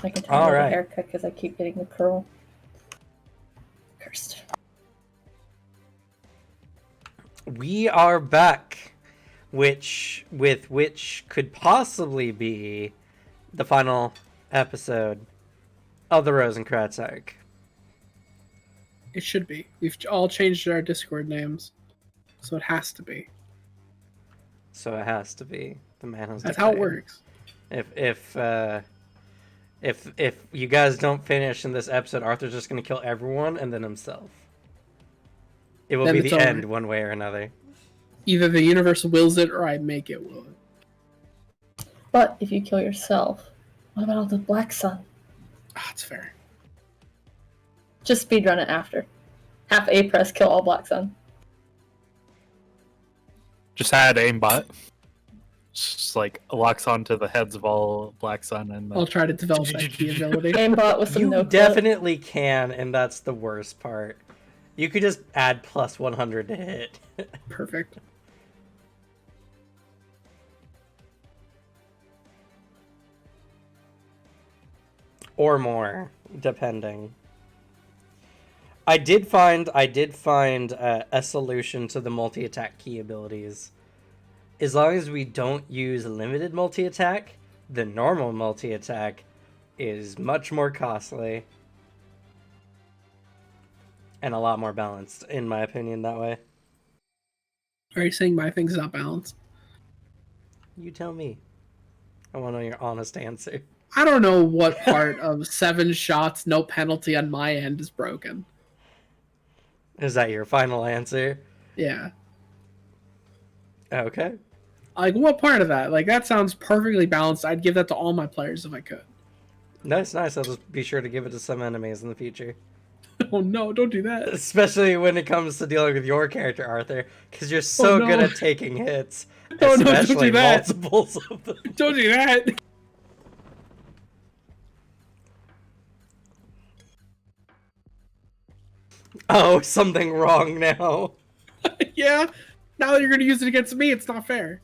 I can tell you the haircut because I keep getting the curl. Cursed. We are back, which could possibly be the final episode of the Rosencratz arc. It should be. We've all changed our Discord names, so it has to be. So it has to be. The man has That's declared. how it works. If you guys don't finish in this episode, Arthur's just gonna kill everyone and then himself. It will be the end one way or another. Either the universe wills it or I make it will it. But if you kill yourself, what about all the Black Sun? That's fair. Just speedrun it after. Half A press, kill all Black Sun. Just add aimbot. Just like locks onto the heads of all Black Sun, and I'll try to develop that key ability. Aimbot with some You definitely can, and that's the worst part. You could just add plus 100 to hit. Perfect. Or more, depending. I did find a solution to the multi-attack key abilities. As long as we don't use limited multi-attack, the normal multi-attack is much more costly. And a lot more balanced, in my opinion, that way. Are you saying my thing's not balanced? You tell me. I want to know your honest answer. I don't know what part of 7 shots, no penalty on my end is broken. Is that your final answer? Yeah. Okay. Like, what part of that? Like, that sounds perfectly balanced. I'd give that to all my players if I could. Nice. I'll just be sure to give it to some enemies in the future. Oh no, don't do that. Especially when it comes to dealing with your character, Arthur, because you're so good at taking hits. Oh, especially no, don't do that. multiples of them. Don't do that. Oh, something wrong now. Yeah. Now that you're going to use it against me, it's not fair.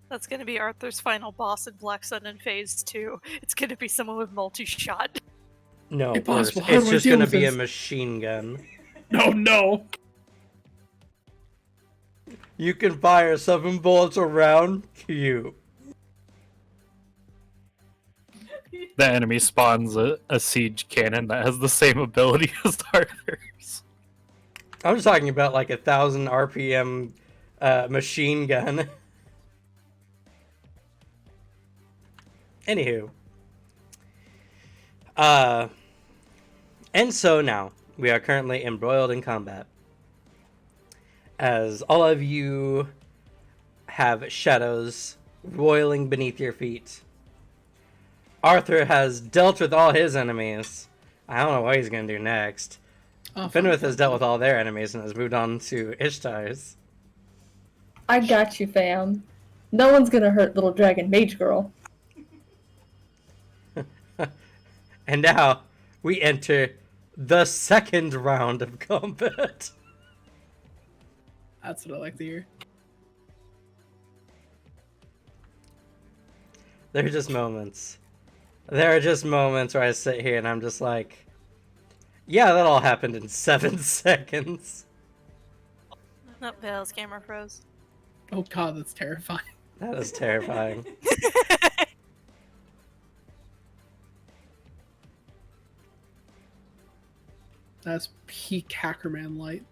That's going to be Arthur's final boss in Black Sun in Phase 2. It's going to be someone with multi-shot. No, Impossible. it's just going to be a machine gun. No. You can fire 7 bullets around you. the enemy spawns a siege cannon that has the same ability as Arthur's. I'm just talking about like 1,000 RPM machine gun. Anywho. And so now, we are currently embroiled in combat. As all of you have shadows roiling beneath your feet. Arthur has dealt with all his enemies. I don't know what he's going to do next. Fenwith has dealt with all their enemies and has moved on to Ishtar's. I got you, fam. No one's going to hurt little dragon mage girl. And now, we enter the second round of combat. That's what I like to hear. There are just moments. There are just moments where I sit here and I'm just like, yeah, that all happened in 7 seconds. Nope, Vale's camera froze. Oh god, that's terrifying. That is terrifying. That's peak Hackerman light.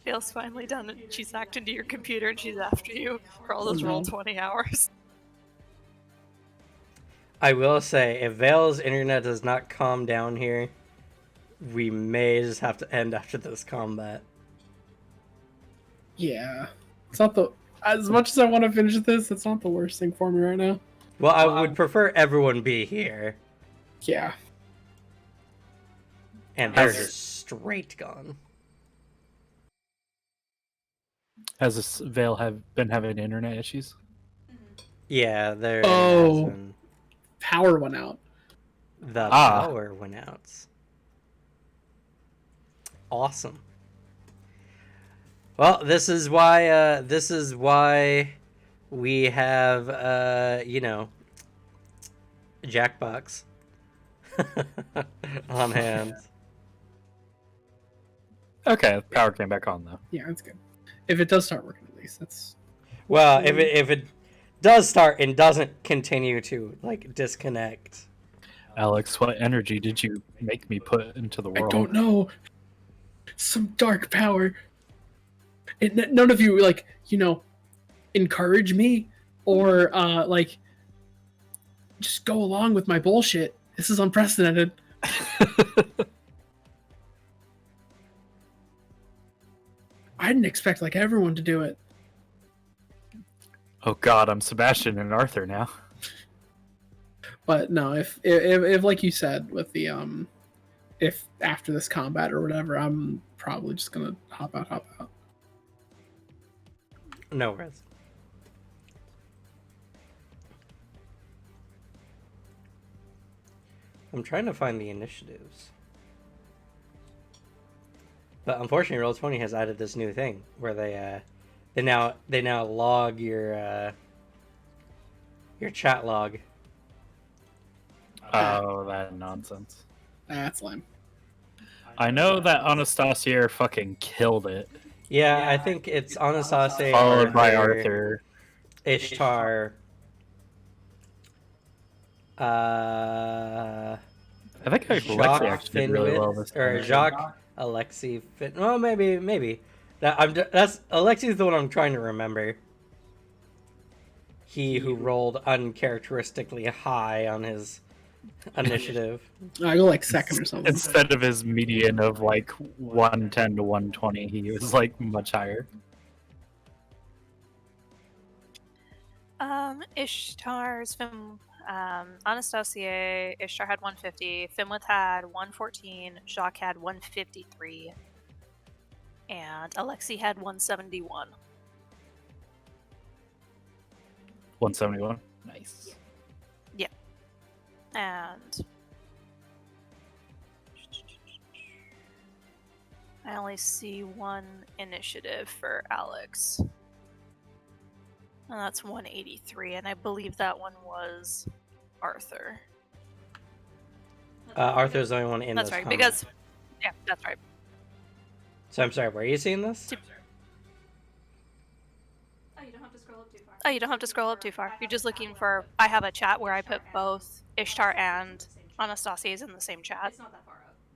Vale's finally done it. She's hacked into your computer and she's after you for all those Roll20 hours. I will say, if Vale's internet does not calm down here, we may just have to end after this combat. Yeah. It's not the... As much as I want to finish this, it's not the worst thing for me right now. Well, I would prefer everyone be here. Yeah. And they're just straight gone. Has this Vale been having internet issues? Yeah, there Oh. has been. Power went out. The power went out. Awesome. Well, this is why we have Jackbox on hand. Okay, power came back on though. Yeah, that's good. If it does start working, at least that's. Well, if it does start and doesn't continue to like disconnect. Alex, what energy did you make me put into the I world? don't know. Some dark power. And none of you encourage me or just go along with my bullshit. This is unprecedented. I didn't expect everyone to do it. Oh God, I'm Sebastian and Arthur now. But no, if like you said with the if after this combat or whatever, I'm probably just gonna hop out. No worries. I'm trying to find the initiatives. But unfortunately, Roll20 has added this new thing where they now log your chat log. Oh, that nonsense. That's lame. I know that Anastasia fucking killed it. Yeah, I think it's Anastasia, Followed by Arthur. Ishtar. I think Alexi Jacques actually did really well this or time. Jacques Alexi Fin. Well, maybe. That's Alexi's the one I'm trying to remember. He who rolled uncharacteristically high on his initiative. I go second or something. Instead of his median of 110 to 120, he was much higher. Ishtar's film. Anastasia, Ishtar had 150, Fimwith had 114, Jacques had 153, and Alexi had 171. 171. Nice. Yeah. And I only see one initiative for Alex. And that's 183, and I believe that one was Arthur. Arthur's the only one in That's this right, comment. because yeah, that's right. So I'm sorry, where are you seeing this? Oh, you don't have to scroll up too far. You're just looking for. I have a chat where I put both Ishtar and Anastasia's in the same chat.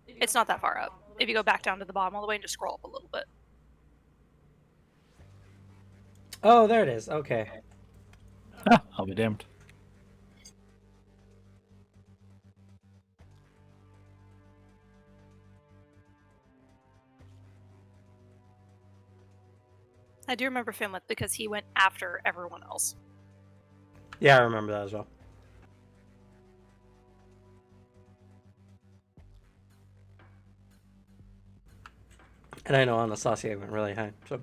It's not that far up. If you go back down to the bottom all the way and just scroll up a little bit. Oh, there it is. Okay. I'll be damned. I do remember Finlith because he went after everyone else. Yeah, I remember that as well. And I know Anastasia went really high, so.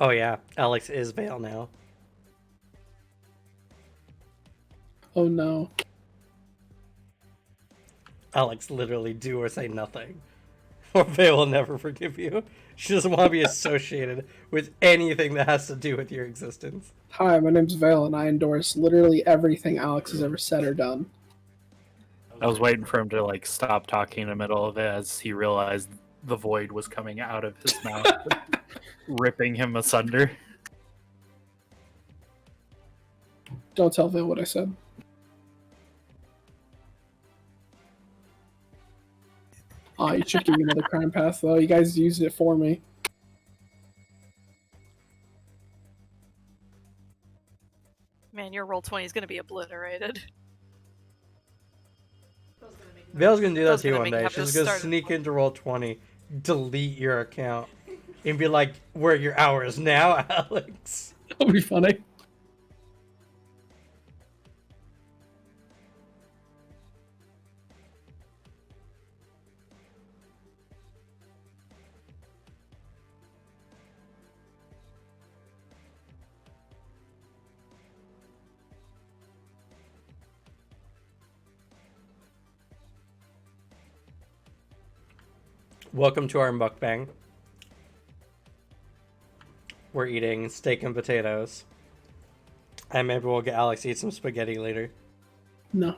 Oh yeah, Alex is Vale now. Oh no. Alex, literally do or say nothing. Or Vale will never forgive you. She doesn't want to be associated with anything that has to do with your existence. Hi, my name's Vale, and I endorse literally everything Alex has ever said or done. I was waiting for him to stop talking in the middle of it as he realized the void was coming out of his mouth, ripping him asunder. Don't tell Vale what I said. Oh, you should give me another crime pass, though. You guys used it for me. Man, your roll 20 is going to be obliterated. Vale's gonna do that That's to you gonna one make day. him She's just gonna start- sneak into Roll20, delete your account, and be like, "Where are your hours now, Alex?" That would be funny. Welcome to our mukbang. We're eating steak and potatoes. And maybe we'll get Alex to eat some spaghetti later. No.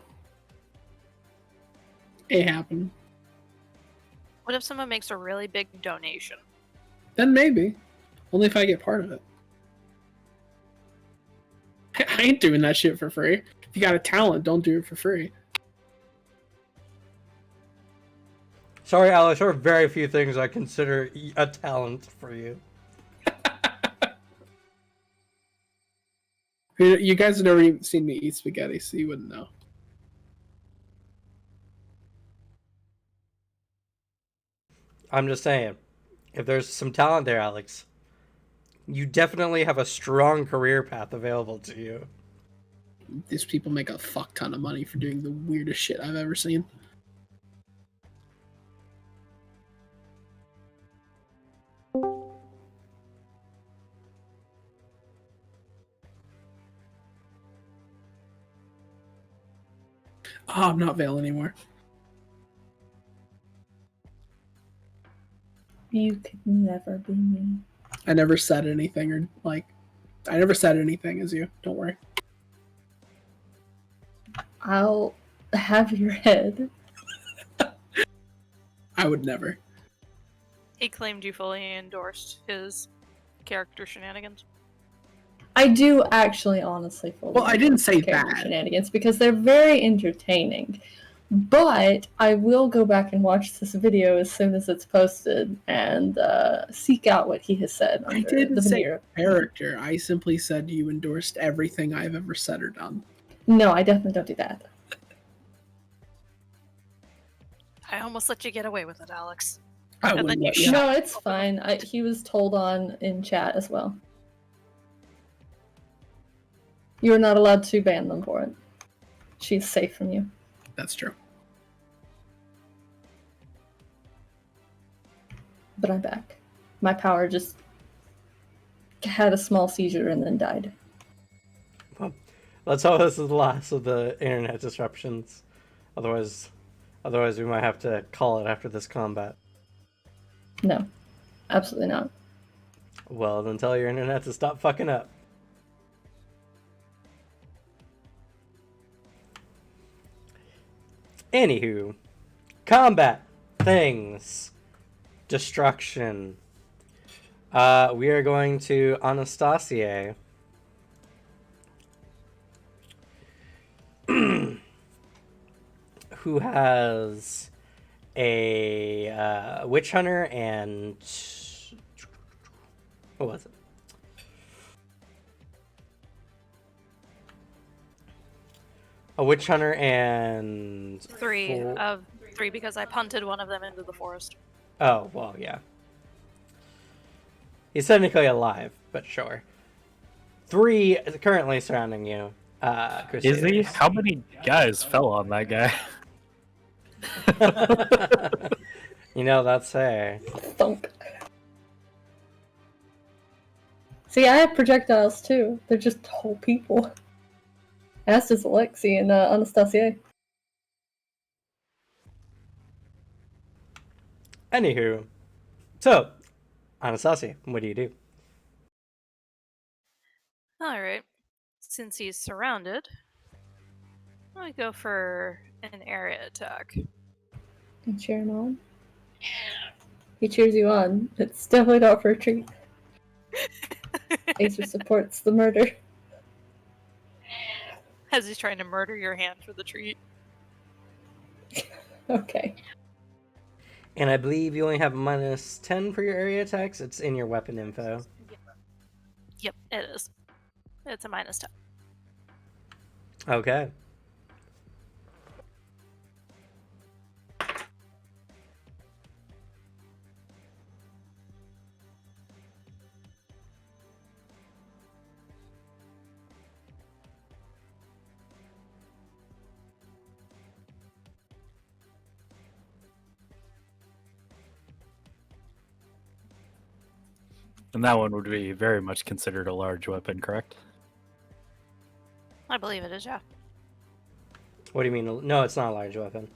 It happened. What if someone makes a really big donation? Then maybe. Only if I get part of it. I ain't doing that shit for free. If you got a talent, don't do it for free. Sorry, Alex, there are very few things I consider a talent for you. You guys have never even seen me eat spaghetti, so you wouldn't know. I'm just saying, if there's some talent there, Alex, you definitely have a strong career path available to you. These people make a fuck ton of money for doing the weirdest shit I've ever seen. Oh, I'm not Vale anymore. You could never be me. I never said anything or I never said anything as you. Don't worry. I'll have your head. I would never. He claimed you fully endorsed his character shenanigans. I do actually honestly fully Well, I didn't say character that. shenanigans because they're very entertaining. But I will go back and watch this video as soon as it's posted and seek out what he has said I under didn't the say veneer. character. I simply said you endorsed everything I've ever said or done. No, I definitely don't do that. I almost let you get away with it, Alex. I And then wouldn't you let you. shut No, it's fine. He was told on in chat as well. You are not allowed to ban them for it. She's safe from you. That's true. But I'm back. My power just had a small seizure and then died. Well, let's hope this is the last of the internet disruptions. Otherwise we might have to call it after this combat. No, absolutely not. Well, then tell your internet to stop fucking up. Anywho, combat things, destruction. We are going to Anastasia. Who has a witch hunter and what was it? A witch hunter and Three of three because I punted one of them into the forest. Oh, well, yeah. He's technically alive, but sure. 3 currently surrounding you. Is he? Crusaders. How many guys fell on that guy? You know, that's a... Thunk. See, I have projectiles too. They're just whole people. As does Alexi and Anastasia. Anywho. So, Anastasia, what do you do? Alright. Since he's surrounded, I go for an area attack. And cheer him on. He cheers you on. It's definitely not for a treat. Acer supports the murder. As he's trying to murder your hand for the treat. Okay. And I believe you only have -10 for your area attacks. It's in your weapon info. Yep, it is. It's a -10. Okay. And that one would be very much considered a large weapon, correct? I believe it is, yeah. What do you mean? No, it's not a large weapon.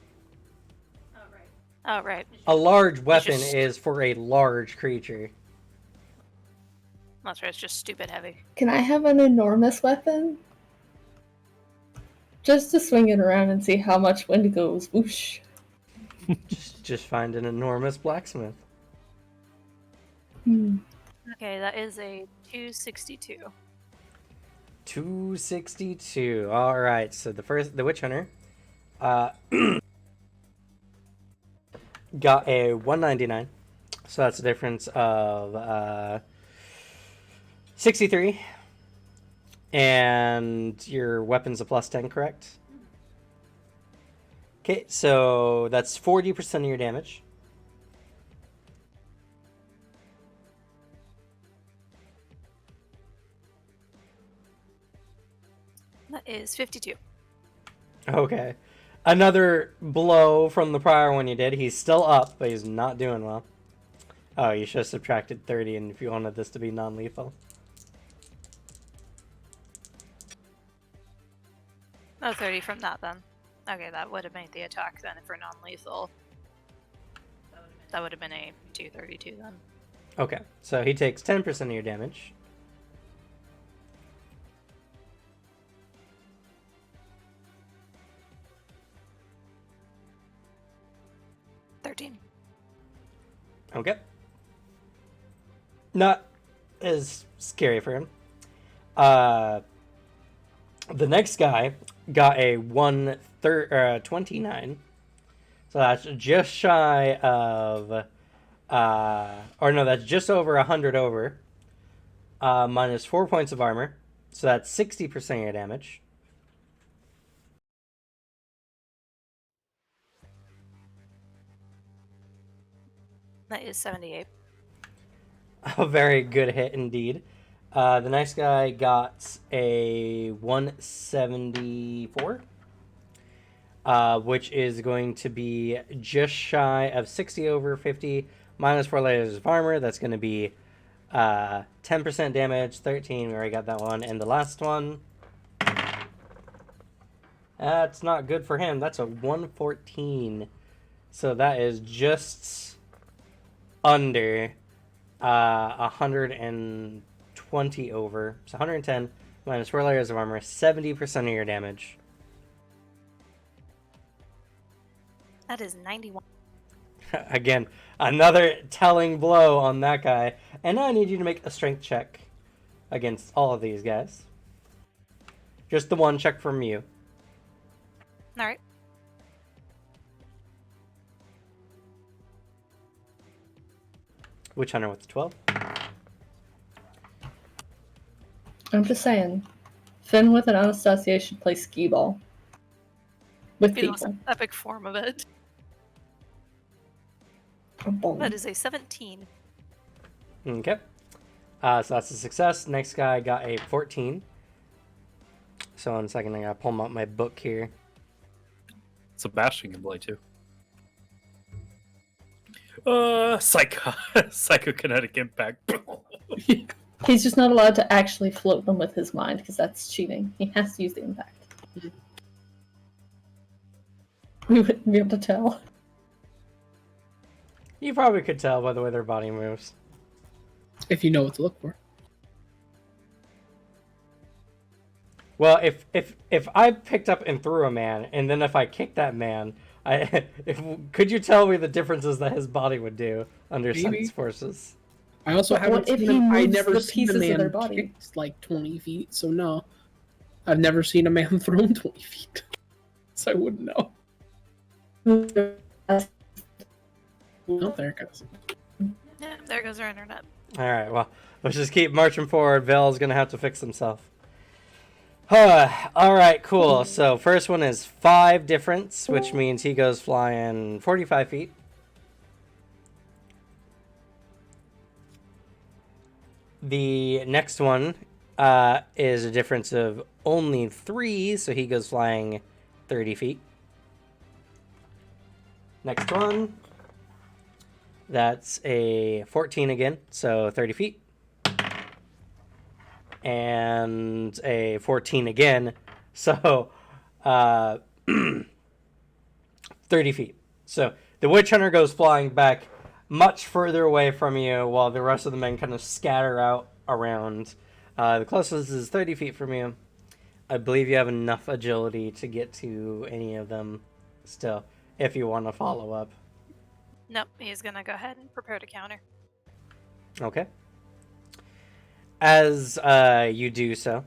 Oh, right. A large weapon just- is for a large creature. That's right, it's just stupid heavy. Can I have an enormous weapon? Just to swing it around and see how much wind goes whoosh. Just find an enormous blacksmith. Okay, that is a 262. 262. All right. So the witch hunter, got a 199. So that's a difference of 63. And your weapon's a plus 10, correct? Okay, so that's 40% of your damage. That is 52. Okay. Another blow from the prior one you did. He's still up, but he's not doing well. Oh, you should have subtracted 30 and if you wanted this to be non-lethal. Oh, 30 from that then. Okay, that would have made the attack then for non-lethal. That would have been a 232 then. Okay, so he takes 10% of your damage. Okay. Not as scary for him. The next guy got a 29. So that's just shy of, or no, that's just over 100 over. Minus 4 points of armor. So that's 60% of your damage. That is 78. A very good hit indeed. The next guy got a 174, which is going to be just shy of 60 over 50, minus 4 layers of armor. That's going to be 10% damage, 13. We already got that one. And the last one, that's not good for him. That's a 114. So that is just under 120 over. So 110 minus 4 layers of armor, 70% of your damage. That is 91. Again, another telling blow on that guy. And now I need you to make a strength check against all of these guys. Just the one check from you. Alright. Witch Hunter with the 12. I'm just saying, Finn with an Anastasia should play skee ball with Be the most people. epic form of it. That is a 17. Okay. So that's a success. Next guy got a 14. So in a second, I gotta pull up my book here. Sebastian can play too. Psychokinetic impact. He's just not allowed to actually float them with his mind because that's cheating. He has to use the impact. We wouldn't be able to tell. You probably could tell by the way their body moves. If you know what to look for. Well, if I picked up and threw a man, and then if I kicked that man, could you tell me the differences that his body would do under Maybe. such forces? I also But haven't what if seen he him. I moves never the seen a pieces of man their body? kicked like 20 feet, so no. I've never seen a man thrown 20 feet. So I wouldn't know. Oh, there it goes. Yeah, there goes our internet. Alright, well, let's just keep marching forward. Vel's gonna have to fix himself. Alright, cool. So, first one is 5 difference, which means he goes flying 45 feet. The next one is a difference of only 3, so he goes flying 30 feet. Next one, that's a 14 again, so 30 feet. And a 14 again, so 30 feet. So The witch hunter goes flying back much further away from you, while the rest of the men kind of scatter out around. The closest is 30 feet from you. I believe you have enough agility to get to any of them still, if you want to follow up. Nope, he's gonna go ahead and prepare to counter. Okay. As you do so,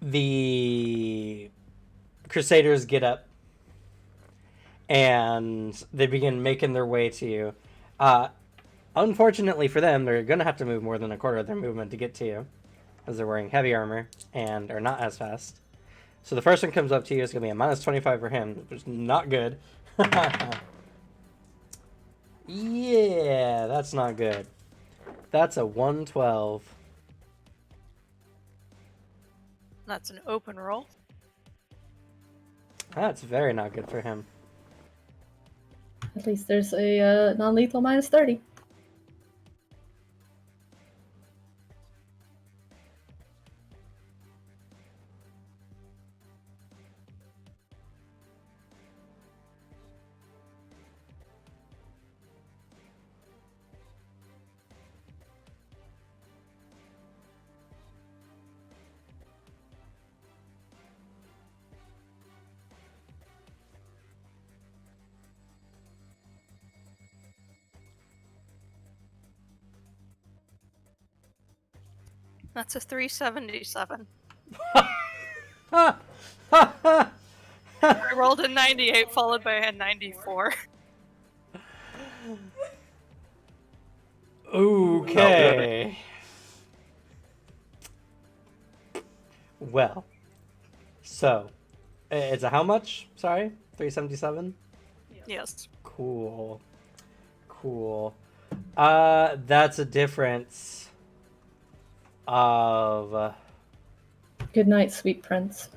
the Crusaders get up and they begin making their way to you. Unfortunately for them, they're going to have to move more than a quarter of their movement to get to you, as they're wearing heavy armor and are not as fast. So the first one comes up to you. It's going to be a minus 25 for him, which is not good. Yeah, that's not good. That's a 112. That's an open roll. That's very not good for him. At least there's a non-lethal minus 30. That's a 377. I rolled a 98 followed by a 94. Okay. Well, so it's a how much? Sorry, 377. Yes. Cool. That's a difference of. Good night, sweet prince.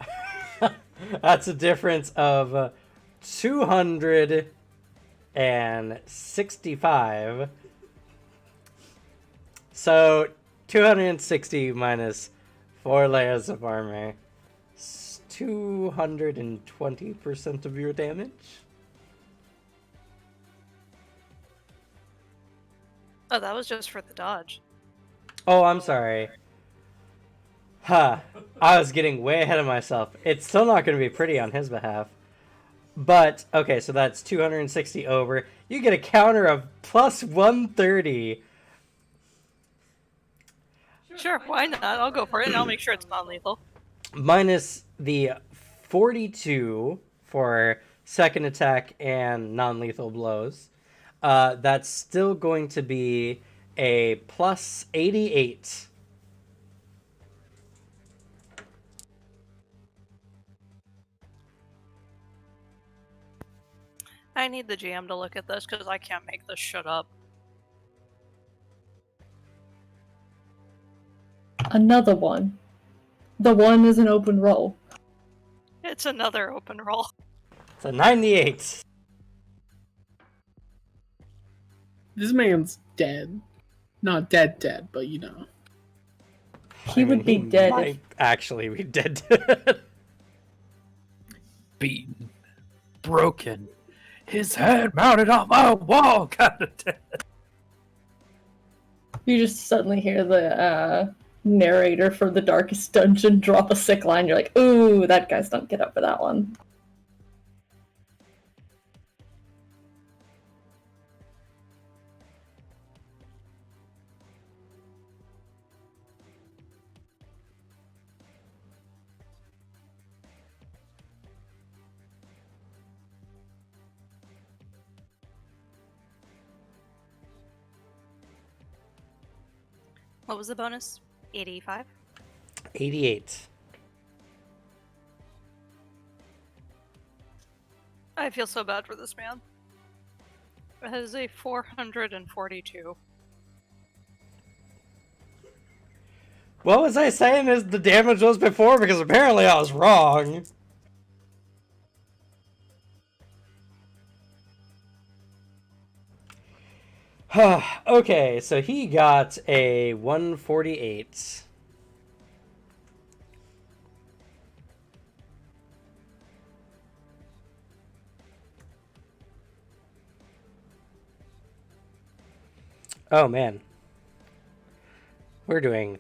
That's a difference of 265. So 260 minus 4 layers of armor. 220% of your damage. Oh, that was just for the dodge. Oh, I'm sorry. I was getting way ahead of myself. It's still not going to be pretty on his behalf. But, okay, so that's 260 over. You get a counter of plus 130. Sure, why not? I'll go for it and I'll make sure it's non-lethal. Minus the 42 for second attack and non-lethal blows. That's still going to be a plus 88. I need the GM to look at this because I can't make this shit up. Another one. The one is an open roll. It's another open roll. It's a 98. This man's dead. Not dead, but you know. He would be dead. Might actually be dead. Beaten, broken, his head mounted on my wall, kind of dead. You just suddenly hear the narrator from the Darkest Dungeon drop a sick line. You're like, ooh, that guy's don't get up for that one. What was the bonus? 85? 88. I feel so bad for this man. It has a 442. What was I saying is the damage was before? Because apparently I was wrong. Okay, so he got a 148. Oh man. We're doing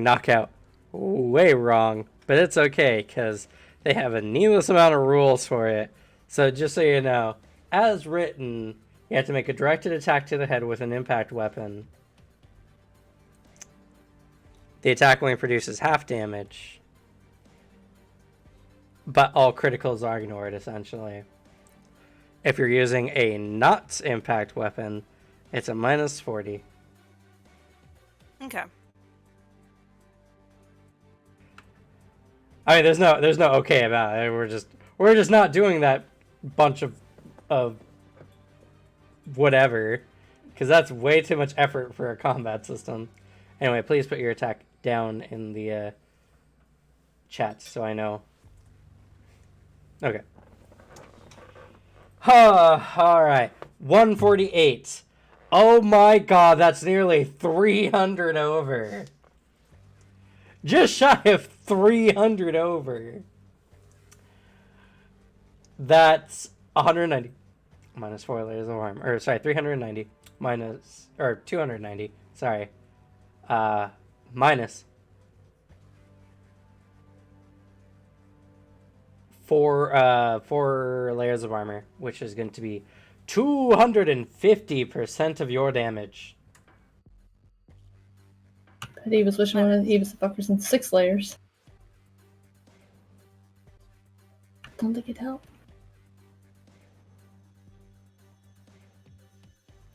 knockout way wrong, but it's okay because they have a needless amount of rules for it. So just so you know, as written, you have to make a directed attack to the head with an impact weapon. The attack only produces half damage, but all criticals are ignored essentially. If you're using a not impact weapon, it's a minus 40. Okay. I mean, there's no okay about it. We're just not doing that bunch of whatever, because that's way too much effort for a combat system. Anyway, please put your attack down in the chat so I know. Okay. All right. 148. Oh my god, that's nearly 300 over. Just shy of 300 over. That's 190 minus 4 layers of armor. Or sorry, 390 minus, or 290. Sorry. Minus 4 layers of armor, which is going to be 250% of your damage. But he was wishing he was the fuckers in 6 layers. Don't think it'd help.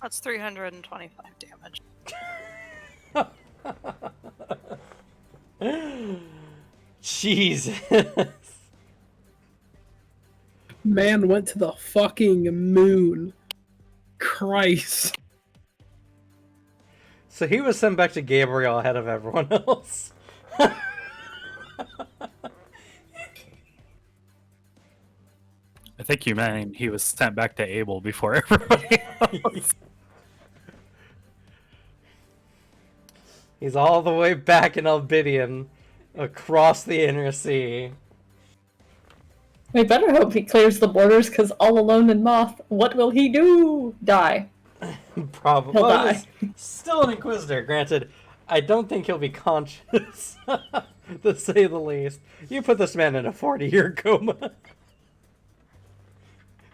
That's 325 damage. Jesus. Man went to the fucking moon. Christ. So he was sent back to Gabriel ahead of everyone else. I think you meant he was sent back to Abel before everybody else. He's all the way back in Albidian, across the inner sea. We better hope he clears the borders, because all alone in Moth, what will he do? Die. Probably. He'll Well, die. he's still an Inquisitor. Granted, I don't think he'll be conscious, to say the least. You put this man in a 40-year coma.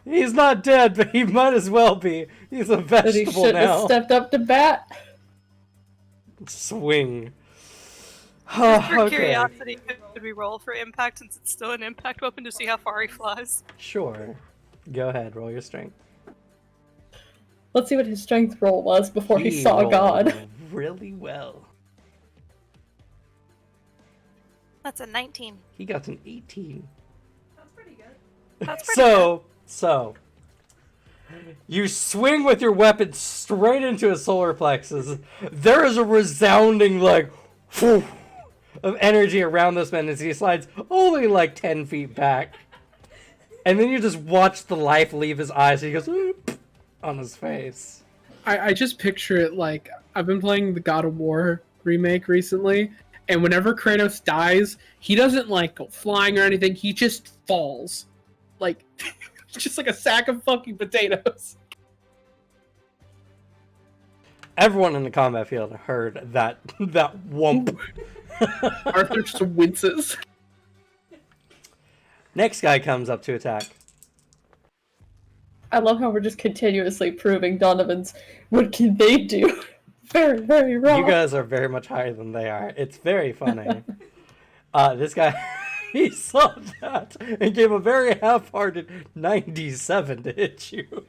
He's not dead, but he might as well be. He's a But he vegetable shouldn't have now. stepped up to bat. Swing. Just for Okay. curiosity, could we roll for impact since it's still an impact weapon to see how far he flies? Sure. Go ahead, roll your strength. Let's see what his strength roll was before he saw rolled God. really well. That's a 19. He got an 18. That's pretty good. That's pretty good. So, you swing with your weapon straight into his solar plexus. There is a resounding, like, whew, of energy around this man as he slides only like 10 feet back. And then you just watch the life leave his eyes and he goes, "Oop," on his face. I just picture it like, I've been playing the God of War remake recently, and whenever Kratos dies, he doesn't like go flying or anything, he just falls. Like, just like a sack of fucking potatoes. Everyone in the combat field heard that whump. Arthur just winces. Next guy comes up to attack. I love how we're just continuously proving Donovan's what can they do? Very, very wrong. You guys are very much higher than they are. It's very funny. This guy, he saw that and gave a very half-hearted 97 to hit you.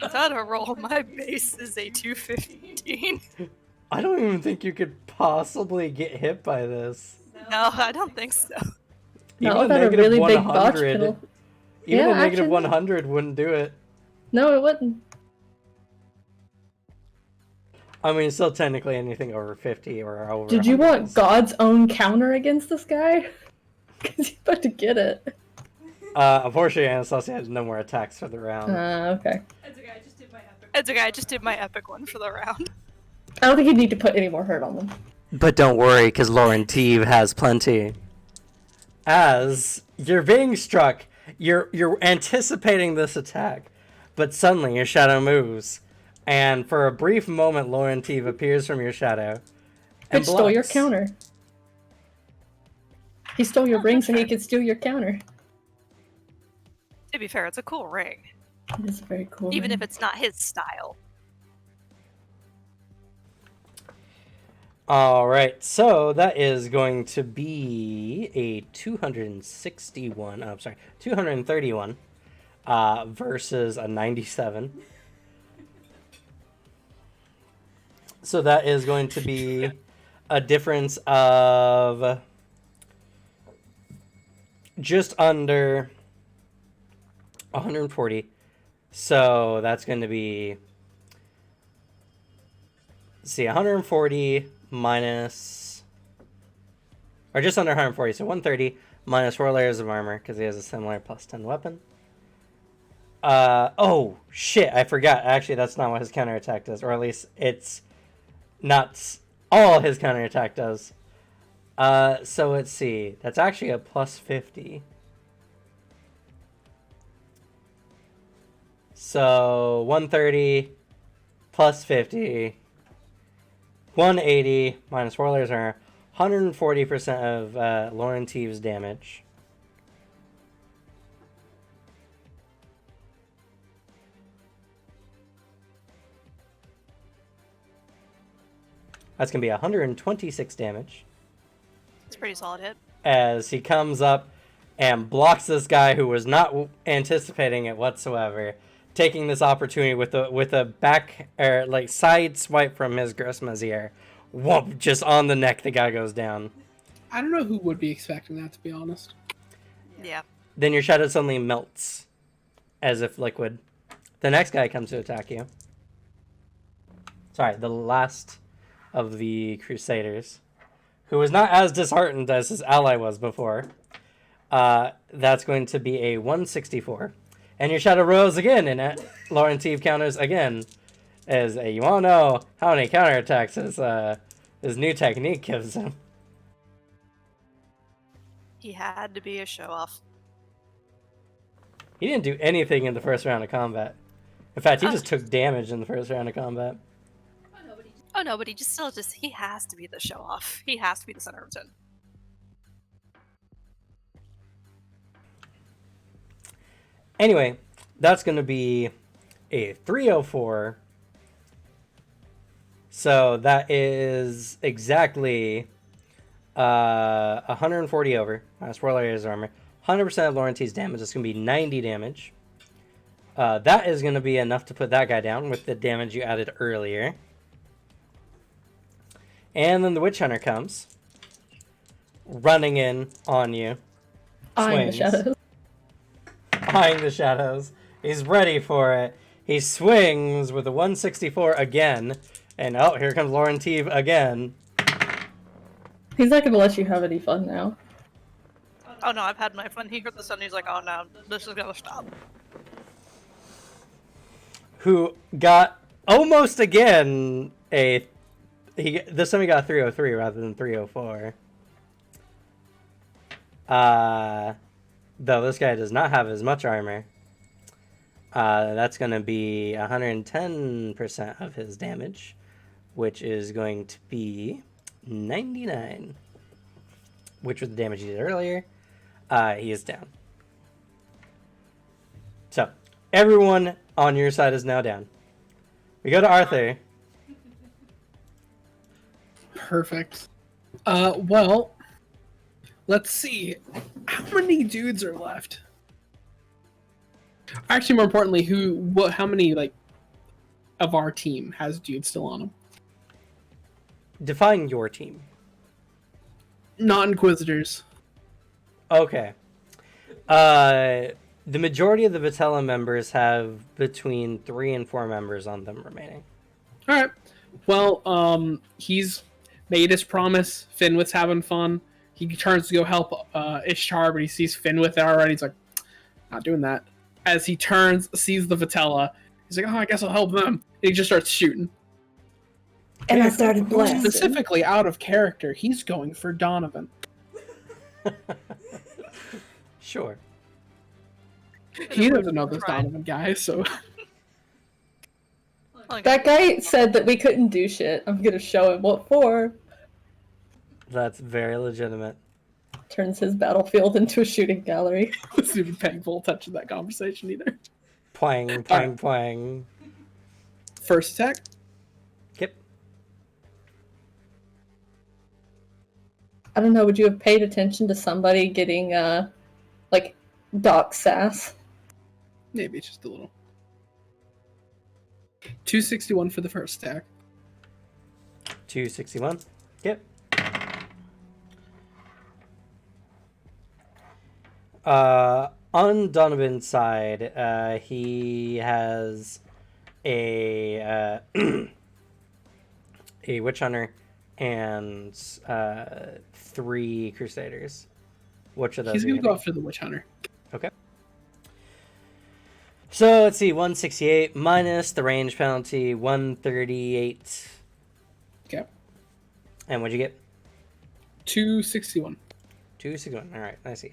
Without a roll, my base is a 215. I don't even think you could possibly get hit by this. No, I don't think so. Not Even a without a negative really big botch 100. penalty. Even Yeah, a negative actually- 100 wouldn't do it. No, it wouldn't. I mean, still technically anything over 50 or over. Did you 100 want is- God's own counter against this guy? Because he's about to get it. Unfortunately, Anastasia has no more attacks for the round. Okay. It's okay, I just did my epic one for the round. I don't think you need to put any more hurt on them. But don't worry, because Lauren Teeve has plenty. As you're being struck, you're anticipating this attack, but suddenly your shadow moves, And for a brief moment, Lauren Teeve appears from your shadow. And It stole your blocks. counter. He stole your rings and he could steal your counter. To be fair, it's a cool ring. It is very cool. Even ring. if it's not his style. All right, so that is going to be a 261. Oh, I'm sorry, 231 versus a 97. So that is going to be a difference of just under 140. So that's going to be, let's see, 140 minus, or just under 140, so 130 minus 4 layers of armor, because he has a similar plus 10 weapon. Oh, shit, I forgot. Actually, that's not what his counterattack does, or at least it's not all his counterattack does. So let's see. That's actually a plus 50. So 130 plus 50. 180 minus 4 layers are 140% of Lauren Teeve's damage. That's going to be 126 damage. It's a pretty solid hit. As he comes up and blocks this guy who was not anticipating it whatsoever, taking this opportunity with a back or like side swipe from his Gros Mazier. Whoop, just on the neck, the guy goes down. I don't know who would be expecting that, to be honest. Yeah. Then your shadow suddenly melts as if liquid. The next guy comes to attack you. Sorry, the last of the Crusaders, who was not as disheartened as his ally was before. That's going to be a 164. And your shadow rolls again, and Lauren Teeve counters again. As you want to know how many counterattacks his new technique gives him. He had to be a show-off. He didn't do anything in the first round of combat. In fact, he just took damage in the first round of combat. Oh no, but he he has to be the show-off. He has to be the center of attention. Anyway, that's going to be a 304. So that is exactly 140 over. Minus 4 layers of armor. 100% of Lauren Teeve's damage. It's going to be 90 damage. That is going to be enough to put that guy down with the damage you added earlier. And then the Witch Hunter comes. Running in on you. Eyeing the Swings. shadows. Eyeing the shadows. He's ready for it. He swings with a 164 again. And oh, here comes Lauren Teeve again. He's not gonna let you have any fun now. Oh no, I've had my fun. He heard the sound. He's like, oh no, this is gonna stop. Who got almost again this time he got 303 rather than 304. Though this guy does not have as much armor. That's going to be 110% of his damage, which is going to be 99, which was the damage he did earlier. He is down. So, everyone on your side is now down. We go to Arthur. Perfect. Well, let's see. How many dudes are left? Actually, more importantly, how many, like, of our team has dudes still on them? Define your team. Not Inquisitors. Okay. The majority of the Vitella members have between 3 and 4 members on them remaining. Alright. Well, he's made his promise. Finwith's having fun. He turns to go help Ishtar, but he sees Finwith there already. He's like, not doing that. As he turns, sees the Vitella, he's like, oh, I guess I'll help them. And he just starts shooting. And I started blasting. Specifically, out of character, he's going for Donovan. Sure. He doesn't know this Donovan guy, so... Well, only That guy said that we couldn't do shit. I'm gonna show him what for. That's very legitimate. Turns his battlefield into a shooting gallery. I wasn't even paying full attention to that conversation either. Pwang, pwang, Alright. pwang. First attack. Yep. I don't know, would you have paid attention to somebody getting, like, doc sass? Maybe just a little. 261 for the first attack. 261. Yep. On Donovan's side, he has a a witch hunter and 3 crusaders. Which of those? He's are gonna you go after the witch hunter. Okay. So let's see, 168 minus the range penalty, 138. Okay. And what'd you get? 261. 261. All right, I see.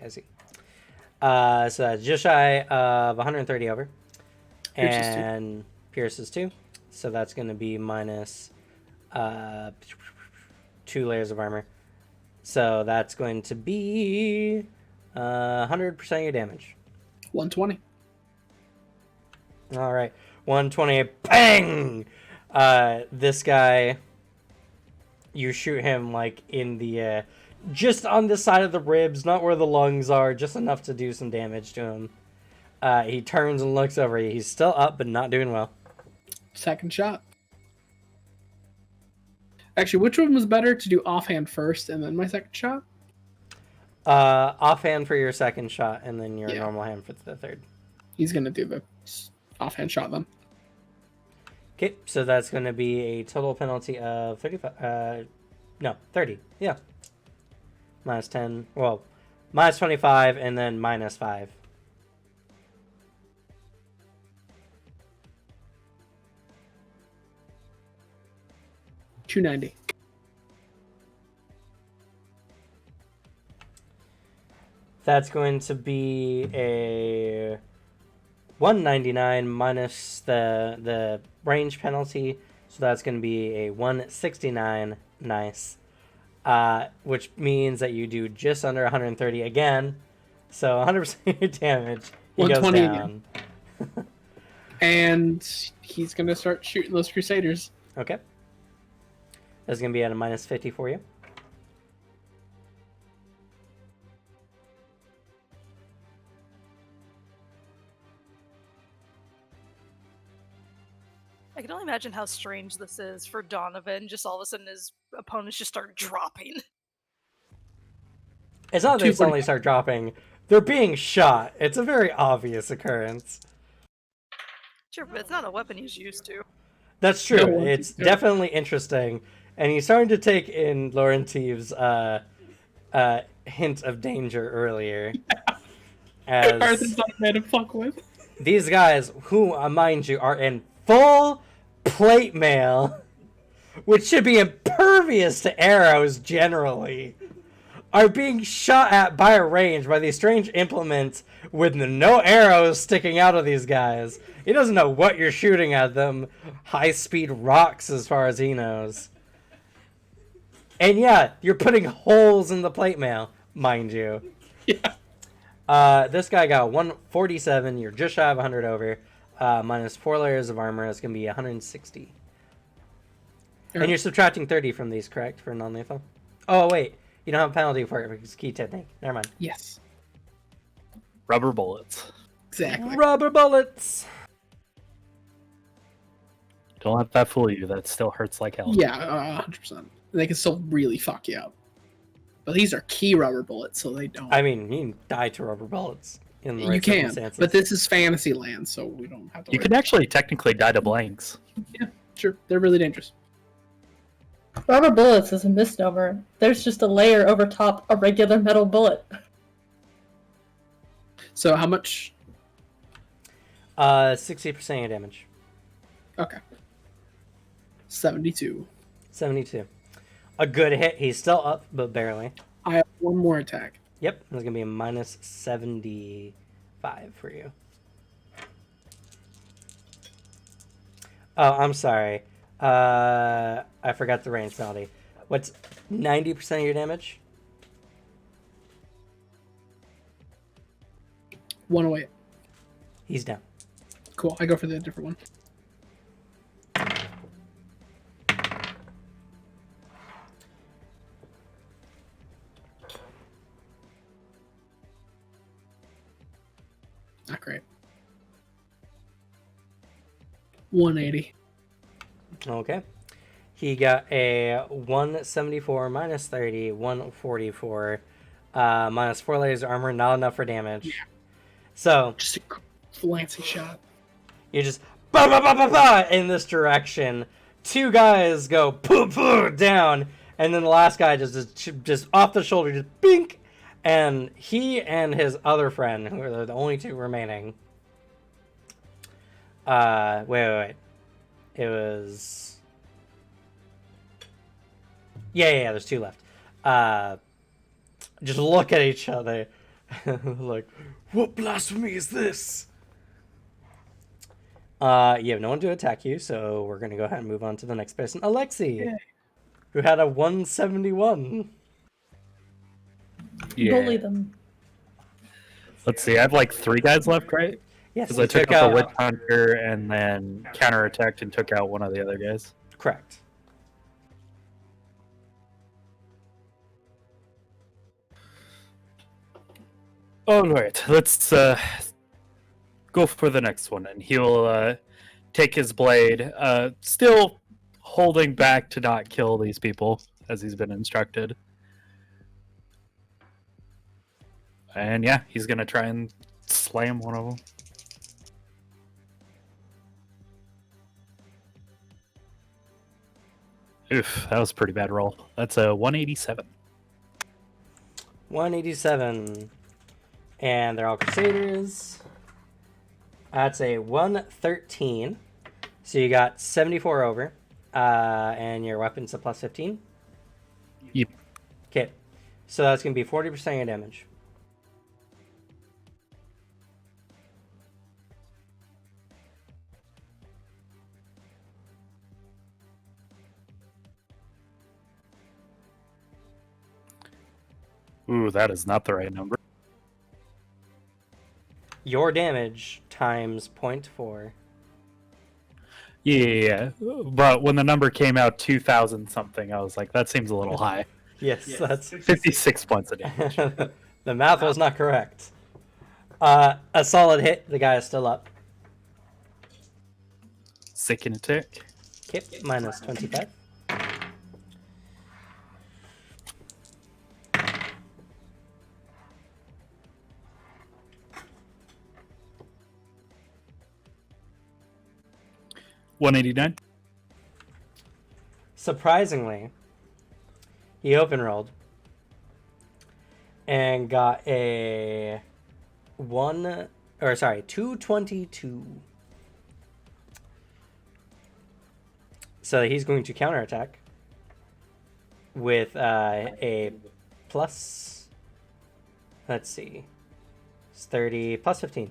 So that's just shy of 130 over. Pierces two. And pierces 2. So that's going to be minus 2 layers of armor. So that's going to be 100% of your damage. 120. All right, 120. Bang! This guy, you shoot him like in the just on the side of the ribs, not where the lungs are, just enough to do some damage to him. He turns and looks over. He's still up, but not doing well. Second shot. Actually, which one was better to do offhand first and then my second shot? Offhand for your second shot, and then your normal hand for the third. He's gonna do the offhand shot then. Okay, so that's going to be a total penalty of 35. No, 30. Yeah. Minus 10. Well, minus 25 and then minus 5. $290. That's going to be a 199 minus the range penalty, so that's going to be a 169. Nice. Which means that you do just under 130 again, so 100% of your damage. He goes 120 down. again. And he's gonna start shooting those crusaders. Okay. That's going to be at a minus 50 for you. I can only imagine how strange this is for Donovan. Just all of a sudden his opponents just start dropping. It's not that they suddenly start dropping. They're being shot. It's a very obvious occurrence. Sure, but it's not a weapon he's used to. That's true. It's definitely interesting. And he's starting to take in Laurentive's hint of danger earlier. As Arthur's not a man to fuck with. these guys, who, mind you, are in full plate mail, which should be impervious to arrows generally, are being shot at by a range by these strange implements with no arrows sticking out of these guys. He doesn't know what you're shooting at them. High-speed rocks as far as he knows. And yeah, you're putting holes in the plate mail, mind you. Yeah. This guy got 147. You're just shy of 100 over. Minus 4 layers of armor. It's going to be 160. And you're subtracting 30 from these, correct? For non-lethal? Oh, wait. You don't have a penalty for it because key technique. Never mind. Yes. Rubber bullets. Exactly. Rubber bullets! Don't let that fool you. That still hurts like hell. Yeah, 100%. They can still really fuck you up. But these are key rubber bullets, so they don't. I mean, you can die to rubber bullets in the right you can, circumstances. but this is fantasy land, so we don't have to. You can actually technically die to blanks. Yeah, sure. They're really dangerous. Rubber bullets is a misnomer. There's just a layer over top a regular metal bullet. So how much? 60% of your damage. Okay. 72. 72. A good hit. He's still up, but barely. I have one more attack. Yep, it's going to be a minus 75 for you. Oh, I'm sorry. I forgot the range penalty. What's 90% of your damage? 108. He's down. Cool. I go for the different one. Not great. 180. Okay. He got a 174 minus 30, 144, minus 4 layers of armor, not enough for damage. Yeah. So Just a fancy shot. you just ba ba ba ba ba in this direction. 2 guys go poo poo down, and then the last guy just off the shoulder, just bink, and he and his other friend, who are the only 2 remaining. Wait. It was. Yeah. There's 2 left. Just look at each other, like, what blasphemy is this? You have no one to attack you, so we're gonna go ahead and move on to the next person, Alexi, who had a 171. Bully them. Let's see. I have like 3 guys left, right? Yes, Because I took out the Witch Hunter and then counterattacked and took out one of the other guys. Correct. All right, let's go for the next one, and he'll take his blade, still holding back to not kill these people as he's been instructed. And yeah, he's gonna try and slam one of them. Oof, that was a pretty bad roll. That's a 187. 187. And they're all Crusaders. That's a 113. So you got 74 over. And your weapon's a plus 15? Yep. Okay. So that's going to be 40% of your damage. Ooh, that is not the right number. Your damage times 0.4. Yeah, but when the number came out 2,000 something, I was like, that seems a little high. Yes, that's 56 points of damage. the math was not correct. A solid hit. The guy is still up. Second attack. Okay, minus 25. $189. Surprisingly, he open rolled and got a 222. So he's going to counterattack with a plus. Let's see, it's 30 plus 15.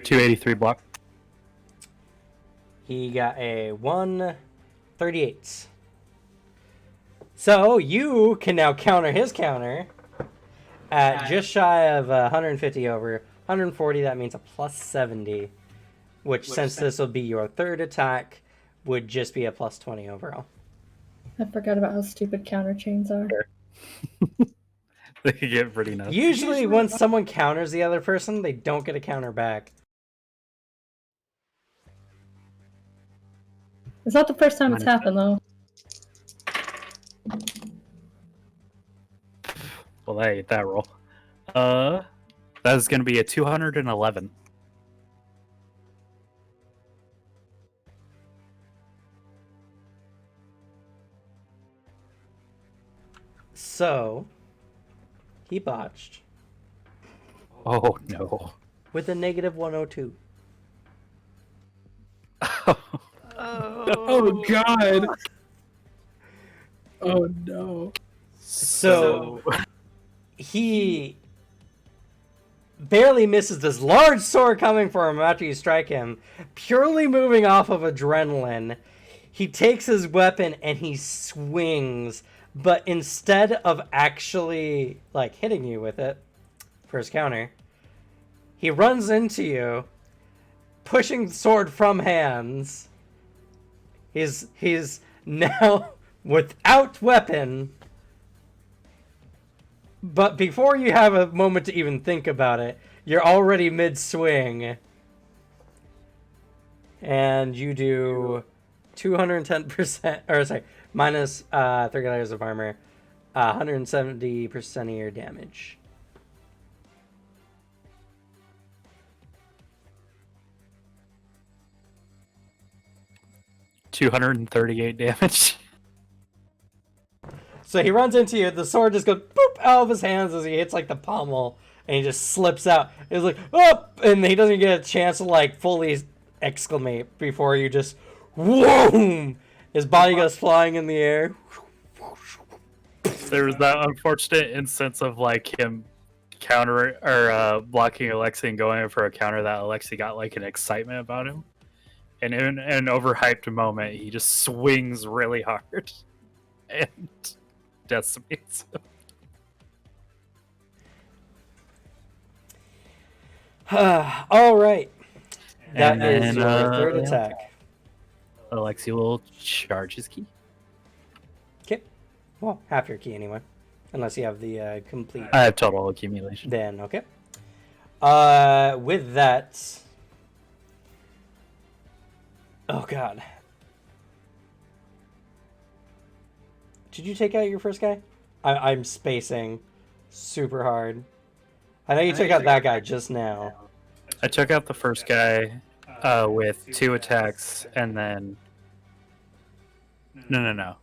$283 block. He got a 138. So you can now counter his counter at just shy of 150 over. 140, that means a plus 70. Which since this will be your third attack, would just be a plus 20 overall. I forgot about how stupid counter chains are. They could get pretty nuts. Usually when someone counters the other person, they don't get a counter back. It's not the first time it's happened, though. Well, I ate that roll. That's going to be a 211. So, he botched Oh, no. with a negative 102. Oh, God. Oh no. So he barely misses this large sword coming for him after you strike him, purely moving off of adrenaline. He takes his weapon and he swings, but instead of actually like hitting you with it for his counter, he runs into you, pushing the sword from hands. He's now without weapon. But before you have a moment to even think about it, you're already mid-swing. And you do 210%, or sorry, minus 30 layers of armor, 170% of your damage. $238 damage. So he runs into you, the sword just goes boop out of his hands as he hits like the pommel, and he just slips out. He's like, oh! And he doesn't get a chance to like fully exclamate before you just, whoom! His body goes flying in the air. There was that unfortunate instance of like him counter or blocking Alexi and going in for a counter that Alexi got like an excitement about him. And in an overhyped moment, he just swings really hard and decimates him. All right. That And is then, your third attack. Alexi will charge his key. Okay. Well, half your key anyway. Unless you have the complete. I have total accumulation. Then, okay. With that. Oh, God. Did you take out your first guy? I'm spacing super hard. I know you took out that guy just now. I took out the first guy with 2 attacks, and then... No.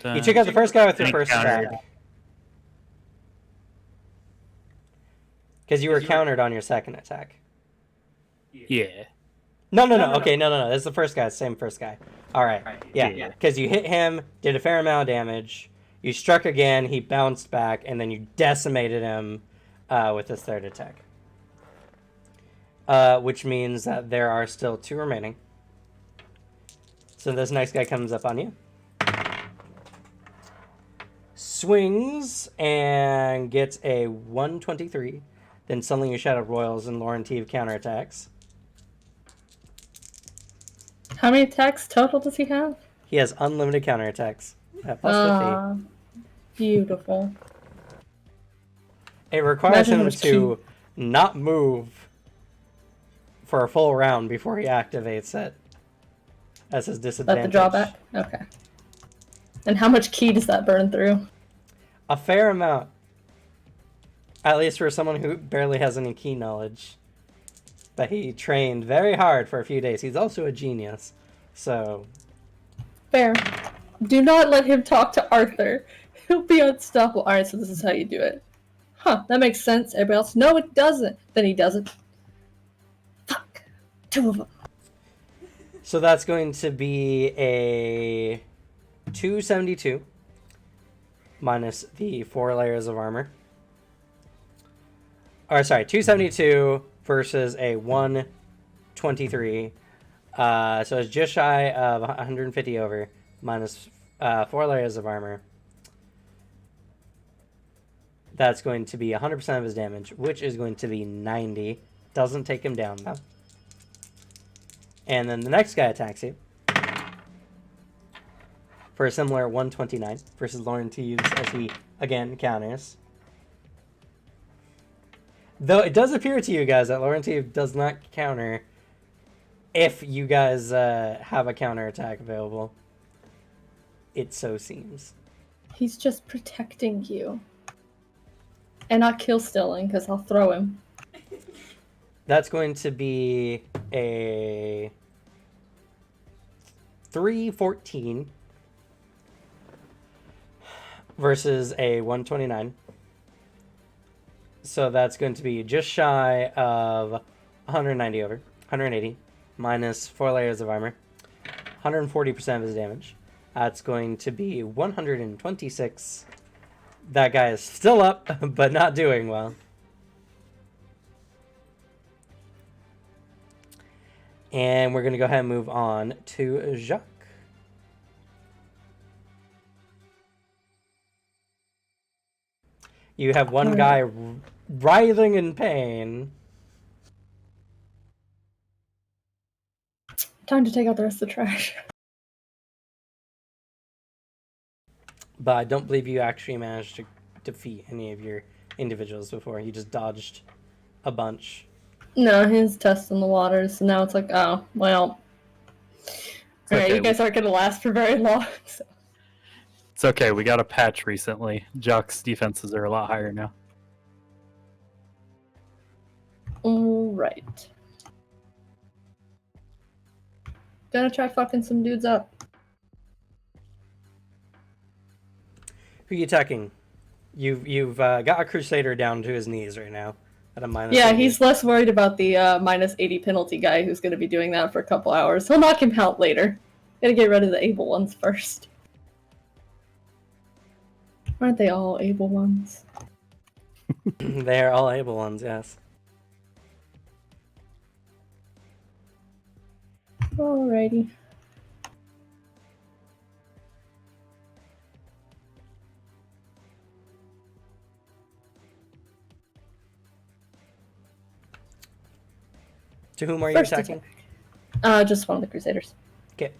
You took out the first guy with your And first countered. attack. Because you were countered on your second attack. Yeah. No. Okay, no. That's the first guy. Same first guy. All right. Yeah. Because you hit him, did a fair amount of damage. You struck again. He bounced back, and then you decimated him with his third attack. Which means that there are still 2 remaining. So this next guy comes up on you. Swings and gets a 123. Then suddenly you Shadow Royals and Lauren T counterattacks. How many attacks total does he have? He has unlimited counterattacks at plus 50. Beautiful. It requires Imagine how him much to not move for a full round before he activates it. That's his Is disadvantage. that the drawback? Okay. And how much key does that burn through? A fair amount. At least for someone who barely has any key knowledge. But he trained very hard for a few days. He's also a genius. So... Fair. Do not let him talk to Arthur. He'll be unstoppable. Alright, so this is how you do it. Huh, that makes sense. Everybody else, no, it doesn't. Then he doesn't. Fuck. 2 of them. So that's going to be a 272 minus the 4 layers of armor. Or sorry, 272 versus a 123. So it's just shy of 150 over minus 4 layers of armor. That's going to be 100% of his damage, which is going to be 90. Doesn't take him down though. And then the next guy attacks you for a similar 129 versus Lauren Teves as he again counters. Though it does appear to you guys that Lauren Teves does not counter if you guys have a counterattack available. It so seems. He's just protecting you. And not kill stealing, because I'll throw him. That's going to be a 314 versus a 129. So that's going to be just shy of 190 over. 180 minus 4 layers of armor. 140% of his damage. That's going to be 126. That guy is still up, but not doing well. And we're going to go ahead and move on to Jacques. You have one guy writhing in pain. Time to take out the rest of the trash. But I don't believe you actually managed to defeat any of your individuals before. You just dodged a bunch. No, he's testing the waters, so now it's like, oh, well. Alright, okay, you guys aren't gonna last for very long. So. It's okay. We got a patch recently. Jock's defenses are a lot higher now. Alright. Gonna try fucking some dudes up. Who are you attacking? You've got a Crusader down to his knees right now at a minus. Yeah, 80. he's less worried about the minus 80 penalty guy who's gonna be doing that for a couple hours. He'll knock him out later. Gotta get rid of the able ones first. Aren't they all able ones? They are all able ones, yes. Alrighty. To whom are you First attacking? Just one of the Crusaders. Okay.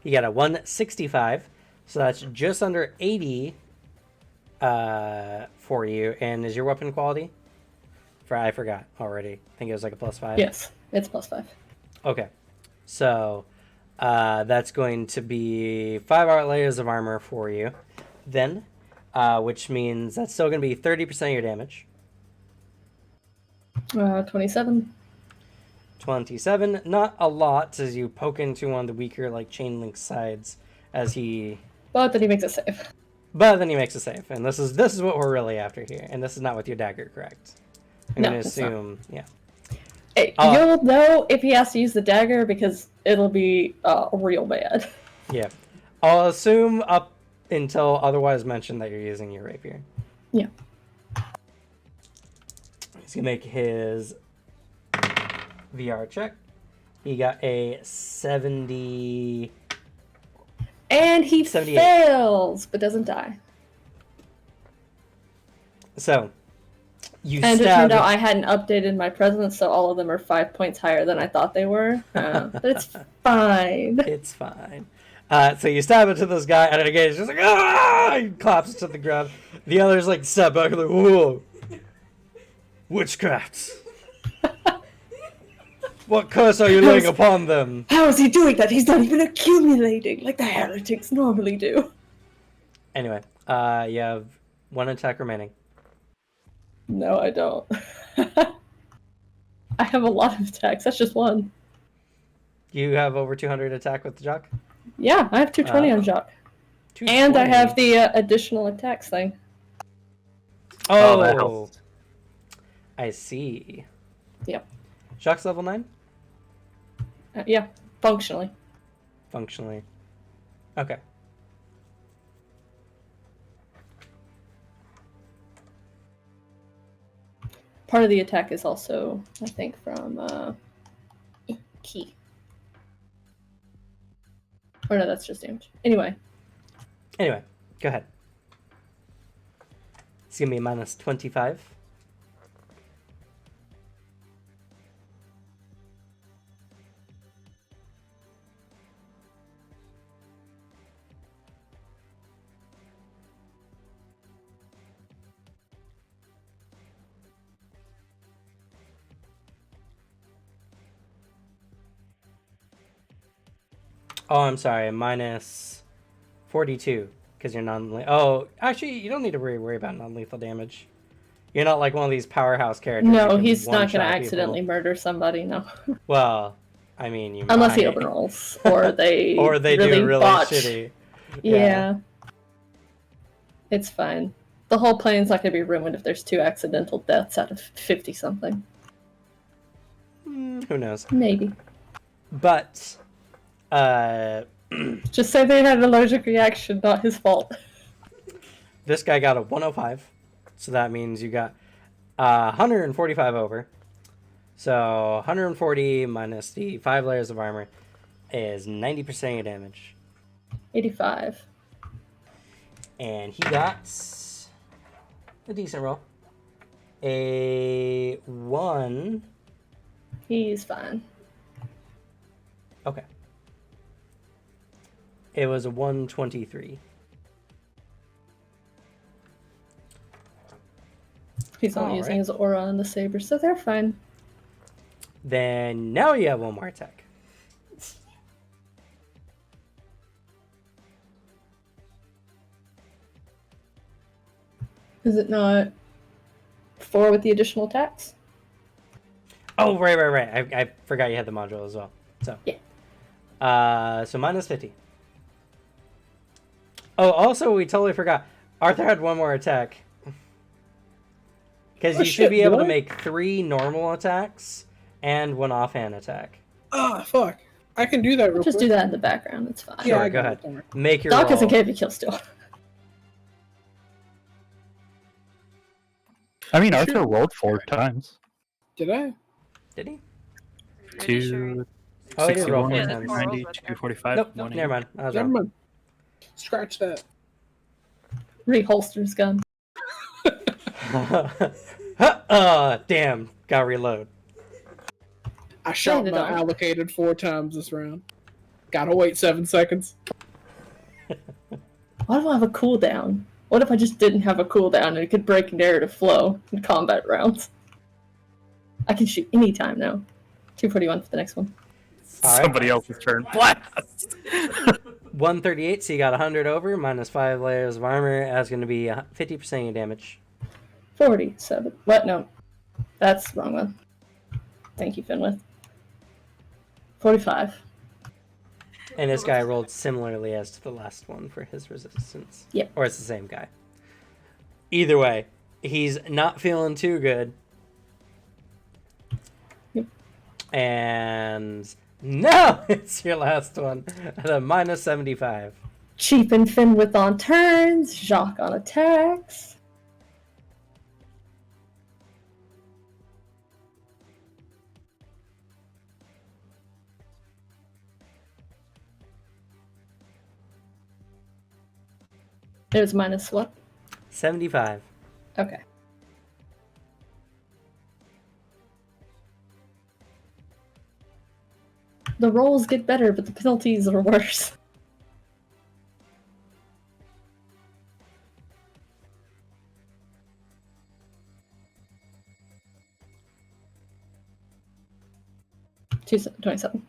You got a 165, so that's just under 80 for you. And is your weapon quality? I forgot already. I think it was like a +5. Yes, it's +5. Okay. So that's going to be 5 layers of armor for you. Then, which means that's still going to be 30% of your damage. 27. 27, not a lot as you poke into one of the weaker like chain link sides as he. But then he makes a save. But then he makes a save, and this is what we're really after here, and this is not with your dagger, correct? I'm No, gonna it's assume, yeah. Hey, you'll know if he has to use the dagger because it'll be real bad. Yeah, I'll assume up until otherwise mentioned that you're using your rapier. Yeah. He's gonna make his VR check. He got a 70. And he 78. fails, but doesn't die. So, you And stab. it turned out I hadn't updated my presence, so all of them are 5 points higher than I thought they were. But it's fine. It's fine. So you stab into this guy, and again, he's just like, ah! He claps to the ground. The others like step back and like, whoa. Witchcraft. What curse are you laying upon them? How is he doing that? He's not even accumulating like the heretics normally do. Anyway, you have 1 attack remaining. No, I don't. I have a lot of attacks. That's just one. You have over 200 attack with the Jock? Yeah, I have 220 on Jacques. 220. And I have the additional attacks thing. Oh, that helps. I see. Yep. Jacques level 9? Yeah, functionally. Functionally. Okay. Part of the attack is also, I think, from key. Or no, that's just damage. Anyway. Anyway, go ahead. It's gonna be a minus 25. Oh, I'm sorry, minus 42, because you're non-lethal. Oh, actually, you don't need to worry about non-lethal damage. You're not like one of these powerhouse characters. No, he's not going to accidentally murder somebody, no. Well, I mean, you Unless might. he open rolls, or they or they really do really botch. shitty. Yeah. It's fine. The whole plane's not going to be ruined if there's 2 accidental deaths out of 50-something. Who knows? Maybe. But Just say they had an allergic reaction, not his fault. this guy got a 105, so that means you got 145 over. So 140 minus the 5 layers of armor is 90% of damage. 85. And he got a decent roll. A 1. He's fine. Okay. It was a 123. He's only using his aura on the saber, so they're fine. Then now you have one more attack. Is it not 4 with the additional attacks? Oh, right. I forgot you had the module as well. So Yeah. So minus 50. Oh, also, we totally forgot. Arthur had one more attack. Because you should be able to make 3 normal attacks and 1 offhand attack. Ah, fuck. I can do that real Just quick. do that in the background, it's fine. Sure, I go got ahead. it. Make your Doc roll. isn't gonna kill still. I mean, Arthur rolled 4 times. Did I? Did he? Pretty sure. Oh, he did roll 4 Yeah, times. that's 90, right there. 245, Nope, 180. never mind. I was Never wrong. mind. Scratch that. Reholster his gun. Damn. Got reload. I shot Save it my all. allocated 4 times this round. Gotta wait 7 seconds. Why do I have a cooldown? What if I just didn't have a cooldown and it could break narrative flow in combat rounds? I can shoot anytime now. 241 for the next one. All right. Somebody else's turn. Blast! 138, so you got 100 over, minus 5 layers of armor. That's going to be 50% of your damage. 47. What? No. That's the wrong one. Thank you, Finwith. 45. And this guy rolled similarly as to the last one for his resistance. Yep. Or it's the same guy. Either way, he's not feeling too good. Yep. And now it's your last one at a minus 75. Cheap and Finwith on turns. Jacques on attacks. It was minus what? 75. Okay. The rolls get better, but the penalties are worse. Two 27.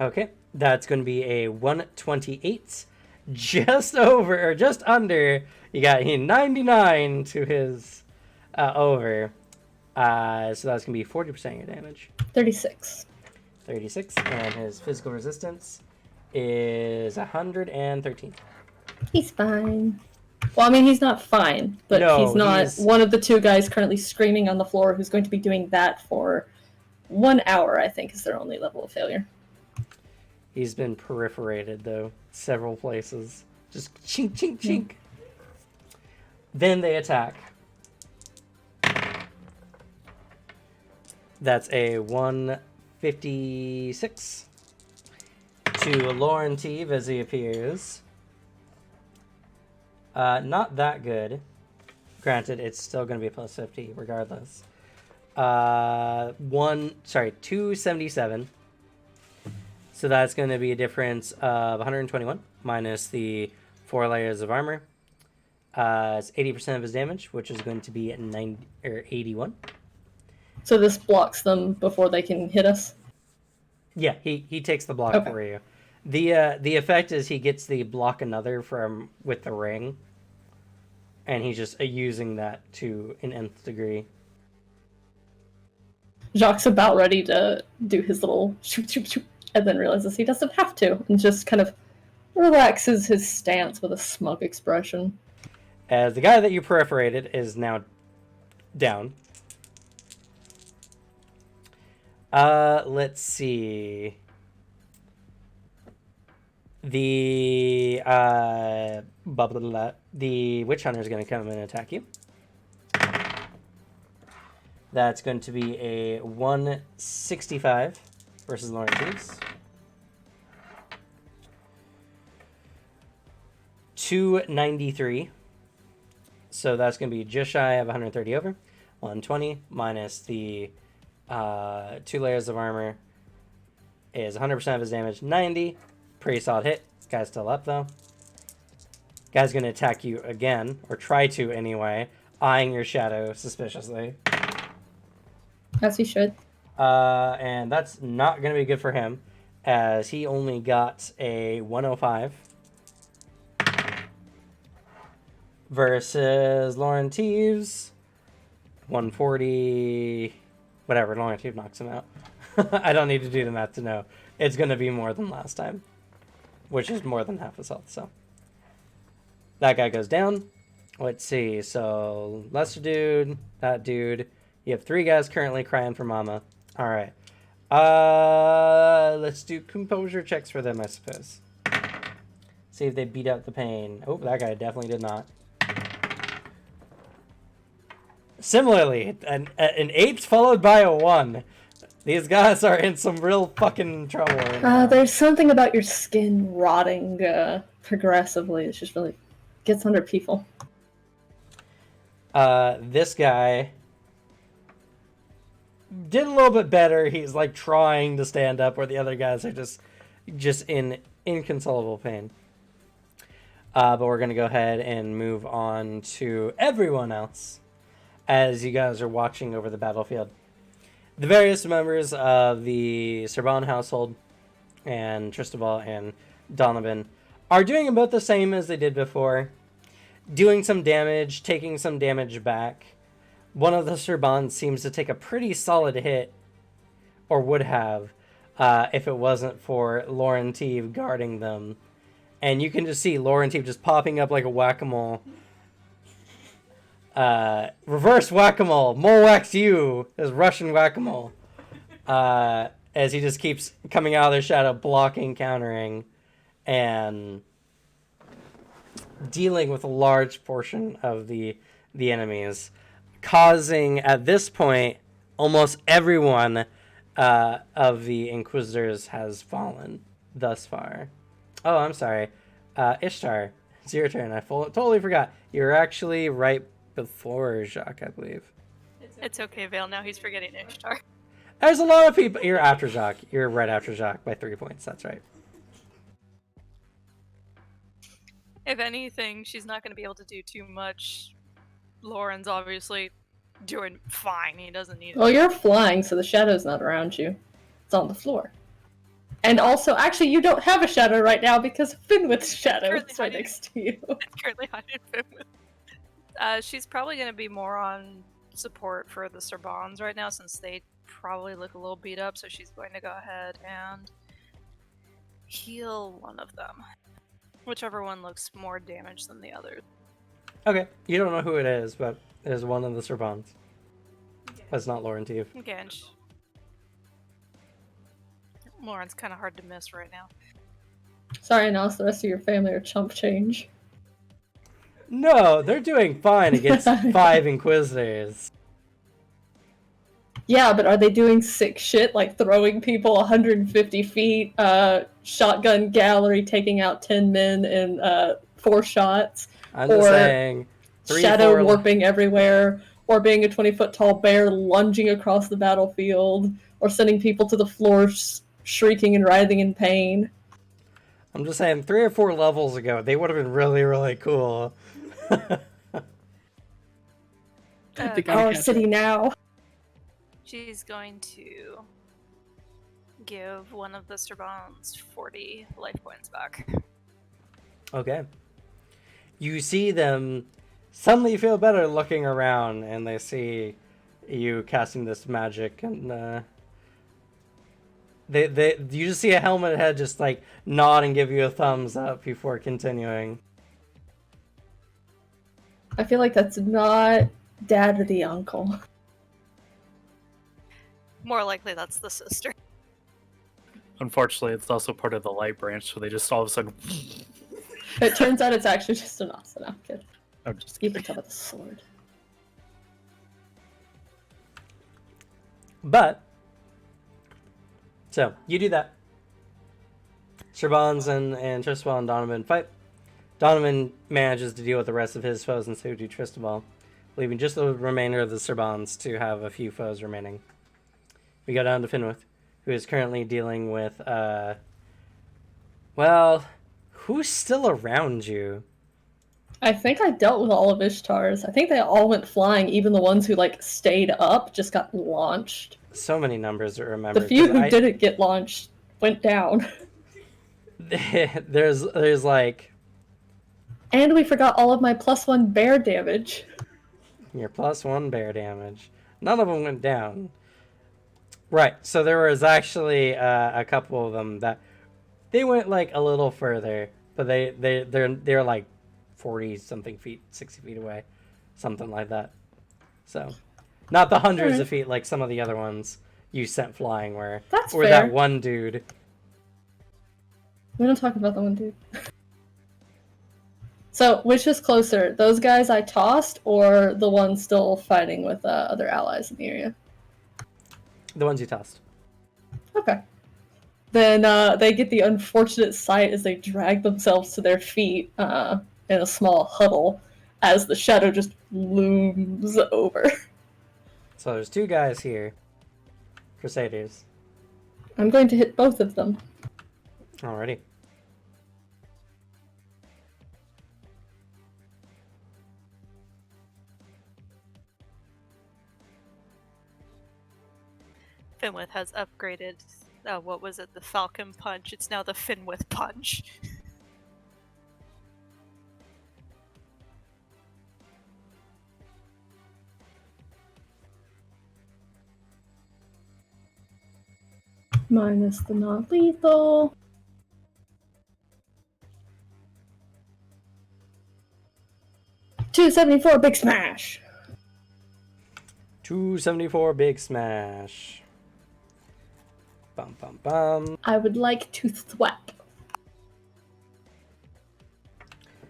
Okay, that's going to be a 128. Just over, or just under. You got 99 to his over. So that's going to be 40% of your damage. 36. 36. And his physical resistance is 113. He's fine. Well, I mean, he's not fine, but No, he's not he's- one of the 2 guys currently screaming on the floor who's going to be doing that for 1 hour, I think, is their only level of failure. He's been perforated, though, several places. Just chink, chink, chink. Then they attack. That's a 156 to Lauren Teeve as he appears. Not that good. Granted, it's still going to be a plus 50 regardless. 277. So that's going to be a difference of 121 minus the 4 layers of armor. It's 80% of his damage, which is going to be at 81. So this blocks them before they can hit us? Yeah, he takes the block Okay. for you. The effect is he gets the block another from with the ring, and he's just using that to an nth degree. Jacques about ready to do his little shoot, shoot, shoot, and then realizes he doesn't have to, and just kind of relaxes his stance with a smug expression. As the guy that you perforated is now down. Let's see. The the witch hunter is going to come in and attack you. That's going to be a 165 versus Lauren Thieves. 293. So that's going to be just shy of 130 over. 120 minus the 2 layers of armor is 100% of his damage. 90. Pretty solid hit. Guy's still up, though. Guy's going to attack you again, or try to anyway, eyeing your shadow suspiciously. As he should. And that's not going to be good for him, as he only got a 105. Versus Lauren Teves, 140, whatever, Lauren Teves knocks him out. I don't need to do the math to know. It's going to be more than last time, which is more than half his health, so. That guy goes down. Let's see, so lesser dude, that dude. You have 3 guys currently crying for mama. All right. Let's do composure checks for them, I suppose. See if they beat out the pain. Oh, that guy definitely did not. Similarly, an 8 followed by a 1. These guys are in some real fucking trouble right now. There's something about your skin rotting progressively. It just really gets under people. This guy did a little bit better. He's like trying to stand up, where the other guys are just in inconsolable pain. But we're going to go ahead and move on to everyone else as you guys are watching over the battlefield. The various members of the Serban household and Tristobal and Donovan are doing about the same as they did before. Doing some damage, taking some damage back. One of the Serban seems to take a pretty solid hit, or would have, if it wasn't for Lauren Teeve guarding them. And you can just see Lauren Teeve just popping up like a whack-a-mole. Reverse whack-a-mole. Mole whacks you. As Russian whack-a-mole. As he just keeps coming out of their shadow, blocking, countering, and dealing with a large portion of the enemies. Causing, at this point, almost everyone of the Inquisitors has fallen thus far. Oh, I'm sorry. Ishtar, it's your turn. I totally forgot. You're actually right before Jacques, I believe. It's okay, Vale. Now he's forgetting Ishtar. There's a lot of people. You're after Jacques. You're right after Jacques by 3 points. That's right. If anything, she's not going to be able to do too much. Lauren's obviously doing fine. He doesn't need Well, you're flying, so the shadow's not around you. It's on the floor. And also, actually, you don't have a shadow right now because Finwith's shadow is right next to you. It's currently hiding Finwith. She's probably going to be more on support for the Sorbans right now, since they probably look a little beat up, so she's going to go ahead and heal one of them. Whichever one looks more damaged than the other. Okay. You don't know who it is, but it is one of the Sorbans. That's not Lauren Teeve. Okay, and Lauren's kind of hard to miss right now. Sorry, Nels, the rest of your family are chump change. No, they're doing fine against 5 Inquisitors. Yeah, but are they doing sick shit like throwing people 150 feet, shotgun gallery, taking out 10 men in 4 shots? I'm just saying. Shadow warping everywhere, or being a 20-foot tall bear lunging across the battlefield, or sending people to the floor shrieking and writhing in pain. I'm just saying, 3 or 4 levels ago, they would have been really, really cool. Our city now. She's going to give one of the Sorbans 40 life points back. Okay. You see them suddenly feel better looking around, and they see you casting this magic, and you just see a helmet head just like nod and give you a thumbs up before continuing. I feel like that's not dad or the uncle. More likely that's the sister. Unfortunately, it's also part of the light branch, so they just all of a sudden. It turns out it's actually just an asana. I'm kidding. I'm just You kidding. can tell with the sword. But, so, you do that. Sherbans and Tristobal and Donovan fight. Donovan manages to deal with the rest of his foes, and so do Tristobal, leaving just the remainder of the Sherbans to have a few foes remaining. We go down to Finwith, who is currently dealing with, well, who's still around you? I think I dealt with all of Ishtar's. I think they all went flying. Even the ones who like stayed up just got launched. So many numbers to remember. The few 'cause who didn't get launched went down. there's like And we forgot all of my +1 bear damage. your +1 bear damage. None of them went down. Right. So there was actually a couple of them that they went like a little further, but they're like 40 something feet, 60 feet away, something like that. So not the hundreds of feet like some of the other ones you sent flying were. That's or fair. that one dude. We don't talk about that one dude. So, which is closer? Those guys I tossed, or the ones still fighting with other allies in the area? The ones you tossed. Okay. Then they get the unfortunate sight as they drag themselves to their feet in a small huddle as the shadow just looms over. So there's two guys here. Crusaders. I'm going to hit both of them. Alrighty. Finwith has upgraded. What was it? The Falcon Punch. It's now the Finwith Punch. Minus the non-lethal. $274 big smash. 274 big smash. Bum bum bum. I would like to thwap.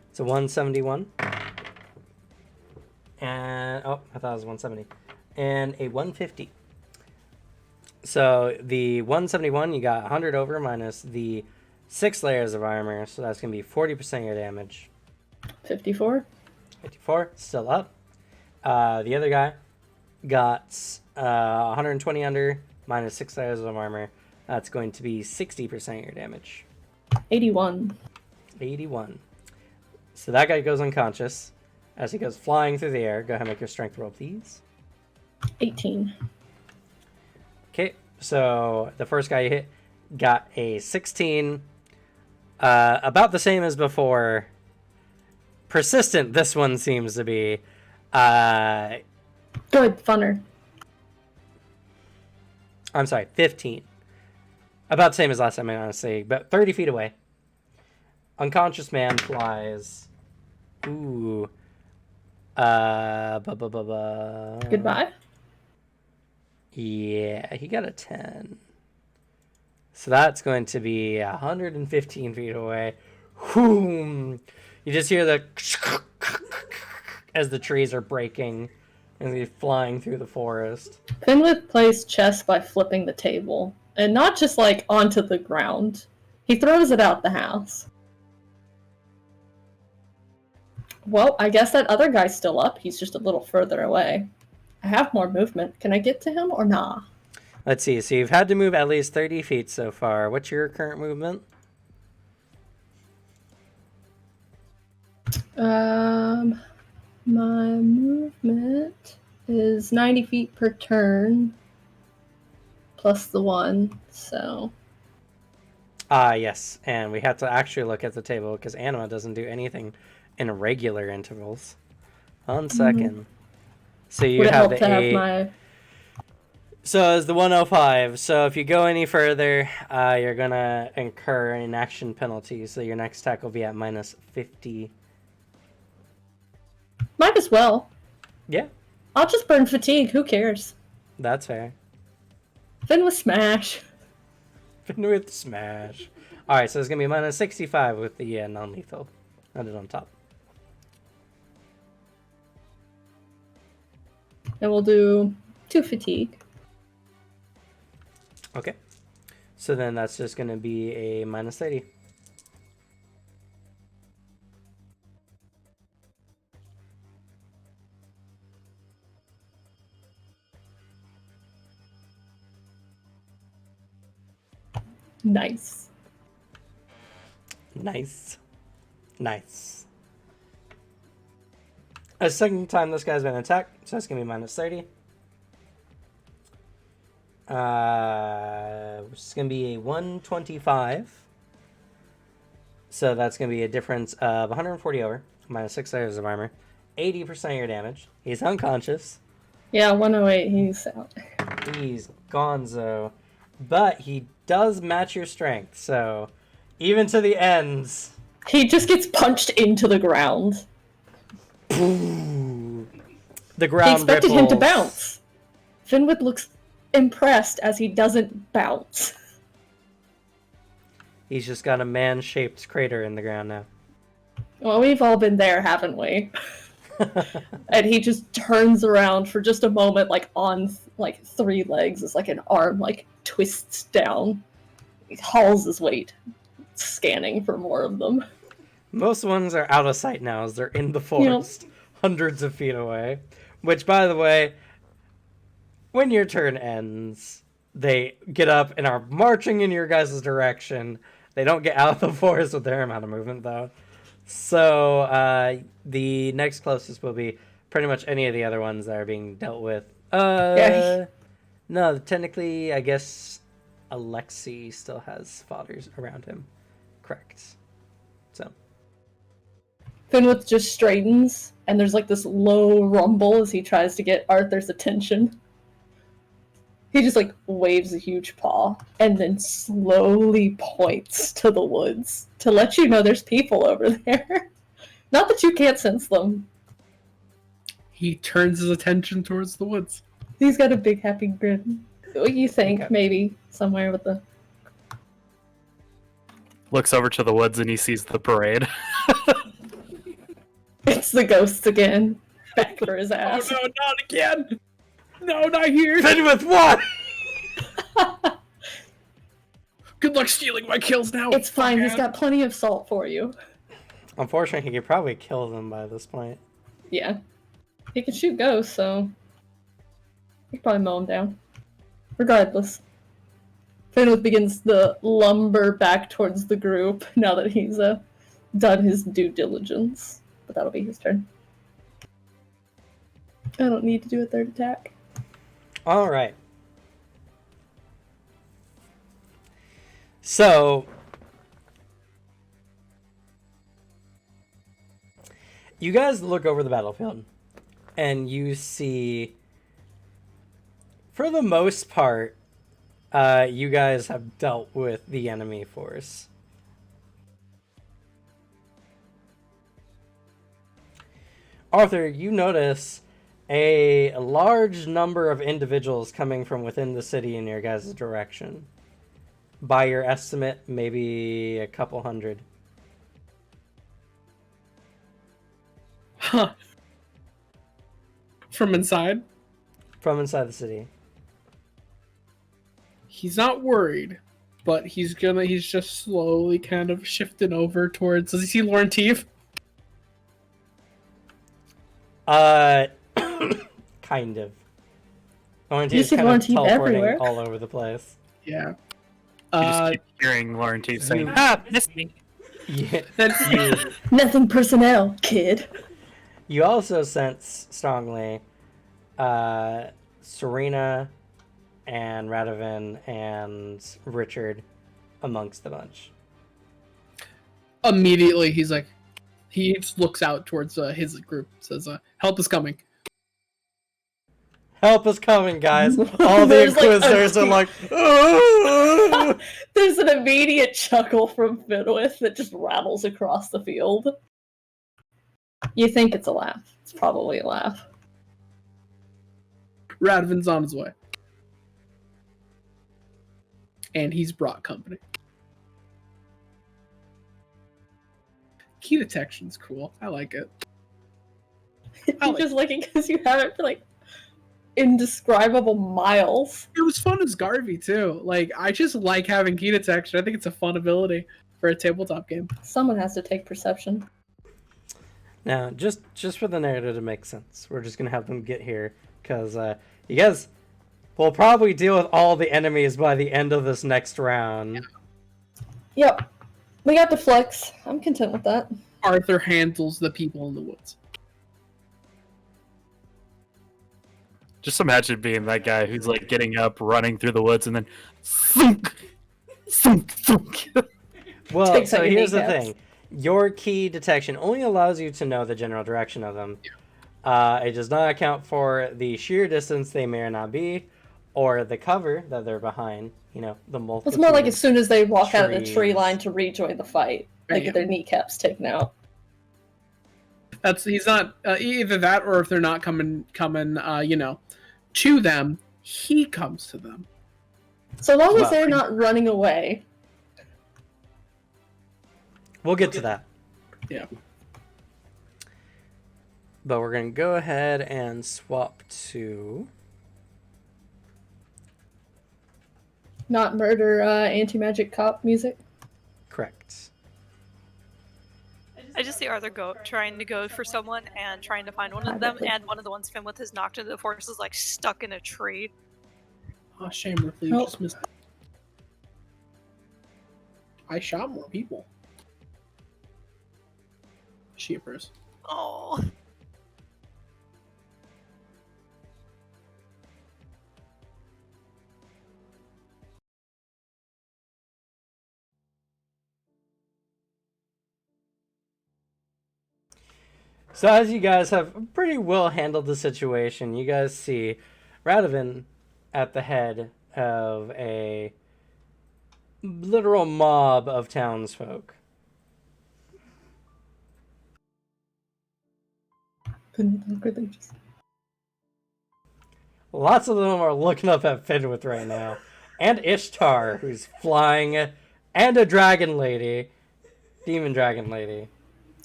It's a 171. And oh, I thought it was 170. And a 150. So the 171, you got 100 over minus the 6 layers of armor, so that's gonna be 40% of your damage. 54. 54, still up. The other guy got 120 under minus 6 layers of armor. That's going to be 60% of your damage. 81. 81. So that guy goes unconscious as he goes flying through the air. Go ahead and make your strength roll, please. 18. Okay, so the first guy you hit got a 16. About the same as before. Persistent, this one seems to be. Good, funner. I'm sorry, 15. About the same as last time, honestly, but 30 feet away. Unconscious man flies. Ooh. Goodbye. Yeah, he got a 10. So that's going to be 115 feet away. Whoom. You just hear the as the trees are breaking and they're flying through the forest. Finwith plays chess by flipping the table. And not just, like, onto the ground. He throws it out the house. Well, I guess that other guy's still up. He's just a little further away. I have more movement. Can I get to him or nah? Let's see. So you've had to move at least 30 feet so far. What's your current movement? My movement is 90 feet per turn. Plus the 1, so... Yes. And we have to actually look at the table because Anima doesn't do anything in regular intervals. 1 second. So you Would it have help the to have 8. my... So it's the 105. So if you go any further, you're going to incur an action penalty. So your next attack will be at minus 50. Might as well. Yeah, I'll just burn fatigue. Who cares? that's fair. Then with smash. With smash. Alright, so it's going to be minus 65 with the non-lethal. Added on top. And we'll do 2 fatigue. Okay. So then that's just going to be a minus 30. Nice. Nice. Nice. A second time this guy's been attacked, so that's going to be minus 30. Which is going to be a 125. So that's going to be a difference of 140 over, minus 6 layers of armor, 80% of your damage. He's unconscious. Yeah, 108, he's out. He's gonzo. But he does match your strength, so even to the ends. He just gets punched into the ground. The He ground expected him to ripples. bounce. Finwood looks impressed as he doesn't bounce. He's just got a man-shaped crater in the ground now. Well, we've all been there, haven't we? And he just turns around for just a moment, like on like 3 legs, as like an arm like twists down. He hauls his weight, scanning for more of them. Most ones are out of sight now as they're in the forest, hundreds of feet away. Which, by the way, when your turn ends, they get up and are marching in your guys' direction. They don't get out of the forest with their amount of movement, though. So, the next closest will be pretty much any of the other ones that are being dealt with. Yeah. No, technically, I guess Alexei still has fodders around him. Correct. So. Finwood just straightens, and there's like this low rumble as he tries to get Arthur's attention. He just like waves a huge paw and then slowly points to the woods to let you know there's people over there. Not that you can't sense them. He turns his attention towards the woods. He's got a big happy grin. What do you think? Okay. Maybe somewhere with the... Looks over to the woods and he sees the parade. It's the ghosts again. Back for his ass. Oh no, not again! No, not here! Fed with what? Good luck stealing my kills now! It's fine, he's fuckhead. got plenty of salt for you. Unfortunately, he could probably kill them by this point. Yeah. He can shoot ghosts, so... he can probably mow him down. Regardless. Finwood begins the lumber back towards the group now that he's done his due diligence. But that'll be his turn. I don't need to do a third attack. All right. So, you guys look over the battlefield, and you see, for the most part, you guys have dealt with the enemy force. Arthur, you notice a large number of individuals coming from within the city in your guys' direction. By your estimate, maybe a couple hundred. Huh. From inside? From inside the city. He's not worried, but he's just slowly kind of shifting over towards... Does he see Laurentieve? Kind of. You Laurentive's see kind of Laurentieve teleporting everywhere. all over the place. Yeah. You just keep hearing Laurentieve saying, missed me. Yeah. Then Nothing personnel, kid. You also sense strongly Serena and Radovan and Richard amongst the bunch. immediately he's like, he just looks out towards his group, says, help is coming. Help is coming, guys. All the There's, like, a- Inquisitors are like, "Ooh." There's an immediate chuckle from Finwith that just rattles across the field. You think it's a laugh. It's It's probably a laugh. Radvin's on his way. And he's brought company. Key detection's cool. I like it. You just like it because you have it for like indescribable miles. It was fun as Garvey too. Like, I just like having key detection. I think it's a fun ability for a tabletop game. Someone has to take perception. Now, just for the narrative to make sense, we're just gonna have them get here because you guys will probably deal with all the enemies by the end of this next round. Yep. We got the flex. I'm content with that. Arthur handles the people in the woods. Just imagine being that guy who's like getting up, running through the woods, and then thunk, thunk, thunk. Well, Takes so out your here's the kneecaps. thing. Your key detection only allows you to know the general direction of them. It does not account for the sheer distance they may or not be, or the cover that they're behind. You know, the multiple. It's more like as soon as they walk out of the tree trees. line to rejoin the fight, they get their kneecaps taken out. He's not either that, or if they're not coming, to them, he comes to them. So long as Well, they're not running away. We'll get to that. Yeah. But we're going to go ahead and swap to... Not murder anti-magic cop music. Correct. I just see Arthur trying to go for someone and trying to find one of them, and one of the ones Finn with his knocked into the forest is like stuck in a tree. Oh, shame, Ripley, you just missed. I shot more people. Sheepers. Oh. So as you guys have pretty well handled the situation, you guys see Radovan at the head of a literal mob of townsfolk. Lots of them are looking up at Fenwith right now. And Ishtar, who's flying, and a dragon lady. Demon dragon lady.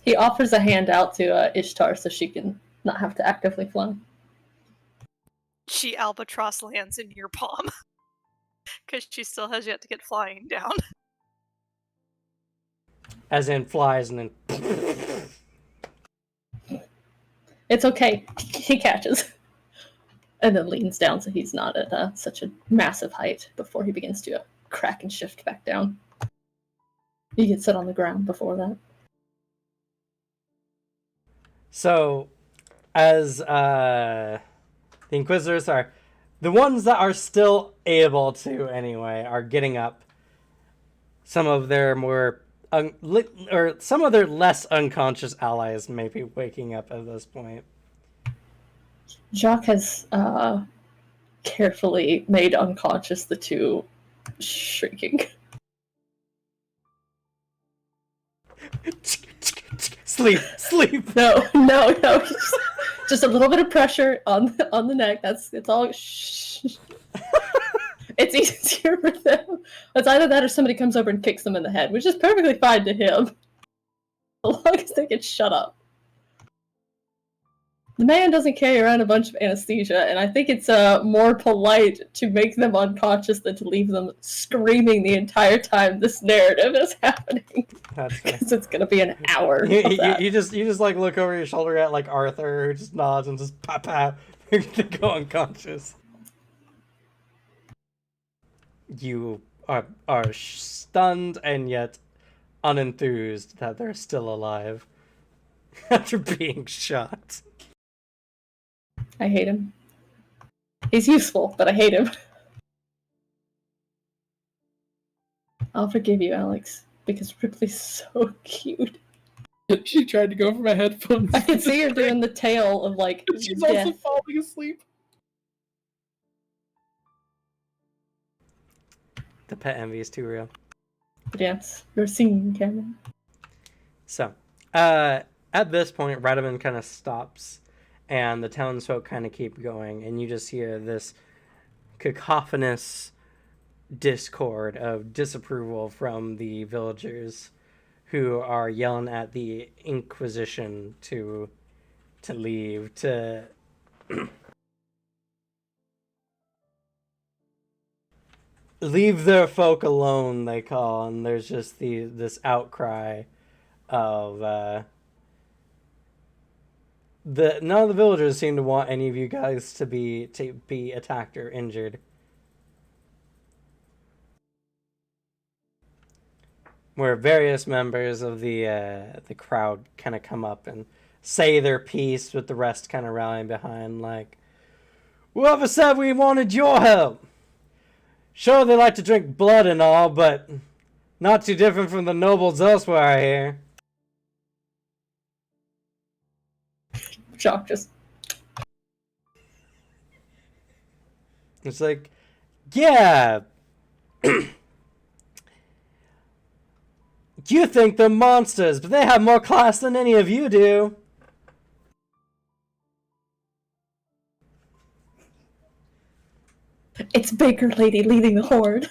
He offers a hand out to Ishtar so she can not have to actively fly. She albatross lands in your palm. Because she still has yet to get flying down. As in flies and then... It's okay. He catches. And then leans down so he's not at such a massive height before he begins to crack and shift back down. You get sit on the ground before that. So, as the Inquisitors are... The ones that are still able to, anyway, are getting up. Some of their more... or some of their less unconscious allies may be waking up at this point. Jacques has carefully made unconscious the two shrieking. Sleep, sleep. No. Just a little bit of pressure on the neck. It's all. Shh. It's easier for them. It's either that or somebody comes over and kicks them in the head, which is perfectly fine to him, as long as they get shut up. The man doesn't carry around a bunch of anesthesia, and I think it's more polite to make them unconscious than to leave them screaming the entire time this narrative is happening. That's fair. Because it's gonna be an hour. You just like look over your shoulder at like Arthur, who just nods and just pop, they go unconscious. You are stunned and yet unenthused that they're still alive after being shot. I hate him. He's useful, but I hate him. I'll forgive you, Alex, because Ripley's so cute. She tried to go for my headphones. I can see her doing the tail of like She's death. also falling asleep. The pet envy is too real. But yes, you're singing, Cameron. So, at this point, Radovan kind of stops and the townsfolk kind of keep going, and you just hear this cacophonous discord of disapproval from the villagers who are yelling at the Inquisition to leave, to leave their folk alone, they call, and there's just this outcry of none of the villagers seem to want any of you guys to be attacked or injured. Where various members of the crowd kind of come up and say their piece, with the rest kind of rallying behind, like, "Whoever said we wanted your help? Sure, they like to drink blood and all, but not too different from the nobles elsewhere, I hear." Shock just. It's like, yeah. You think they're monsters, but they have more class than any of you do. It's Baker Lady leading the horde.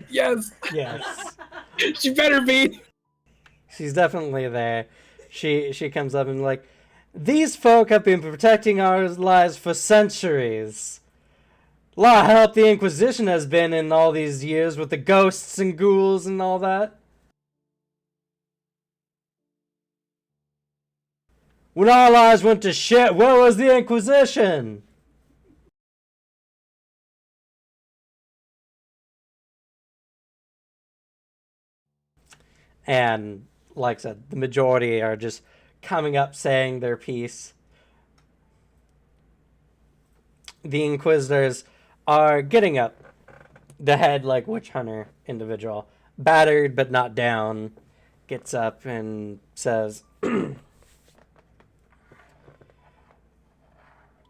Yes, Yes. she better be. She's definitely there. She comes up and like, "These folk have been protecting our lives for centuries. A lot of help the Inquisition has been in all these years with the ghosts and ghouls and all that. When our lives went to shit, where was the Inquisition?" And like I said, the majority are just coming up saying their piece. The Inquisitors are getting up. The head, like, witch hunter individual, battered but not down, gets up and says,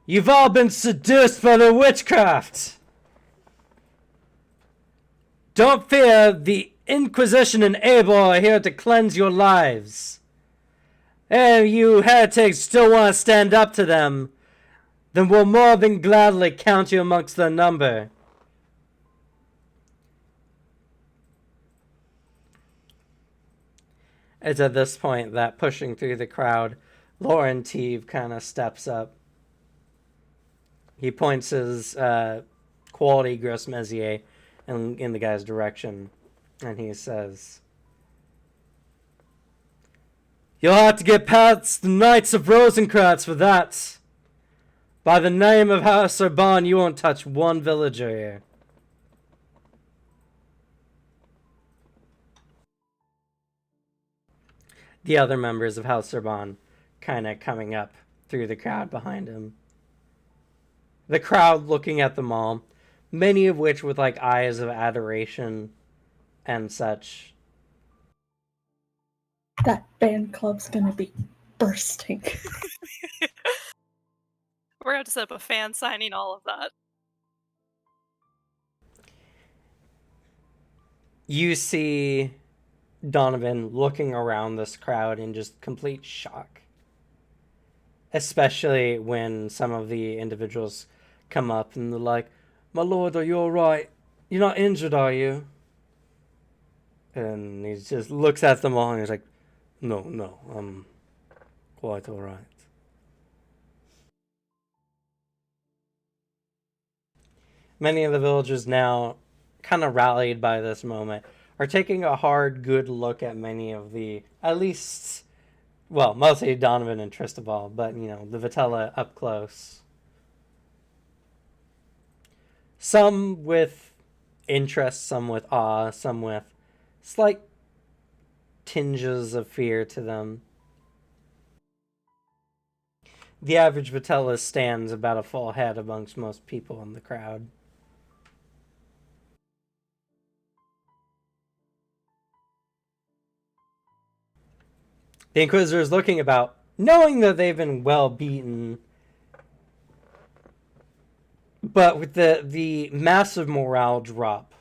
"You've all been seduced by the witchcraft. Don't fear, the Inquisition and Abel are here to cleanse your lives. And you heretics still want to stand up to them, then we'll more than gladly count you amongst their number." It's at this point that, pushing through the crowd, Lauren Teeve kind of steps up. He points his quality gros Messier in the guy's direction, and he says, "You'll have to get past the Knights of Rosencratz for that. By the name of House Sorbonne, you won't touch one villager here." The other members of House Sorbonne kind of coming up through the crowd behind him. The crowd looking at them all, many of which with like eyes of adoration and such. That band club's gonna be bursting. We're going to set up a fan signing all of that. You see Donovan looking around this crowd in just complete shock. Especially when some of the individuals come up and they're like, "My lord, are you alright? You're not injured, are you?" And he just looks at them all and he's like, No, I'm quite alright." Many of the villagers now, kind of rallied by this moment, are taking a hard, good look at many of the, at least, well, mostly Donovan and Tristobal, but, you know, the Vitella up close. Some with interest, some with awe, some with slight tinges of fear to them. The average Vitella stands about a full head amongst most people in the crowd. The Inquisitor is looking about, knowing that they've been well beaten, but with the massive morale drop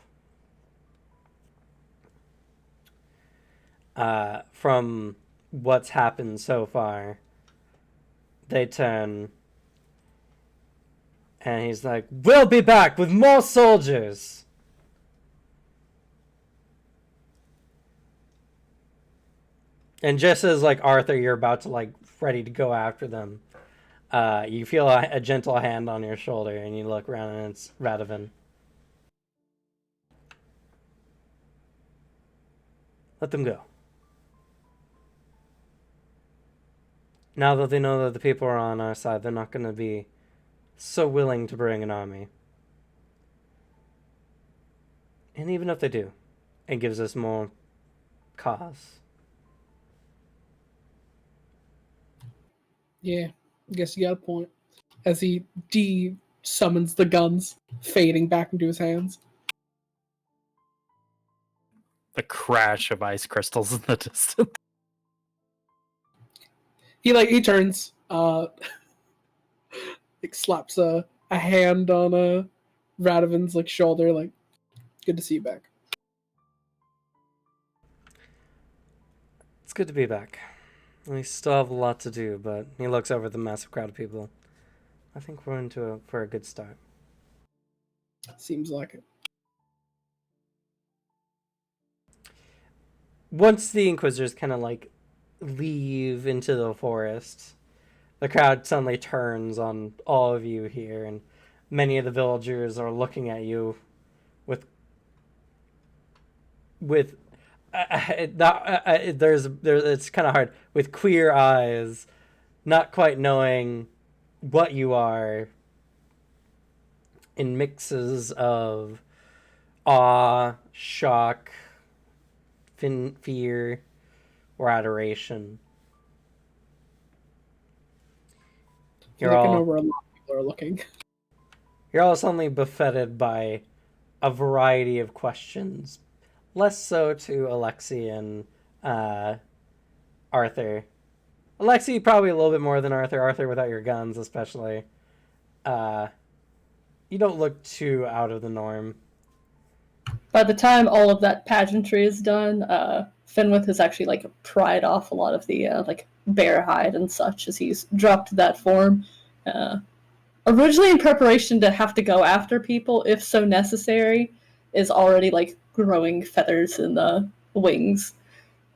from what's happened so far, they turn And he's like, "We'll be back with more soldiers." And just as like Arthur, you're about to like ready to go after them, you feel a gentle hand on your shoulder, and you look around, and it's Radovan. Let them go. Now that they know that the people are on our side, they're not going to be so willing to bring an army. And even if they do, it gives us more cause. Yeah, I guess you got a point. As he summons the guns, fading back into his hands. The crash of ice crystals in the distance. He turns, like slaps a hand on Radovan's like shoulder, like, good to see you back. It's good to be back. We still have a lot to do, but he looks over at the massive crowd of people. I think we're for a good start. Seems like it. Once the Inquisitors kind of like leave into the forest, the crowd suddenly turns on all of you here, and many of the villagers are looking at you with it's kind of hard, with queer eyes, not quite knowing what you are, in mixes of awe, shock, fear, or adoration. I know where a lot of people are looking. You're all suddenly buffeted by a variety of questions, less so to Alexei and Arthur. Alexei probably a little bit more than Arthur. Arthur without your guns, especially. You don't look too out of the norm. By the time all of that pageantry is done, Fenwith has actually like pried off a lot of the like bear hide and such as he's dropped that form. Originally in preparation to have to go after people if so necessary, is already like growing feathers in the wings,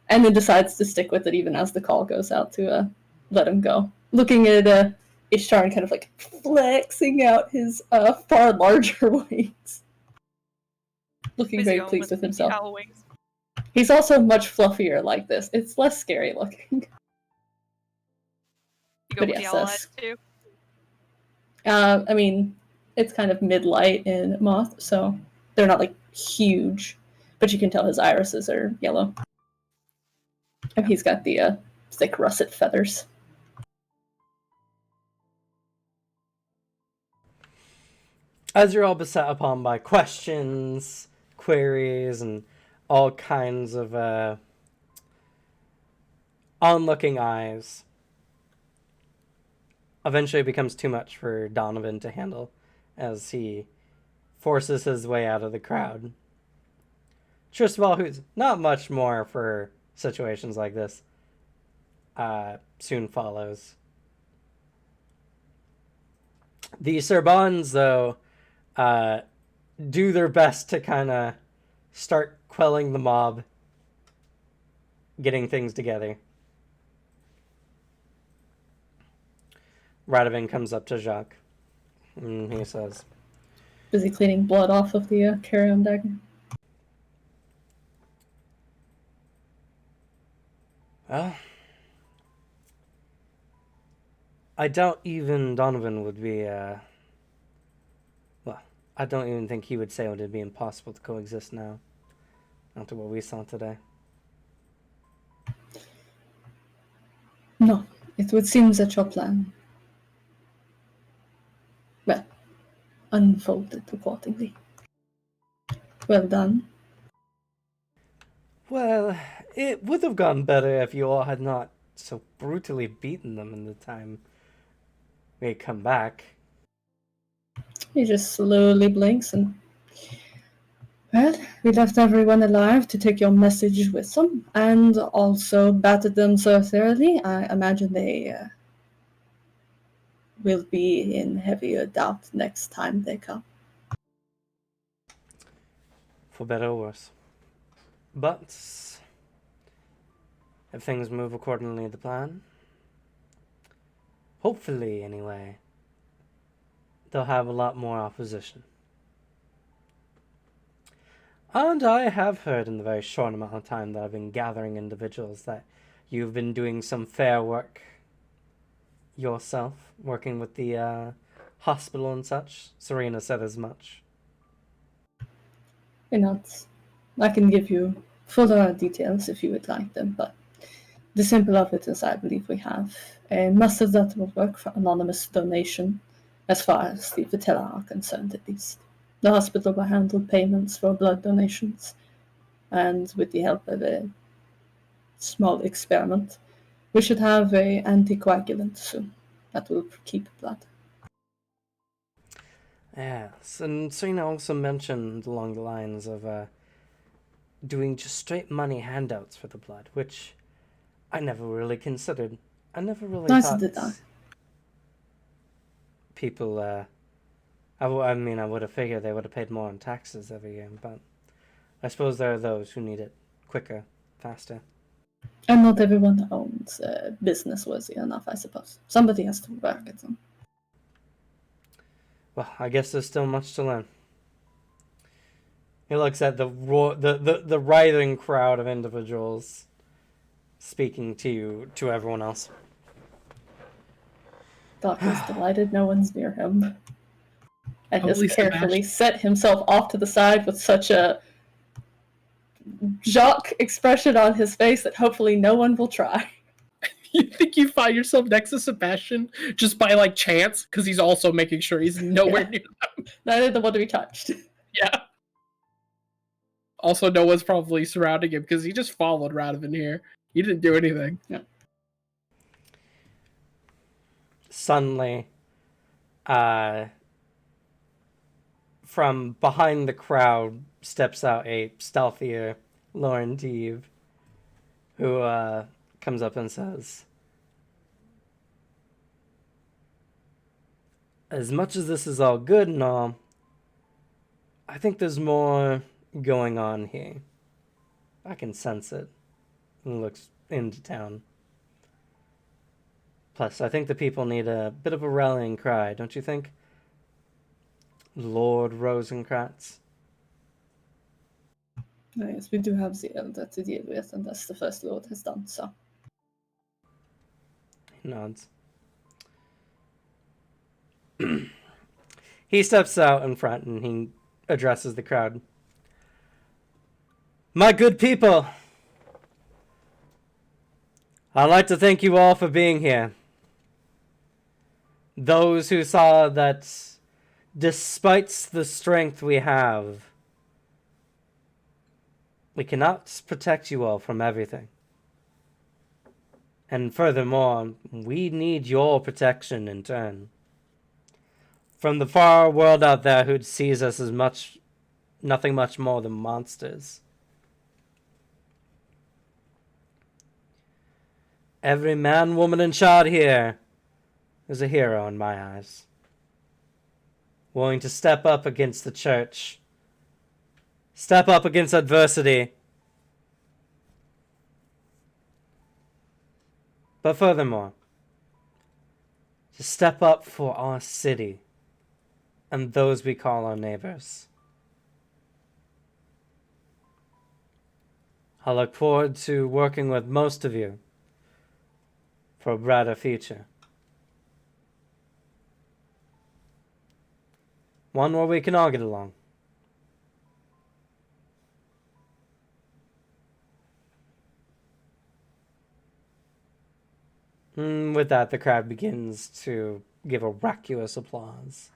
and then decides to stick with it even as the call goes out to let him go. Looking at Ishtar and kind of like flexing out his far larger wings. Looking very pleased with himself. He's also much fluffier like this. It's less scary looking. You go with the owl eyes too? I mean, it's kind of mid-light in Moth, so they're not like huge, but you can tell his irises are yellow. And he's got the thick russet feathers. As you're all beset upon by questions, queries, and all kinds of onlooking eyes, eventually it becomes too much for Donovan to handle as he forces his way out of the crowd. Tristabel, who's not much more for situations like this, soon follows. The Sorbonnes, though, do their best to kind of start quelling the mob, getting things together. Radovan comes up to Jacques, and he says, Busy cleaning blood off of the carry-on dagger. Well, I doubt even Donovan would be, well, I don't even think he would say it would be impossible to coexist now, after what we saw today. No, it would seem that your plan, well, unfolded accordingly. Well done. Well, it would have gone better if you all had not so brutally beaten them in the time we had come back. He just slowly blinks and... Well, we left everyone alive to take your message with them, and also battered them so thoroughly, I imagine they will be in heavier doubt next time they come. For better or worse. But if things move accordingly to plan, hopefully anyway, they'll have a lot more opposition. And I have heard in the very short amount of time that I've been gathering individuals that you've been doing some fair work yourself, working with the hospital and such. Serena said as much. I can give you fuller details if you would like them, but the simple of it is I believe we have a method that will work for anonymous donation, as far as the Vitella are concerned at least. The hospital will handle payments for blood donations, and with the help of a small experiment, we should have a anticoagulant soon that will keep blood. Yes, and Serena also mentioned along the lines of doing just straight money handouts for the blood, which I never really considered. I never really thought Did I. people, I mean, I would have figured they would have paid more in taxes every year, but I suppose there are those who need it quicker, faster. And not everyone owns a business worthy enough, I suppose. Somebody has to work at them. Well, I guess there's still much to learn. He looks at the writhing crowd of individuals speaking to everyone else. Doc is delighted no one's near him. And has Holy carefully set himself off to the side with such a jock expression on his face that hopefully no one will try. You think you find yourself next to Sebastian just by like chance? Because he's also making sure he's nowhere near them. Neither the one to be touched. Yeah. Also, no one's probably surrounding him because he just followed Radovan here. He didn't do anything. Yeah. Suddenly, from behind the crowd steps out a stealthier Lauren Deeve, who comes up and says, as much as this is all good and all, I think there's more going on here. I can sense it. And looks into town. Plus, I think the people need a bit of a rallying cry, don't you think? Lord Rosencratz. Yes, we do have the elder to deal with, and that's the First Lord has done so. He nods. He steps out in front and he addresses the crowd. My good people, I'd like to thank you all for being here. Those who saw that despite the strength we have, we cannot protect you all from everything. And furthermore, we need your protection in turn. From the far world out there who sees us as nothing much more than monsters. Every man, woman, and child here is a hero in my eyes. Willing to step up against the church. Step up against adversity. But furthermore, to step up for our city and those we call our neighbors. I look forward to working with most of you for a brighter future. One where we can all get along. With that, the crowd begins to give a raucous applause.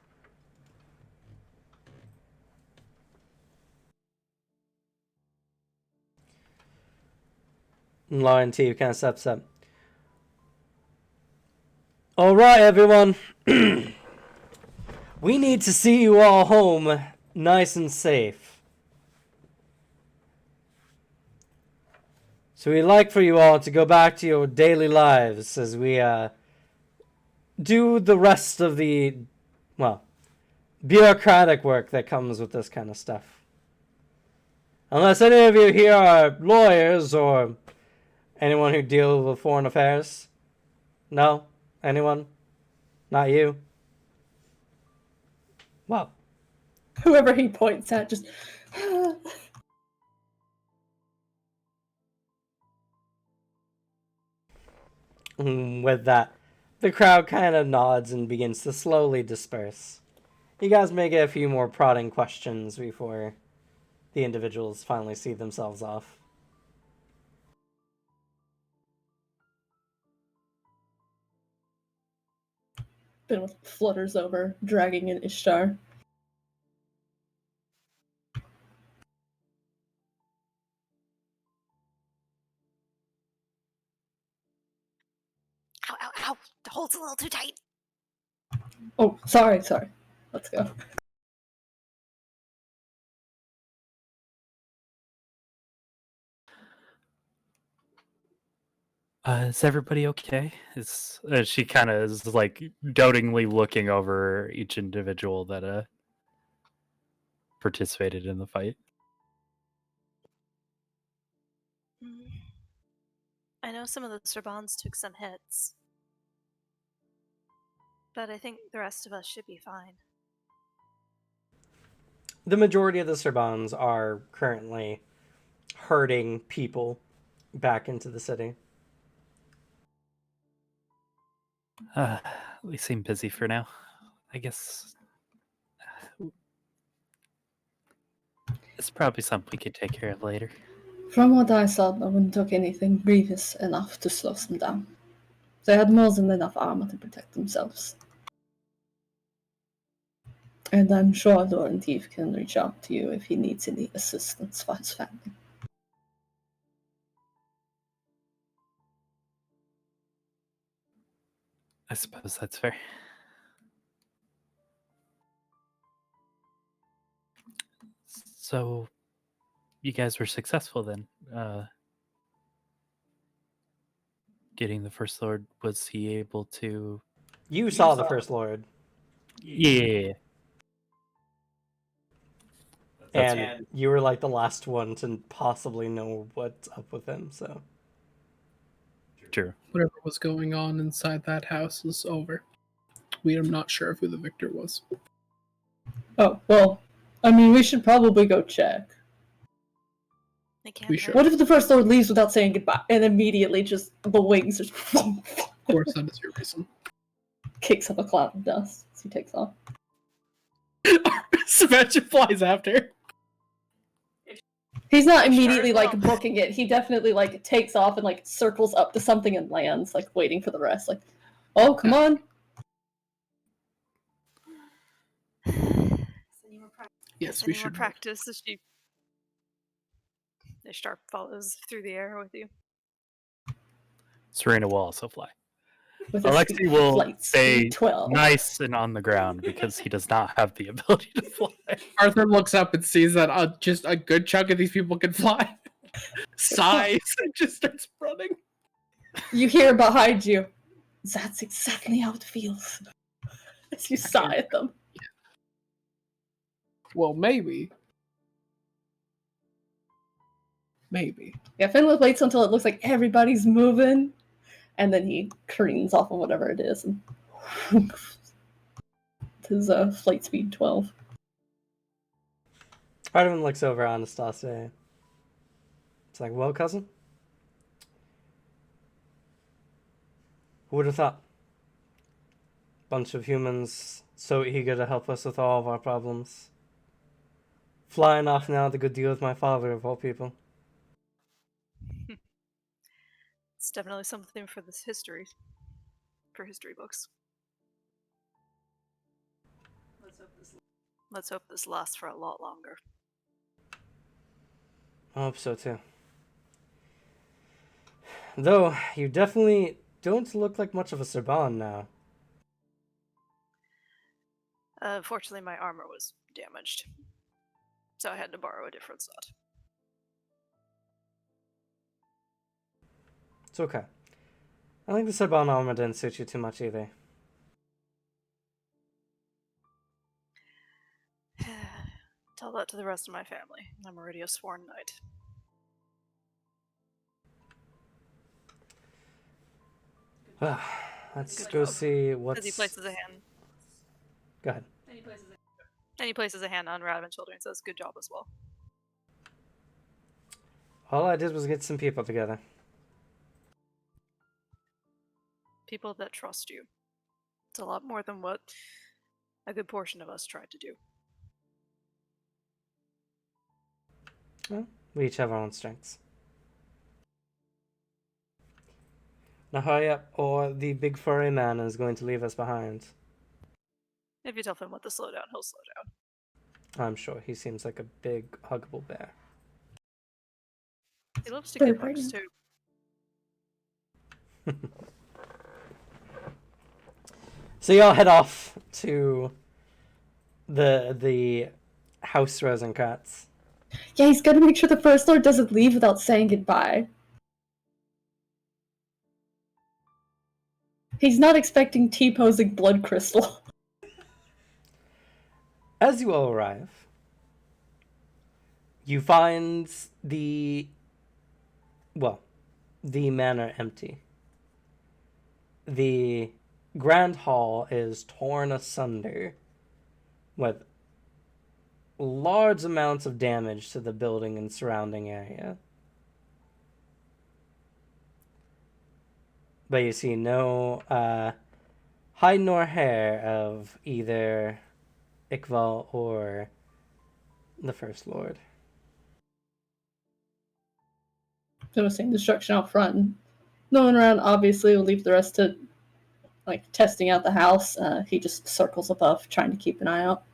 And Lauren T kind of steps up. All right, everyone. We need to see you all home nice and safe. So we'd like for you all to go back to your daily lives as we do the rest of the, well, bureaucratic work that comes with this kind of stuff. Unless any of you here are lawyers or anyone who deals with foreign affairs. No? Anyone? Not you? Well, Whoever he points at just. with that, the crowd kind of nods and begins to slowly disperse. You guys may get a few more prodding questions before the individuals finally see themselves off. Ben flutters over, dragging in Ishtar. Ow, ow, ow. The hole's a little too tight. Oh, sorry. Let's go. Is everybody okay? Is she kind of is like dotingly looking over each individual that participated in the fight? I know some of the Sorbans took some hits, but I think the rest of us should be fine. The majority of the Sorbans are currently herding people back into the city. We seem busy for now. I guess it's probably something we could take care of later. From what I saw, no one took anything grievous enough to slow them down. They had more than enough armor to protect themselves. And I'm sure Laurentief can reach out to you if he needs any assistance for his family. I suppose that's fair. So, you guys were successful then. Getting the First Lord, was he able to... You saw the First Lord. Yeah. And you were like the last one to possibly know what's up with him, so. True. Whatever was going on inside that house is over. We are not sure who the victor was. Oh, well, I mean, we should probably go check. They can't We hurt should. What if the First Lord leaves without saying goodbye, and immediately just the wings just Of course, that is your reason. kicks up a cloud of dust as he takes off? Sebastian flies after. He's not immediately like booking it. He definitely like takes off and like circles up to something and lands, like waiting for the rest. Like, oh, come on. Yes, we should. practice as she. Ishtar follows through the air with you. Serena will also fly. With a Alexi speed- will flight stay speed 12. nice and on the ground because he does not have the ability to fly. Arthur looks up and sees that just a good chunk of these people can fly. Sighs and just starts running. You hear behind you. That's exactly how it feels. As you sigh at them. Well, maybe. Maybe. Yeah, Finley waits until it looks like everybody's moving, and then he careens off of whatever it is. And his flight speed 12. Artemis looks over at Anastasia. It's like, well, cousin? Who would have thought? Bunch of humans so eager to help us with all of our problems. Flying off now to go deal with my father, of all people. It's definitely something for this history. For history books. Let's hope this lasts for a lot longer. I hope so too. Though, you definitely don't look like much of a Serban now. Fortunately, my armor was damaged, so I had to borrow a different set. It's okay. I think the Serban armor didn't suit you too much either. Tell that to the rest of my family. I'm already a sworn knight. Let's Good go job. see As what's... he places a hand. Go ahead. And he places a hand on Radaman's shoulder and says, "Good job as well." All I did was get some people together. People that trust you. It's a lot more than what a good portion of us tried to do. Well, we each have our own strengths. Now hurry up, or the big furry man is going to leave us behind. If you tell him what to slow down, he'll slow down. I'm sure he seems like a big, huggable bear. He loves to Very get hugs pregnant. too. So y'all head off to the house Rosencratz. Yeah, he's gotta make sure the First Lord doesn't leave without saying goodbye. He's not expecting T-posing blood crystal. As you all arrive, you find the manor empty. The grand hall is torn asunder with large amounts of damage to the building and surrounding area. But you see no hide nor hair of either Iqbal or the First Lord. There was saying destruction out front. No one around, obviously, will leave the rest to, testing out the house. He just circles above, trying to keep an eye out.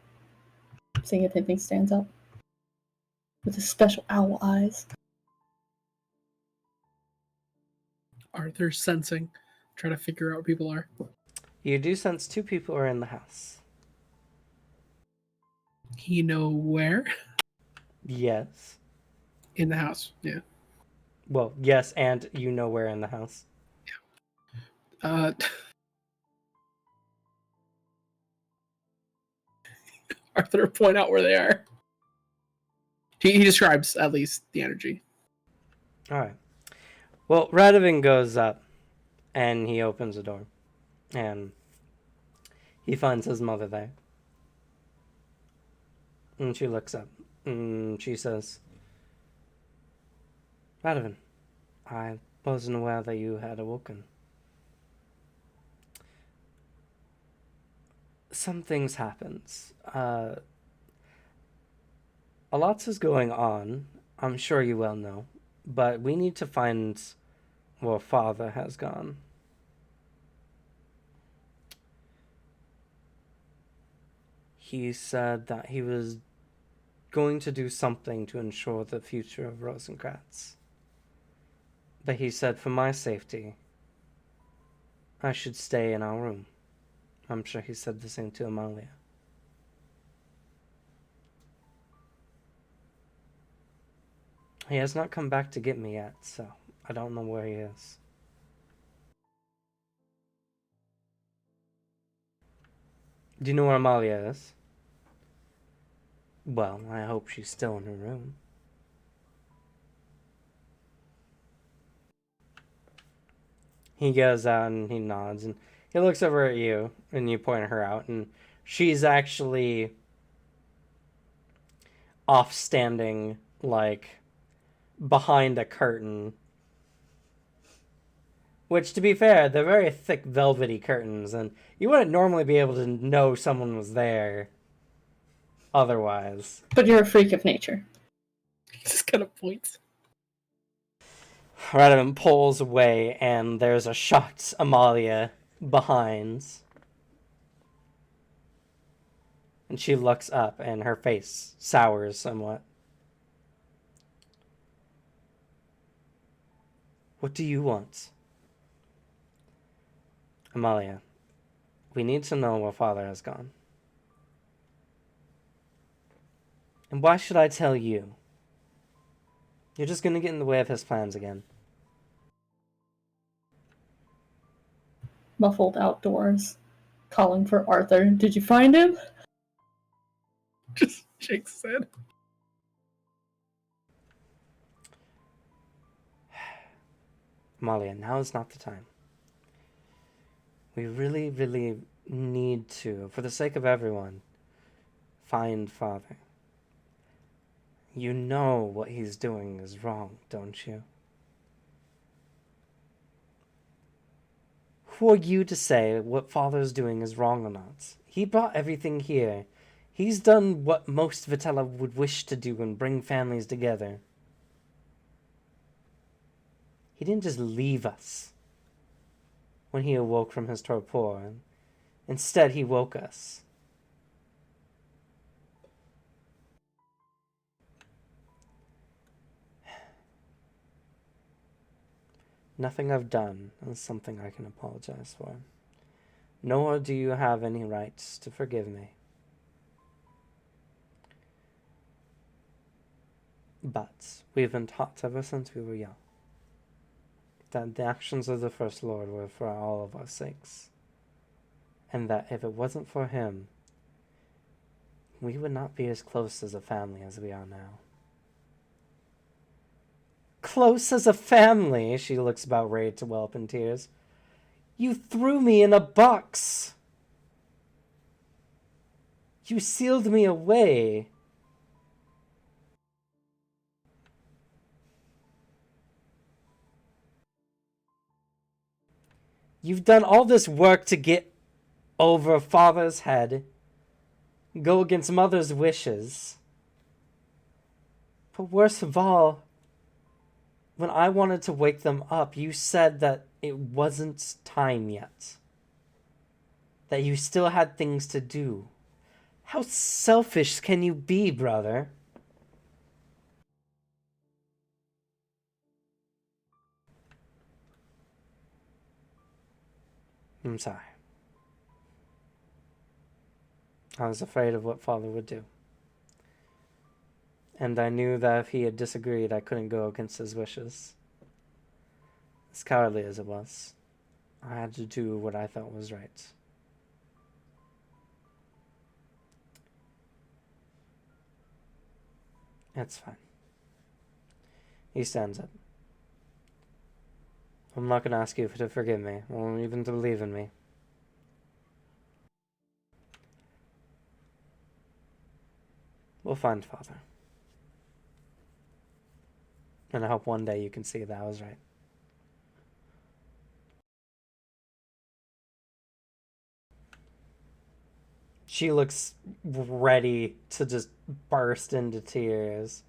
Seeing if anything stands out. With his special owl eyes. Arthur's sensing, trying to figure out what people are. You do sense 2 people are in the house. You know where? Yes. In the house, yeah. Well, yes, and you know where in the house. Arthur, point out where they are. He describes, at least, the energy. Alright. Well, Radovan goes up, and he opens the door. And he finds his mother there. And she looks up. And she says, Radovan, I wasn't aware that you had awoken. Some things happened. A lot is going on. I'm sure you well know. But we need to find where Father has gone. He said that he was going to do something to ensure the future of Rosencratz. But he said for my safety, I should stay in our room. I'm sure he said the same to Amalia. He has not come back to get me yet, so I don't know where he is. Do you know where Amalia is? Well, I hope she's still in her room. He goes out and he nods and he looks over at you and you point her out and she's actually off standing, behind a curtain. Which, to be fair, they're very thick velvety curtains and you wouldn't normally be able to know someone was there otherwise. But you're a freak of nature. He just kind of points. Radovan pulls away, and there's a shocked Amalia behind. And she looks up, and her face sours somewhat. What do you want? Amalia, we need to know where Father has gone. And why should I tell you? You're just gonna get in the way of his plans again. Muffled outdoors. Calling for Arthur. Did you find him? Just shakes his head. Amalia, now is not the time. We really, really need to, for the sake of everyone, find Father. You know what he's doing is wrong, don't you? Who are you to say what Father's doing is wrong or not? He brought everything here. He's done what most Vitella would wish to do and bring families together. He didn't just leave us when he awoke from his torpor. Instead, he woke us. Nothing I've done is something I can apologize for. Nor do you have any rights to forgive me. But we've been taught ever since we were young that the actions of the First Lord were for all of our sakes, and that if it wasn't for him, we would not be as close as a family as we are now. Close as a family? She looks about ready to well up in tears. You threw me in a box. You sealed me away. You've done all this work to get over Father's head, go against Mother's wishes. But worst of all, when I wanted to wake them up, you said that it wasn't time yet. That you still had things to do. How selfish can you be, brother? I'm sorry. I was afraid of what Father would do. And I knew that if he had disagreed, I couldn't go against his wishes. As cowardly as it was, I had to do what I thought was right. That's fine. He stands up. I'm not going to ask you to forgive me, or even to believe in me. We'll find Father. And I hope one day you can see that I was right. She looks ready to just burst into tears.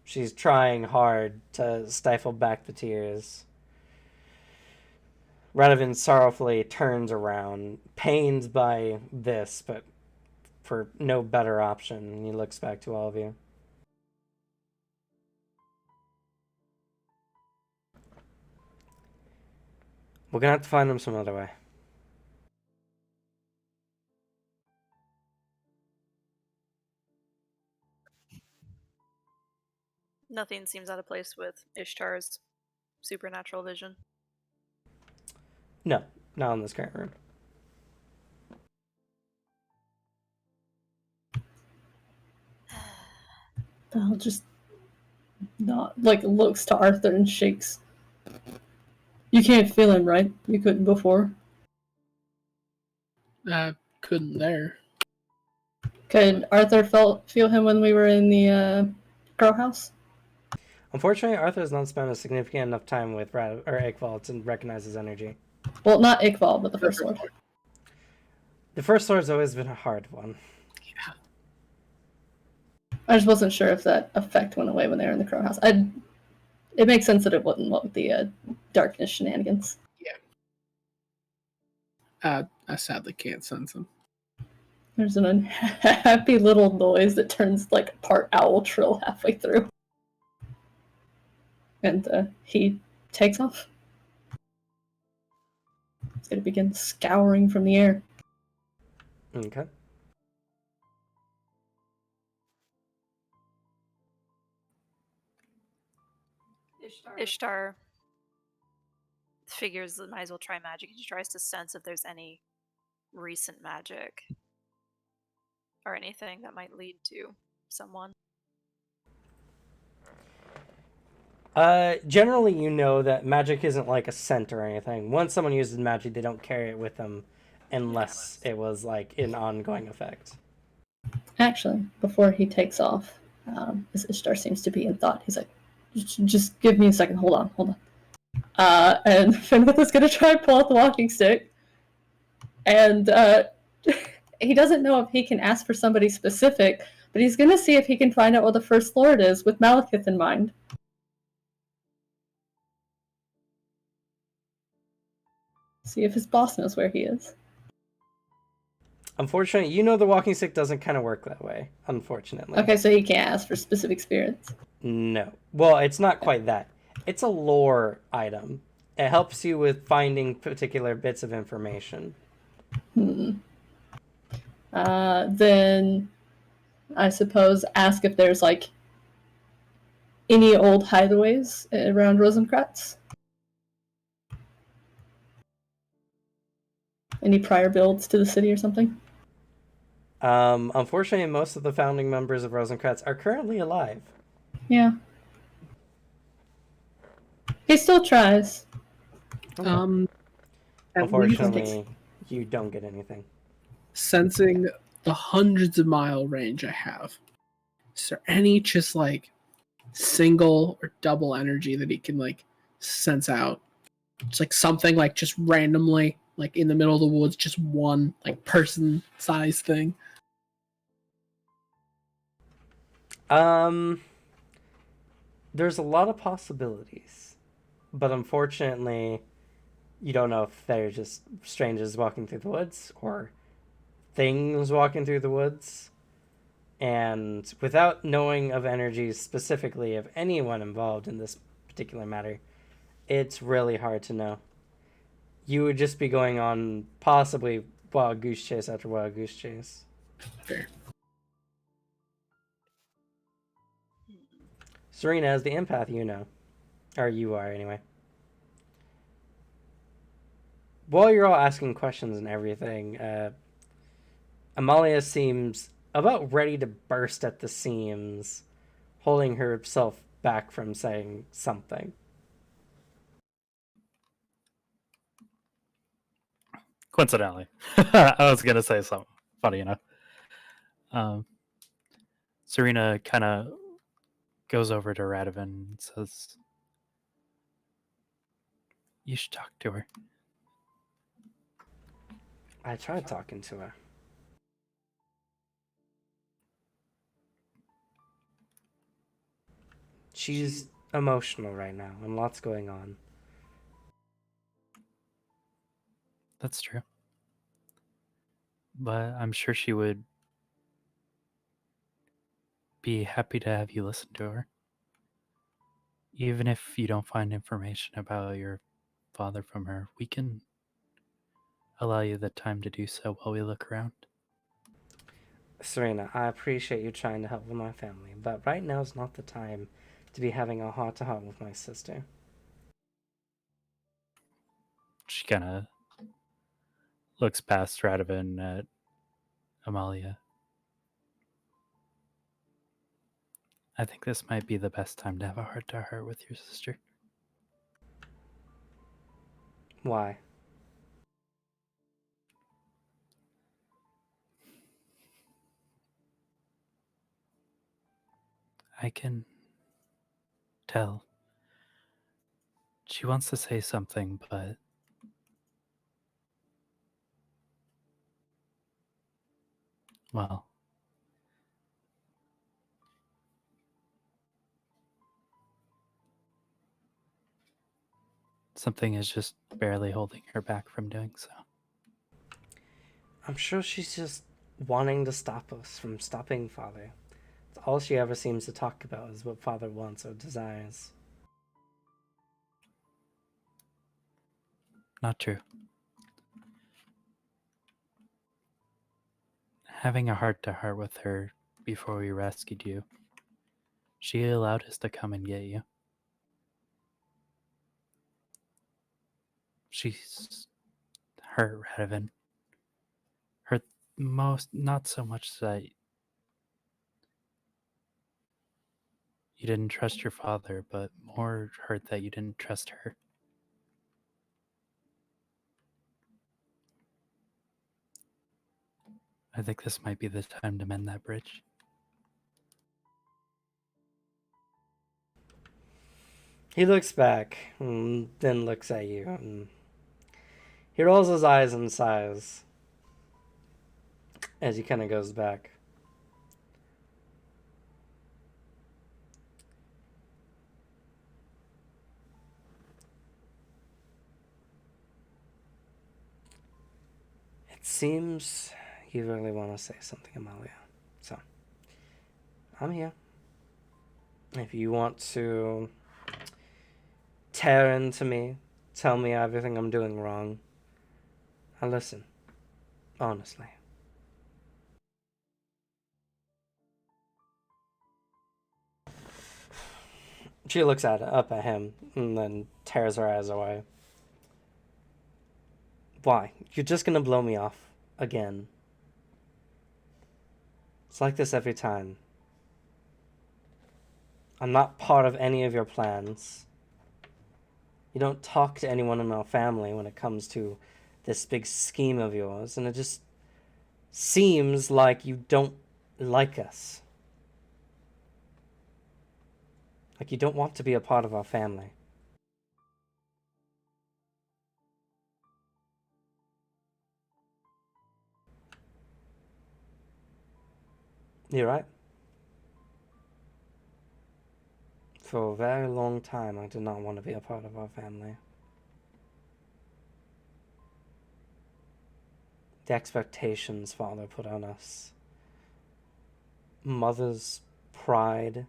She's trying hard to stifle back the tears. Radovan sorrowfully turns around, pained by this, but for no better option, and he looks back to all of you. We're gonna have to find him some other way. Nothing seems out of place with Ishtar's supernatural vision. No, not in this current room. I'll just not like looks to Arthur and shakes. You can't feel him, right? You couldn't before. Couldn't there. Could Arthur feel him when we were in the grow house? Unfortunately, Arthur has not spent a significant enough time with Iqbal to recognize his energy. Well, not Iqbal, but the first one. The First Lord's always been a hard one. Yeah. I just wasn't sure if that effect went away when they were in the crow house. It makes sense that it wouldn't with the darkness shenanigans. I sadly can't sense him. There's an unhappy little noise that turns like part owl trill halfway through. And he takes off. He's going to begin scouring from the air. Okay. Ishtar figures that might as well try magic. She tries to sense if there's any recent magic or anything that might lead to someone. Generally, you know that magic isn't like a scent or anything. Once someone uses magic, they don't carry it with them unless it was like an ongoing effect. Actually, before he takes off, as Ishtar seems to be in thought, he's like, just give me a second. Hold on. And Fenwith is going to try and pull out the walking stick. And he doesn't know if he can ask for somebody specific, but he's going to see if he can find out what the First Lord is with Malekith in mind. See if his boss knows where he is. Unfortunately, you know the walking stick doesn't kind of work that way, unfortunately. Okay, so he can't ask for specific spirits. No. Well, it's not quite that. It's a lore item. It helps you with finding particular bits of information. Then I suppose ask if there's like any old hideaways around Rosencratz. Any prior builds to the city or something? Unfortunately, most of the founding members of Rosencratz are currently alive. Yeah. He still tries. At Unfortunately, least you don't get anything. sensing the hundreds of mile range I have, is there any just like single or double energy that he can like sense out? It's like something like just randomly, like in the middle of the woods, just one like person size thing. There's a lot of possibilities, but unfortunately, you don't know if they're just strangers walking through the woods or things walking through the woods. And without knowing of energies specifically of anyone involved in this particular matter, it's really hard to know. You would just be going on possibly wild goose chase after wild goose chase. Fair. Serena, as the empath, you know. Or you are, anyway. While you're all asking questions and everything, Amalia seems about ready to burst at the seams, holding herself back from saying something. Coincidentally, I was gonna say something funny enough. Serena kind of goes over to Radovan and says, "You should talk to her." I tried talking to her. She's emotional right now, and lots going on. That's true. But I'm sure she would be happy to have you listen to her. Even if you don't find information about your father from her, we can allow you the time to do so while we look around. Serena, I appreciate you trying to help with my family, but right now is not the time to be having a heart-to-heart with my sister. She kind of looks past Radovan at Amalia. I think this might be the best time to have a heart-to-heart with your sister. Why? I can tell. She wants to say something, but well, something is just barely holding her back from doing so. I'm sure she's just wanting to stop us from stopping Father. All she ever seems to talk about is what Father wants or desires. Not true. Having a heart-to-heart with her before we rescued you, she allowed us to come and get you. She's hurt, Radovan. Hurt Not so much that you didn't trust your father, but more hurt that you didn't trust her. I think this might be the time to mend that bridge. He looks back, and then looks at you, and he rolls his eyes and sighs as he kind of goes back. It seems you really want to say something, Amalia. So, I'm here. If you want to tear into me, tell me everything I'm doing wrong, I'll listen. Honestly. She looks up at him and then tears her eyes away. Why? You're just gonna blow me off again. It's like this every time. I'm not part of any of your plans. You don't talk to anyone in our family when it comes to this big scheme of yours, and it just seems like you don't like us. Like you don't want to be a part of our family. You're right. For a very long time, I did not want to be a part of our family. The expectations father put on us. Mother's pride.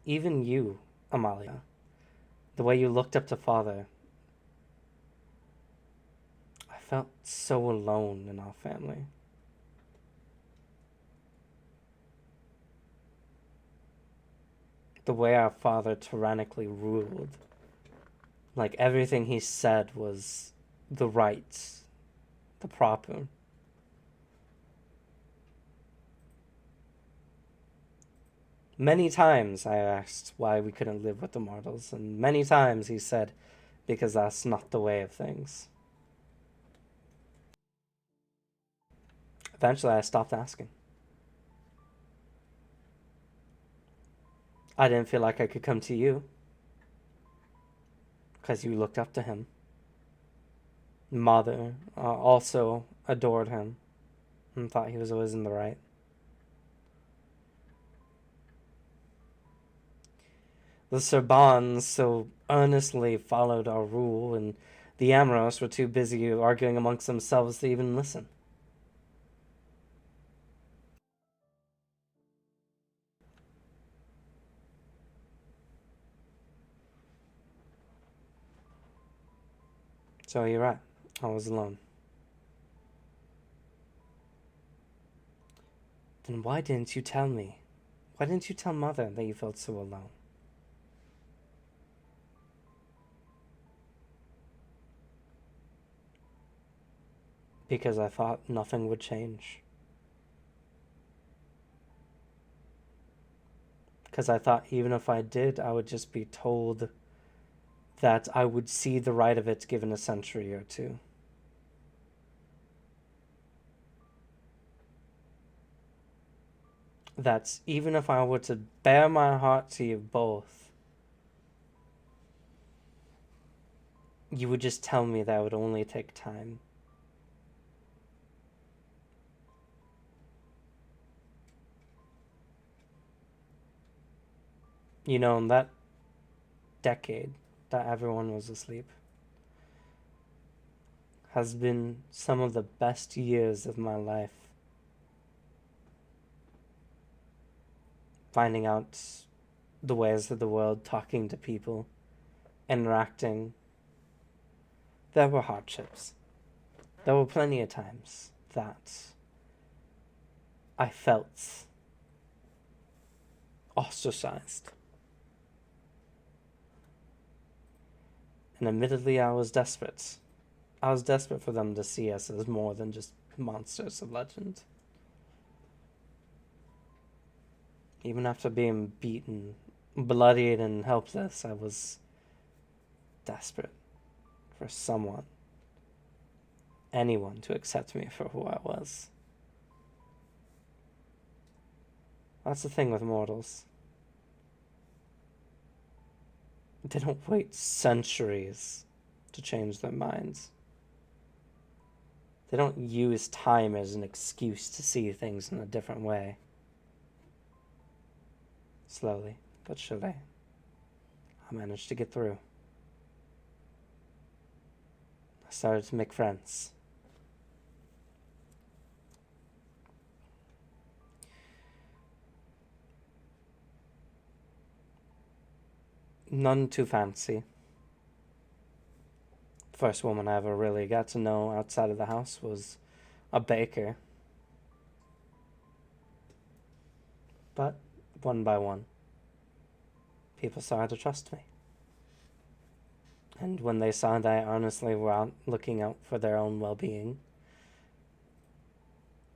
Even you, Amalia. The way you looked up to father. I felt so alone in our family. The way our father tyrannically ruled. Like everything he said was the right, the proper. Many times I asked why we couldn't live with the mortals, and many times he said, because that's not the way of things. Eventually I stopped asking. I didn't feel like I could come to you, because you looked up to him. Mother also adored him, and thought he was always in the right. The Sorbans so earnestly followed our rule, and the Amros were too busy arguing amongst themselves to even listen. So you're right, I was alone. Then why didn't you tell me? Why didn't you tell Mother that you felt so alone? Because I thought nothing would change. Because I thought even if I did, I would just be told that I would see the right of it given a century or two. That even if I were to bare my heart to you both, you would just tell me that it would only take time. You know, in that decade that everyone was asleep has been some of the best years of my life. Finding out the ways of the world, talking to people, interacting. There were hardships. There were plenty of times that I felt ostracized. And admittedly, I was desperate. I was desperate for them to see us as more than just monsters of legend. Even after being beaten, bloodied, and helpless, I was desperate for someone, anyone, to accept me for who I was. That's the thing with mortals. They don't wait centuries to change their minds. They don't use time as an excuse to see things in a different way. Slowly, but surely, I managed to get through. I started to make friends. None too fancy. First woman I ever really got to know outside of the house was a baker. But one by one, people started to trust me. And when they saw that I honestly were out looking out for their own well-being,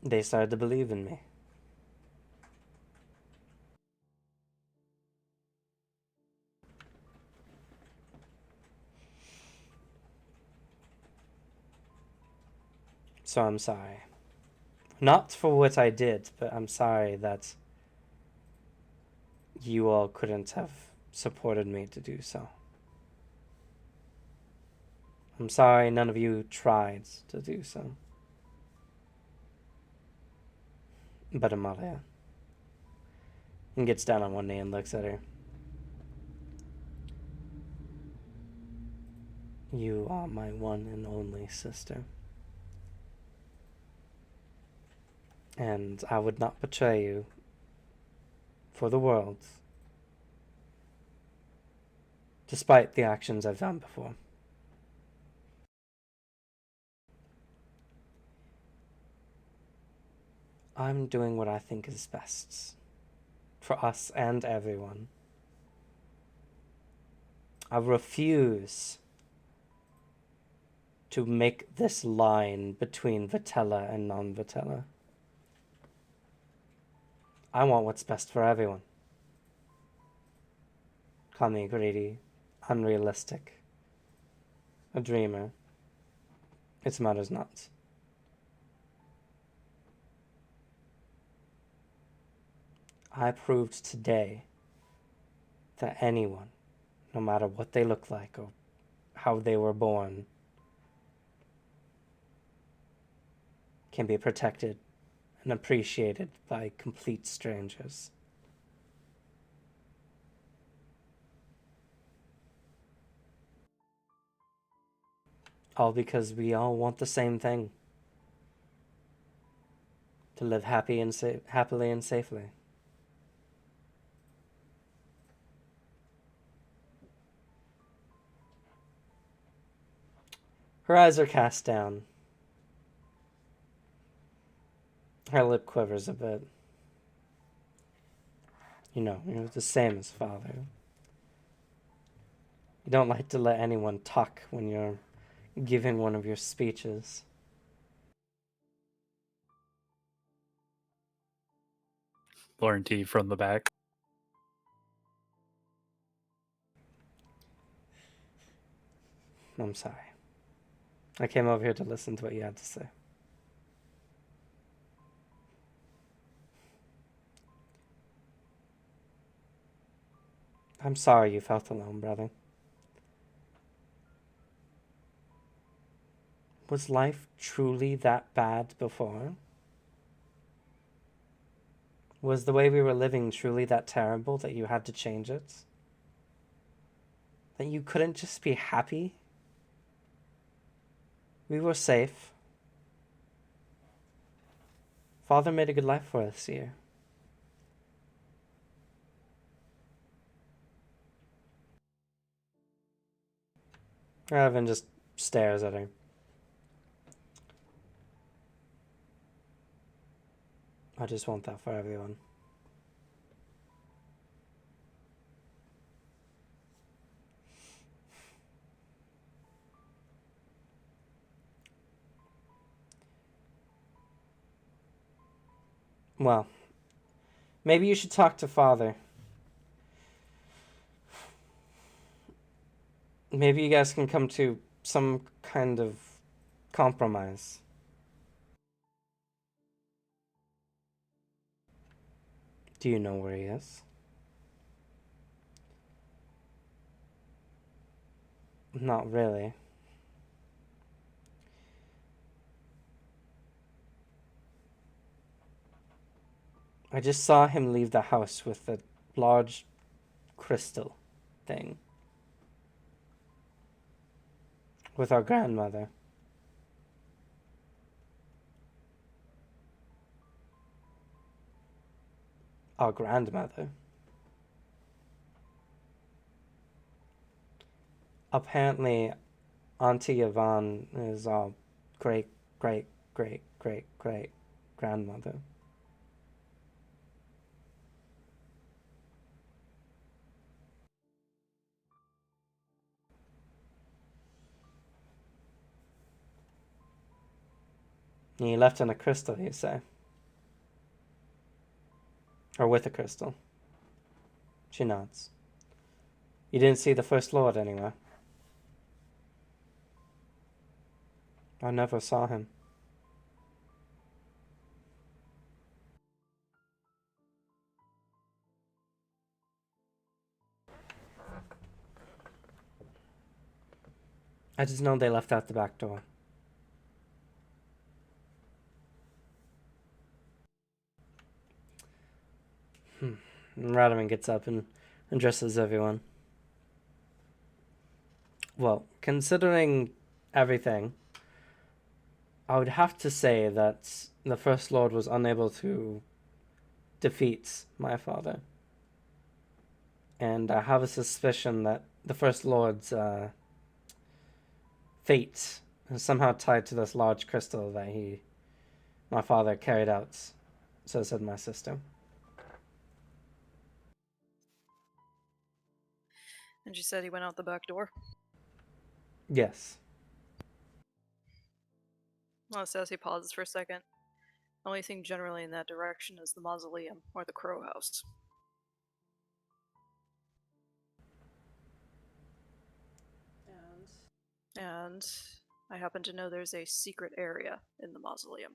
they started to believe in me. So I'm sorry. Not for what I did, but I'm sorry that you all couldn't have supported me to do so. I'm sorry none of you tried to do so. But Amalia gets down on one knee and looks at her. You are my one and only sister. And I would not betray you for the world, despite the actions I've done before. I'm doing what I think is best for us and everyone. I refuse to make this line between Vitella and non-Vitella. I want what's best for everyone. Call me greedy, unrealistic, a dreamer. It matters not. I proved today that anyone, no matter what they look like or how they were born, can be protected and appreciated by complete strangers. All because we all want the same thing. To live happily and safely. Her eyes are cast down. Her lip quivers a bit. You're the same as father. You don't like to let anyone talk when you're giving one of your speeches. Lauren T from the back. I'm sorry. I came over here to listen to what you had to say. I'm sorry you felt alone, brother. Was life truly that bad before? Was the way we were living truly that terrible that you had to change it? That you couldn't just be happy? We were safe. Father made a good life for us here. Evan just stares at her. I just want that for everyone. Well, maybe you should talk to Father. Maybe you guys can come to some kind of compromise. Do you know where he is? Not really. I just saw him leave the house with a large crystal thing. With our grandmother. Our grandmother. Apparently, Auntie Yvonne is our great, great, great, great, great grandmother. And he left in a crystal, you say? Or with a crystal? She nods. You didn't see the First Lord anywhere? I never saw him. I just know they left out the back door. And Radaman gets up and addresses everyone. Well, considering everything, I would have to say that the First Lord was unable to defeat my father. And I have a suspicion that the First Lord's fate is somehow tied to this large crystal that my father carried out. So said my sister. And she said he went out the back door. Yes. Well, Sassy pauses for a second. The only thing generally in that direction is the mausoleum or the crow house. And I happen to know there's a secret area in the mausoleum.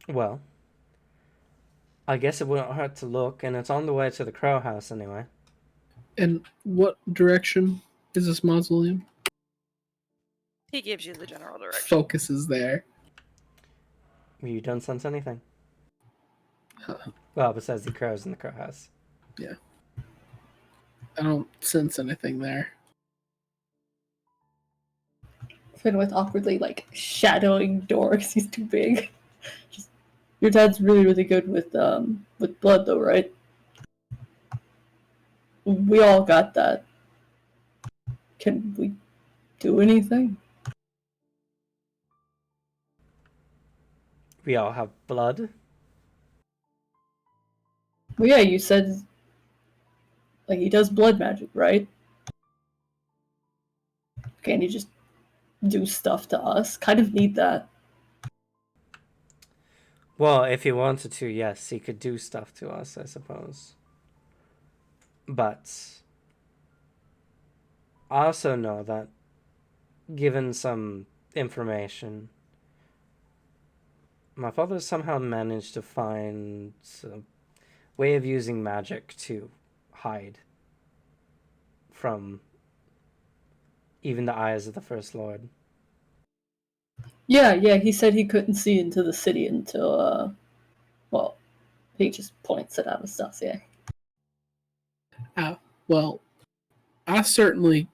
Well, I guess it wouldn't hurt to look, and it's on the way to the crow house anyway. And what direction is this mausoleum? He gives you the general direction. Focus is there. You don't sense anything. Huh. Well, besides the crows in the crow house. Yeah. I don't sense anything there. Finwith awkwardly shadowing doors. He's too big. Your dad's really, really good with blood, though, right? We all got that. Can we do anything? We all have blood. Well, yeah, you said he does blood magic, right? Can he just do stuff to us? Kind of need that. Well, if he wanted to, yes, he could do stuff to us, I suppose. But I also know that, given some information, my father somehow managed to find a way of using magic to hide from even the eyes of the First Lord. Yeah, he said he couldn't see into the city until, he just points at Anastasia. Well, I certainly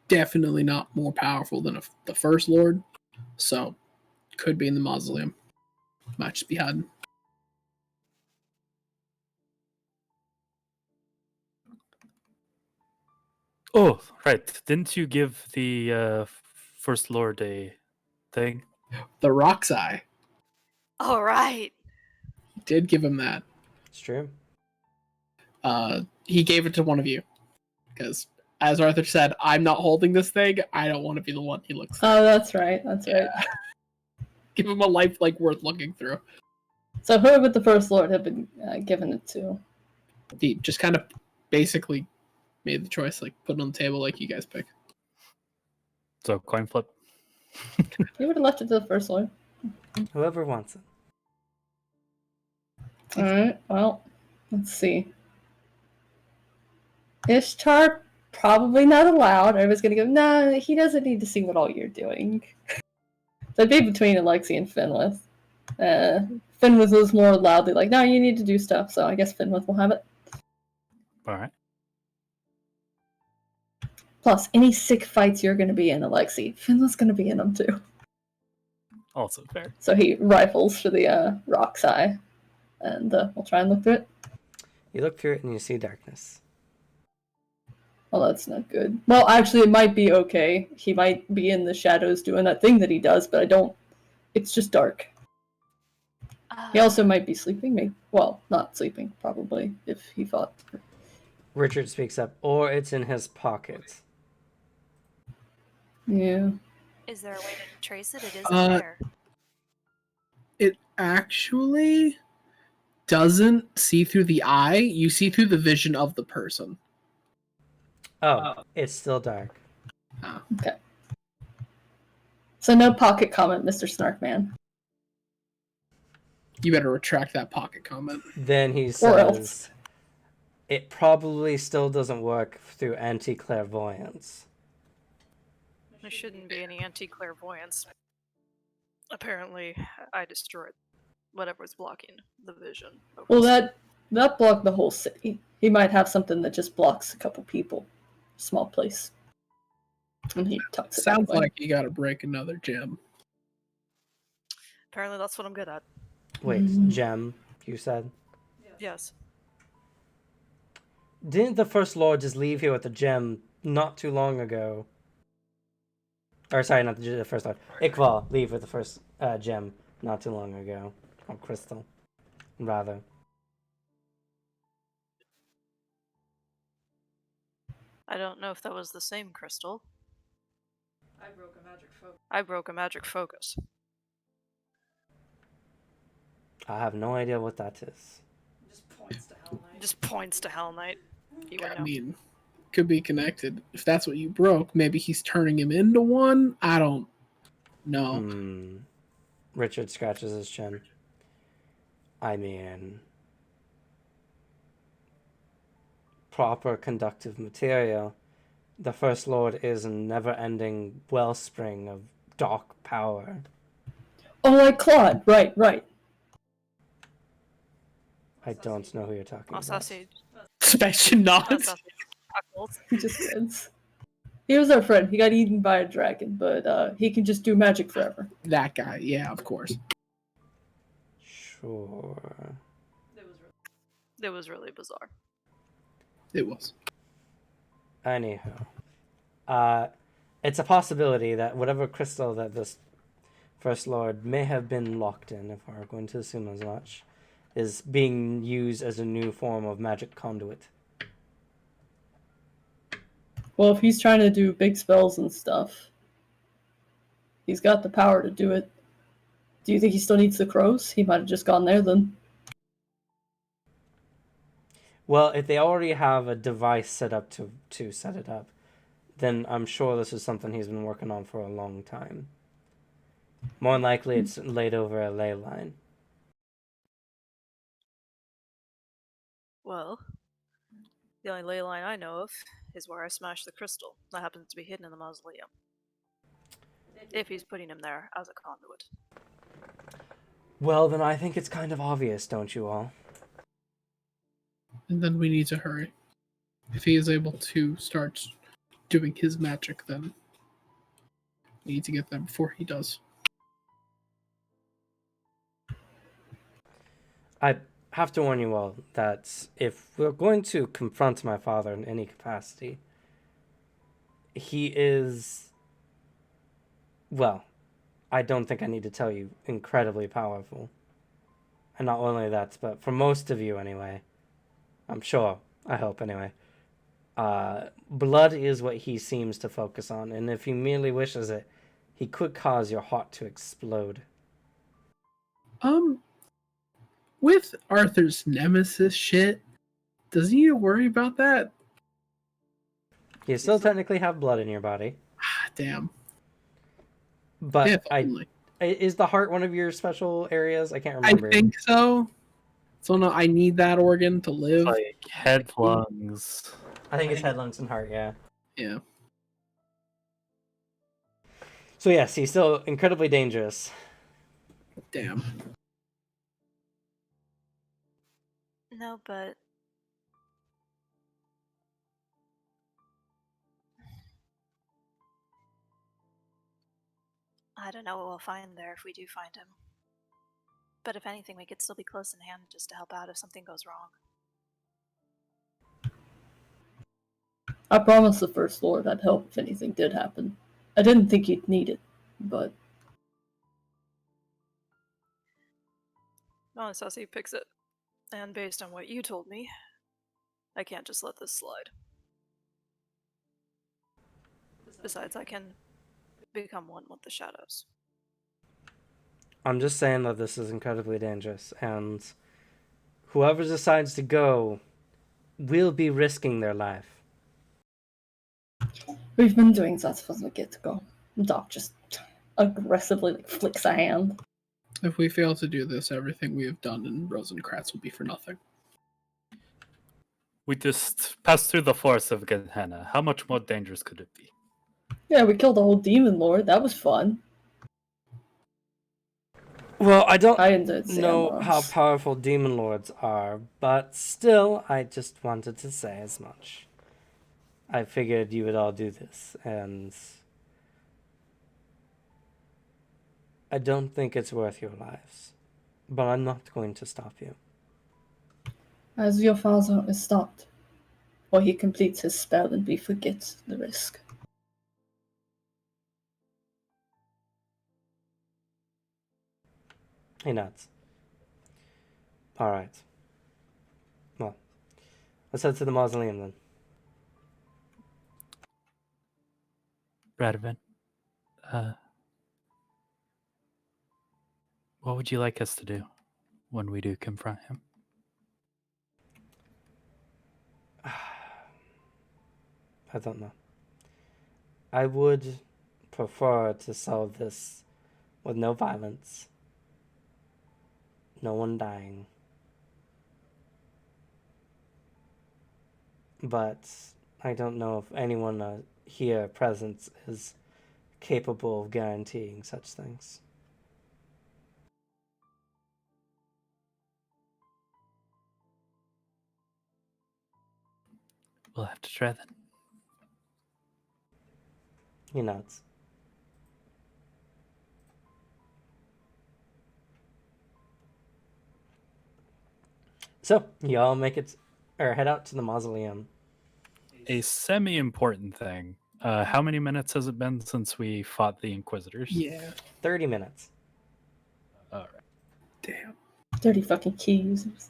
definitely not more powerful than the First Lord, so could be in the mausoleum. Might just be hiding. Oh, right. Didn't you give the First Lord a thing? The Rock's Eye. All right. He did give him that. It's true. He gave it to one of you. Because, as Arthur said, I'm not holding this thing. I don't want to be the one he looks at. Oh, that's right. That's right. Give him a life like worth looking through. So who would the First Lord have been given it to? He just kind of basically made the choice, like put it on the table, like you guys pick. So coin flip. He would have left it to the First Lord. Whoever wants it. Alright, well, let's see. Ishtar, probably not allowed. Everybody's gonna go, no, he doesn't need to see what all you're doing. So it'd be between Alexi and Finwith. Finwith was more loudly like, no, you need to do stuff, so I guess Finwith will have it. All right. Plus, any sick fights you're gonna be in, Alexi, Finwith's gonna be in them too. Also fair. So he rifles for the rock's eye, and we'll try and look through it. You look through it and you see darkness. Well, that's not good. Well, actually, it might be okay. He might be in the shadows doing that thing that he does, but I don't... It's just dark. He also might be sleeping, maybe. Well, not sleeping, probably, if he fought. Richard speaks up, or it's in his pocket. Yeah. Is there a way to trace it? It isn't there. It actually doesn't see through the eye. You see through the vision of the person. Oh, it's still dark. Oh. Okay. So no pocket comment, Mr. Snarkman. You better retract that pocket comment. Then he Or else. says, it probably still doesn't work through anti-clairvoyance. There shouldn't be any anti-clairvoyance. Apparently, I destroyed whatever was blocking the vision. Well, that blocked the whole city. He might have something that just blocks a couple people. Small place. And he talks it Sounds that way. like you gotta break another gem. Apparently, that's what I'm good at. Wait, gem, you said? Yes. Didn't the First Lord just leave here with a gem not too long ago? Or sorry, not the First Lord. Iqbal leave with the first gem not too long ago. Or crystal, rather. I don't know if that was the same crystal. I broke a magic focus. I have no idea what that is. Just points to Hell Knight. He would I know. mean, could be connected. If that's what you broke, maybe he's turning him into one. I don't know. Richard scratches his chin. I mean, proper conductive material. The First Lord is a never-ending wellspring of dark power. Oh, like Claude. Right. I don't know who you're talking about. Sausage. Sebastian nods. He just wins. He was our friend. He got eaten by a dragon, but he can just do magic forever. That guy, yeah, of course. Sure. It was really bizarre. It was. Anyhow, it's a possibility that whatever crystal that this First Lord may have been locked in, if we're going to assume as much, is being used as a new form of magic conduit. Well, if he's trying to do big spells and stuff, he's got the power to do it. Do you think he still needs the crows? He might have just gone there then. Well, if they already have a device set up to set it up, then I'm sure this is something he's been working on for a long time. More than likely, it's laid over a ley line. Well, the only ley line I know of is where I smashed the crystal. That happens to be hidden in the mausoleum. If he's putting him there as a conduit. Well, then I think it's kind of obvious, don't you all? And then we need to hurry. If he is able to start doing his magic, then we need to get there before he does. I have to warn you all that if we're going to confront my father in any capacity, he is, well, I don't think I need to tell you, incredibly powerful. And not only that, but for most of you anyway, I'm sure, I hope anyway, blood is what he seems to focus on, and if he merely wishes it, he could cause your heart to explode. With Arthur's nemesis shit, does he need to worry about that? You still technically have blood in your body. Ah, damn. But If only. is the heart one of your special areas? I can't I remember. think so. So no, I need that organ to live. Like head, lungs. I think it's head, lungs, and heart, yeah. Yeah. So yes, he's still incredibly dangerous. Damn. No, but I don't know what we'll find there if we do find him. But if anything, we could still be close in hand just to help out if something goes wrong. I promised the First Lord I'd help if anything did happen. I didn't think he'd need it, but Anastasia picks it. And based on what you told me, I can't just let this slide. Besides, I can become one with the shadows. I'm just saying that this is incredibly dangerous, and whoever decides to go will be risking their life. we've been doing that from the get-go. Doc just aggressively flicks a hand. If we fail to do this, everything we have done in Rosencratz will be for nothing. We just passed through the forest of Gehenna. How much more dangerous could it be? Yeah, we killed the whole demon lord. That was fun. Well, I don't I enjoyed know Sandbox. how powerful demon lords are, but still, I just wanted to say as much. I figured you would all do this, and I don't think it's worth your lives. But I'm not going to stop you. As your father is stopped, or he completes his spell and we forget the risk. He nods. Alright. Well, let's head to the mausoleum then. Radovan, what would you like us to do when we do confront him? I don't know. I would prefer to solve this with no violence. No one dying. But I don't know if anyone here present is capable of guaranteeing such things. We'll have to try then. He nods. So, y'all make it, or head out to the mausoleum. A semi-important thing. How many minutes has it been since we fought the Inquisitors? Yeah. 30 minutes. All right. Damn. Dirty fucking key users.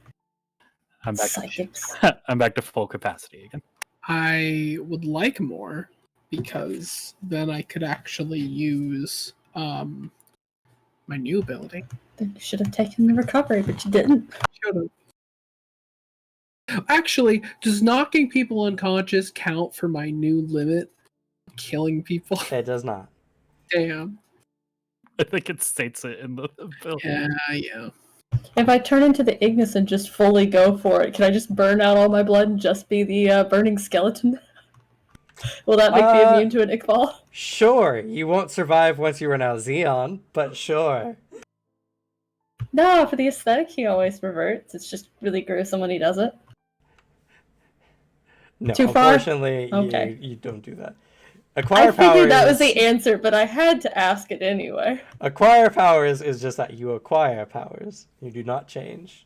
I'm back. Psychics. I'm back to full capacity again. I would like more because then I could actually use my new ability. Then you should have taken the recovery, but you didn't. Should've. Actually, does knocking people unconscious count for my new limit? Killing people? It does not. Damn. I think it states it in the ability. Yeah. If I turn into the Ignis and just fully go for it, can I just burn out all my blood and just be the burning skeleton? Will that make me immune to an Iqbal? Sure, you won't survive once you run out of Xeon, but sure. No, for the aesthetic, he always reverts. It's just really gruesome when he does it. No, Too far? unfortunately, Okay. you don't do that. I Acquire figured powers. that was the answer, but I had to ask it anyway. Acquire powers is just that you acquire powers. You do not change.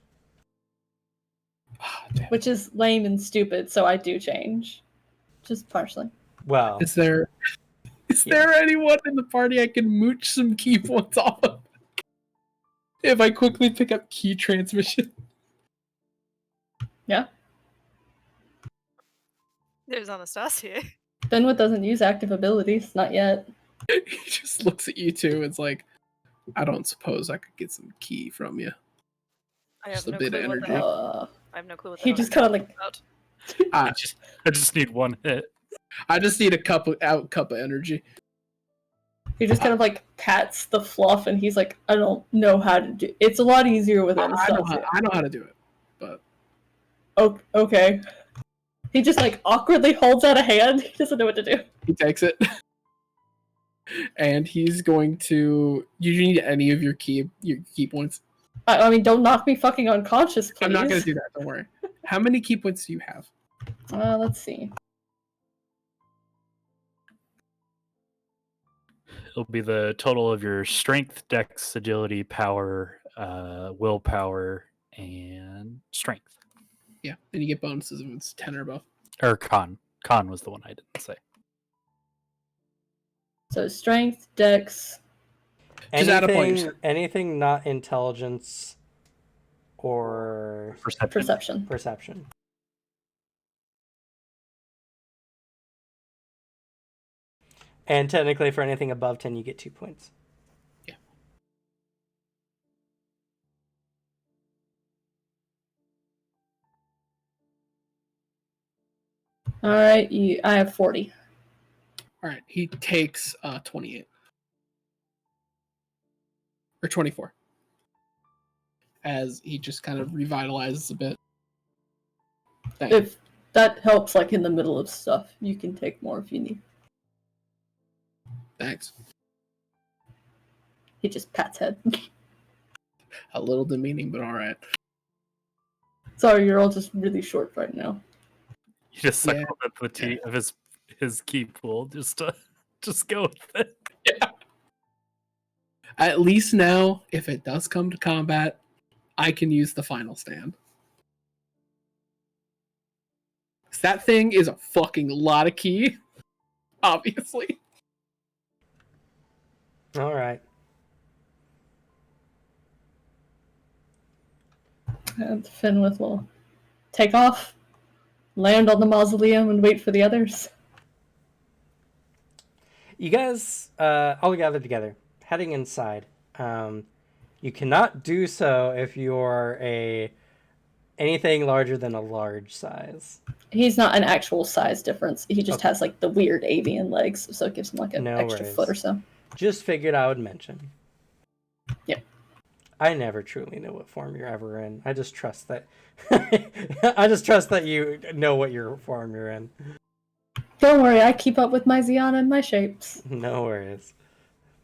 Which is lame and stupid, so I do change. Just partially. Well, Is there anyone in the party I can mooch some key points off of? If I quickly pick up key transmission. Yeah. There's Anastasia. Benwood doesn't use active abilities, not yet. He just looks at you two. It's like, I don't suppose I could get some key from you. I have Just a no bit clue of what the energy. hell. I have no clue what the He hell just you're kind of talking about. I, I just need one hit. I just need a cup of energy. he just kind of like pats the fluff, and he's like, I don't know how to do. It's a lot easier with I know Anastasia. how to do it, but Oh, okay. He just like awkwardly holds out a hand. He doesn't know what to do. he takes it. And he's going to. You need any of your key points? I mean, don't knock me fucking unconscious, please. I'm not going to do that. Don't worry. How many key points do you have? Let's see. It'll be the total of your strength, dex, agility, power, willpower, and strength. Yeah, and you get bonuses if it's 10 or above. Or con. Con was the one I didn't say. So strength, dex. Just add up all your stuff. Anything not intelligence or Perception. perception. And technically, for anything above 10, you get 2 points. Yeah. All right, I have 40. All right, he takes 28 or 24 as he just kind of revitalizes a bit. If that helps, like in the middle of stuff, you can take more if you need. Thanks. He just pats head. A little demeaning, but all right. Sorry, you're all just really short right now. You just suck Yeah. up the tea of his key pool. Just go with it. Yeah. At least now, if it does come to combat, I can use the final stand. 'Cause that thing is a fucking lot of key. Obviously. All right. And Finwith will take off, land on the mausoleum, and wait for the others. You guys all gather together, heading inside. You cannot do so if you're anything larger than a large size. He's not an actual size difference. He just has like the weird avian legs, so it gives him like an extra worries. foot or so. Just figured I would mention. Yep. I never truly know what form you're ever in. I just trust that. I just trust that you know what your form you're in. Don't worry, I keep up with my Ziana and my shapes. No worries.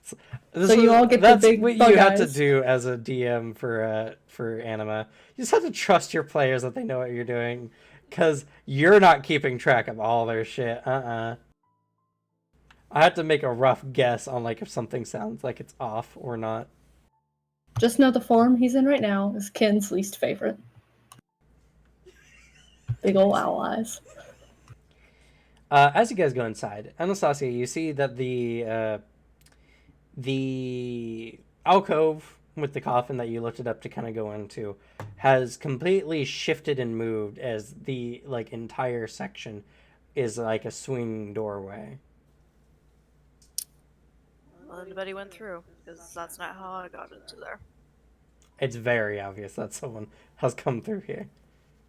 So you all get the that's big what bug you have to eyes. do as a DM for Anima. You just have to trust your players that they know what you're doing, because you're not keeping track of all their shit. I have to make a rough guess on like if something sounds like it's off or not. Just know the form he's in right now is Ken's least favorite. Big ol' owl eyes. As you guys go inside, Anastasia, you see that the alcove with the coffin that you lifted up to kind of go into has completely shifted and moved as the like entire section is like a swinging doorway. Well, anybody went through, because that's not how I got into there. It's very obvious that someone has come through here.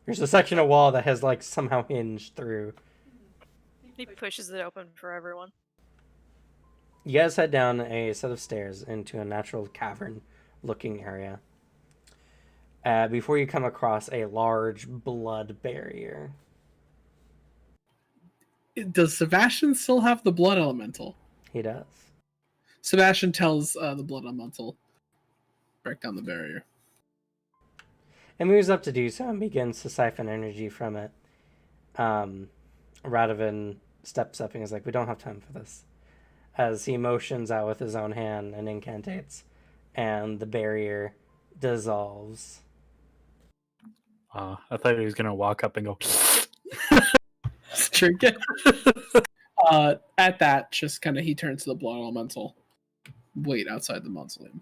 There's a section of wall that has like somehow hinged through. He pushes it open for everyone. You guys head down a set of stairs into a natural cavern-looking area. Before you come across a large blood barrier. Does Sebastian still have the blood elemental? He does. Sebastian tells the blood elemental, break down the barrier. It moves up to do so and begins to siphon energy from it. Radovan steps up and is like, we don't have time for this. As he motions out with his own hand and incantates, and the barrier dissolves. I thought he was going to walk up and go... Drink it. At that, just kind of he turns to the blood elemental. Wait outside the mausoleum.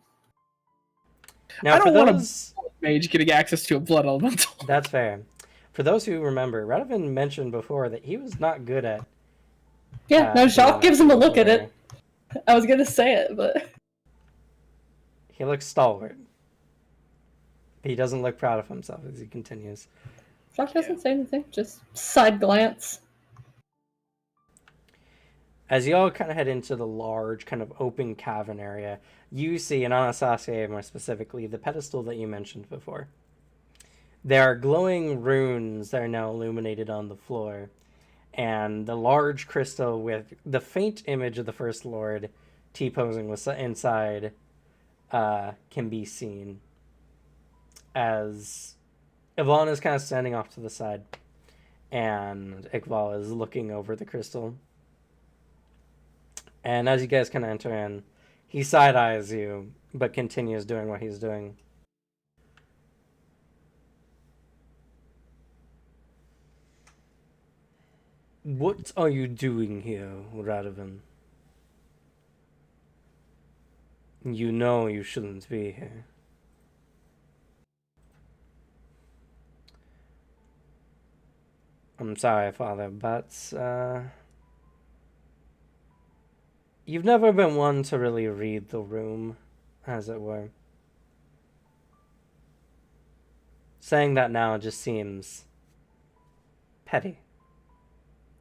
Now, I don't for want those... a mage getting access to a blood elemental. That's fair. For those who remember, Radovan mentioned before that he was not good at... Yeah, no, Jacques gives him a look at it. I was gonna say it, but... He looks stalwart. He doesn't look proud of himself as he continues. Josh doesn't say anything, just side glance. As you all kind of head into the large, kind of open cavern area, you see, and Anastasia more specifically, the pedestal that you mentioned before. There are glowing runes that are now illuminated on the floor, and the large crystal with the faint image of the First Lord T-posing inside can be seen. As Yvonne is kind of standing off to the side, and Iqbal is looking over the crystal. And as you guys kind of enter in, he side-eyes you, but continues doing what he's doing. What are you doing here, Radovan? You know you shouldn't be here. I'm sorry, Father, but, you've never been one to really read the room, as it were. Saying that now just seems petty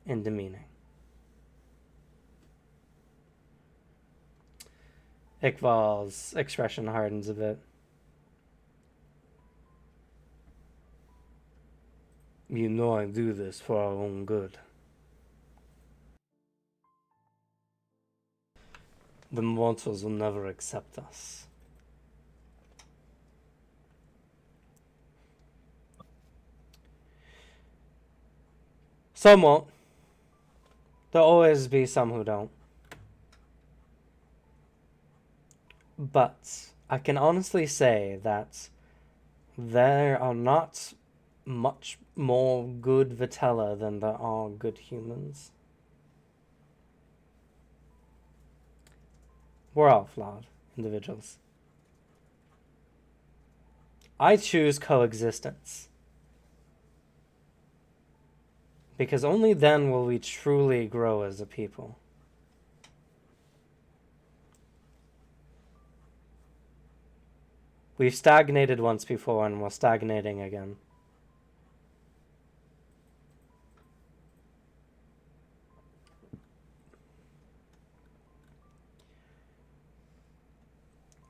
and demeaning. Iqbal's expression hardens a bit. You know I do this for our own good. The mortals will never accept us. Some won't. There'll always be some who don't. But I can honestly say that there are not much more good Vitella than there are good humans. We're all flawed individuals. I choose coexistence. Because only then will we truly grow as a people. We've stagnated once before and we're stagnating again.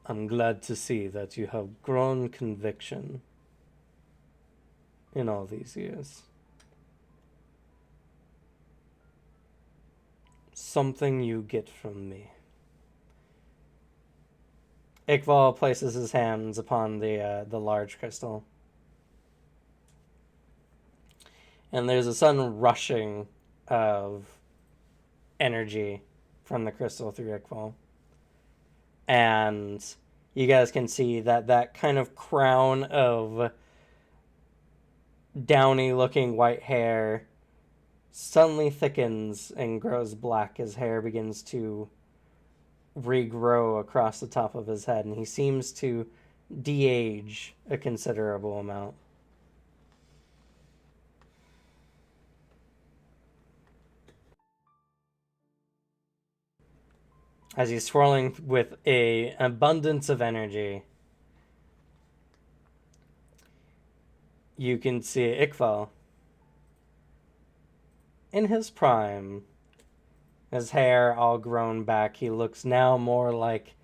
I'm glad to see that you have grown conviction in all these years. Something you get from me. Iqbal places his hands upon the large crystal. And there's a sudden rushing of energy from the crystal through Iqbal. And you guys can see that kind of crown of downy-looking white hair suddenly thickens and grows black. His hair begins to regrow across the top of his head, and he seems to de-age a considerable amount. As he's swirling with an abundance of energy, you can see Iqbal in his prime. His hair all grown back. He looks now more like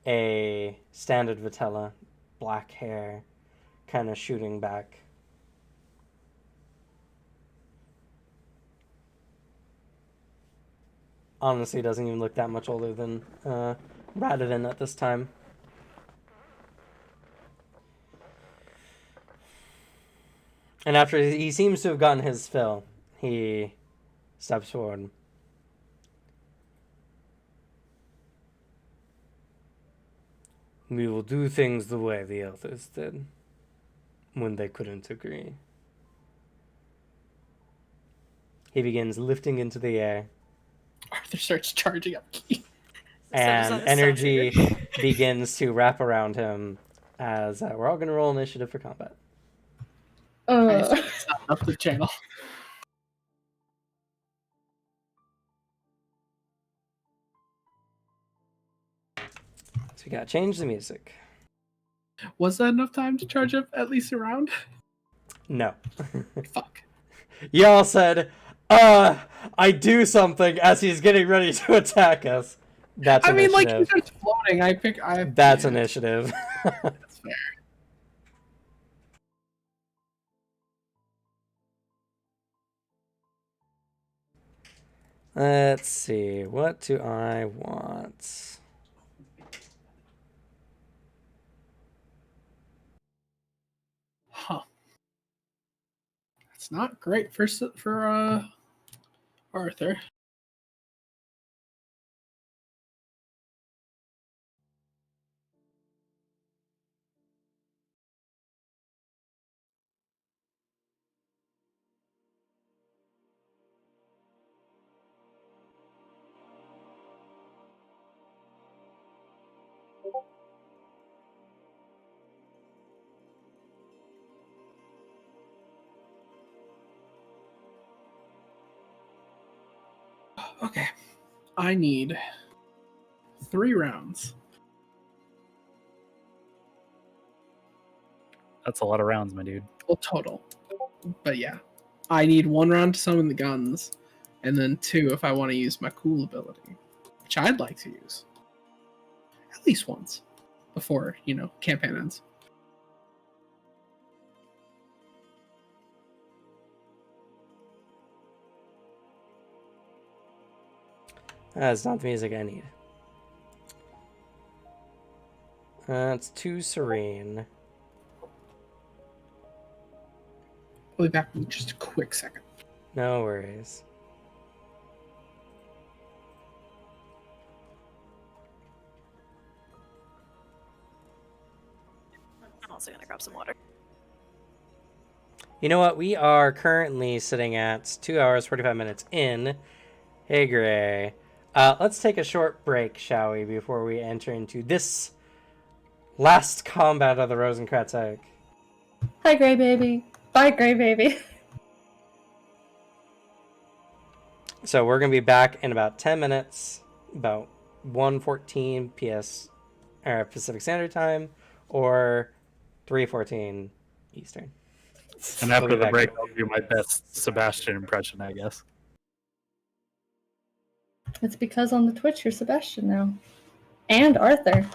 a standard Vitella. Black hair, kind of shooting back. Honestly, doesn't even look that much older than Radovan at this time. And after he seems to have gotten his fill, he steps forward. We will do things the way the others did, when they couldn't agree. He begins lifting into the air. Arthur starts charging up key. And energy begins to wrap around him as we're all going to roll initiative for combat. Up the channel. So we got to change the music. Was that enough time to charge up at least a round? No. Fuck. Y'all said, I do something as he's getting ready to attack us. That's I mean, like, initiative. he's just floating. That's yeah, initiative. that's fair. Let's see. What do I want? Huh. That's not great for Arthur. Okay. I need 3 rounds. That's a lot of rounds, my dude. Well, total. But yeah. I need 1 round to summon the guns, and then 2 if I want to use my cool ability, which I'd like to use. At least once. Before, campaign ends. That's not the music I need. It's too serene. I'll be back in just a quick second. No worries. I'm also gonna grab some water. You know what? We are currently sitting at 2 hours, 45 minutes in. Hey, Gray. Let's take a short break, shall we, before we enter into this last combat of the Rosencratz arc. Hi, Gray Baby. Bye, Gray Baby. So we're going to be back in about 10 minutes, about 1:14 Pacific Standard Time, or 3:14 Eastern. And We'll after be the back break, in- I'll do my best Sebastian impression, I guess. It's because on the Twitch you're Sebastian now. And Arthur.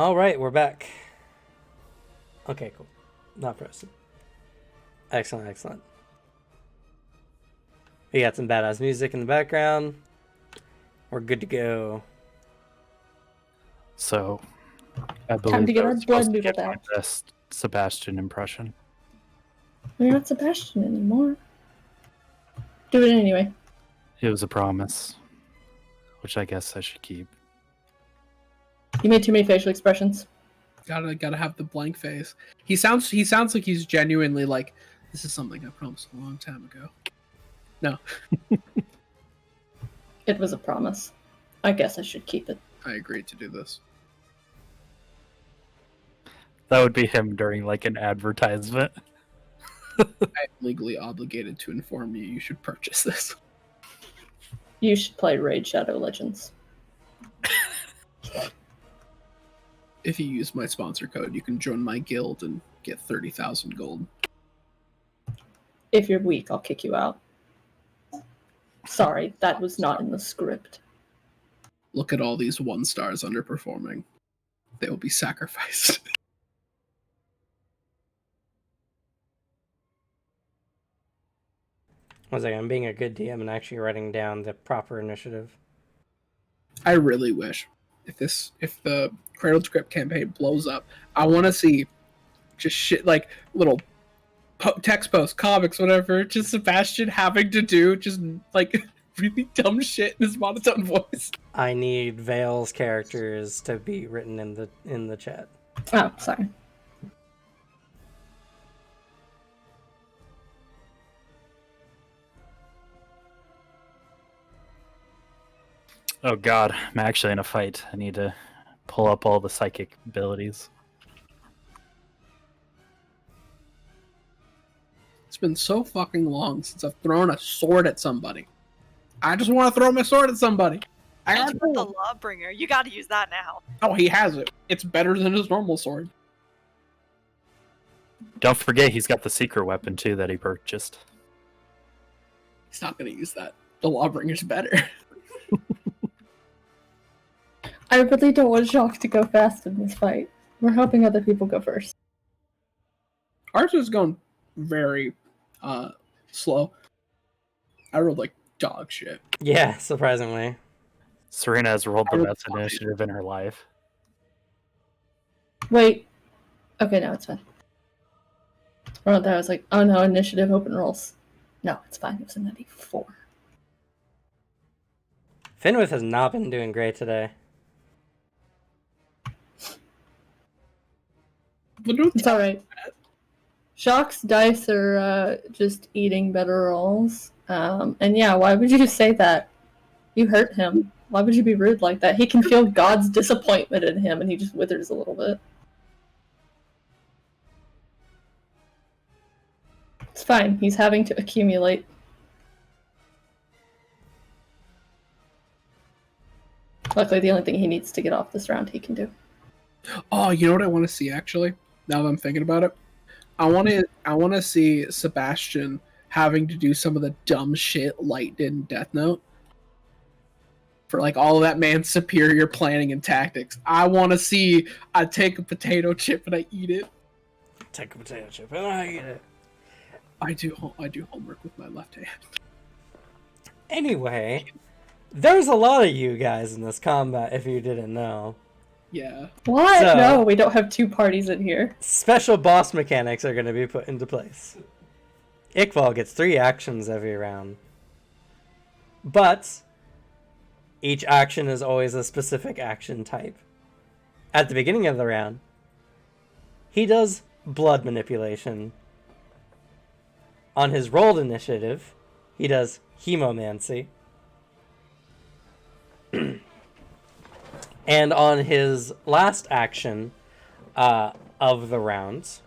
All right, we're back. Okay, cool. Not frozen. Excellent, excellent. We got some badass music in the background. We're good to go. So, I Time believe to get I our was blood supposed to noodle get my down. best Sebastian impression. We're not Sebastian anymore. Do it anyway. It was a promise, which I guess I should keep. You made too many facial expressions. Gotta have the blank face. He sounds like he's genuinely like, this is something I promised a long time ago. No, It was a promise. I guess I should keep it. I agreed to do this. That would be him during like an advertisement. I am legally obligated to inform you should purchase this. You should play Raid Shadow Legends. If you use my sponsor code, you can join my guild and get 30,000 gold. If you're weak, I'll kick you out. Sorry, that was not in the script. Look at all these 1-stars underperforming. They will be sacrificed. One second, I'm being a good DM and actually writing down the proper initiative. I really wish if the Cradle Script campaign blows up, I want to see just shit like little text posts, comics, whatever. Just Sebastian having to do just like really dumb shit in his monotone voice. I need Vale's characters to be written in the chat. Oh, sorry. Oh god, I'm actually in a fight. I need to pull up all the psychic abilities. It's been so fucking long since I've thrown a sword at somebody. I just want to throw my sword at somebody. I got The Lawbringer. You got to use that now. Oh, he has it. It's better than his normal sword. Don't forget he's got the secret weapon too that he purchased. He's not going to use that. The Lawbringer's better. I really don't want Jacques to go fast in this fight. We're helping other people go first. Arthur's going very slow. I rolled like dog shit. Yeah, surprisingly. Serena has rolled the I best initiative in her life. Wait. Okay, now it's fine. I wrote that. I was like, oh no, initiative open rolls. No, it's fine. It was a 94. Finwith has not been doing great today. It's alright. Jacques' dice are just eating better rolls. And yeah, why would you say that? You hurt him. Why would you be rude like that? He can feel God's disappointment in him and he just withers a little bit. It's fine. He's having to accumulate. Luckily, the only thing he needs to get off this round he can do. Oh, you know what I want to see actually? Now that I'm thinking about it, I want to see Sebastian having to do some of the dumb shit Light did in Death Note. For like all of that man's superior planning and tactics. I want to see I take a potato chip and I eat it. Take a potato chip and I eat it. I do homework with my left hand. Anyway, there's a lot of you guys in this combat if you didn't know. Yeah. What? So- No, we don't have two parties in here. Special boss mechanics are going to be put into place. Iqbal gets 3 actions every round. But each action is always a specific action type. At the beginning of the round, he does blood manipulation. On his rolled initiative, he does hemomancy. And on his last action of the rounds,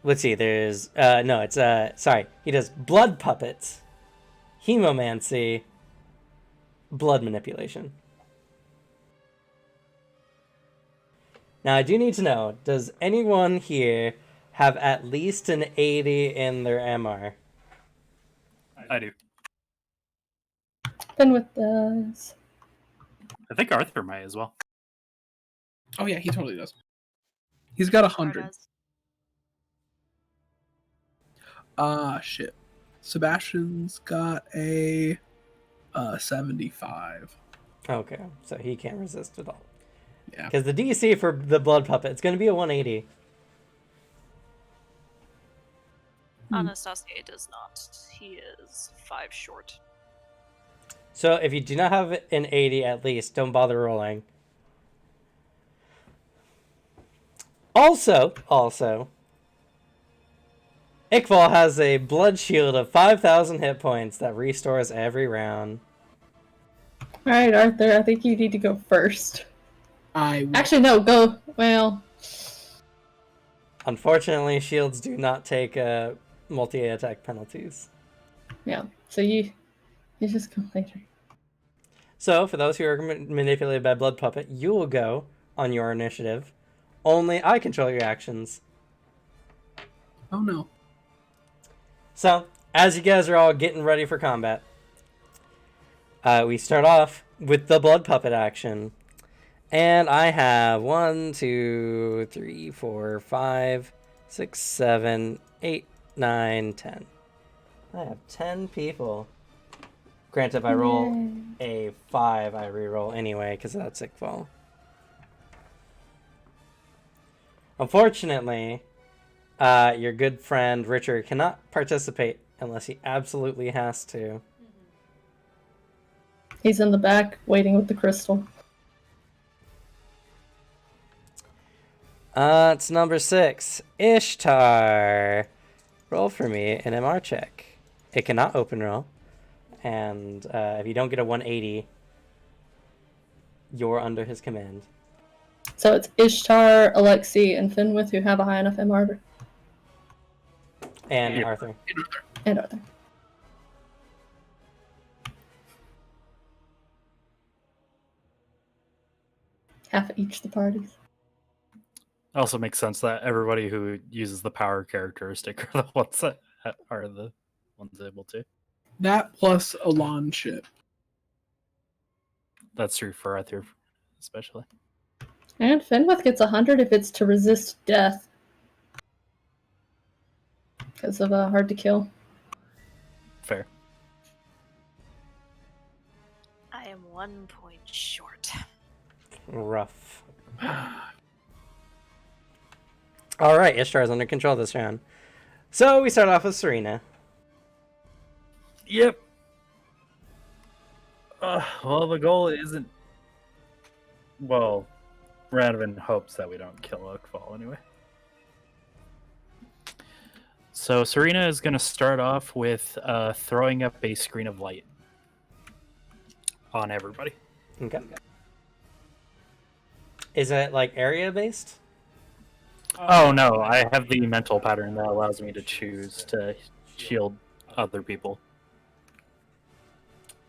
let's see, there's, he does blood puppets, hemomancy, blood manipulation. Now, I do need to know, does anyone here have at least an 80 in their MR? I do. Then with this. I think Arthur might as well. Oh yeah, he totally does. He's got 100. Shit. Sebastian's got a 75. Okay, so he can't resist at all. Yeah. Because the DC for the blood puppet, it's going to be a 180. Anastasia does not. He is 5 short. So if you do not have an 80 at least, don't bother rolling. Also, Iqbal has a blood shield of 5,000 hit points that restores every round. Alright, Arthur, I think you need to go first. I Actually, no, go. Well, Unfortunately, shields do not take multi-attack penalties. yeah. So you just go later. So, for those who are manipulated by Blood Puppet, you will go on your initiative. Only I control your actions. Oh no. So, as you guys are all getting ready for combat, we start off with the Blood Puppet action. And I have 1, 2, 3, 4, 5, 6, 7, 8, 9, 10. I have 10 people. Granted, if I roll a 5, I reroll anyway, because that's sick fall. Unfortunately, your good friend Richard cannot participate unless he absolutely has to. He's in the back, waiting with the crystal. It's number 6. Ishtar. Roll for me an MR check. It cannot open roll. And if you don't get a 180, you're under his command. So it's Ishtar, Alexei, and Finwith who have a high enough MR. And Yeah. Arthur. And Arthur. Half each the parties. Also makes sense that everybody who uses the power characteristic are the ones that are the ones able to. That plus Elan shit. That's true for Arthur, especially. And Finwith gets 100 if it's to resist death. Because of hard to kill. Fair. I am 1 point short. Rough. Alright, Ishtar is under control this round. So we start off with Serena. Yep. Well, the goal isn't. Well, Radovan hopes that we don't kill Oakfall anyway. So Serena is going to start off with throwing up a screen of light on everybody. Okay. Is it like area based? Oh no, I have the mental pattern that allows me to choose to shield other people.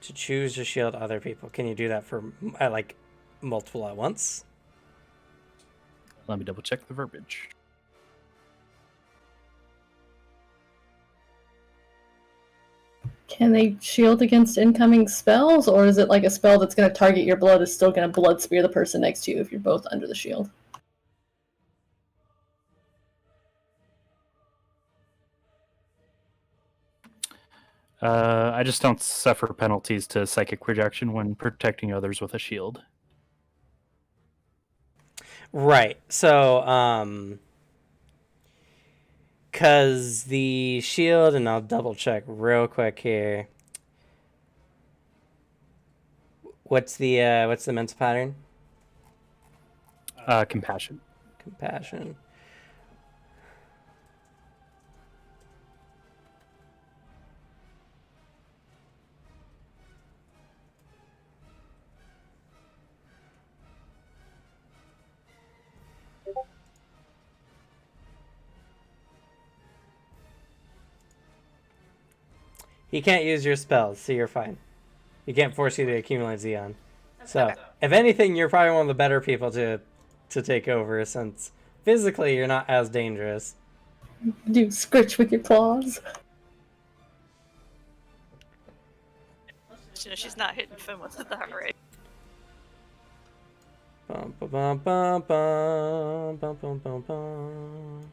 To choose to shield other people. Can you do that for like multiple at once? Let me double check the verbiage. Can they shield against incoming spells, or is it like a spell that's going to target your blood is still going to blood spear the person next to you if you're both under the shield? I just don't suffer penalties to psychic projection when protecting others with a shield. Right. So, because the shield, and I'll double check real quick here. What's the mental pattern? Compassion. Compassion. He can't use your spells, so you're fine. He can't force you to accumulate Xeon. So, if anything, you're probably one of the better people to take over, since physically you're not as dangerous. Do scritch with your claws. You know, she's not hitting Finn with that, right? Bum, bum, bum, bum, bum, bum, bum, bum, bum.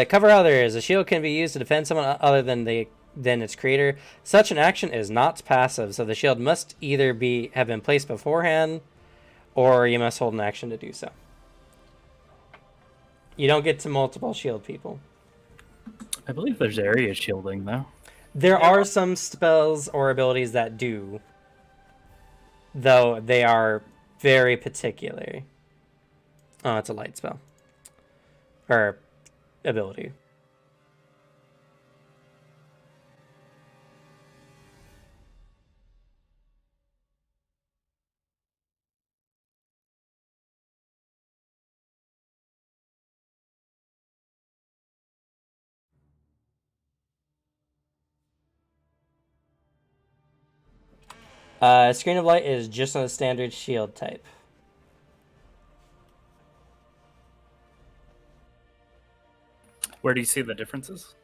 Cover others. A shield can be used to defend someone other than its creator. Such an action is not passive, so the shield must either have been placed beforehand, or you must hold an action to do so. You don't get to multiple shield people. I believe there's area shielding though. There are some spells or abilities that do, though they are very particular. Oh, it's a light spell. Or ability. Screen of Light is just on a standard shield type. Where do you see the differences?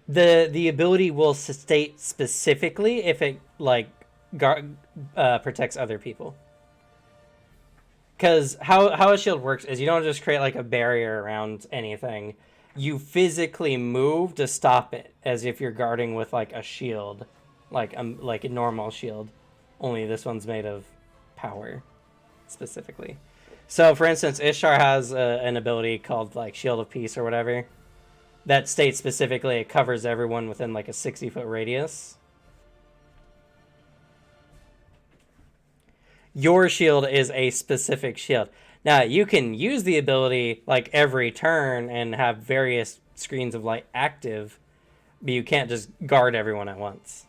The ability will state specifically if it protects other people. Because how a shield works is you don't just create like a barrier around anything. You physically move to stop it, as if you're guarding with like a shield, like a normal shield. Only this one's made of power, specifically. So, for instance, Ishtar has an ability called like Shield of Peace or whatever. That states specifically it covers everyone within like a 60-foot radius. Your shield is a specific shield. Now, you can use the ability like every turn and have various screens of light active, but you can't just guard everyone at once.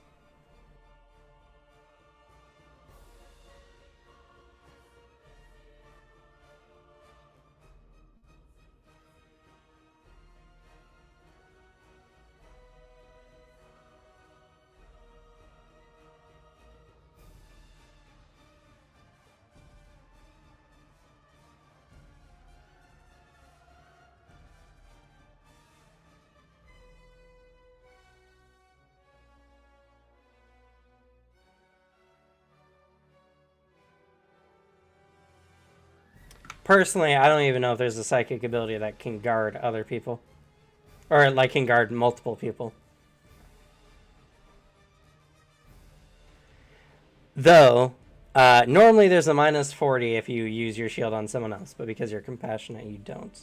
Personally, I don't even know if there's a psychic ability that can guard other people. Or, like, can guard multiple people. Though, normally there's a minus 40 if you use your shield on someone else, but because you're compassionate, you don't.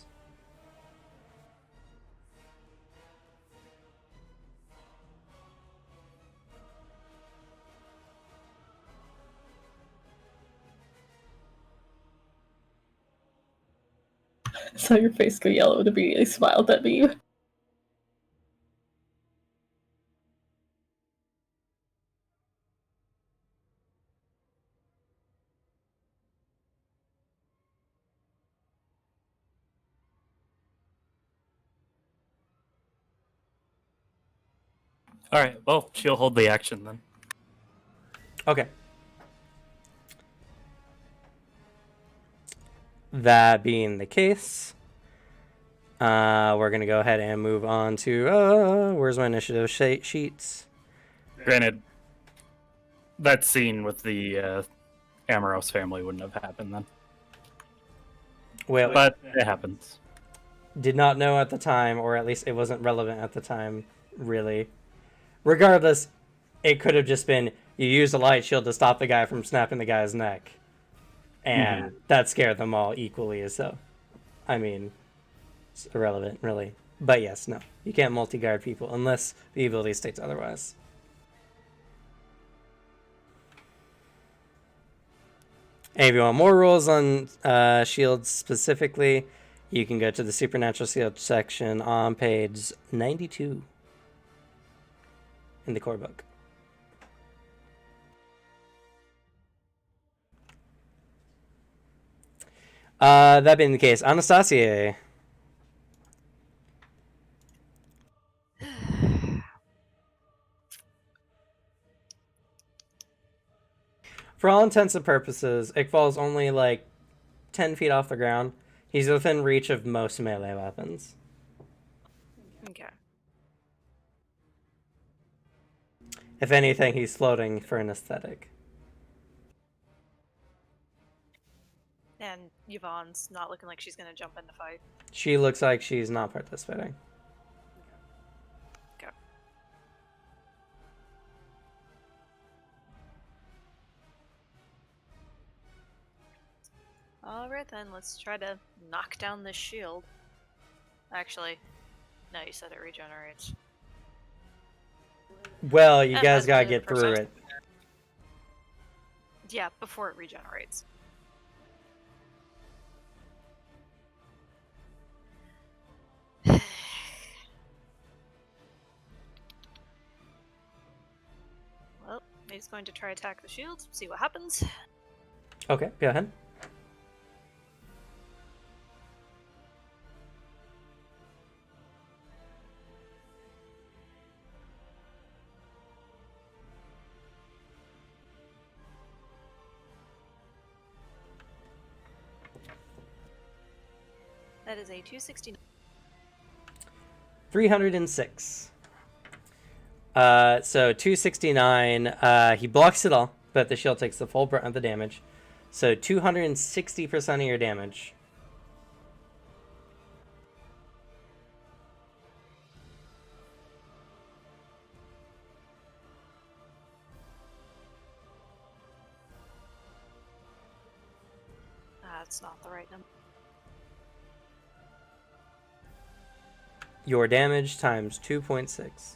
I saw your face go yellow and immediately smiled at me. All right. Well, she'll hold the action then. Okay. That being the case, we're going to go ahead and move on to... where's my initiative sheets? Granted, that scene with the Amoros family wouldn't have happened then. Well, But it happens. did not know at the time, or at least it wasn't relevant at the time, really. Regardless, it could have just been you used a light shield to stop the guy from snapping the guy's neck. And that scared them all equally as so. I mean, it's irrelevant, really. But yes, no. You can't multi-guard people unless the ability states otherwise. And if you want more rules on shields specifically, you can go to the Supernatural Shield section on page 92 in the core book. That being the case, Anastasia. for all intents and purposes, Iqbal's only like 10 feet off the ground. He's within reach of most melee weapons. Okay. If anything, he's floating for an aesthetic. And Yvonne's not looking like she's gonna jump in the fight. She looks like she's not participating. Okay. Alright then, let's try to knock down this shield. Actually, no, you said it regenerates. Well, you guys As gotta a get through it. Yeah, before it regenerates. Well, he's going to try attack the shield, see what happens. Okay, go ahead. That is a 269. 306. So 269. He blocks it all, but the shield takes the full brunt of the damage. So 260% of your damage. That's not the right number. Your damage times 2.6.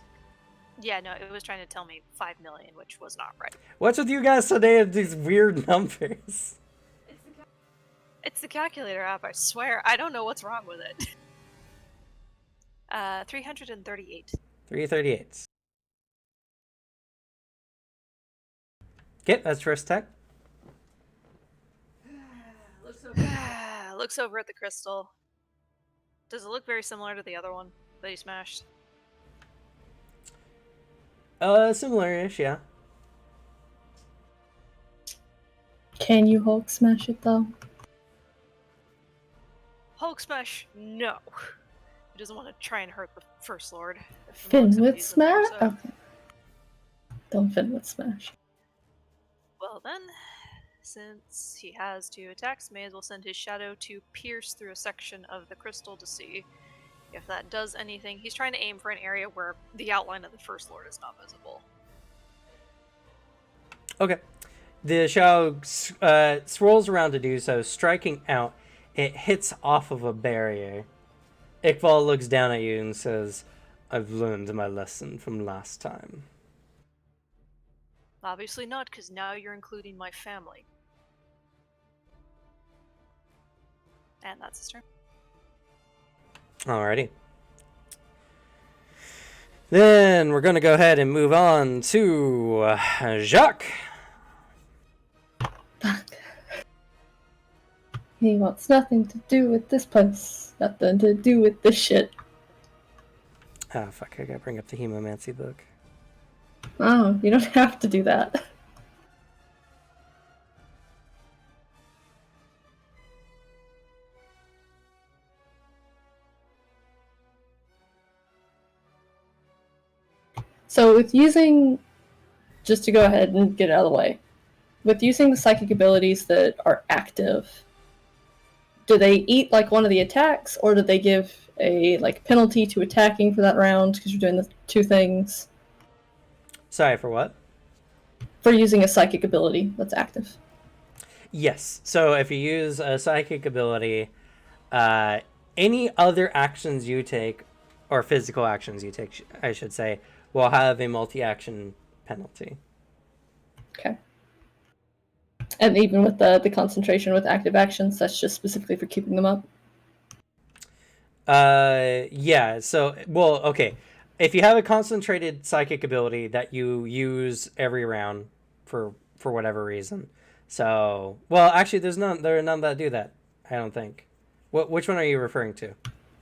Yeah, no, it was trying to tell me 5 million, which was not right. What's with you guys today with these weird numbers? It's the calculator app, I swear. I don't know what's wrong with it. 338. 338. Okay, that's first attack. Looks over at the crystal. Does it look very similar to the other one that he smashed? Similar-ish, yeah. Can you Hulk smash it though? Hulk smash? No. He doesn't want to try and hurt the First Lord. Finwit smash? Okay. Don't Finwit smash. Well then, since he has 2 attacks, may as well send his shadow to pierce through a section of the crystal to see if that does anything. He's trying to aim for an area where the outline of the First Lord is not visible. Okay. The shadow swirls around to do so, striking out. It hits off of a barrier. Iqbal looks down at you and says, I've learned my lesson from last time. Obviously not, because now you're including my family. And that's his turn. Alrighty. Then we're going to go ahead and move on to Jacques. Fuck. He wants nothing to do with this place. Nothing to do with this shit. Ah, fuck, I gotta bring up the Hemomancy book. Oh, you don't have to do that. So with using, just to go ahead and get it out of the way, with using the psychic abilities that are active, do they eat like one of the attacks, or do they give a like penalty to attacking for that round because you're doing the 2 things? Sorry, for what? For using a psychic ability that's active. Yes. So if you use a psychic ability, any other actions you take, or physical actions you take, I should say, will have a multi-action penalty. Okay. And even with the concentration with active actions, that's just specifically for keeping them up? Yeah. So, well, okay. If you have a concentrated psychic ability that you use every round for whatever reason. So, well, actually, there are none that do that, I don't think. Which one are you referring to?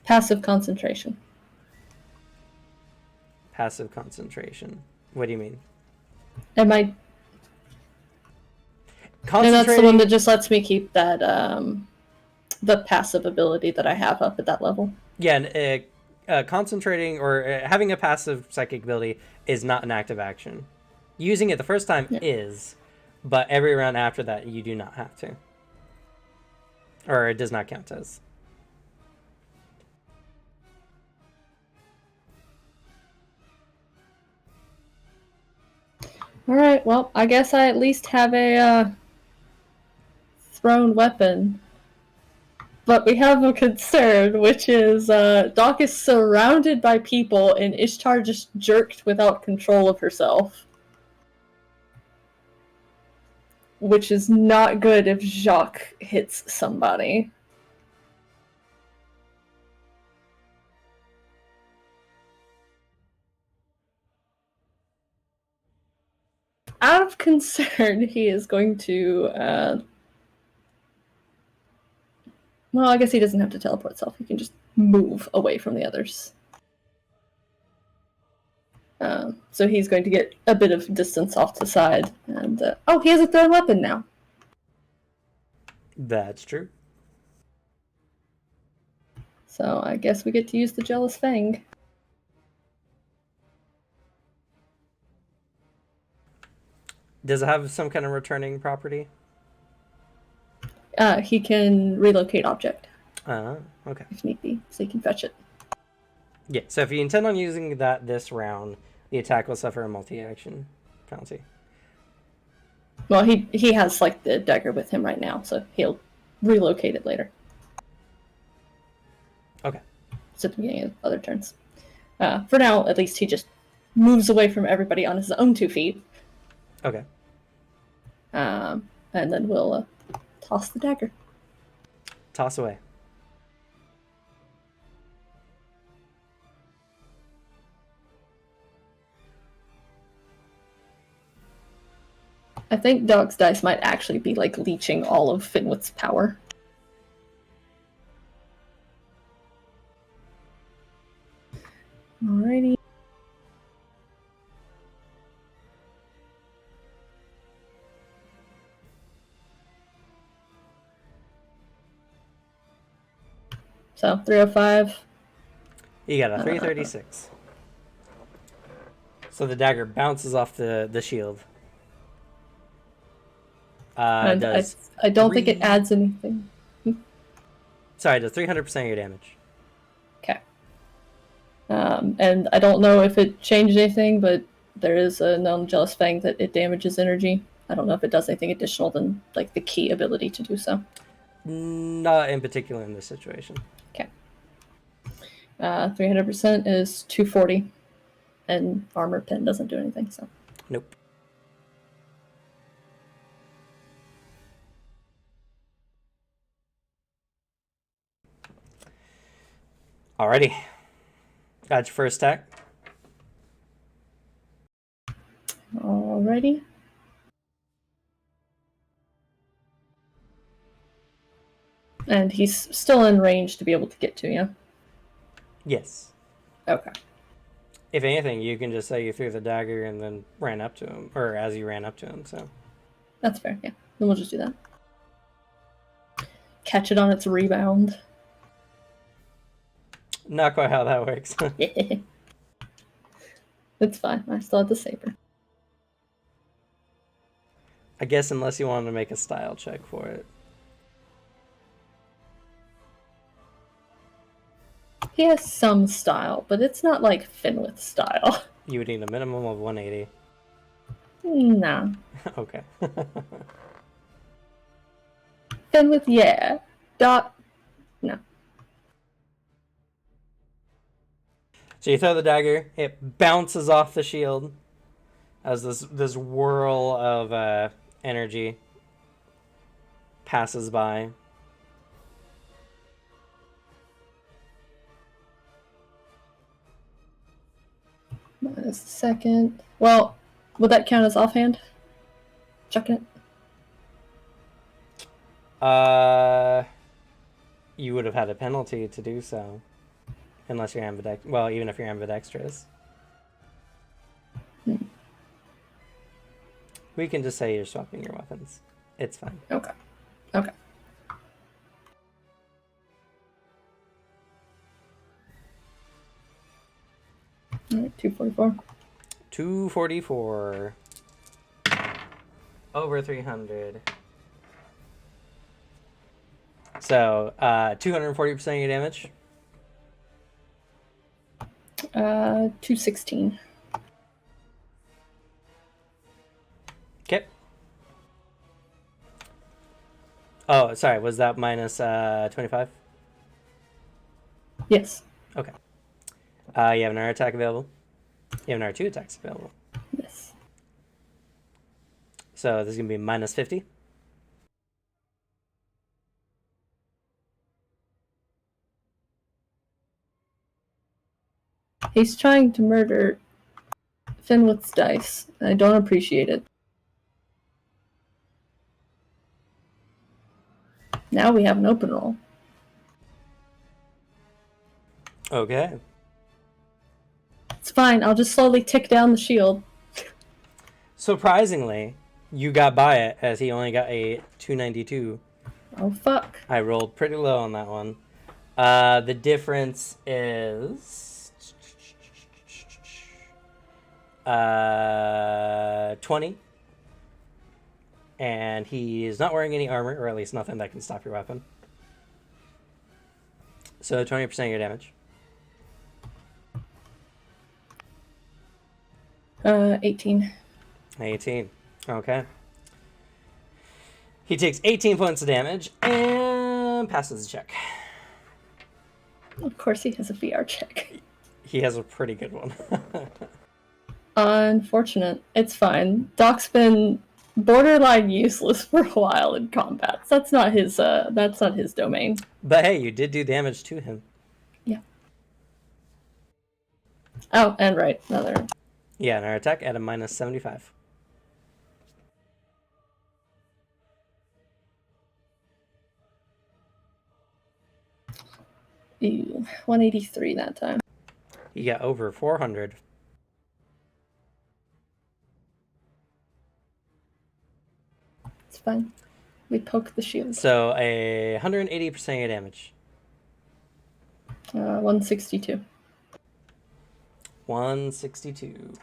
Passive concentration. Passive concentration. What do you mean? Am I... And that's the one that Concentrating. just lets me keep that the passive ability that I have up at that level. Yeah, and, concentrating or having a passive psychic ability is not an active action. Using it the first time Yeah. is, but every round after that you do not have to, or it does not count as. All right. Well, I guess I at least have a thrown weapon. But we have a concern, which is Doc is surrounded by people, and Ishtar just jerked without control of herself. Which is not good if Jacques hits somebody. Out of concern, he is going to well, I guess he doesn't have to teleport himself. He can just move away from the others. So he's going to get a bit of distance off to the side. And oh, he has a thrown weapon now. That's true. So I guess we get to use the Jealous Fang. Does it have some kind of returning property? He can relocate object Okay. if need be, so he can fetch it. Yeah, so if you intend on using that this round, the attack will suffer a multi-action penalty. Well, he has like the dagger with him right now, so he'll relocate it later. Okay. So at the beginning of other turns. For now, at least he just moves away from everybody on his own 2 feet. Okay. And then we'll toss the dagger. Toss away. I think Dog's dice might actually be like leeching all of Finwith's power. Alrighty. So 305. You got a 336. So the dagger bounces off the shield. And Does I don't think it adds anything. Sorry, it does 300% of your damage. Okay. And I don't know if it changed anything, but there is a known Jealous Fang that it damages energy. I don't know if it does anything additional than like the key ability to do so. Not in particular in this situation. Okay. 300% is 240, and armor pen doesn't do anything. So. Nope. Alrighty. Got your first attack. Alrighty. And he's still in range to be able to get to you. Yes. Okay. If anything, you can just say you threw the dagger and then ran up to him, or as you ran up to him, so. That's fair, yeah. Then we'll just do that. Catch it on its rebound. Not quite how that works. It's fine. I still have the saber. I guess unless you wanted to make a style check for it. He has some style, but it's not like Finwith style. You would need a minimum of 180. Nah. Okay. Finwith, yeah. Dot, no. So you throw the dagger, it bounces off the shield as this whirl of energy passes by. Minus the second. Well, would that count as offhand? Chucking it? You would have had a penalty to do so. Unless you're ambidextrous. Well, even if you're ambidextrous. We can just say you're swapping your weapons. It's fine. Okay. Okay. All right, 244. 244. Over 300. So, 240% of your damage. 216. Okay. Oh, sorry. Was that minus 25? Yes. Okay. You have another attack available. You have another 2 attacks available. Yes. So this is going to be minus 50. He's trying to murder Finwith's dice. I don't appreciate it. Now we have an open roll. Okay. It's fine. I'll just slowly tick down the shield. Surprisingly, you got by it as he only got a 292. Oh, fuck. I rolled pretty low on that one. The difference is 20. And he is not wearing any armor, or at least nothing that can stop your weapon. So 20% of your damage. 18. 18. Okay. He takes 18 points of damage and passes the check. Of course he has a VR check. He has a pretty good one. Unfortunate. It's fine. Doc's been borderline useless for a while in combat. That's not his domain. But hey, you did do damage to him. Yeah. Oh, and right, another. Yeah, and our attack at a minus 75. Ew, 183 that time. You got over 400. It's fine. We poke the shield. So a 180% of your damage. 162. 162.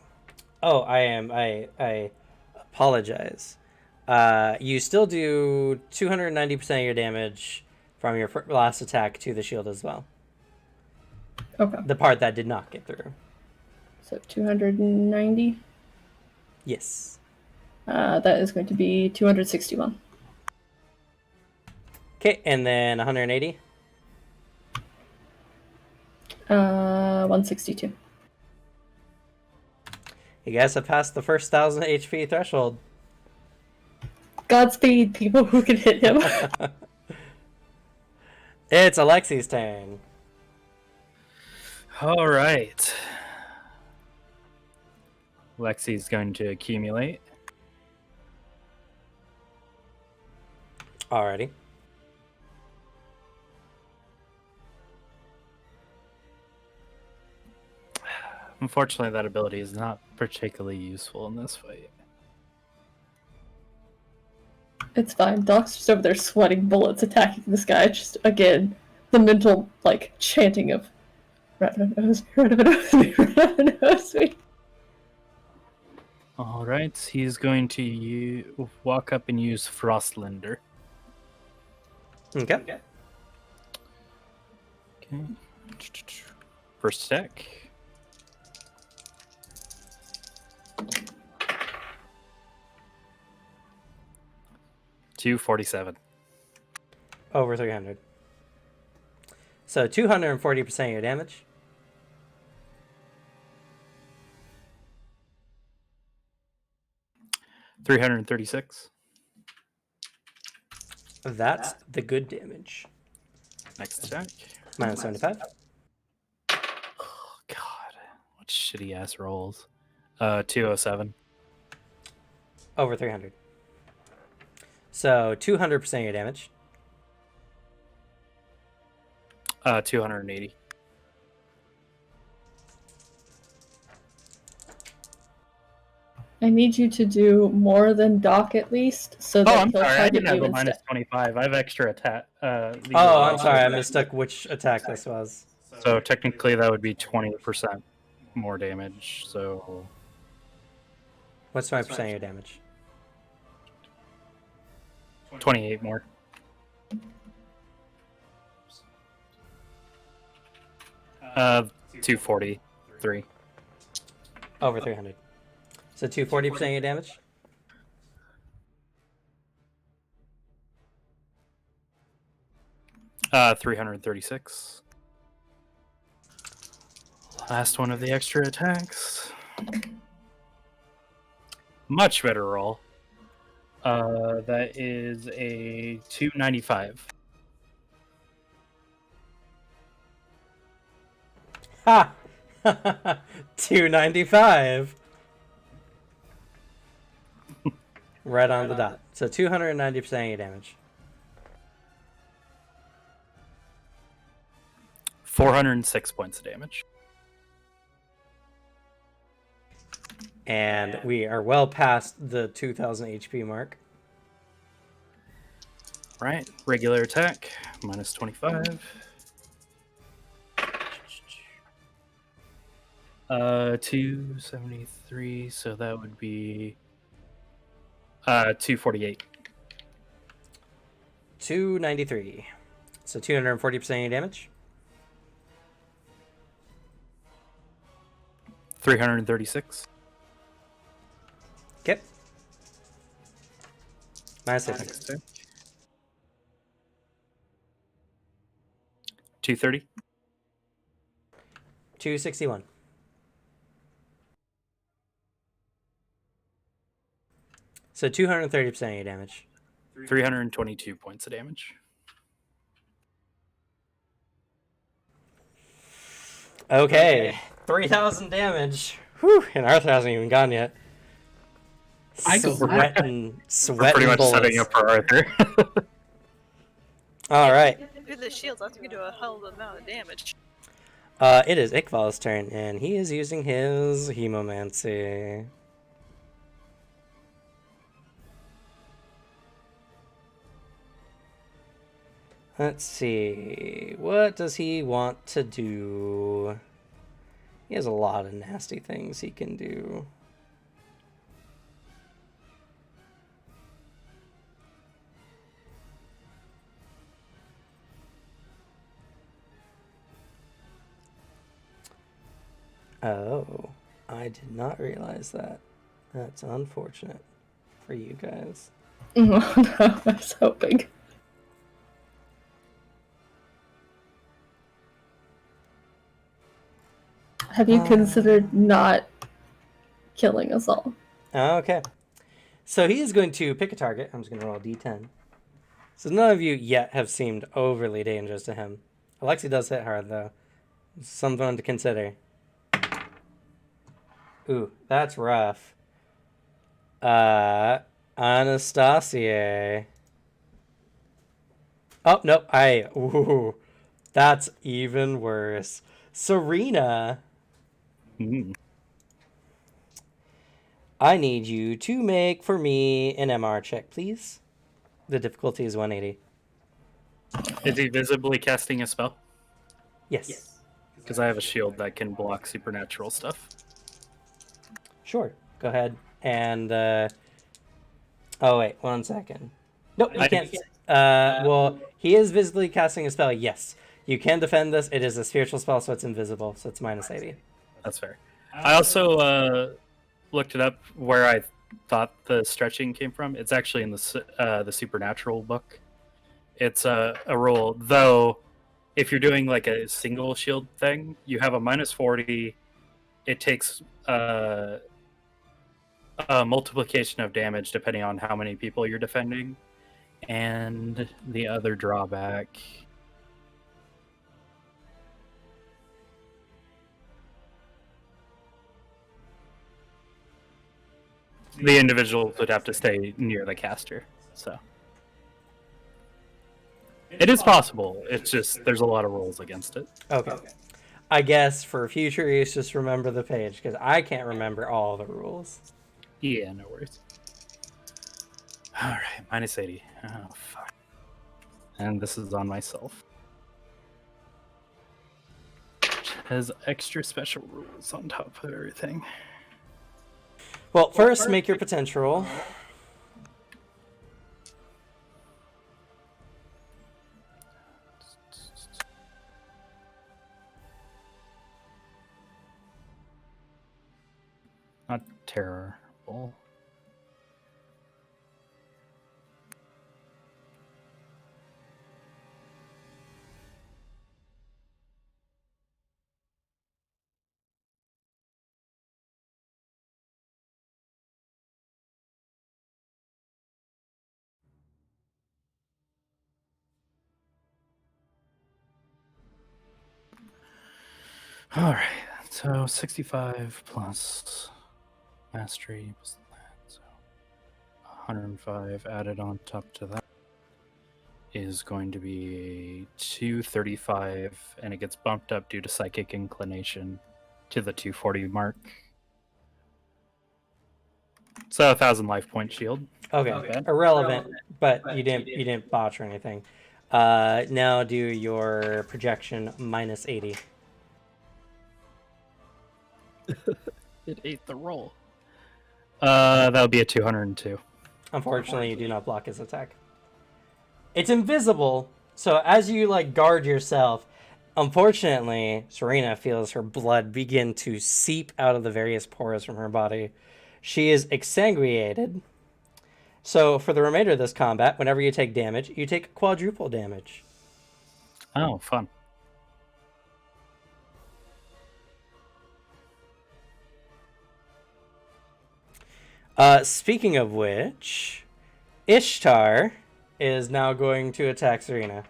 Oh, I apologize. You still do 290% of your damage from your last attack to the shield as well. Okay. The part that did not get through. So 290. Yes. That is going to be 261. Okay, and then 180. 162. You guys have passed the first 1,000 HP threshold. Godspeed, people who can hit him. It's Alexi's turn. All right. Lexi's going to accumulate. Alrighty. Unfortunately, that ability is not particularly useful in this fight. It's fine. Doc's just over there sweating bullets attacking this guy. Just, again, the mental, like, chanting of Ravenose. All right, he's going to walk up and use Frostlinder. Okay. Okay. First attack. $247. Over 300. So 240% of your damage. $336. That's the good damage. Next attack. Minus 75. Oh, God. What shitty ass rolls. 207. Over 300. So 200% of your damage. 280. I need you to do more than Doc at least, so Oh, that I'm he'll sorry. I target didn't have you a instead. minus 25. I have extra attack. Oh, I'm sorry. I mistook which attack this was. So technically, that would be 20% more damage. So What's 20% of your damage? 28 more. Uh, 243. Over 300. So 240% of your damage? Uh, 336. Last one of the extra attacks. Much better roll. That is a 295. Ha! 295. Right on the dot. So 290% of your damage. 406 points of damage. And we are well past the 2000 HP mark. Right, regular attack, minus 25. 273, so that would be 248. 293. So 240% of your damage. 336. Okay. Minus 50. Next attack. 230. 261. So 230% of your damage. 322 points of damage. Okay. 3,000 damage. Whew. And Arthur hasn't even gone yet. I go Sweating We're pretty much bullets. setting up for Arthur. All right. With the shields, I think you do a hell of an amount of damage. It is Iqbal's turn, and he is using his Hemomancy. Let's see. What does he want to do? He has a lot of nasty things he can do. Oh, I did not realize that. That's unfortunate for you guys. Oh no, I was hoping. Have you considered not killing us all? Okay. So he is going to pick a target. I'm just going to roll a d10. So none of you yet have seemed overly dangerous to him. Alexi does hit hard, though. Something to consider. Ooh, that's rough. Anastasia. Oh, no. Ooh, that's even worse. Serena. I need you to make for me an MR check, please. The difficulty is 180. Is he visibly casting a spell? Yes. Because I have a shield that can block supernatural stuff. Sure. Go ahead. And, oh, wait. 1 second. Nope, you can't. Well, he is visibly casting a spell, yes. You can defend this. It is a spiritual spell, so it's invisible, so it's minus 80. That's fair. I also looked it up where I thought the stretching came from. It's actually in the supernatural book. It's a rule, though. If you're doing like a single shield thing, you have a minus 40. It takes a multiplication of damage depending on how many people you're defending, and the other drawback. The individual would have to stay near the caster, so it is possible. It's just there's a lot of rules against it. Okay. I guess for future use, just remember the page, because I can't remember all the rules. Yeah, no worries. Alright, minus 80. Oh, fuck. And this is on myself. Which has extra special rules on top of everything. Well, first, make your potential roll. Not terrible. Alright, so 65 plus mastery was that, so 105 added on top to that is going to be 235, and it gets bumped up due to psychic inclination to the 240 mark. So 1,000 life point shield. Okay, irrelevant, but you didn't botch or anything. Now do your projection minus 80. It ate the roll. That would be a 202. Unfortunately, you do not block his attack. It's invisible, so as you guard yourself, unfortunately, Serena feels her blood begin to seep out of the various pores from her body. She is exsanguinated. So for the remainder of this combat, whenever you take damage, you take quadruple damage. Oh, fun. Speaking of which, Ishtar is now going to attack Serena.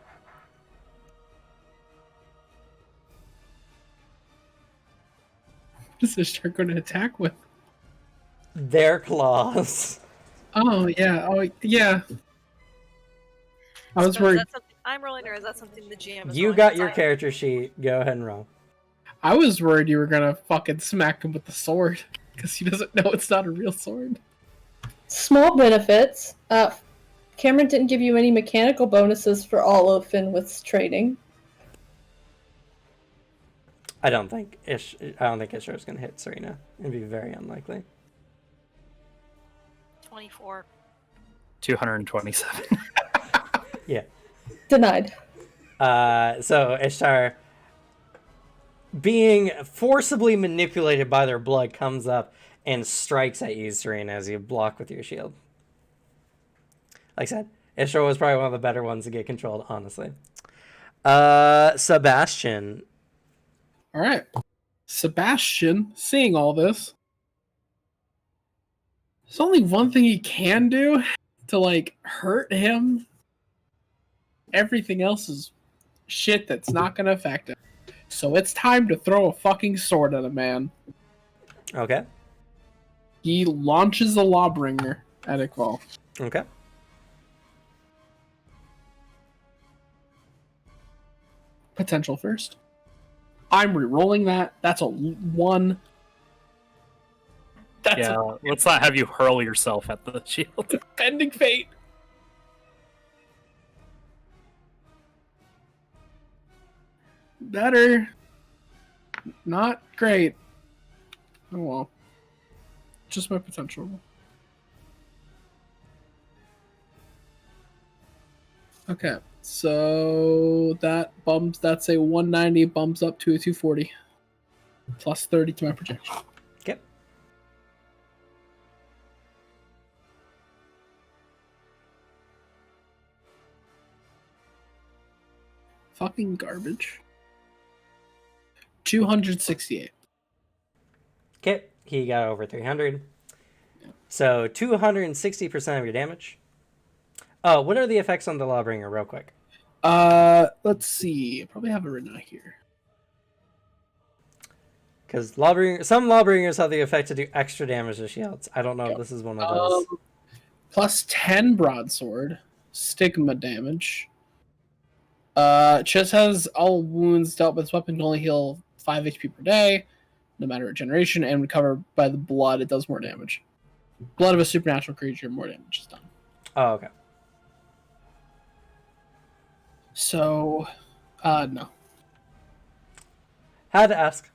What is Ishtar going to attack with? Their claws. Oh, yeah. Oh, yeah. I was So worried. Is that something I'm rolling, or is that something the GM is You rolling? got your character sheet. Go ahead and roll. I was worried you were going to fucking smack him with the sword. Because he doesn't know it's not a real sword. Small benefits. Cameron didn't give you any mechanical bonuses for all of Finwith's training. I don't think Ishtar is going to hit Serena. It'd be very unlikely. 24. 227. Yeah. Denied. So Ishtar, being forcibly manipulated by their blood, comes up and strikes at you, Serena, as you block with your shield. Like I said, Ishtar was probably one of the better ones to get controlled, honestly. Sebastian. All right. Sebastian, seeing all this, there's only one thing he can do to, hurt him. Everything else is shit that's not going to affect him. So it's time to throw a fucking sword at a man. Okay. He launches a Lawbringer at Iqbal. Okay. Potential first. I'm re-rolling that. That's a 1. That's Yeah, let's not have you hurl yourself at the shield. a pending fate. Better. Not great. Oh well. Just my potential. Okay, so that's a 190, bumps up to a 240. Plus 30 to my projection. Okay. Fucking garbage. 268. Okay. He got over 300. So 260% of your damage. Oh, what are the effects on the Lawbringer, real quick? Let's see. I probably have it written out here. Because some Lawbringers have the effect to do extra damage to shields. I don't know if this is one of those. Plus 10 broadsword, stigma damage. Just has all wounds dealt with this weapon can only heal 5 HP per day, no matter regeneration, and recover by the blood. It does more damage. Blood of a supernatural creature, more damage is done. Oh, okay. So, no. Had to ask.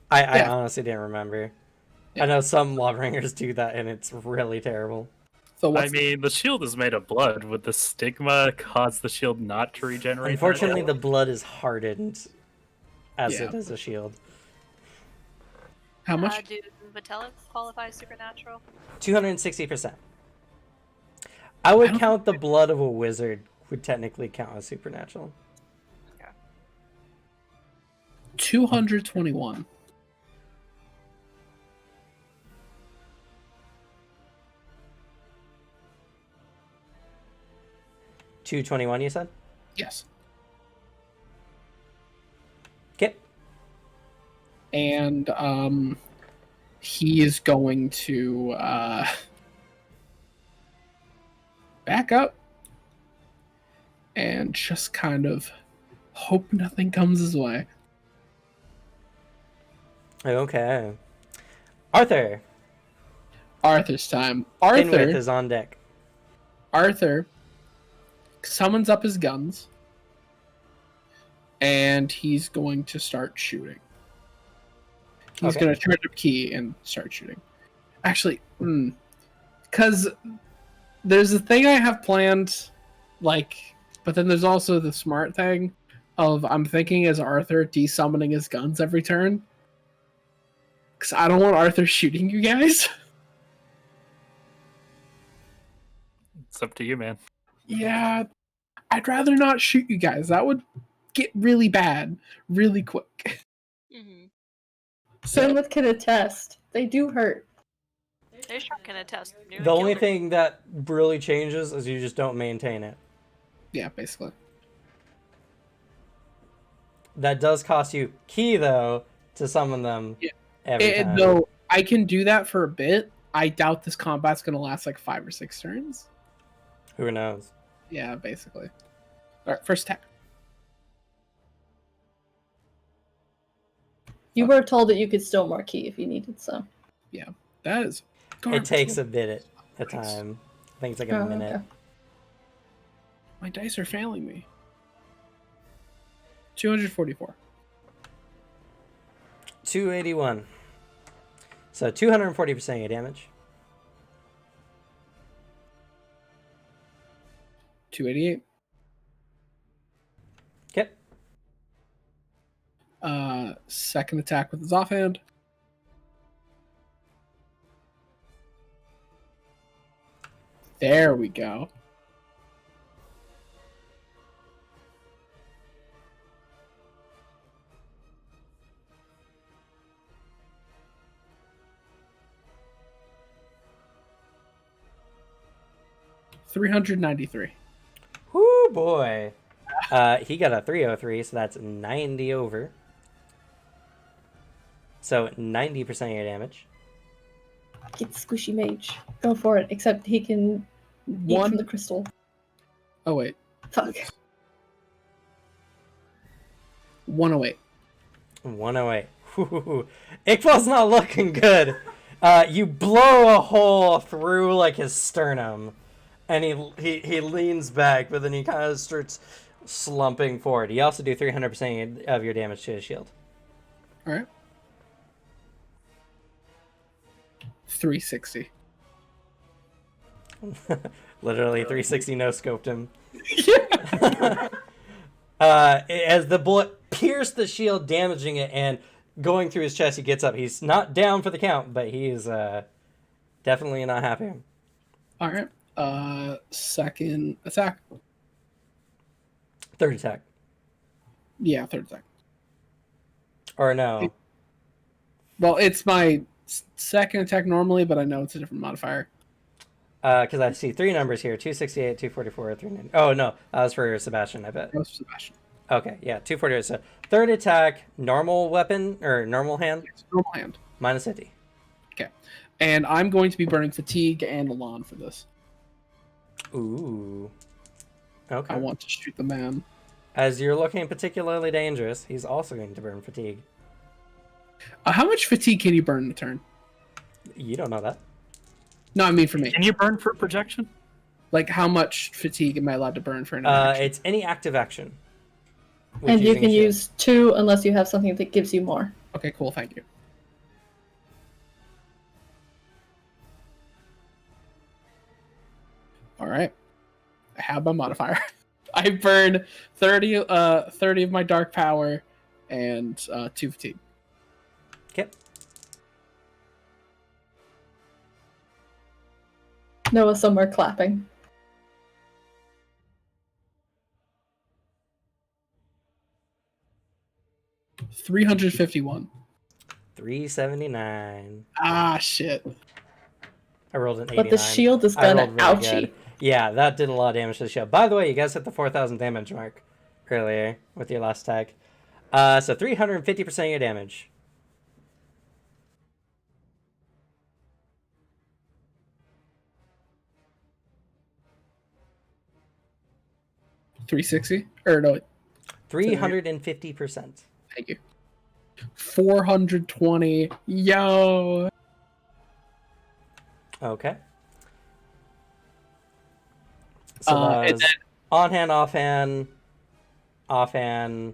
I Yeah. honestly didn't remember. Yeah. I know some Lawbringers do that, and it's really terrible. So I mean, the shield is made of blood. Would the stigma cause the shield not to regenerate? Unfortunately, the blood is hardened as Yeah. it is a shield. how much? Do Vitellics qualify as supernatural? 260%. I would don't count the blood of a wizard would technically count as supernatural. 221. $221, you said? Yes. Okay. And he is going to back up and just kind of hope nothing comes his way. Okay. Arthur. Arthur's time. Pinwith is on deck. Arthur summons up his guns and he's going to start shooting. He's Okay. going to charge up key and start shooting. Actually, because there's a thing I have planned, but then there's also the smart thing of I'm thinking as Arthur desummoning his guns every turn. Because I don't want Arthur shooting you guys. It's up to you, man. Yeah, I'd rather not shoot you guys. That would get really bad really quick. Mm-hmm. Pinwith can attest. They do hurt. They sure can attest. The only thing that really changes is you just don't maintain it. Yeah, basically. That does cost you key, though, to summon them every time. Though I can do that for a bit, I doubt this combat's going to last like 5 or 6 turns. Who knows? Yeah, basically. Alright, first attack. You were told that you could still marquee if you needed some. That is It garbage. takes a bit at a time. I think it's like a minute. Okay. My dice are failing me. 244. 281. So 240% of your damage. 288. Okay. Second attack with his offhand. There we go. $393. Whoo boy. He got a 303, so that's 90 over. So 90% of your damage. Get squishy mage. Go for it. Except he can eat from the crystal. Oh wait, Fuck. 108. 108. Whew. Iqbal's not looking good. You blow a hole through like his sternum, and he leans back, but then he kind of starts slumping forward. You also do 300% of your damage to his shield. All right. 360. Literally 360 no scoped him. As the bullet pierced the shield, damaging it, and going through his chest, he gets up. He's not down for the count, but he is definitely not happy. All right. Second attack. Third attack. Yeah, third attack. Or no. Well, it's my second attack normally, but I know it's a different modifier. Because I see 3 numbers here. 268, 244, 390. Oh, no. That was for Sebastian, I bet. That was Sebastian. Okay, yeah. 248. So third attack, normal weapon, or normal hand, It's normal hand. minus 50. Okay. And I'm going to be burning fatigue and Elan for this. Ooh. Okay. I want to shoot the man. As you're looking particularly dangerous, he's also going to burn fatigue. How much fatigue can you burn in a turn? You don't know that. No, I mean for me. Can you burn for projection? Like, how much fatigue am I allowed to burn for an action? It's any active action. with And you using a can shield. use 2 unless you have something that gives you more. Okay, cool. Thank you. All right. I have my modifier. I burned 30 of my dark power and 2 fatigue. Okay. Noah somewhere clapping. $351. 379. Ah, shit. I rolled an 89. But the shield is I gonna rolled really ouchie. good. Yeah, that did a lot of damage to the shield. By the way, you guys hit the 4,000 damage mark earlier with your last tag. So 350% of your damage. $360? Or no, 350%. thank you. 420. Yo. Okay. So that and was then on hand, offhand, offhand,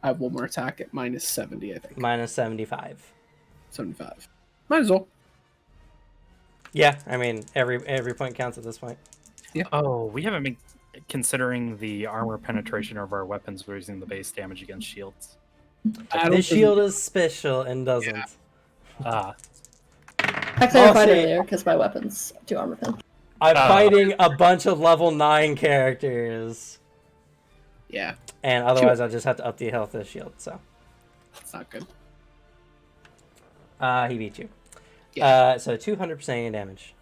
I have one more attack at minus 70, I think. minus 75. 75. Might as well. Yeah, I mean every point counts at this point. Oh, we haven't been considering the armor penetration of our weapons. We're using the base damage against shields. This shield is special and doesn't. Yeah. Ah, I clarified say- earlier because my weapons do armor pen. I'm Oh. fighting a bunch of level 9 characters. Yeah, And otherwise, I'll just have to up the health of the shield. So, that's not good. he beat you. Yeah. So 200% damage.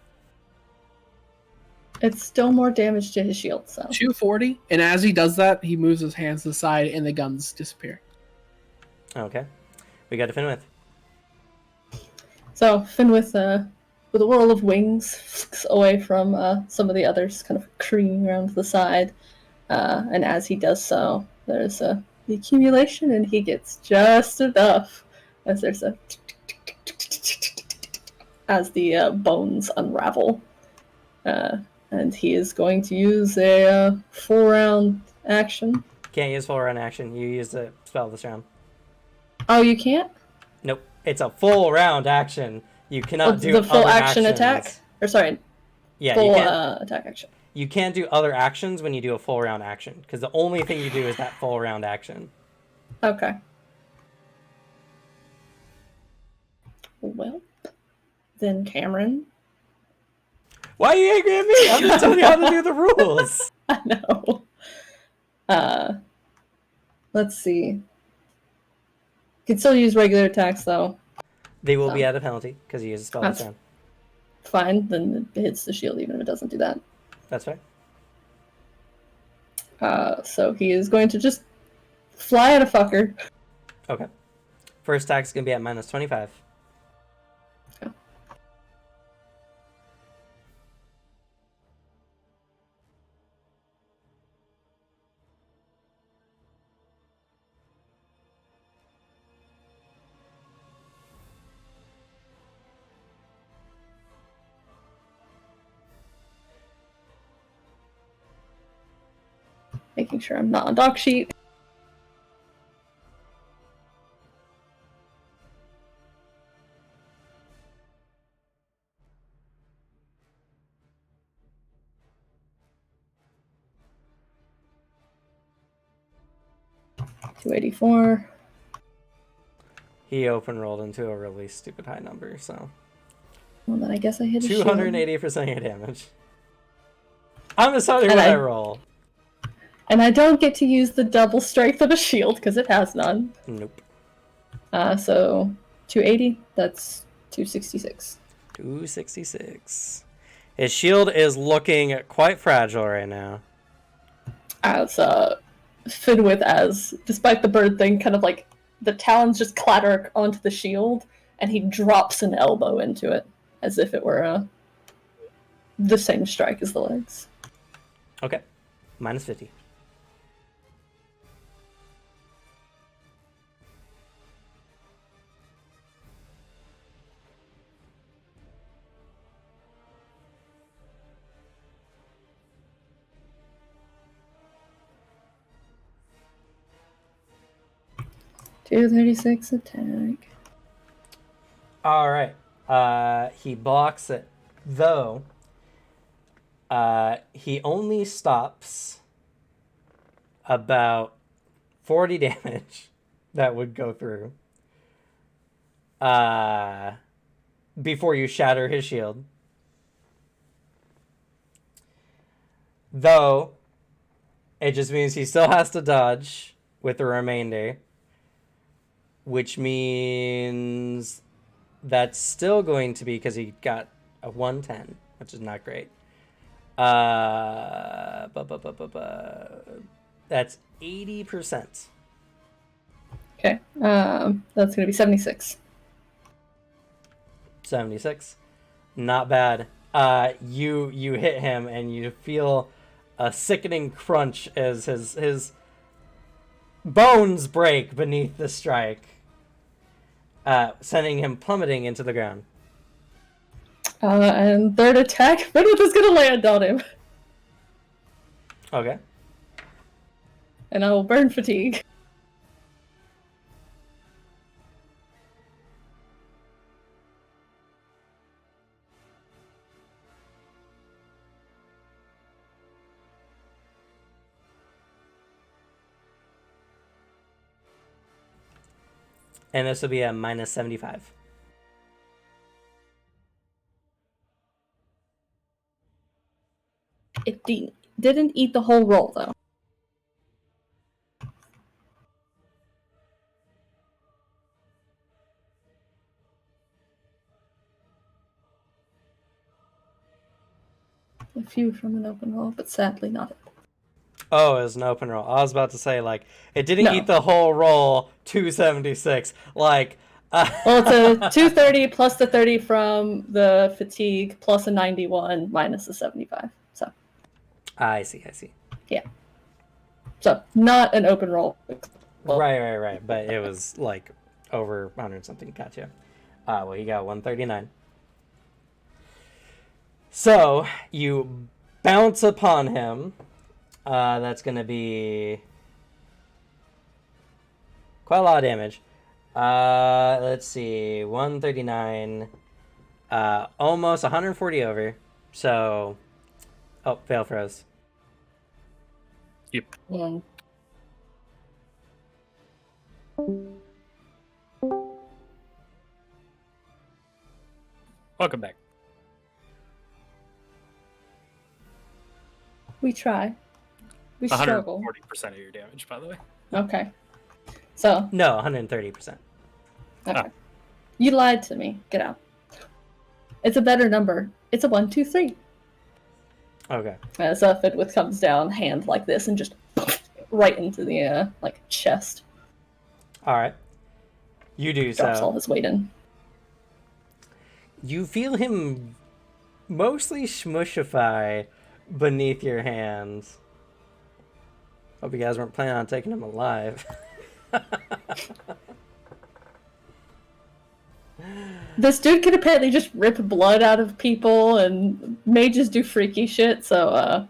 It's still more damage to his shield, so. 240, and as he does that, he moves his hands to the side, and the guns disappear. Okay, we got to fin with. So Finn with a whirl of wings flicks away from some of the others, kind of creaming around to the side. And as he does so, there's the accumulation, and he gets just enough as there's a as the bones unravel. And he is going to use a full round action. Can't use full round action. You use the spell this round. Oh, you can't? Nope, it's a full round action. You cannot do the full other action actions. attack? Or sorry, Yeah, full you can't. attack action. You can't do other actions when you do a full round action because the only thing you do is that full round action. Okay. Well, then Cameron. Why are you angry at me? I'm just telling you how to do the rules. I know. Let's see. You can still use regular attacks though. They will be So. at a penalty because you use a spell this That's- round. Fine, then it hits the shield even if it doesn't do that. That's fair. So he is going to just fly at a fucker. Okay. First attack is going to be at minus 25. Okay. Making sure I'm not on doc sheet. $284. He open rolled into a really stupid high number, so Well, then I guess I hit a shield. 280% of your damage. I'm deciding And what I I- roll. And I don't get to use the double strength of a shield because it has none. Nope. So 280. That's 266. 266. His shield is looking quite fragile right now. As Finwith, as despite the bird thing, kind of like the talons just clatter onto the shield, and he drops an elbow into it as if it were the same strike as the legs. Okay. Minus 50. 236 attack. All right. He blocks it, though. He only stops about 40 damage that would go through. Before you shatter his shield. Though, it just means he still has to dodge with the remainder. Which means that's still going to be, because he got a 110, which is not great. That's 80%. Okay. That's gonna be 76. 76. Not bad. You hit him and you feel a sickening crunch as his bones break beneath the strike, sending him plummeting into the ground. And third attack, but it was gonna land on him. Okay. And I will burn fatigue. And this will be a minus 75. It didn't eat the whole roll, though. A few from an open roll, but sadly not it. Oh, it was an open roll. I was about to say, like, it didn't No. eat the whole roll, 276. Like, Well, it's a 230 plus the 30 from the fatigue plus a 91 minus the 75. So, I see. so not an open roll. Right. But it was, like, over 100 something. Gotcha. Well, he got 139. So, you bounce upon him. That's going to be quite a lot of damage. Let's see. 139. Almost 140 over. So, oh, fail froze. Yep. Mm. Welcome back. We try. We struggle. 140% of your damage, by the way. Okay. So, No, 130%. okay. You lied to me. Get out. It's a better number. It's a 1, 2, 3. Okay. As Fidwith comes down, hand like this, and just right into the like chest. All right. You do Drops all so. his weight in. You feel him mostly smushify beneath your hands. Hope you guys weren't planning on taking him alive. This dude can apparently just rip blood out of people, and mages do freaky shit, so,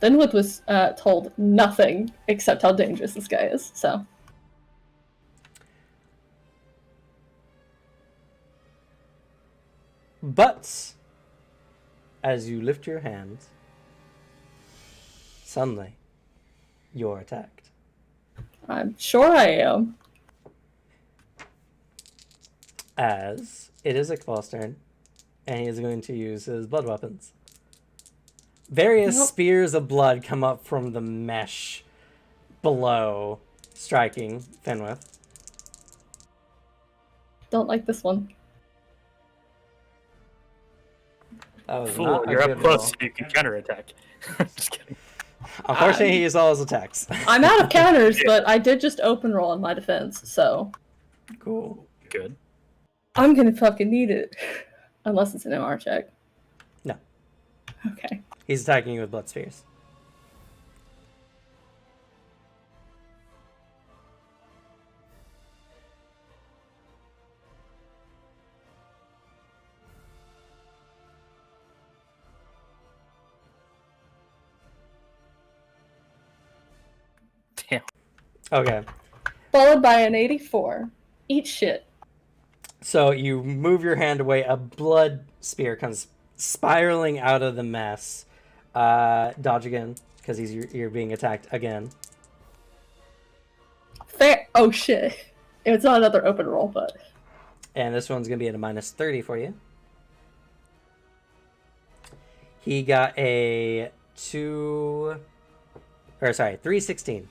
Fenwith was told nothing except how dangerous this guy is, so. But as you lift your hands, suddenly you're attacked. I'm sure I am. As it is Iqbal's turn, and he is going to use his blood weapons. Various Nope. spears of blood come up from the mesh below, striking Fenwith. Don't like this one. That was Fool, not a you're good up close, roll. so you can counterattack. Just kidding. Unfortunately, he used all his attacks. I'm out of counters, but I did just open roll in my defense, so Cool. Good. I'm gonna fucking need it. Unless it's an MR check. No. Okay. He's attacking you with blood spheres. Damn. Okay. Followed by an 84. Eat shit. So you move your hand away. A blood spear comes spiraling out of the mess. Dodge again, because you're being attacked again. Fair. Oh shit. It's not another open roll, but. And this one's going to be at a minus 30 for you. He got a 316.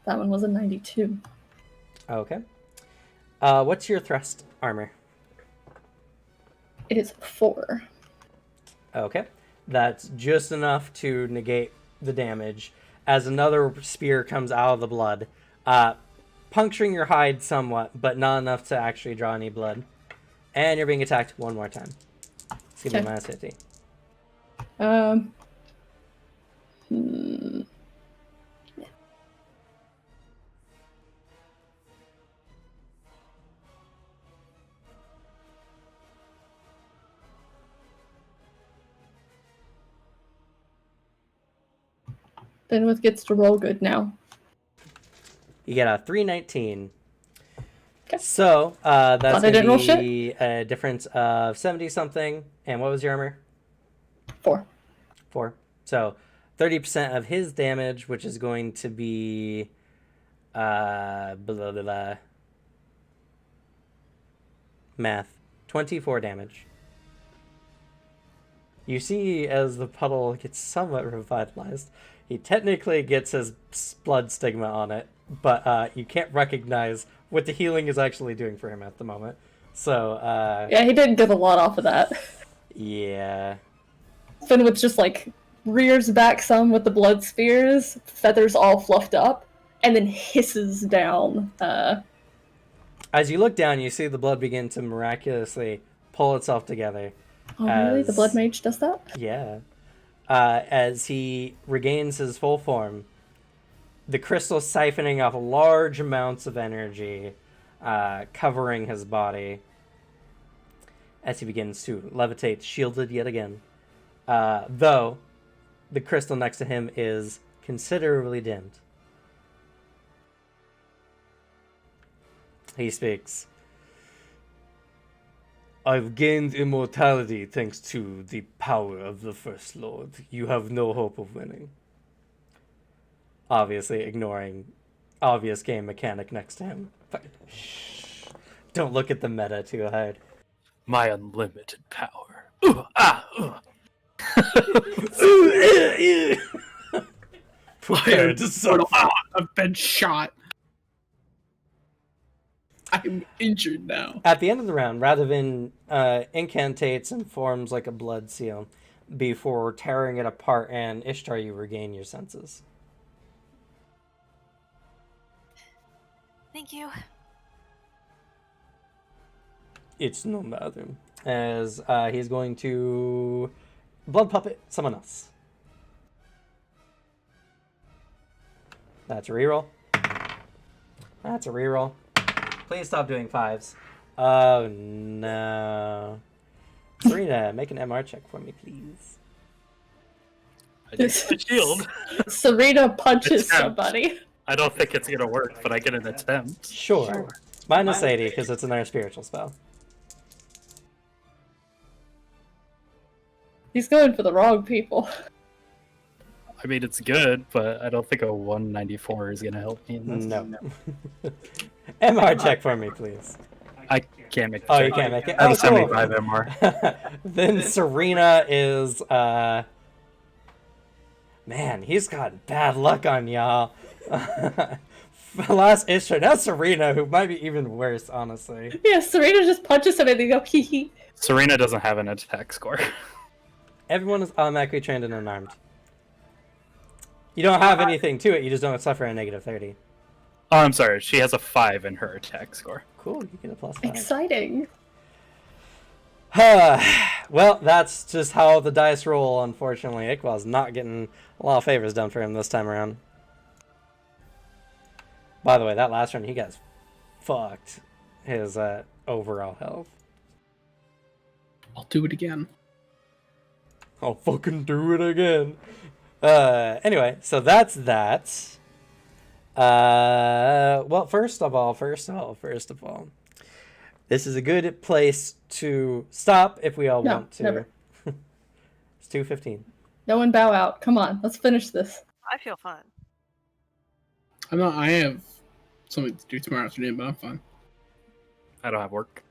That one was a 92. Okay. What's your thrust armor? It is 4. Okay. That's just enough to negate the damage as another spear comes out of the blood, puncturing your hide somewhat, but not enough to actually draw any blood. And you're being attacked one more time. It's going to be minus 50. Fenwith gets to roll good now. You get a 319. Okay. So that's going to roll be a difference of 70 something. And what was your armor? 4. 4. So 30% of his damage, which is going to be blah, blah, blah. Math. 24 damage. You see as the puddle gets somewhat revitalized, he technically gets his blood stigma on it, but you can't recognize what the healing is actually doing for him at the moment. So, yeah, he didn't get a lot off of that. Yeah. Fenwith just, like, rears back some with the blood spears, feathers all fluffed up, and then hisses down. As you look down, you see the blood begin to miraculously pull itself together. Oh, really? The blood mage does that? Yeah. As he regains his full form, the crystal siphoning off large amounts of energy, covering his body, as he begins to levitate, shielded yet again. Though, the crystal next to him is considerably dimmed. He speaks. I've gained immortality thanks to the power of the First Lord. You have no hope of winning. Obviously ignoring obvious game mechanic next to him. But shh. Don't look at the meta too hard. My unlimited power. Prepare to suffer. I've been shot. I'm injured now. At the end of the round, rather than incantates and forms like a blood seal, before tearing it apart and Ishtar, you regain your senses. Thank you. It's no matter. As he's going to blood puppet someone else. That's a reroll. That's a reroll. Please stop doing 5s. Oh no. Serena, make an MR check for me, please. I just the shield. Serena punches Attempt. somebody. I don't think it's gonna work, but I get an attempt. Sure. Minus 80, because it's another spiritual spell. He's going for the wrong people. I mean, it's good, but I don't think a 194 is gonna help me in this. No. MR check for me, please. I can't make the Oh, check. you can't make it? I have Oh, a 75 MR. Then Serena is, man, he's got bad luck on y'all. Last Ishtar, now Serena, who might be even worse, honestly. Yeah, Serena just punches him and they go hee hee. Serena doesn't have an attack score. Everyone is automatically trained and unarmed. You don't have anything to it, you just don't suffer a negative 30. Oh, I'm sorry. She has a 5 in her attack score. Cool, you get a +5. Exciting. Well, that's just how the dice roll, unfortunately. Iqbal's not getting a lot of favors done for him this time around. By the way, that last run, he got fucked. His overall health. I'll do it again. I'll fucking do it again. Anyway, so that's that. Well, first of all, this is a good place to stop if we all want to. Never. It's 2:15. No one bow out. Come on, let's finish this. I feel fine. I have something to do tomorrow afternoon, but I'm fine. I don't have work.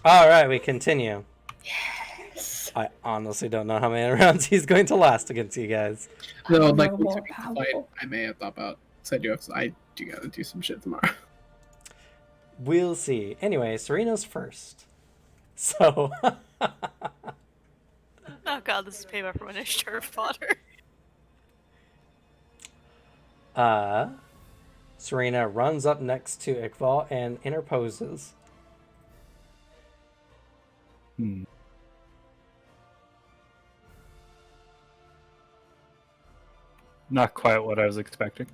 All right, we continue. Yes. I honestly don't know how many rounds he's going to last against you guys. No, I'm like no once more we fight, powerful. I may have thought about. Because I do gotta do some shit tomorrow. We'll see. Anyway, Serena's first. So. Oh god, this is payback for when I sure fodder. Serena runs up next to Iqbal and interposes. Not quite what I was expecting.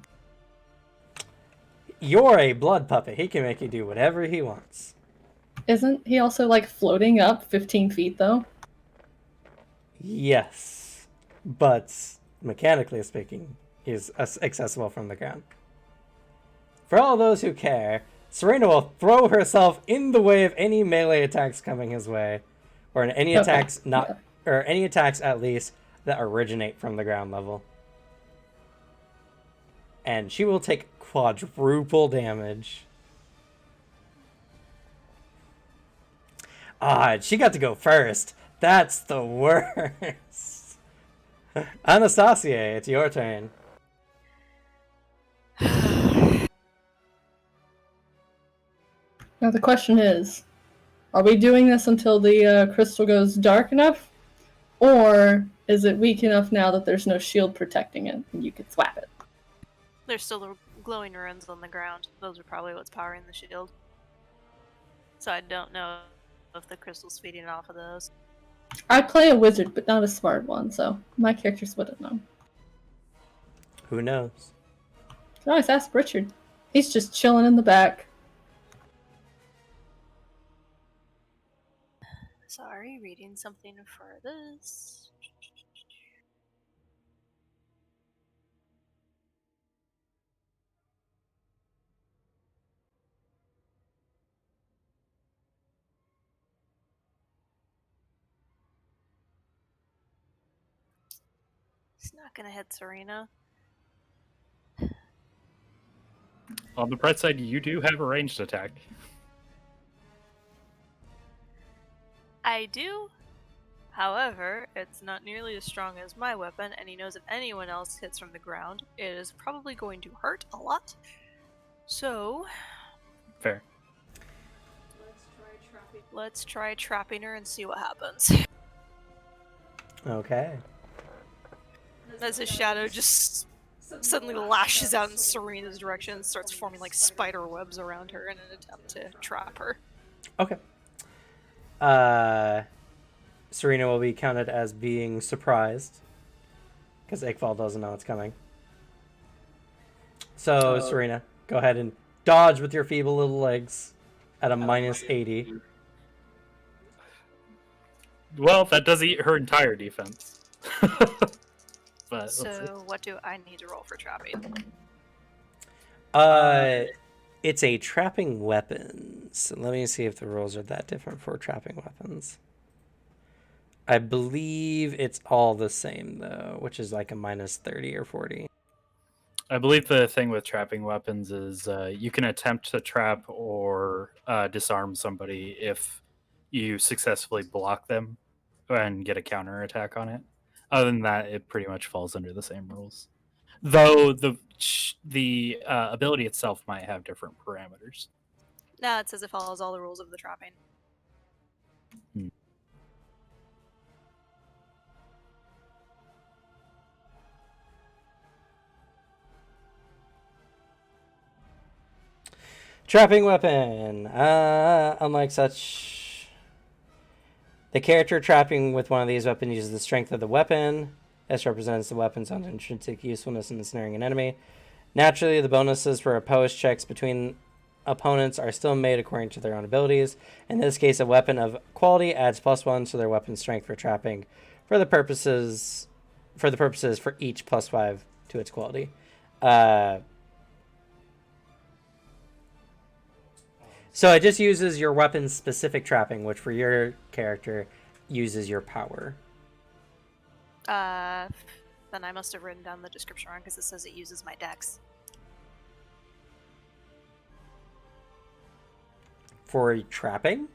You're a blood puppet. He can make you do whatever he wants. Isn't he also like floating up 15 feet though? Yes. But mechanically speaking, he's accessible from the ground. For all those who care, Serena will throw herself in the way of any melee attacks coming his way, or in any attacks or any attacks at least that originate from the ground level. And she will take quadruple damage. She got to go first. That's the worst. Anastasia, it's your turn. Now the question is, are we doing this until the crystal goes dark enough? Or is it weak enough now that there's no shield protecting it and you can swap it? There's still the glowing runes on the ground. Those are probably what's powering the shield. So I don't know if the crystal's feeding off of those. I play a wizard, but not a smart one, so my characters wouldn't know. Who knows? You can always ask Richard. He's just chilling in the back. Sorry, reading something for this. He's not gonna hit Serena. On the bright side, you do have a ranged attack. I do. However, it's not nearly as strong as my weapon, and he knows if anyone else hits from the ground, it is probably going to hurt a lot. So, Fair. let's try trapping her and see what happens. Okay. As his shadow just suddenly lashes out in Serena's direction and starts forming like spider webs around her in an attempt to trap her. Okay. Serena will be counted as being surprised because Iqbal doesn't know it's coming. So, Serena, go ahead and dodge with your feeble little legs at a minus 80. Well, that does eat her entire defense. But let's see. So, what do I need to roll for trapping? It's a trapping weapon. So let me see if the rules are that different for trapping weapons. I believe it's all the same, though, which is like a minus 30 or 40. I believe the thing with trapping weapons is you can attempt to trap or disarm somebody if you successfully block them and get a counter attack on it. Other than that, it pretty much falls under the same rules. Though the ability itself might have different parameters. Nah, it says it follows all the rules of the trapping. Trapping weapon. Unlike such, the character trapping with one of these weapons uses the strength of the weapon. This represents the weapon's own intrinsic usefulness in ensnaring an enemy. Naturally, the bonuses for opposed checks between opponents are still made according to their own abilities. In this case, a weapon of quality adds +1 to their weapon's strength for trapping, for the purposes for each +5 to its quality. So it just uses your weapon's specific trapping, which for your character uses your power. Then I must have written down the description wrong because it says it uses my dex. For trapping?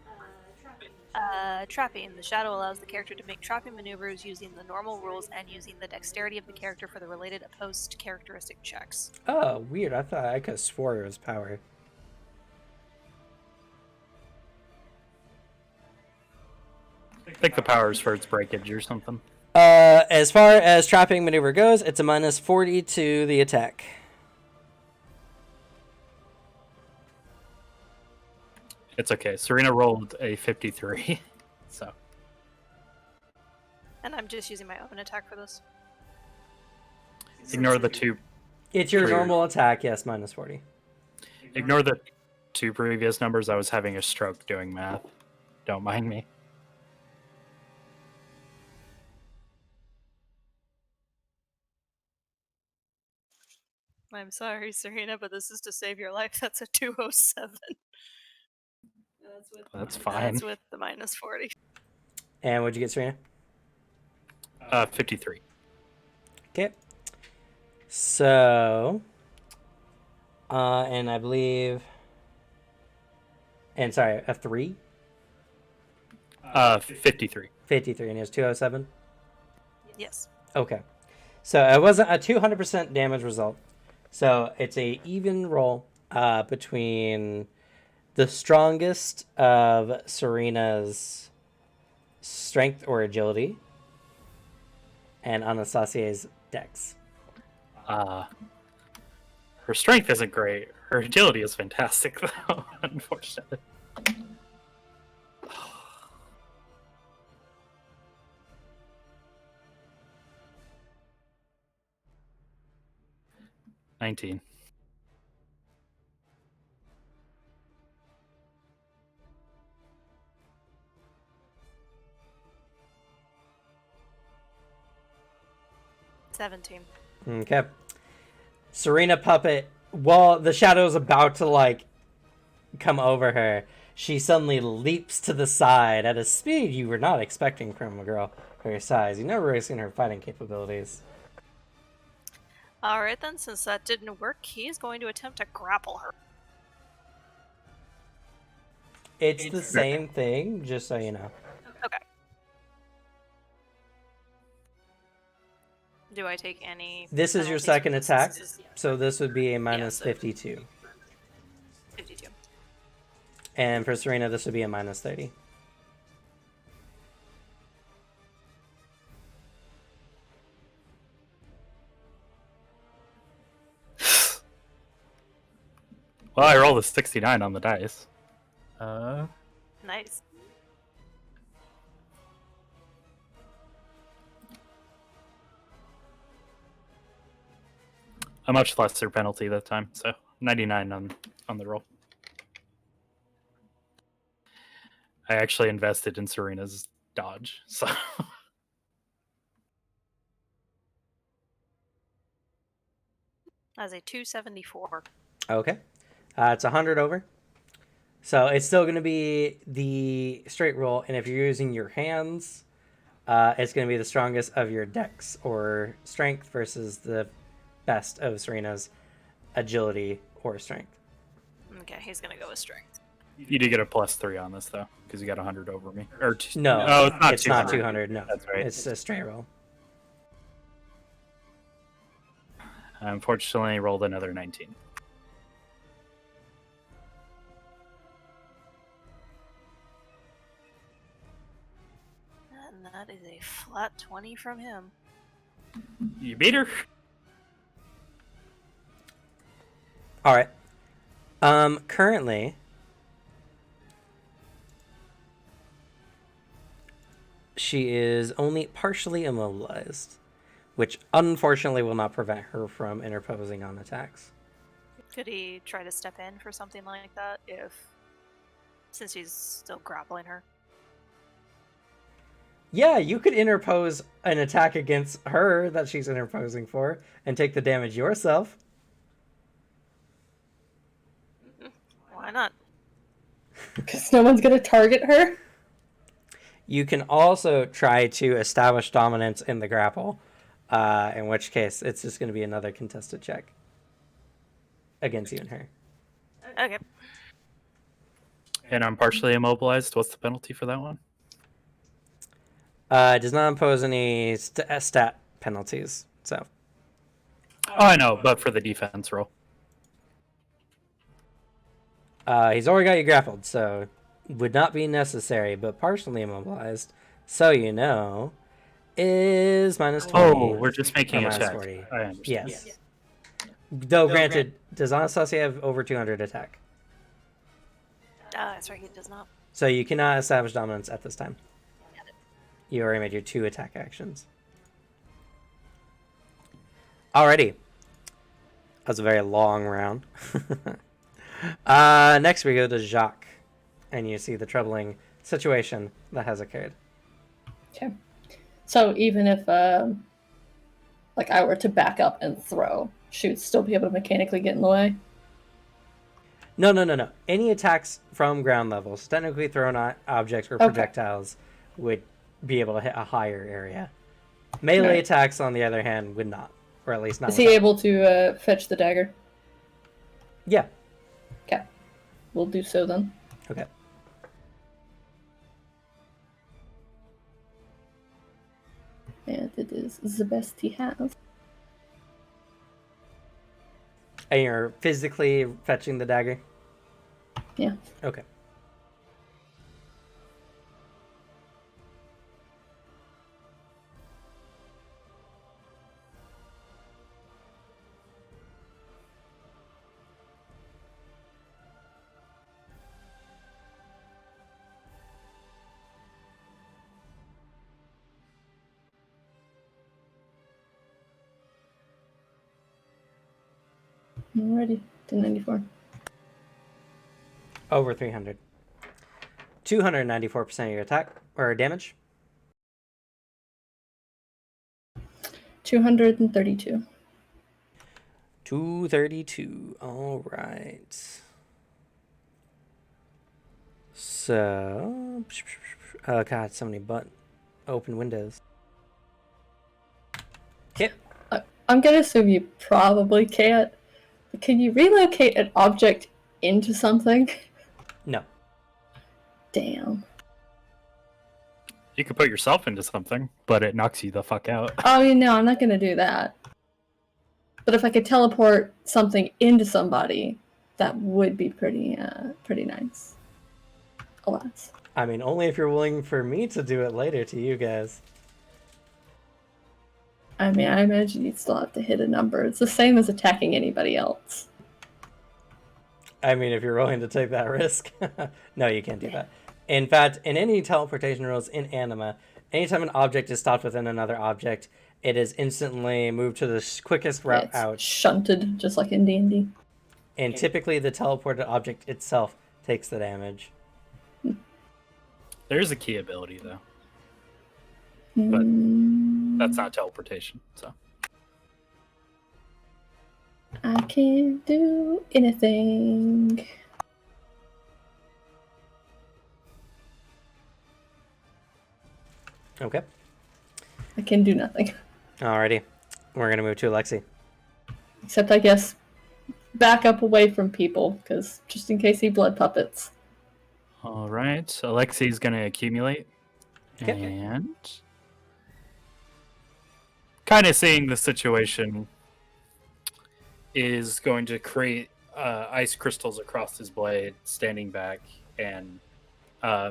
Trapping. The shadow allows the character to make trapping maneuvers using the normal rules and using the dexterity of the character for the related opposed characteristic checks. Oh, weird. I thought I could have swore it was power. I think the power is for its breakage or something. As far as trapping maneuver goes, it's a -40 to the attack. It's okay. Serena rolled a 53, so. And I'm just using my open attack for this. Ignore the two. It's your Weird. normal attack, yes, -40. Ignore the two previous numbers. I was having a stroke doing math. Don't mind me. I'm sorry, Serena, but this is to save your life. That's a 207. That's fine. That's with the -40. And what'd you get, Serena? 53. Okay. So, and I believe, and sorry, a 3? 53. 53, and it was 207? Yes. Okay. So it wasn't a 200% damage result. So it's a even roll between the strongest of Serena's strength or agility and Anastasia's dex. Her strength isn't great. Her agility is fantastic, though, unfortunately. $19. $17. Okay. Serena Puppet, while the shadow's about to, like, come over her, she suddenly leaps to the side at a speed you were not expecting from a girl her size. You've never really seen her fighting capabilities. Alright then, since that didn't work, he's going to attempt to grapple her. It's the same thing, just so you know. Okay. Do I take any... This is your penalties second for this? attack, This is- so this would be a so- -52. 52. And for Serena, this would be a -30. Well, I rolled a 69 on the dice. Nice. A much lesser penalty that time, so 99 on the roll. I actually invested in Serena's dodge, so As a 274. Okay. It's 100 over. So it's still going to be the straight roll, and if you're using your hands, it's going to be the strongest of your dex or strength versus the best of Serena's agility or strength. Okay, he's gonna go with strength. you do get a +3 on this though, because you got 100 over me. Or No, oh, it's not 200. No, That's right. It's a straight roll. I unfortunately rolled another 19. And that is a flat 20 from him. You beat her. All right. Currently, she is only partially immobilized, which unfortunately will not prevent her from interposing on attacks. Could he try to step in for something like that since he's still grappling her? Yeah, you could interpose an attack against her that she's interposing for and take the damage yourself. Why not? Because no one's gonna target her. You can also try to establish dominance in the grapple, in which case it's just going to be another contested check against you and her. Okay. And I'm partially immobilized. What's the penalty for that one? It does not impose any stat penalties. So Oh, I know, but for the defense roll. he's already got you grappled, so would not be necessary, but partially immobilized, so you know, is minus 20. Oh, we're just making or a minus check. 40. I understand. Yes. Though, granted, does Anastasia have over 200 attack? That's right, he does not. So you cannot establish dominance at this time. You already made your 2 attack actions. Alrighty. That was a very long round. Next we go to Jacques. And you see the troubling situation that has occurred. Okay. So even if like I were to back up and throw, she would still be able to mechanically get in the way. No. Any attacks from ground levels, technically thrown objects or projectiles, would be able to hit a higher area. Melee attacks, on the other hand, would not. Or at least not. Is he able to fetch the dagger? Yeah. Okay. We'll do so then. Okay. And it is the best he has. And you're physically fetching the dagger? Yeah. Okay. Alrighty. 1094. Over 300. 294% of your attack, or damage. 232. 232. All right. So, oh god, so many open windows. Hit. I'm gonna assume you probably can't. But can you relocate an object into something? No. Damn. You could put yourself into something, but it knocks you the fuck out. Oh, no, I'm not gonna do that. But if I could teleport something into somebody, that would be pretty nice. Alas. I mean, only if you're willing for me to do it later to you guys. I mean, I imagine you'd still have to hit a number. It's the same as attacking anybody else. I mean, if you're willing to take that risk. No, you can't do that. In fact, in any teleportation rules in Anima, anytime an object is stopped within another object, it is instantly moved to the quickest route It's out. shunted, just like in D&D. And typically the teleported object itself takes the damage. There's a key ability, though. But that's not teleportation, so. I can't do anything. Okay. I can do nothing. Alrighty. We're going to move to Alexi. Except, I guess, back up away from people, because just in case he blood puppets. All right, so Alexi's going to accumulate. Okay. And kind of seeing the situation is going to create ice crystals across his blade, standing back, and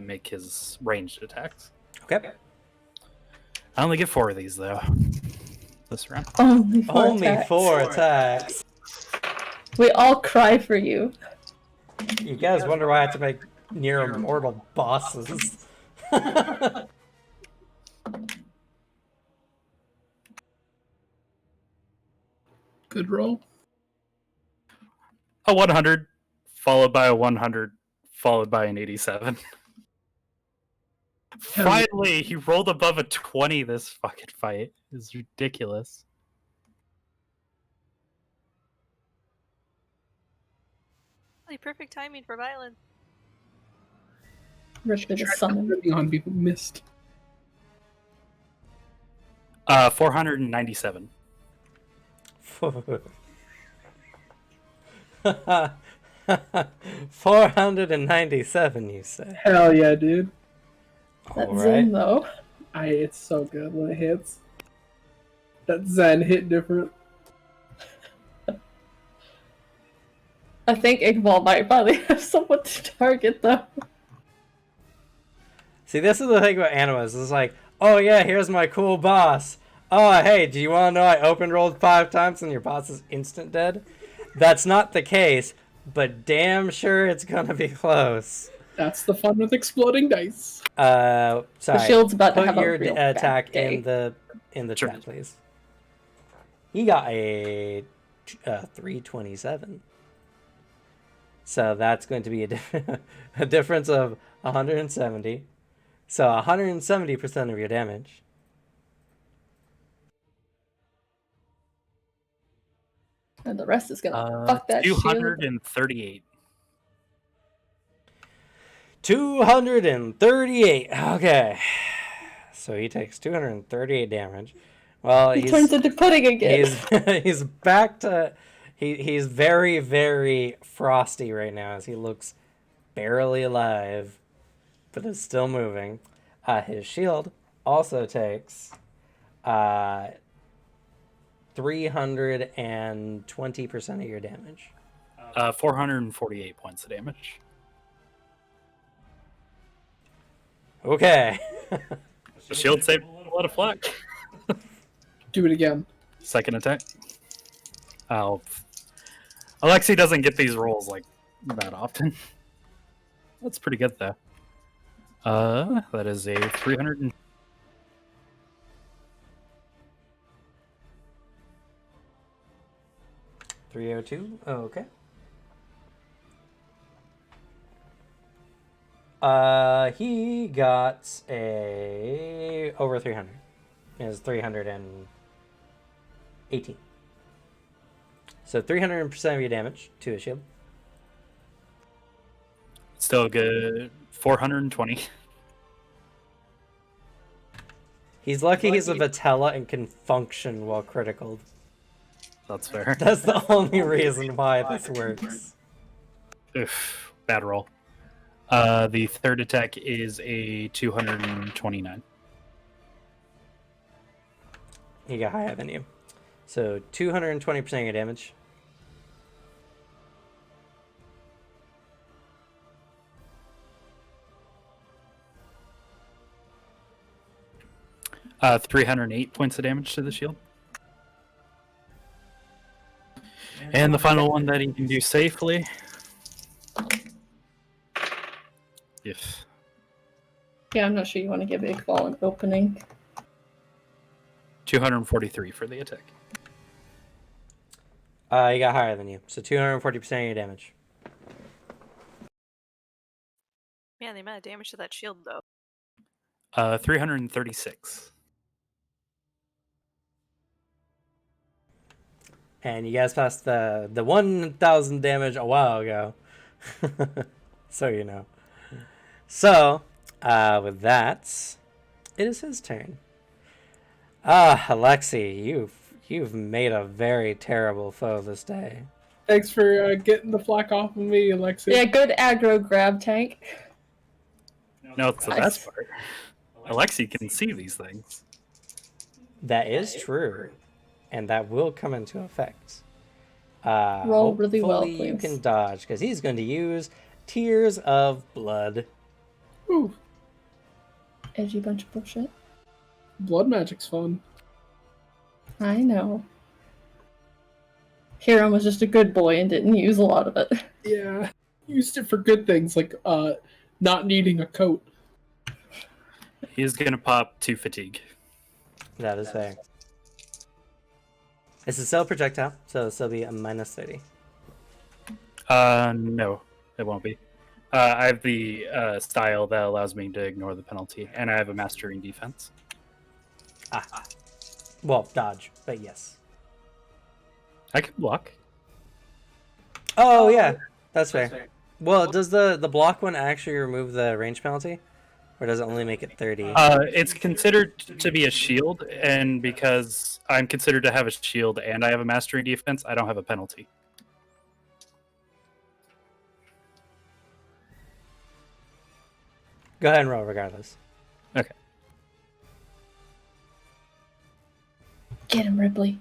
make his ranged attacks. Okay. I only get 4 of these, though, this round. Only Only 4 attacks. attacks. We all cry for you. You guys wonder why I have to make near immortal bosses. Good roll. A 100, followed by a 100, followed by an 87. Finally, he rolled above a 20 this fucking fight. It's ridiculous. Really perfect timing for violence. Rich could just summon. On people missed. 497. 497, you say? Hell yeah, dude. That All Zen, right. though. It's so good when it hits. That Zen hit different. I think Iqbal might finally have someone to target, though. See, this is the thing about Animas. It's like, oh yeah, here's my cool boss. Oh, hey, do you want to know I open rolled 5 times and your boss is instant dead? That's not the case, but damn sure it's gonna be close. That's the fun with exploding dice. Sorry. The shield's about to Put have your a real bad attack day. in the Sure. chat, please. He got a 327. So that's going to be a difference of 170. So 170% of your damage. And the rest is gonna fuck that shield. 238. 238. Okay. So he takes 238 damage. Well, He turns into pudding again. he's back to he's very, very frosty right now as he looks barely alive, but is still moving. His shield also takes 320% of your damage. 448 points of damage. Okay. The shield saved a lot of flak. Do it again. Second attack. Oh, Alexi doesn't get these rolls like that often. That's pretty good though. That is a 300. 302. Oh, okay. He got a over 300. It was 318. So 300% of your damage to his shield. Still good. 420. He's lucky he's a Vitella and can function while critical. That's fair. That's the only reason why this works. Oof, bad roll. The third attack is a 229. He got higher than you. So 220% of your damage. Uh, 308 points of damage to the shield. And the final one that he can do safely. If Yeah, I'm not sure you want to give Iqbal an opening. 243 for the attack. He got higher than you. So 240% of your damage. Man, the amount of damage to that shield, though. 336. And you guys passed the 1,000 damage a while ago. So you know. So, with that, it is his turn. Alexi, you've made a very terrible foe this day. Thanks for getting the flak off of me, Alexi. Yeah, good aggro grab tank. No, it's the Nice. best part. Alexi can see these things. That is true, and that will come into effect. Roll really well, hopefully you please. can dodge, because he's going to use Tears of Blood. Ooh, Edgy bunch of bullshit. blood magic's fun. I know. Hiram was just a good boy and didn't use a lot of it. Yeah, used it for good things like not needing a coat. He's gonna pop 2 fatigue. That is fair. It's a cell projectile, so it'll be a minus 30. No, it won't be. I have the style that allows me to ignore the penalty, and I have a mastery in defense. Well, dodge, but yes. I can block. Oh, yeah, that's fair. Well, does the block one actually remove the range penalty? Or does it only make it 30? It's considered to be a shield, and because I'm considered to have a shield and I have a mastery in defense, I don't have a penalty. Go ahead and roll regardless. Okay. Get him, Ripley.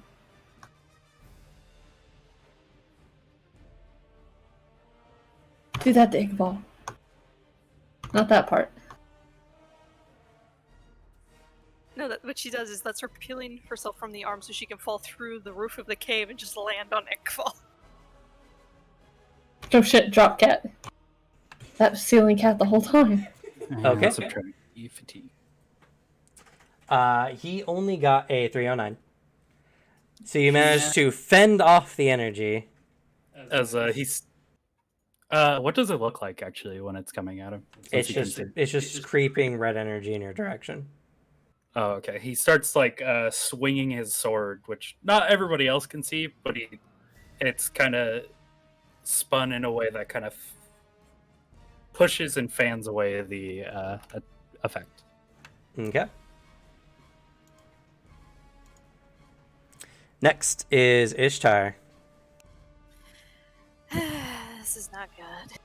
Do that to Iqbal. Not that part. No, what she does is that's her peeling herself from the arm so she can fall through the roof of the cave and just land on Iqbal. Oh shit, drop cat. That was ceiling cat the whole time. Okay. Subtract fatigue. He only got a 309. So you managed to fend off the energy. As he's. What does it look like actually when it's coming at him? It's just creeping red energy in your direction. Oh, okay. He starts like swinging his sword, which not everybody else can see, but it's kind of spun in a way that kind of pushes and fans away the effect. Okay. Next is Ishtar. This is not good.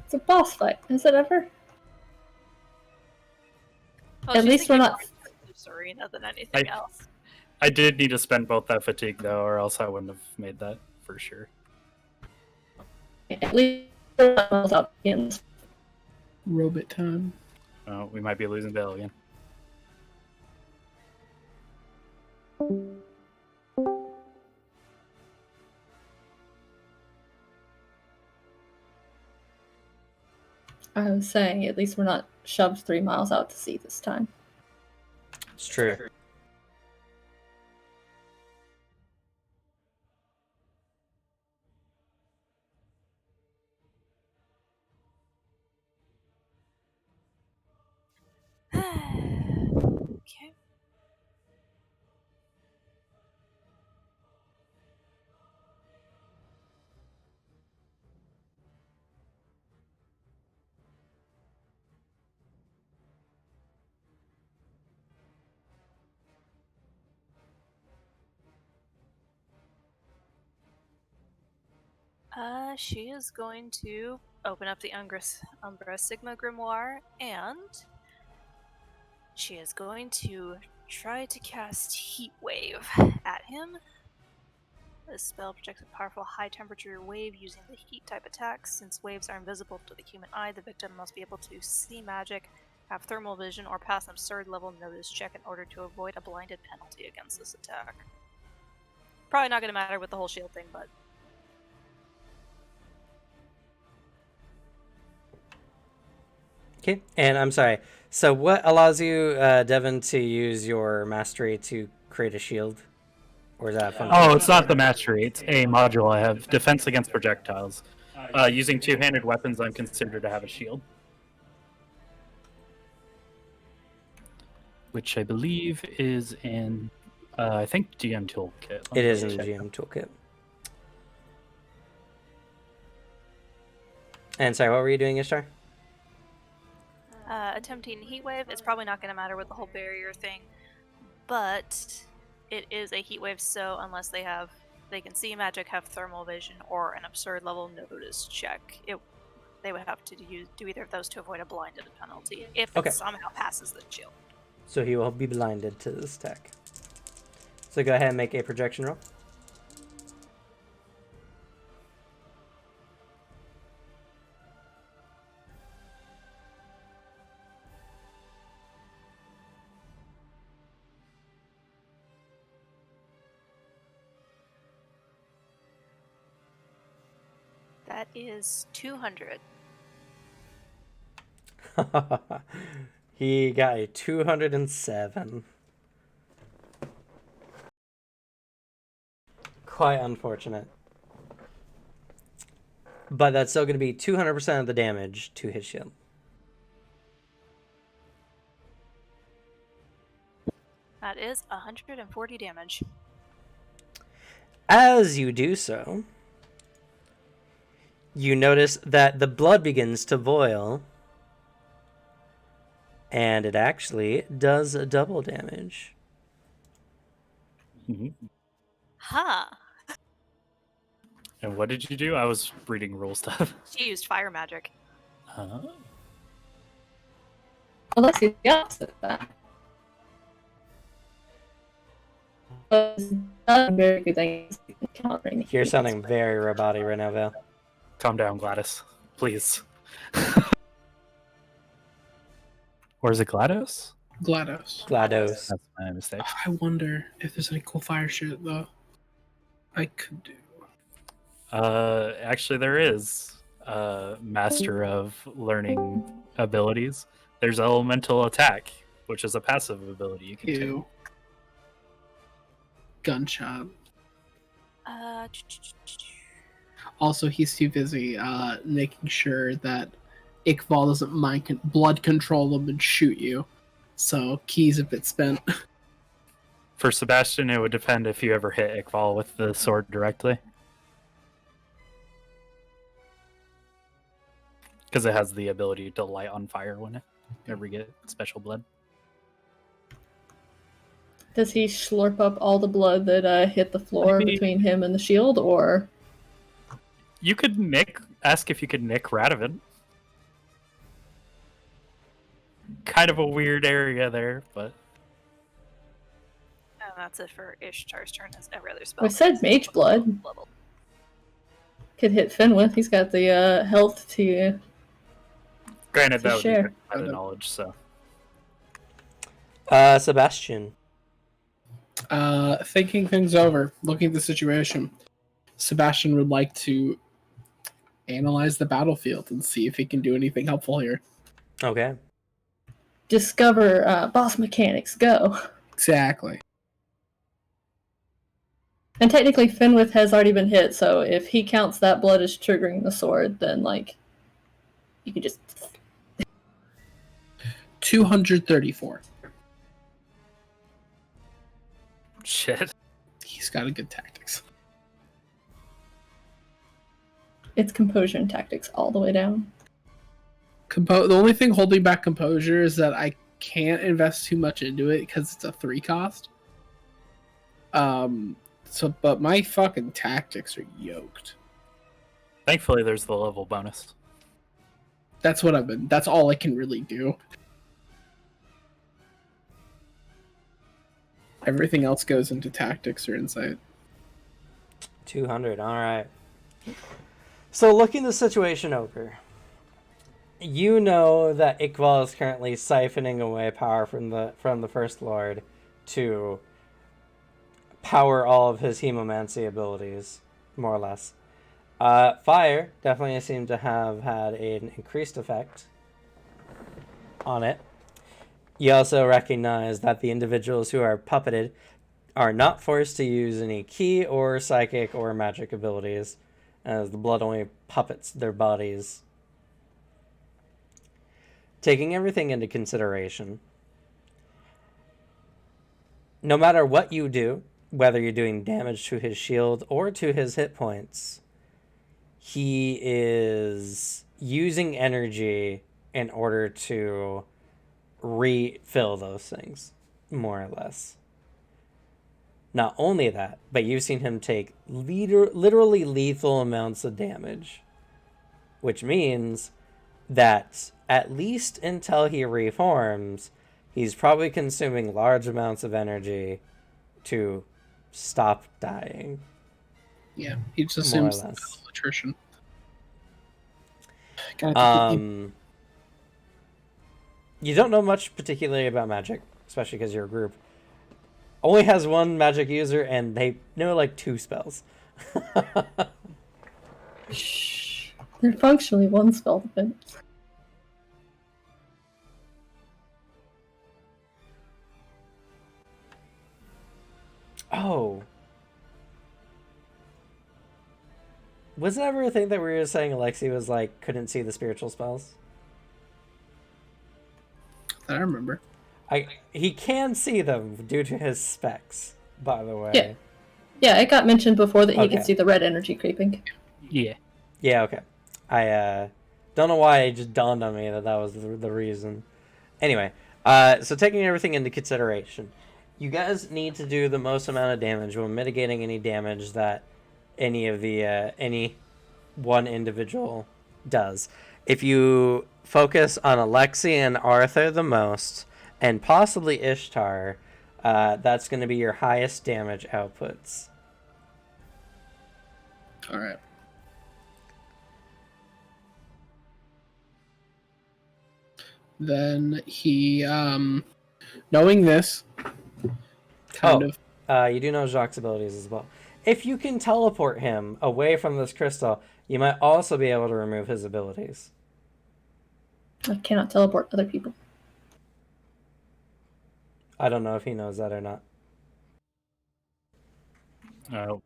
It's a boss fight. Is it ever? Oh, At she's least we're thinking not. more of Serena than anything else. I did need to spend both that fatigue though, or else I wouldn't have made that for sure. At least we're not miles out in. Robot time. Oh, we might be losing Vale again. I was saying, at least we're not shoved 3 miles out to sea this time. It's true. Okay. She is going to open up the Umbra Sigma Grimoire, and she is going to try to cast Heat Wave at him. This spell projects a powerful high-temperature wave using the heat type attacks. Since waves are invisible to the human eye, the victim must be able to see magic, have thermal vision, or pass an absurd level notice check in order to avoid a blinded penalty against this attack. Probably not going to matter with the whole shield thing, but... Okay, and I'm sorry. So what allows you, Devin, to use your mastery to create a shield? Or is that fun? Oh, it's not the mastery. It's a module I have. Defense against projectiles. Using two-handed weapons, I'm considered to have a shield. Which I believe is in, I think, GM Toolkit. It is in the GM Toolkit. And sorry, what were you doing, Ishtar? Attempting Heat Wave. It's probably not going to matter with the whole barrier thing, but it is a Heat Wave, so unless they can see magic, have thermal vision, or an absurd level notice check, they would have to do either of those to avoid a blinded penalty if it somehow passes the shield. So he will be blinded to this attack. So go ahead and make a projection roll. That is 200. He got a 207. Quite unfortunate. but that's still going to be 200% of the damage to his shield. That is 140 damage. As you do so, you notice that the blood begins to boil, and it actually does double damage. Huh. And what did you do? I was reading rule stuff. She used fire magic. Huh? Well, let's see the opposite of that. But it's not a very good thing countering. You're sounding very robotic right now, Val. Calm down, Gladys. Please. Or is it GLaDOS? GLaDOS. GLaDOS. That's my mistake. I wonder if there's any cool fire shit though. I could do. Actually, there is. Master of Learning abilities. There's Elemental Attack, which is a passive ability you can Ew. Gunshot. Also, he's too busy making sure that Iqbal doesn't blood control him and shoot you. So, key's a bit spent. For Sebastian, it would depend if you ever hit Iqbal with the sword directly. Because it has the ability to light on fire when you ever get special blood. Does he slurp up all the blood that hit the floor Maybe. between him and the shield, or? You could ask if you could nick Radovan. Kind of a weird area there, but... And that's it for Ishtar's turn as every other spell. I said mage blood. Could hit Finn with. He's got the health to. Granted, To that would be share. by the knowledge, so... Sebastian. Thinking things over, looking at the situation, Sebastian would like to analyze the battlefield and see if he can do anything helpful here. Okay. Discover boss mechanics. Go. Exactly. And technically, Finwith has already been hit, so if he counts that blood as triggering the sword, then, like, you could just... 234. Shit. He's got a good tactics. It's composure and tactics all the way down. The only thing holding back composure is that I can't invest too much into it because it's a 3 cost. But my fucking tactics are yoked. Thankfully, there's the level bonus. That's all I can really do. Everything else goes into tactics or insight. 200, alright. So looking the situation over, you know that Iqbal is currently siphoning away power from the First Lord to power all of his hemomancy abilities, more or less. Fire definitely seemed to have had an increased effect on it. You also recognize that the individuals who are puppeted are not forced to use any ki or psychic or magic abilities, as the blood only puppets their bodies. Taking everything into consideration, no matter what you do, whether you're doing damage to his shield or to his hit points, he is using energy in order to refill those things, more or less. Not only that, but you've seen him take literally lethal amounts of damage, which means that at least until he reforms, he's probably consuming large amounts of energy to stop dying. Yeah, he just More or assumes less. attrition. You don't know much particularly about magic, especially because your group only has one magic user and they know like 2 spells. Shh. They're functionally one spell defense. Oh. Was it ever a thing that we were saying Alexi was like couldn't see the spiritual spells? I remember. He can see them due to his specs, by the way. Yeah. Yeah, it got mentioned before that he Okay. could see the red energy creeping. Yeah. Yeah, okay. I don't know why it just dawned on me that was the reason. Anyway, so taking everything into consideration, you guys need to do the most amount of damage when mitigating any damage that any one individual does. If you focus on Alexi and Arthur the most, and possibly Ishtar, that's going to be your highest damage outputs. All right. Then he, knowing this, kind of. You do know Jacques' abilities as well. If you can teleport him away from this crystal, you might also be able to remove his abilities. I cannot teleport other people. I don't know if he knows that or not. Oh,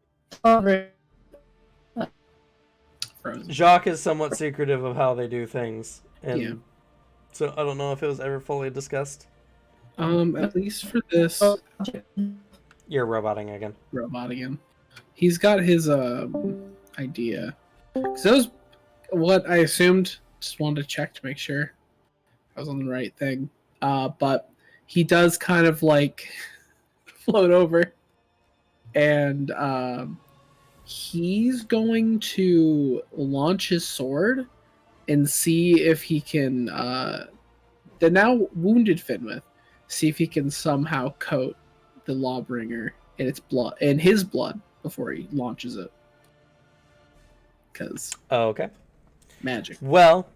Frozen. Jacques is somewhat secretive of how they do things, and Yeah. so I don't know if it was ever fully discussed. At least for this You're roboting again. robot again, he's got his idea. So that was what I assumed. Just wanted to check to make sure I was on the right thing. But he does kind of like float over, and he's going to launch his sword and see if he can the now wounded Finwith, see if he can somehow coat the Lawbringer in his blood before he launches it. Because Okay. magic. Well,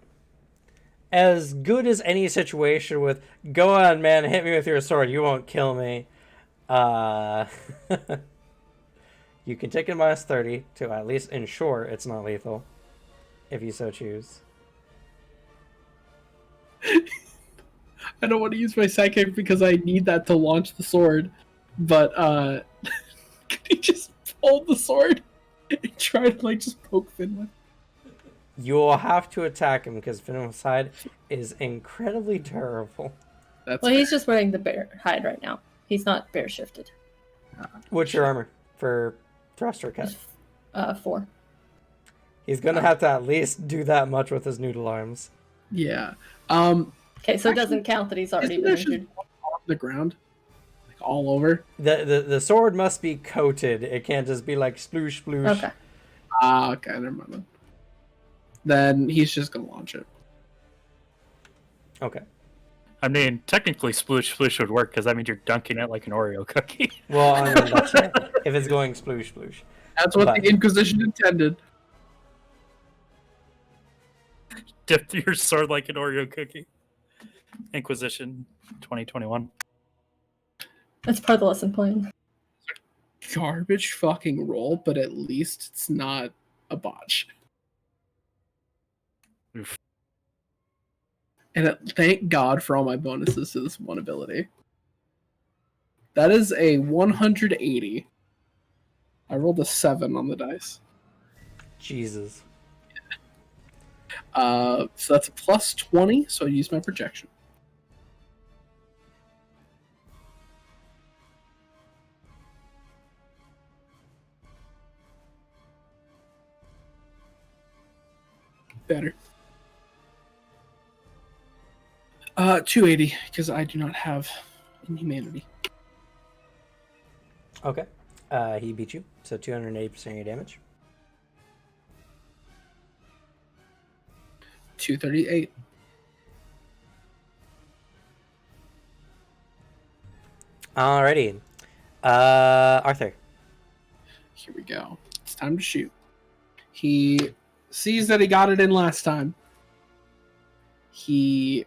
as good as any situation with, go on, man, hit me with your sword, you won't kill me. You can take a -30 to at least ensure it's not lethal, if you so choose. I don't want to use my psychic because I need that to launch the sword. But could he just hold the sword and try to like just poke Finwith? You will have to attack him because Finwith's hide is incredibly durable. That's well, he's just wearing the bear hide right now. He's not bear shifted. What's your armor for thruster cut? 4. He's gonna have to at least do that much with his noodle arms. yeah. Okay, so it doesn't count that he's already Isn't been there just injured. on the ground, like all over. The sword must be coated. It can't just be like sploosh sploosh. Okay. Okay, never mind. Then he's just gonna launch it. Okay. I mean, technically, sploosh sploosh would work because that means you're dunking it like an Oreo cookie. Well, I mean, that's right. If it's going sploosh sploosh. That's what But- the Inquisition intended. Dip your sword like an Oreo cookie. Inquisition 2021. That's part of the lesson plan. Garbage fucking roll, but at least it's not a botch. Oof. And thank God for all my bonuses to this one ability. That is a 180. I rolled a 7 on the dice. Jesus. So that's a plus 20, so I use my projection. Better. 280, because I do not have inhumanity. Okay. He beat you, so 280% of your damage. 238. Alrighty. Arthur. Here we go. It's time to shoot. He sees that he got it in last time. He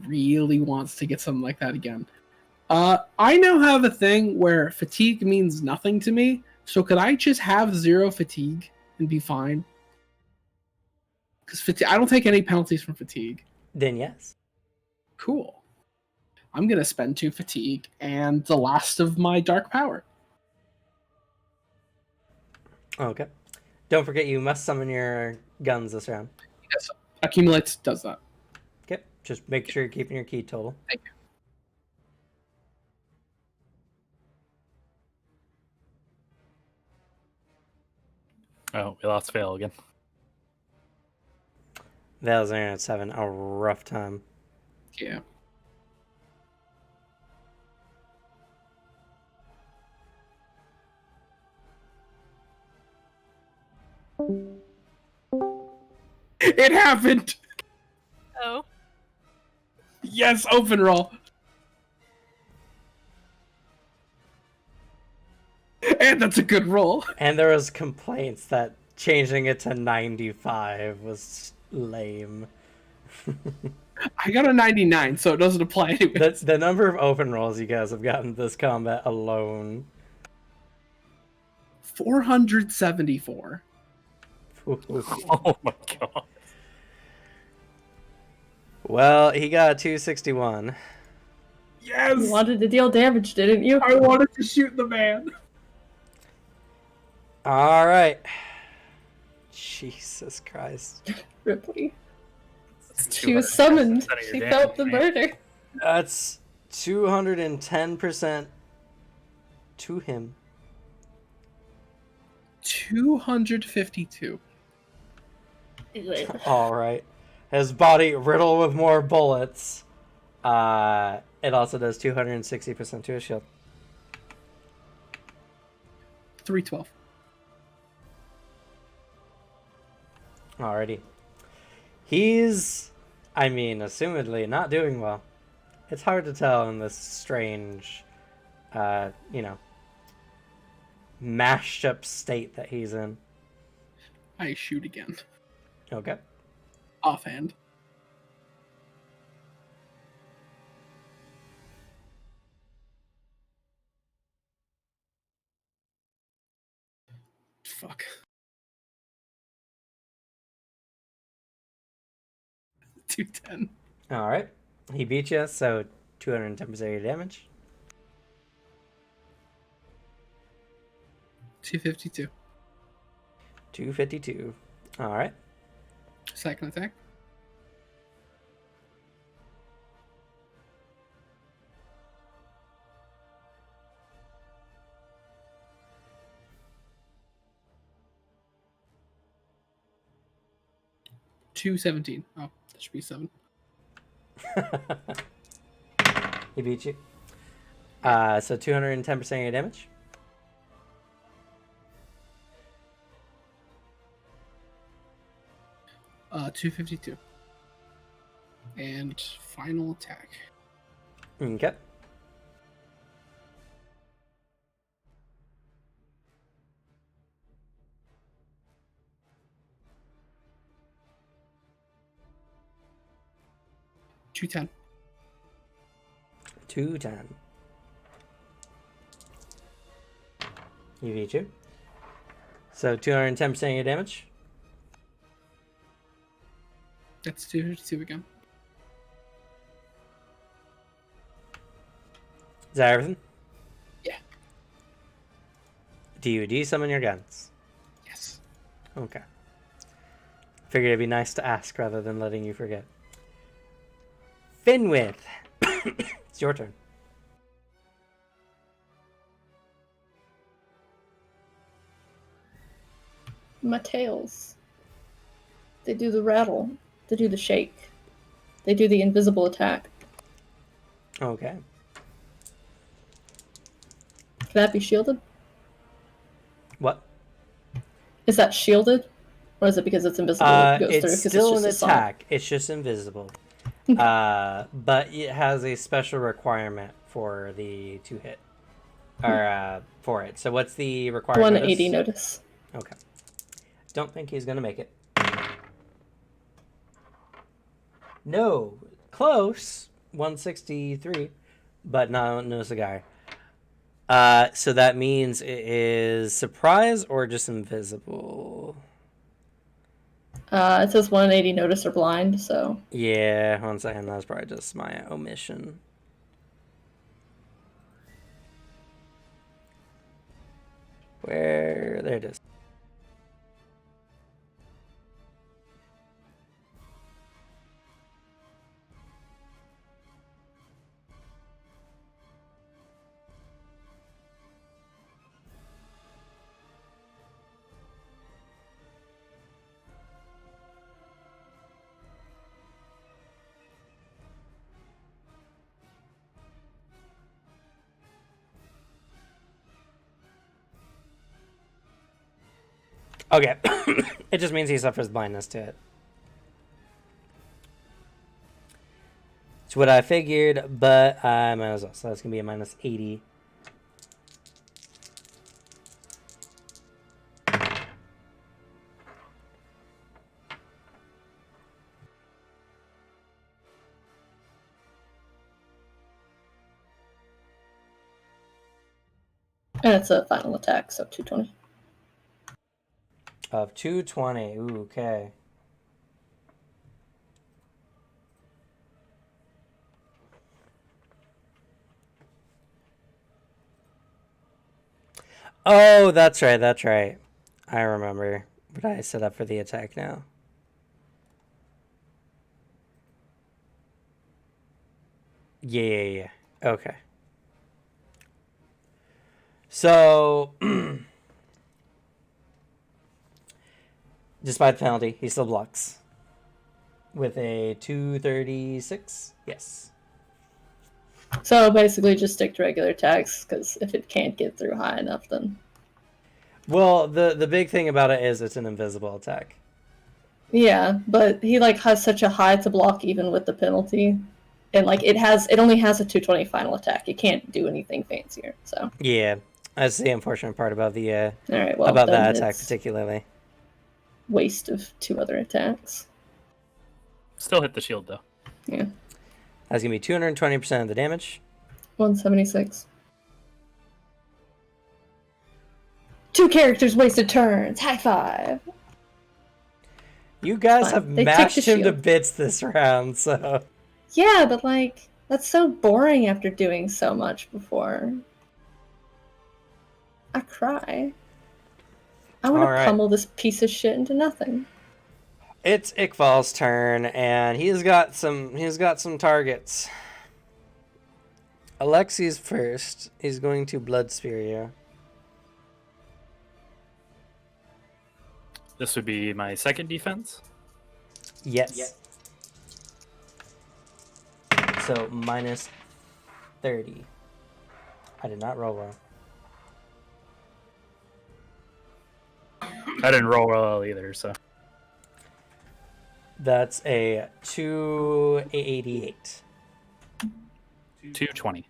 really wants to get something like that again. I now have a thing where fatigue means nothing to me, so could I just have 0 fatigue and be fine? Because I don't take any penalties from fatigue. Then yes. Cool. I'm going to spend 2 fatigue and the last of my dark power. Okay. Don't forget you must summon your guns this round. Yes, accumulates does that. Okay, just make sure you're keeping your key total. Thank you. Oh, we lost Vale again. Vale's Internet's having a rough time. Yeah. It happened. Oh. Yes, open roll. And that's a good roll. And there was complaints that changing it to 95 was lame. I got a 99, so it doesn't apply anyway. The number of open rolls you guys have gotten this combat alone. 474. Oh my god. Well, he got a 261. Yes! You wanted to deal damage, didn't you? I wanted to shoot the man. All right. Jesus Christ. Ripley. That's She was summoned. 210% of your She damage, felt the man. murder. That's 210% to him. 252. All right. His body riddled with more bullets. It also does 260% to his shield. 312. Alrighty. He's, I mean, assumedly not doing well. It's hard to tell in this strange, mashed up state that he's in. I shoot again. Okay. Offhand. Fuck. 210. Alright. He beat you, so 210% of your damage. 252. 252. Alright. Second attack. $217. Oh, that should be 7. He beat you. So 210% of your damage. $252. And final attack. Okay. $210. 210. He beat you. So 210% of your damage. That's 252 again. Is that everything? Yeah. Do you de-summon your guns? Yes. Okay. Figured it'd be nice to ask rather than letting you forget. Finwith. It's your turn. My tails. They do the rattle. They do the shake. They do the invisible attack. Okay. Can that be shielded? What? Is that shielded? Or is it because it's invisible? It goes through It's 'cause still just an a song? attack. It's just invisible. But it has a special requirement for the to hit. Or for it. So what's the required 180 notice? notice. Okay. Don't think he's gonna make it. No. Close. 163. But no cigar. So that means it is surprise or just invisible? It says 180 notice or blind, so Yeah, 1 second. That's probably just my omission. Where? There it is. Okay. It just means he suffers blindness to it. It's what I figured, but I might as well. So that's going to be a minus 80. And it's a final attack, so 220. Of 220. Ooh, okay. Oh, that's right, that's right. I remember. But I set up for the attack now. Yeah. Okay. So, despite the penalty, he still blocks. With a 236? Yes. So basically just stick to regular attacks, because if it can't get through high enough, then... Well, the big thing about it is it's an invisible attack. Yeah, but he like has such a high to block even with the penalty. And like it only has a 220 final attack. It can't do anything fancier, so... Yeah. That's the unfortunate part about the Alright, well, about then that attack it's particularly. waste of 2 other attacks. Still hit the shield though. Yeah. That's gonna be 220% of the damage. 176. 2 characters wasted turns. High five. You guys Fine. have They take mashed the him to shield. bits this round, so Yeah, but like that's so boring after doing so much before. I cry. I want to Alright. pummel this piece of shit into nothing. it's Iqbal's turn, and he's got some targets. Alexi's first. He's going to Blood Spear you. This would be my second defense. Yes. So minus 30. I did not roll well. I didn't roll well either, so That's a 288. 220.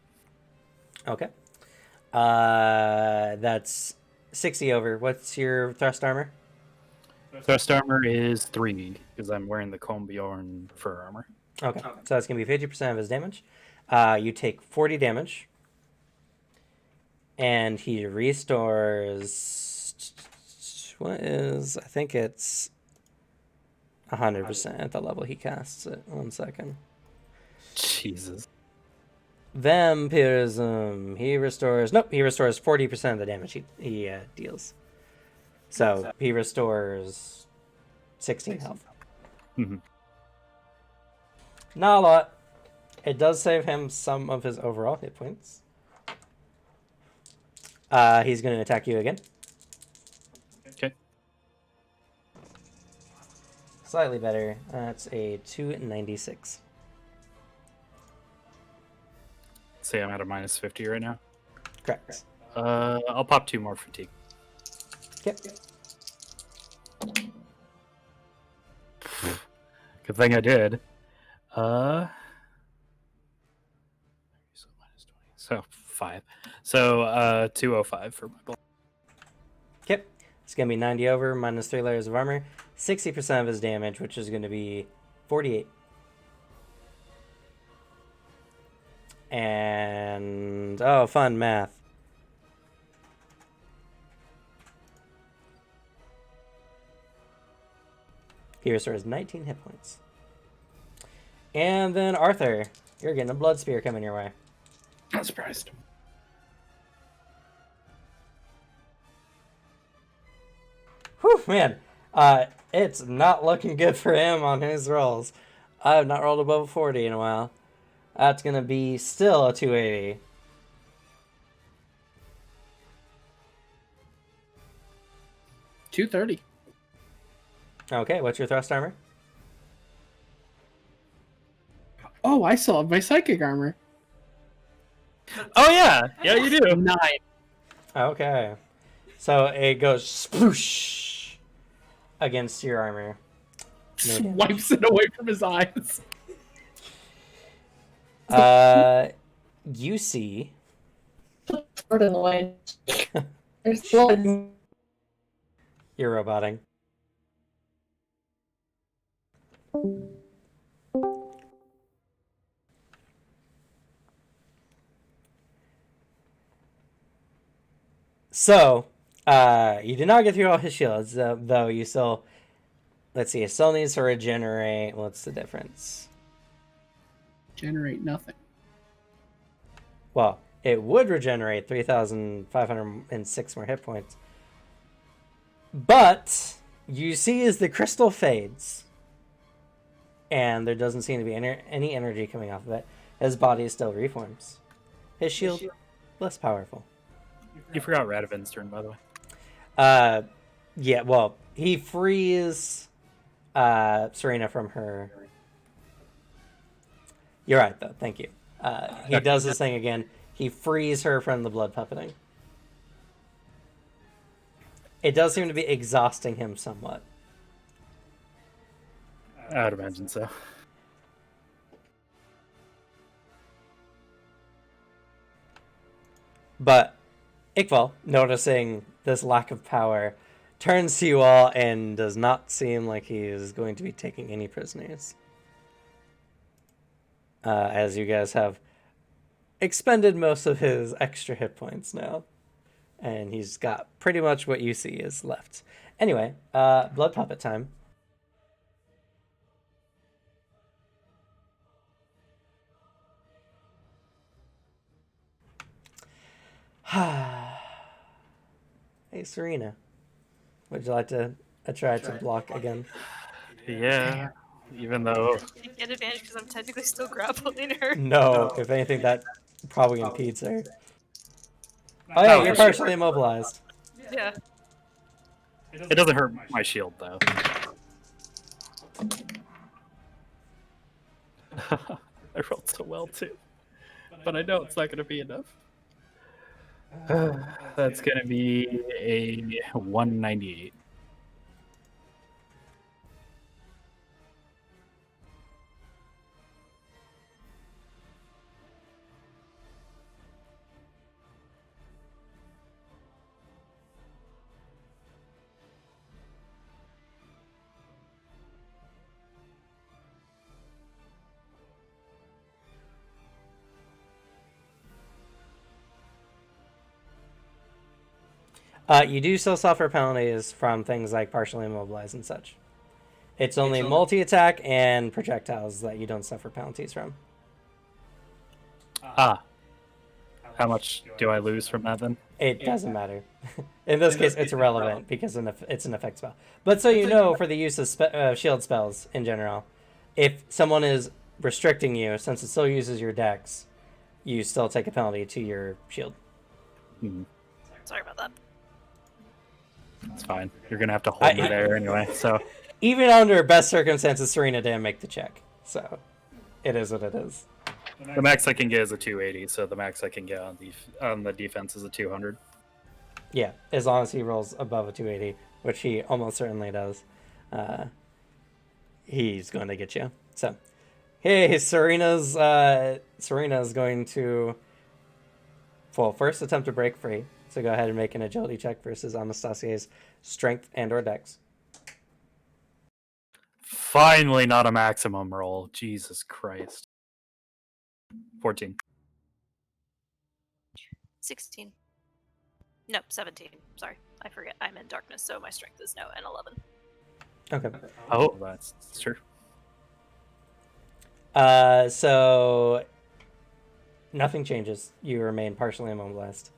Okay. That's 60 over. What's your thrust armor? Thrust armor is 3 because I'm wearing the Combjorn fur armor. Okay. So that's going to be 50% of his damage. You take 40 damage. And he restores... What is... I think it's 100% at the level he casts it. 1 second. Jesus. Vampirism. He restores... Nope, he restores 40% of the damage he deals. So he restores 16 health. Mhm. Not a lot. It does save him some of his overall hit points. He's going to attack you again. Okay. Slightly better. That's a 296. Say I'm at a minus 50 right now. Correct. I'll pop 2 more fatigue. Yep. Good thing I did. So 5. So 205 for my block. Yep. It's going to be 90 over, minus 3 layers of armor. 60% of his damage, which is going to be 48. And... oh, fun math. He restores 19 hit points. And then Arthur, you're getting a blood spear coming your way. Not surprised. Whew, man. It's not looking good for him on his rolls. I have not rolled above a 40 in a while. That's going to be still a 280. $230. Okay, what's your thrust armor? Oh, I still have my psychic armor. Oh yeah, yeah you do. 9. Okay. So it goes sploosh. against your armor. No damage. Wipes it away from his eyes. You see. Sword in the way. There's blood. You're roboting. So, you did not get through all his shields, though you still... Let's see, it still needs to regenerate. What's the difference? Generate nothing. Well, it would regenerate 3,506 more hit points. But, you see as the crystal fades, and there doesn't seem to be any energy coming off of it, his body still reforms. His shield, less powerful. You forgot Radovan's turn, by the way. Yeah, well, he frees Serena from her. You're right, though. Thank you. He does this thing again. He frees her from the blood puppeting. It does seem to be exhausting him somewhat. I would imagine so. But Iqbal, noticing this lack of power, turns to you all and does not seem like he is going to be taking any prisoners. As you guys have expended most of his extra hit points now. And he's got pretty much what you see is left. Anyway, blood puppet time. Hey, Serena. Would you like to try to block again? Yeah, even though... I get advantage because I'm technically still grappling her. No, if anything, that probably impedes her. Oh yeah, you're partially immobilized. Yeah. It doesn't hurt my shield, though. I rolled so well, too. But I know it's not going to be enough. That's going to be a 198. You do still suffer penalties from things like partially immobilized and such. It's only multi-attack and projectiles that you don't suffer penalties from. Ah. How much do I lose from that, then? It doesn't matter. In this case, it's irrelevant because it's an effect spell. But so you know, for the use of shield spells in general, if someone is restricting you, since it still uses your dex, you still take a penalty to your shield. Hmm. Sorry about that. It's fine. You're going to have to hold me there anyway, so... Even under best circumstances, Serena didn't make the check. So, it is what it is. The max I can get is a 280, so the max I can get on the defense is a 200. Yeah, as long as he rolls above a 280, which he almost certainly does, he's going to get you. So, hey, Serena's going to, well, first attempt to break free. So go ahead and make an agility check versus Anastasia's strength and or dex. Finally not a maximum roll. Jesus Christ. 14. 16. No, 17. Sorry. I forget. I'm in darkness, so my strength is now an 11. Okay. Oh, that's true. So nothing changes. You remain partially immobilized.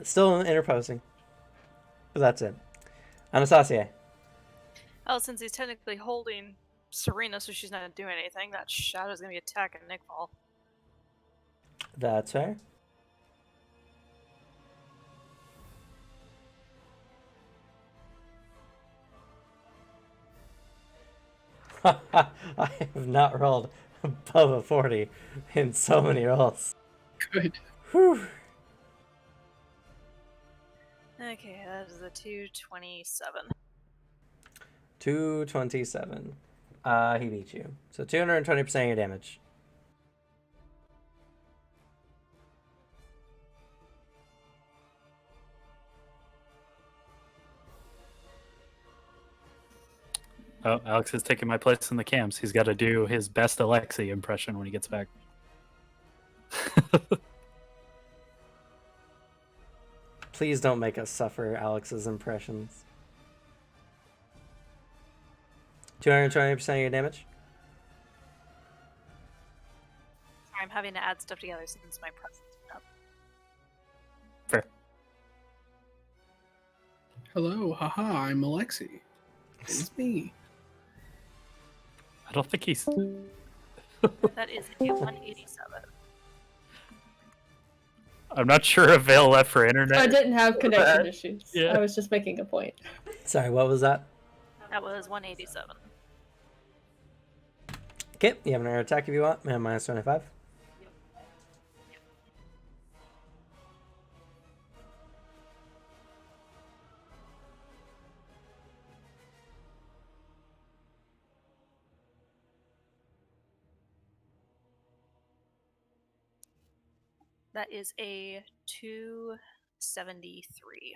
Still interposing. But that's it. Anastasia. Oh, since he's technically holding Serena, so she's not doing anything, that shadow's gonna be attacking Nickball. That's fair. I have not rolled above a 40 in so many rolls. Good. Whew. Okay, that is a 227. 227. He beat you. So 220% of your damage. Oh, Alex is taking my place in the camps. He's got to do his best Alexi impression when he gets back. Please don't make us suffer Alex's impressions. 220% of your damage? Sorry, I'm having to add stuff together since my presence went up. Fair. Hello, haha, I'm Alexi. It's me. I don't think he's. That is a 187. I'm not sure if Vale left for internet. I didn't have connection issues. Yeah. I was just making a point. Sorry, what was that? That was 187. Okay, you have another attack if you want. And minus 25. That is a 273.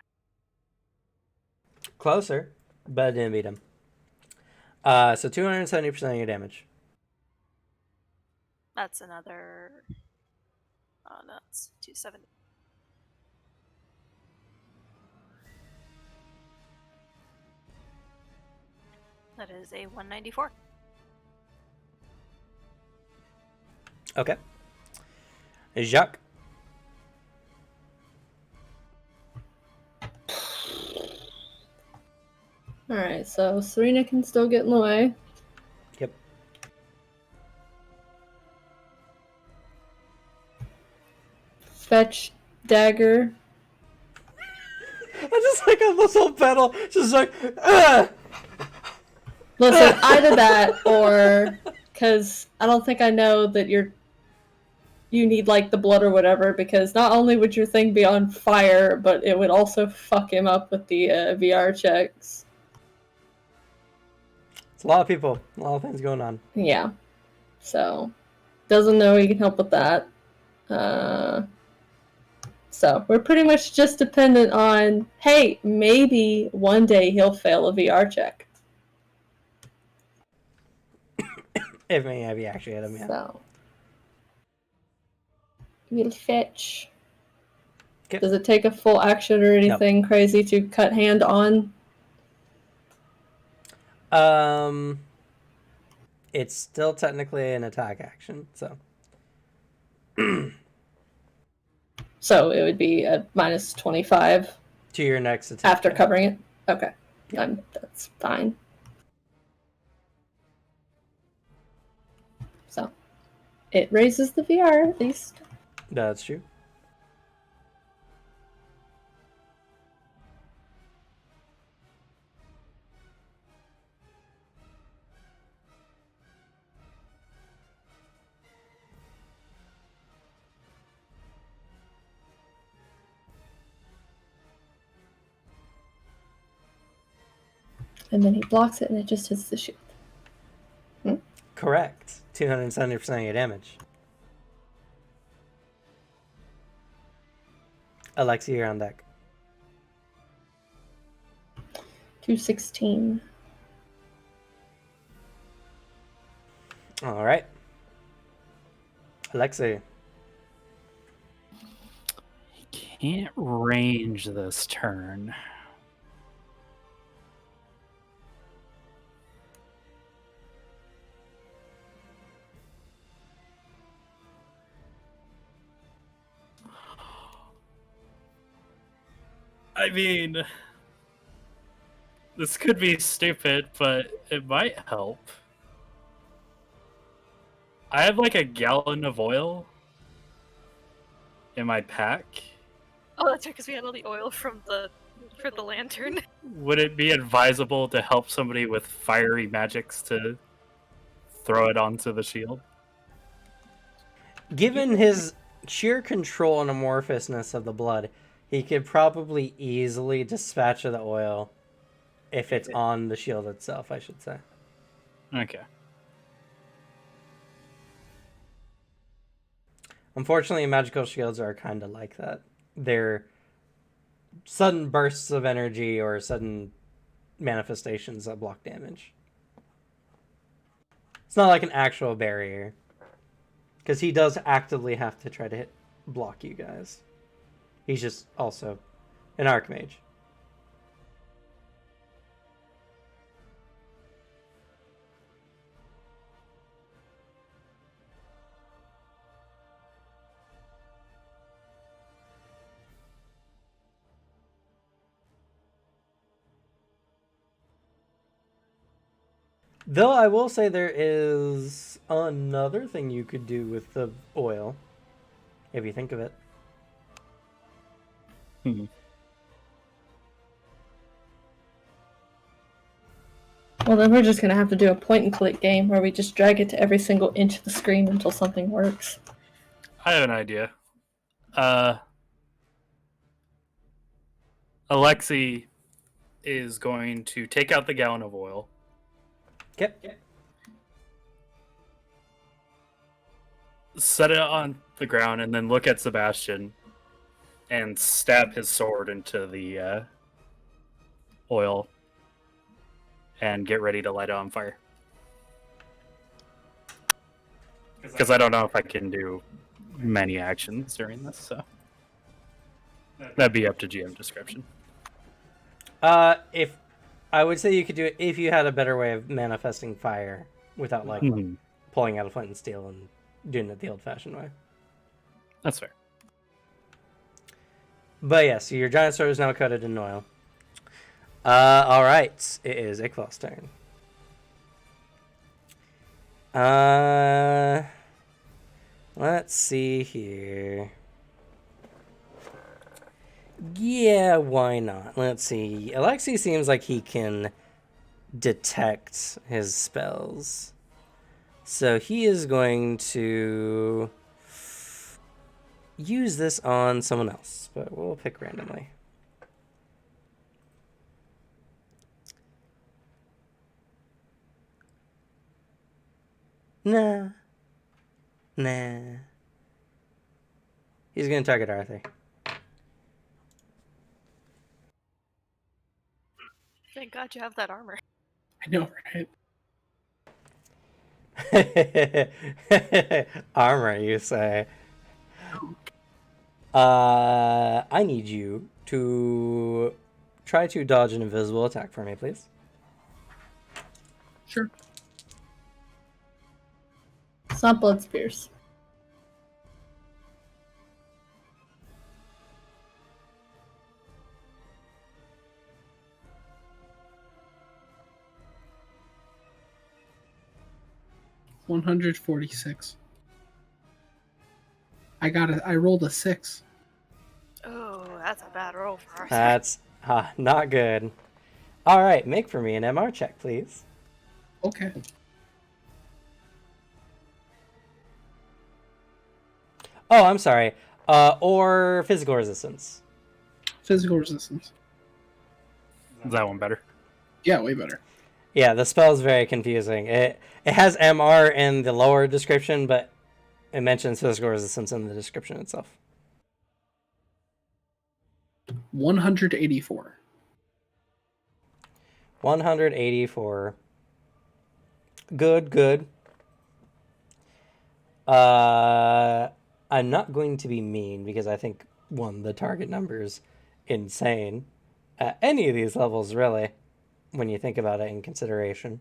Closer, but I didn't beat him. So 270% of your damage. That's another. Oh, no, it's 270. That is a 194. Okay. Jacques. Alright, so Serena can still get in the way. Yep. Fetch dagger. I just like a little pedal, just like, ugh! Listen, either that or because I don't think I know that you need like the blood or whatever, because not only would your thing be on fire, but it would also fuck him up with the VR checks. It's a lot of people, a lot of things going on. Yeah. So, doesn't know he can help with that. So, we're pretty much just dependent on, hey, maybe one day he'll fail a VR check. If you actually hit him, yeah. So, we'll fetch. Okay. Does it take a full action or anything crazy to cut hand on? It's still technically an attack action, so. So it would be a minus 25 To your next attack. after yeah. covering it? Okay. Yeah. That's fine. So it raises the VR at least. That's true. And then he blocks it and it just hits the shield. Correct. 270% of your damage. Alexi, you're on deck. 216. All right. Alexi. He can't range this turn. I mean, this could be stupid, but it might help. I have like a gallon of oil in my pack. Oh, that's right, because we had all the oil from the lantern. Would it be advisable to help somebody with fiery magics to throw it onto the shield? Given his sheer control and amorphousness of the blood, he could probably easily dispatch of the oil if it's on the shield itself, I should say. Okay. Unfortunately, magical shields are kind of like that. They're sudden bursts of energy or sudden manifestations that block damage. It's not like an actual barrier. Because he does actively have to try to block you guys. He's just also an archmage. Though I will say there is another thing you could do with the oil, if you think of it. Well, then we're just gonna have to do a point-and-click game where we just drag it to every single inch of the screen until something works. I have an idea. Alexi is going to take out the gallon of oil. Yep. Set it on the ground, and then look at Sebastian and stab his sword into the oil and get ready to light it on fire. Because I don't know if I can do many actions during this, so that'd be up to GM description. If I would say you could do it if you had a better way of manifesting fire without like pulling out a flint and steel and doing it the old-fashioned way. That's fair. But yeah, so your giant sword is now coated in oil. All right, it is Iqbal's turn. Let's see here. Yeah, why not? Let's see. Alexi seems like he can detect his spells. So he is going to use this on someone else, but we'll pick randomly. Nah. He's going to target Arthur. Thank God you have that armor. I know, right? Armor, you say. I need you to try to dodge an invisible attack for me, please. Sure. It's not blood spears. $146. I rolled a 6. Oh, that's a bad roll for us. That's not good. All right, make for me an MR check, please. Okay. Oh, I'm sorry. Or physical resistance. Physical resistance. Is that one better? Yeah, way better. Yeah, the spell is very confusing. It has MR in the lower description, but it mentions physical resistance in the description itself. 184. 184. Good. I'm not going to be mean because I think, one, the target number is insane at any of these levels, really, when you think about it in consideration.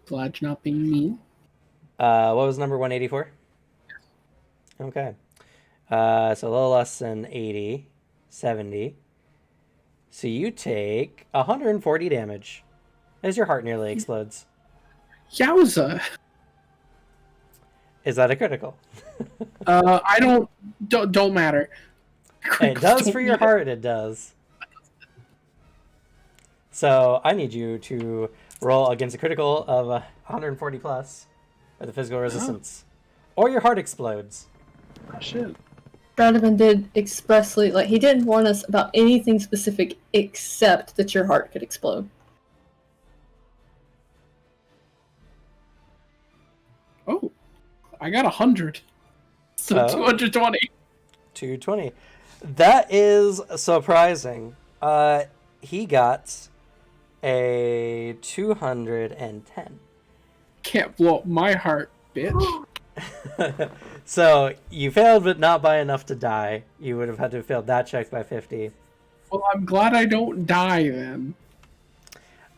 Glad you're not being mean. What was number 184? Okay. So a little less than 80, 70. So you take 140 damage as your heart nearly explodes. Yowza. Is that a critical? I don't matter. It does for your heart, it does. So I need you to roll against a critical of 140 plus with a physical resistance. Or your heart explodes. Oh, shit. Radovan did expressly, like, he didn't warn us about anything specific except that your heart could explode. Oh, I got 100. So Oh. 220. 220. That is surprising. He got a 210. Can't blow up my heart, bitch. So you failed, but not by enough to die. You would have had to have failed that check by 50. Well, I'm glad I don't die then.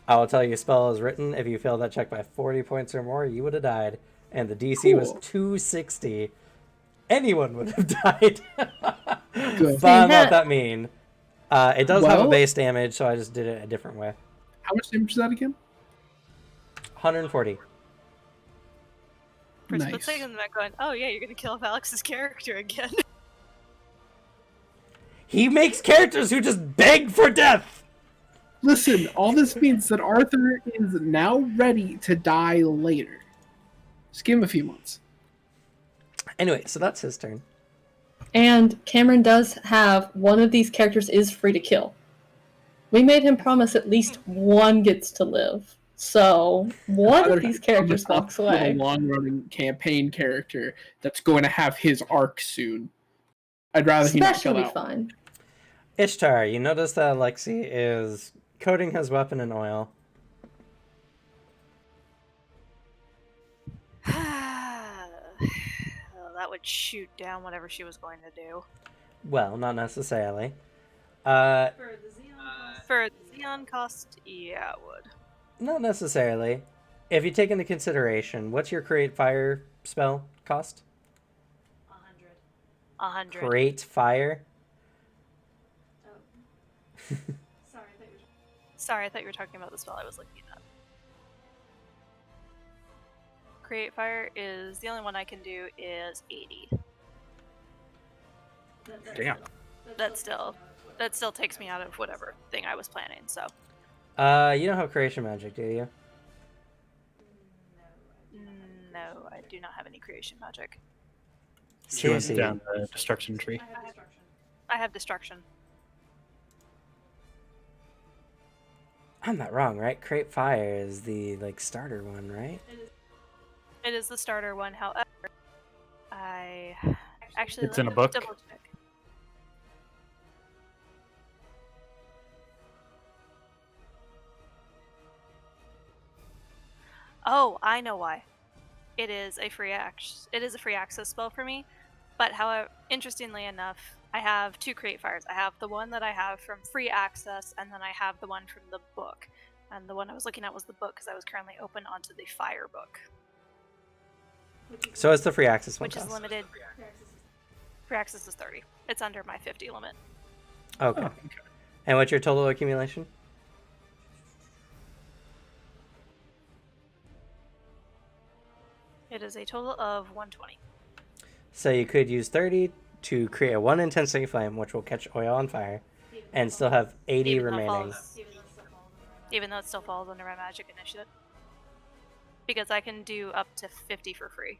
I will tell you, spell is written. If you failed that check by 40 points or more, you would have died. And the DC was Cool. 260. Anyone would have died. Good. But I'm not that mean. It does have a Well- base damage, so I just did it a different way. How much damage is that again? 140. For a split Nice. second, I'm going, oh yeah, you're gonna kill off Alex's character again. He makes characters who just beg for death! Listen, all this means that Arthur is now ready to die later. Just give him a few months. Anyway, so that's his turn. And Cameron does have one of these characters is free to kill. We made him promise at least one gets to live. So one of these characters walks A away. long-running campaign character that's going to have his arc soon. I'd rather he not Special kill will be out. fine. Ishtar, you notice that Alexi is coating his weapon in oil. Well, that would shoot down whatever she was going to do. Well, not necessarily. For the Xeon cost, yeah, it would. Not necessarily. If you take into consideration, what's your create fire spell cost? 100. Create fire? Sorry, I thought you were talking about the spell I was looking at. Create fire is the only one I can do is 80. Damn. That still takes me out of whatever thing I was planning. So You don't have creation magic, do you? no, I do not have any creation magic. She went Seriously. down the destruction tree. I have destruction. I'm not wrong, right? Create fire is the starter one, right? It is the starter one. However, I actually It's let in a me book? double check. Oh, I know why. It is a free access spell for me. But however, interestingly enough, I have two create fires. I have the one that I have from free access, and then I have the one from the book. And the one I was looking at was the book because I was currently open onto the fire book, So it's the free access one which is cost. limited. Free access is 30. It's under my 50 limit. Okay. Oh, okay. And what's your total accumulation? It is a total of 120. So you could use 30 to create a 1 intensity flame, which will catch oil on fire, and still have 80 Even though it remaining. even though it still falls under my magic initiative. Because I can do up to 50 for free.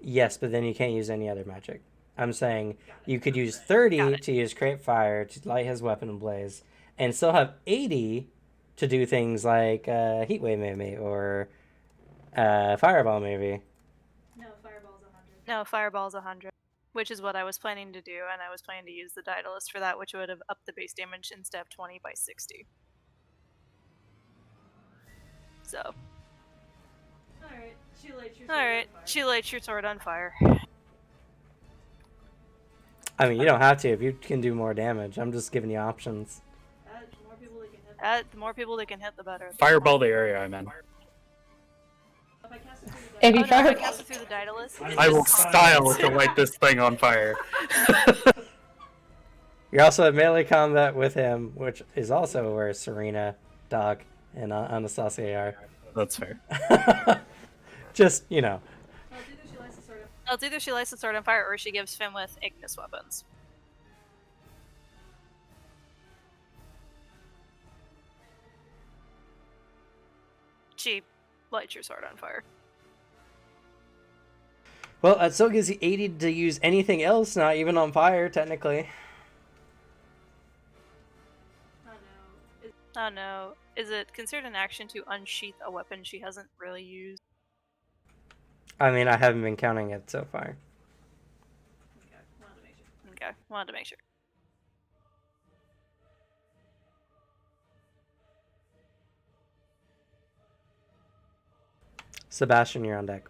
Yes, but then you can't use any other magic. I'm saying you could use 30 Got it. to use create fire to light his weapon and blaze, and still have 80 to do things like heat wave maybe or fireball maybe. No, Fireball's 100. Which is what I was planning to do, and I was planning to use the Daedalus for that, which would have upped the base damage instead of 20 by 60. So. Alright, she lights your sword on fire. I mean, you don't have to if you can do more damage. I'm just giving you options. The more people they can hit, the better. Fireball the area I'm in. If Oh, you no, if I fire, cast it through the Daedalus, it's I will just style to light this thing on fire. You're also in melee combat with him, which is also where Serena, Doc, and Anastasia are. That's fair. Just, you know. It's either she lights the sword on fire or she gives Finn with Ignis weapons. She lights your sword on fire. Well, that still gives you 80 to use anything else, not even on fire, technically. Oh no. Is it considered an action to unsheath a weapon she hasn't really used? I mean, I haven't been counting it so far. Okay, wanted to make sure. Sebastian, you're on deck.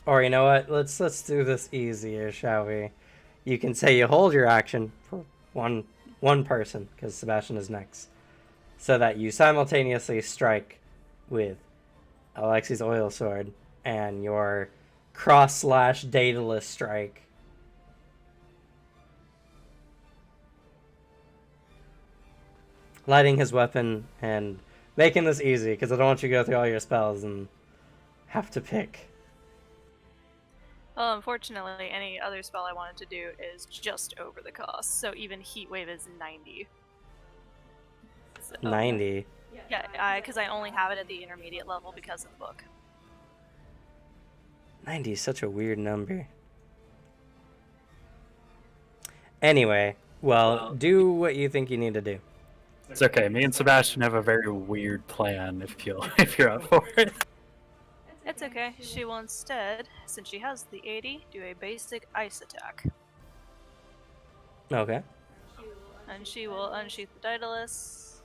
Or you know what? Let's do this easier, shall we? You can say you hold your action for one person, because Sebastian is next, so that you simultaneously strike with Alexi's oil sword and your cross/Daedalus strike. Lighting his weapon and making this easy, because I don't want you to go through all your spells and have to pick. Well, unfortunately, any other spell I wanted to do is just over the cost, so even Heat Wave is 90. So, 90. Yeah, because I only have it at the intermediate level because of the book. 90 is such a weird number. Anyway, well, do what you think you need to do. It's okay. Me and Sebastian have a very weird plan. If you're up for it. It's okay. She will instead, since she has the 80, do a basic ice attack. Okay. And she will unsheath the Daedalus.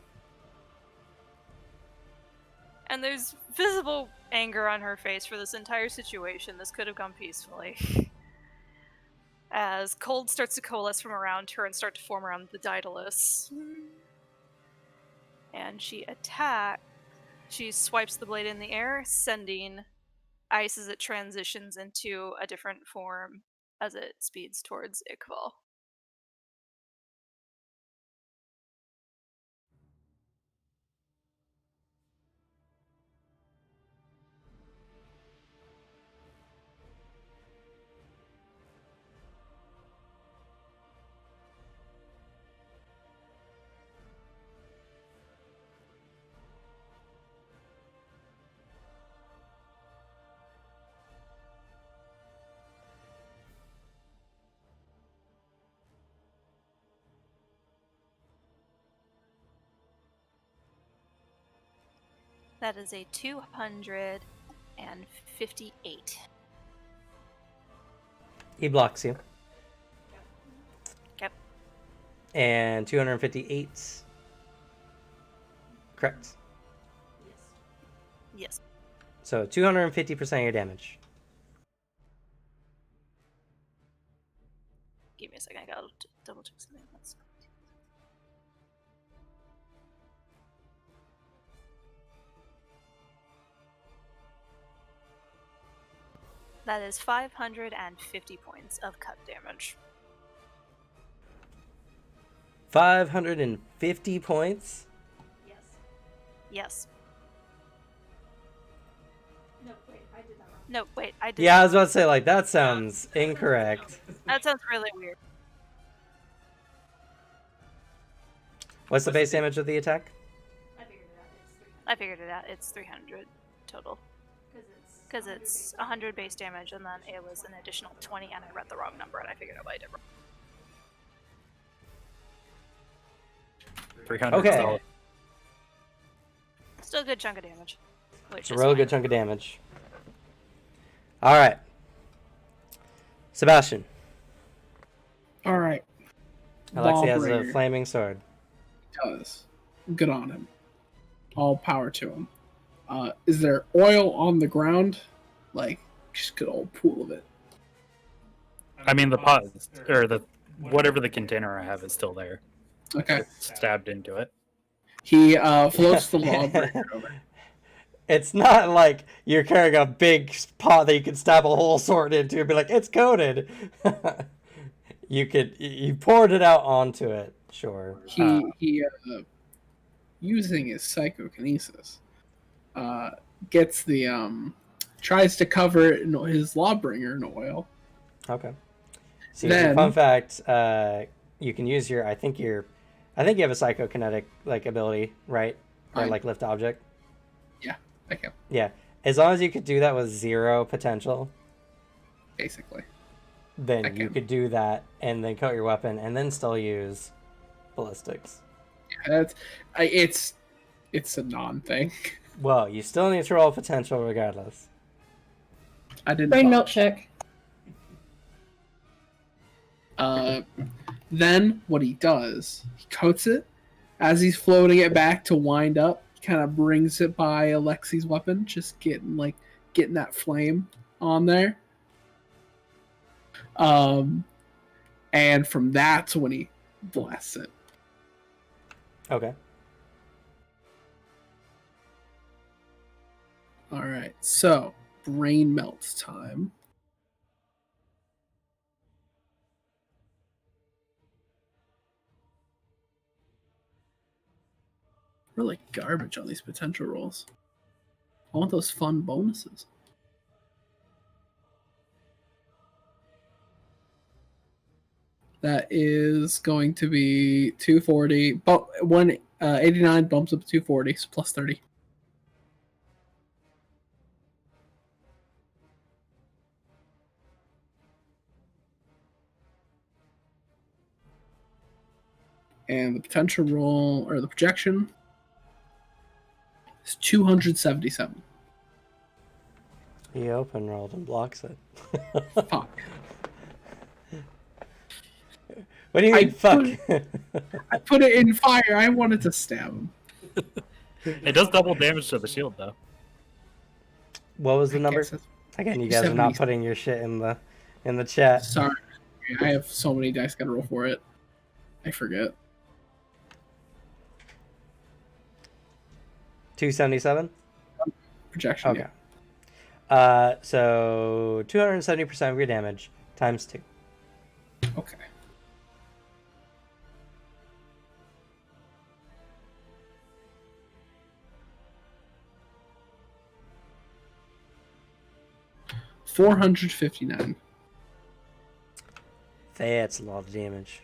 And there's visible anger on her face for this entire situation. This could have gone peacefully. As cold starts to coalesce from around her and start to form around the Daedalus. And she attacks. She swipes the blade in the air, sending ice as it transitions into a different form as it speeds towards Iqbal. That is a 258. He blocks you. Yep. And 258. Correct. Yes. So 250% of your damage. Give me a second. I gotta double check something. That is 550 points of cut damage. 550 points? Yes. No, wait, I did Yeah, I that was about to say, like, that sounds incorrect. That sounds really weird. What's the base damage of the attack? I figured it out. It's 300 total. Because it's 100 base damage, and then it was an additional 20, and I read the wrong number, and I figured out why I did wrong. 300. Okay. solid. Still a good chunk of damage. Which It's a is really fine. good chunk of damage. Alright. Sebastian. All right. Alexi has a Ballbringer flaming sword. does. Good on him. All power to him. Is there oil on the ground? Like, just good old pool of it. I mean, the pot or the whatever the container I have is still there. Okay. It's stabbed into it. He floats the lawbreaker over. It's not like you're carrying a big pot that you can stab a whole sword into and be like, it's coated. You poured it out onto it, sure. He using his psychokinesis, gets the tries to cover it in his lawbringer in oil. Okay. So then, fun fact, you can use your I think you have a psychokinetic ability, right? Or lift object. Yeah, I can. Yeah. As long as you could do that with 0 potential. Basically. Then you could do that and then coat your weapon and then still use ballistics. Yeah, it's a non-thing. Well, you still need to roll potential regardless. I didn't. Brain melt check. Then what he does, he coats it. As he's floating it back to wind up, he kind of brings it by Alexi's weapon, just getting that flame on there. And from that's when he blasts it. Okay. All right, so brain melt time. Really garbage on these potential rolls. I want those fun bonuses. That is going to be 240. But 189 bumps up to 240, so plus 30. And the potential roll, or the projection, is 277. He open rolled and blocks it. Fuck. What do you mean, fuck? I put it in fire. I wanted to stab him. It does double damage to the shield, though. What was the number? Again, you guys are not putting your shit in the chat. Sorry. I have so many dice gotta roll for it. I forget. 277? Projection, okay. Yeah. So 270% of your damage times 2. Okay. $459. That's a lot of damage.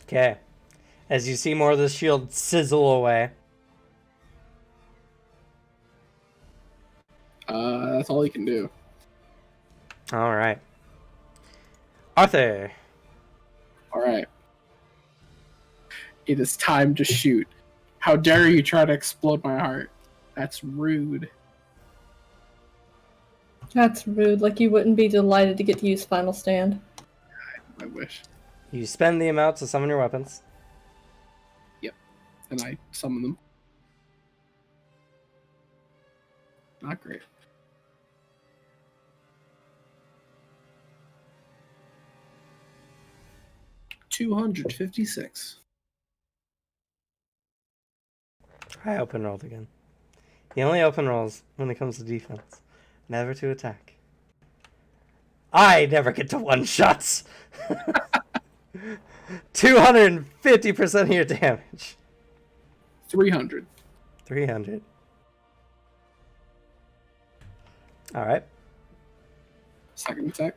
Okay. As you see more of the shield sizzle away. That's all he can do. All right. Arthur. All right. It is time to shoot. How dare you try to explode my heart? That's rude. That's rude. Like you wouldn't be delighted to get to use Final Stand. I wish. You spend the amount to summon your weapons. Yep. And I summon them. Not great. $256. I open rolled again. He only open rolls when it comes to defense, never to attack. I never get to one shots. 250% of your damage. 300. 300. All right. Second attack.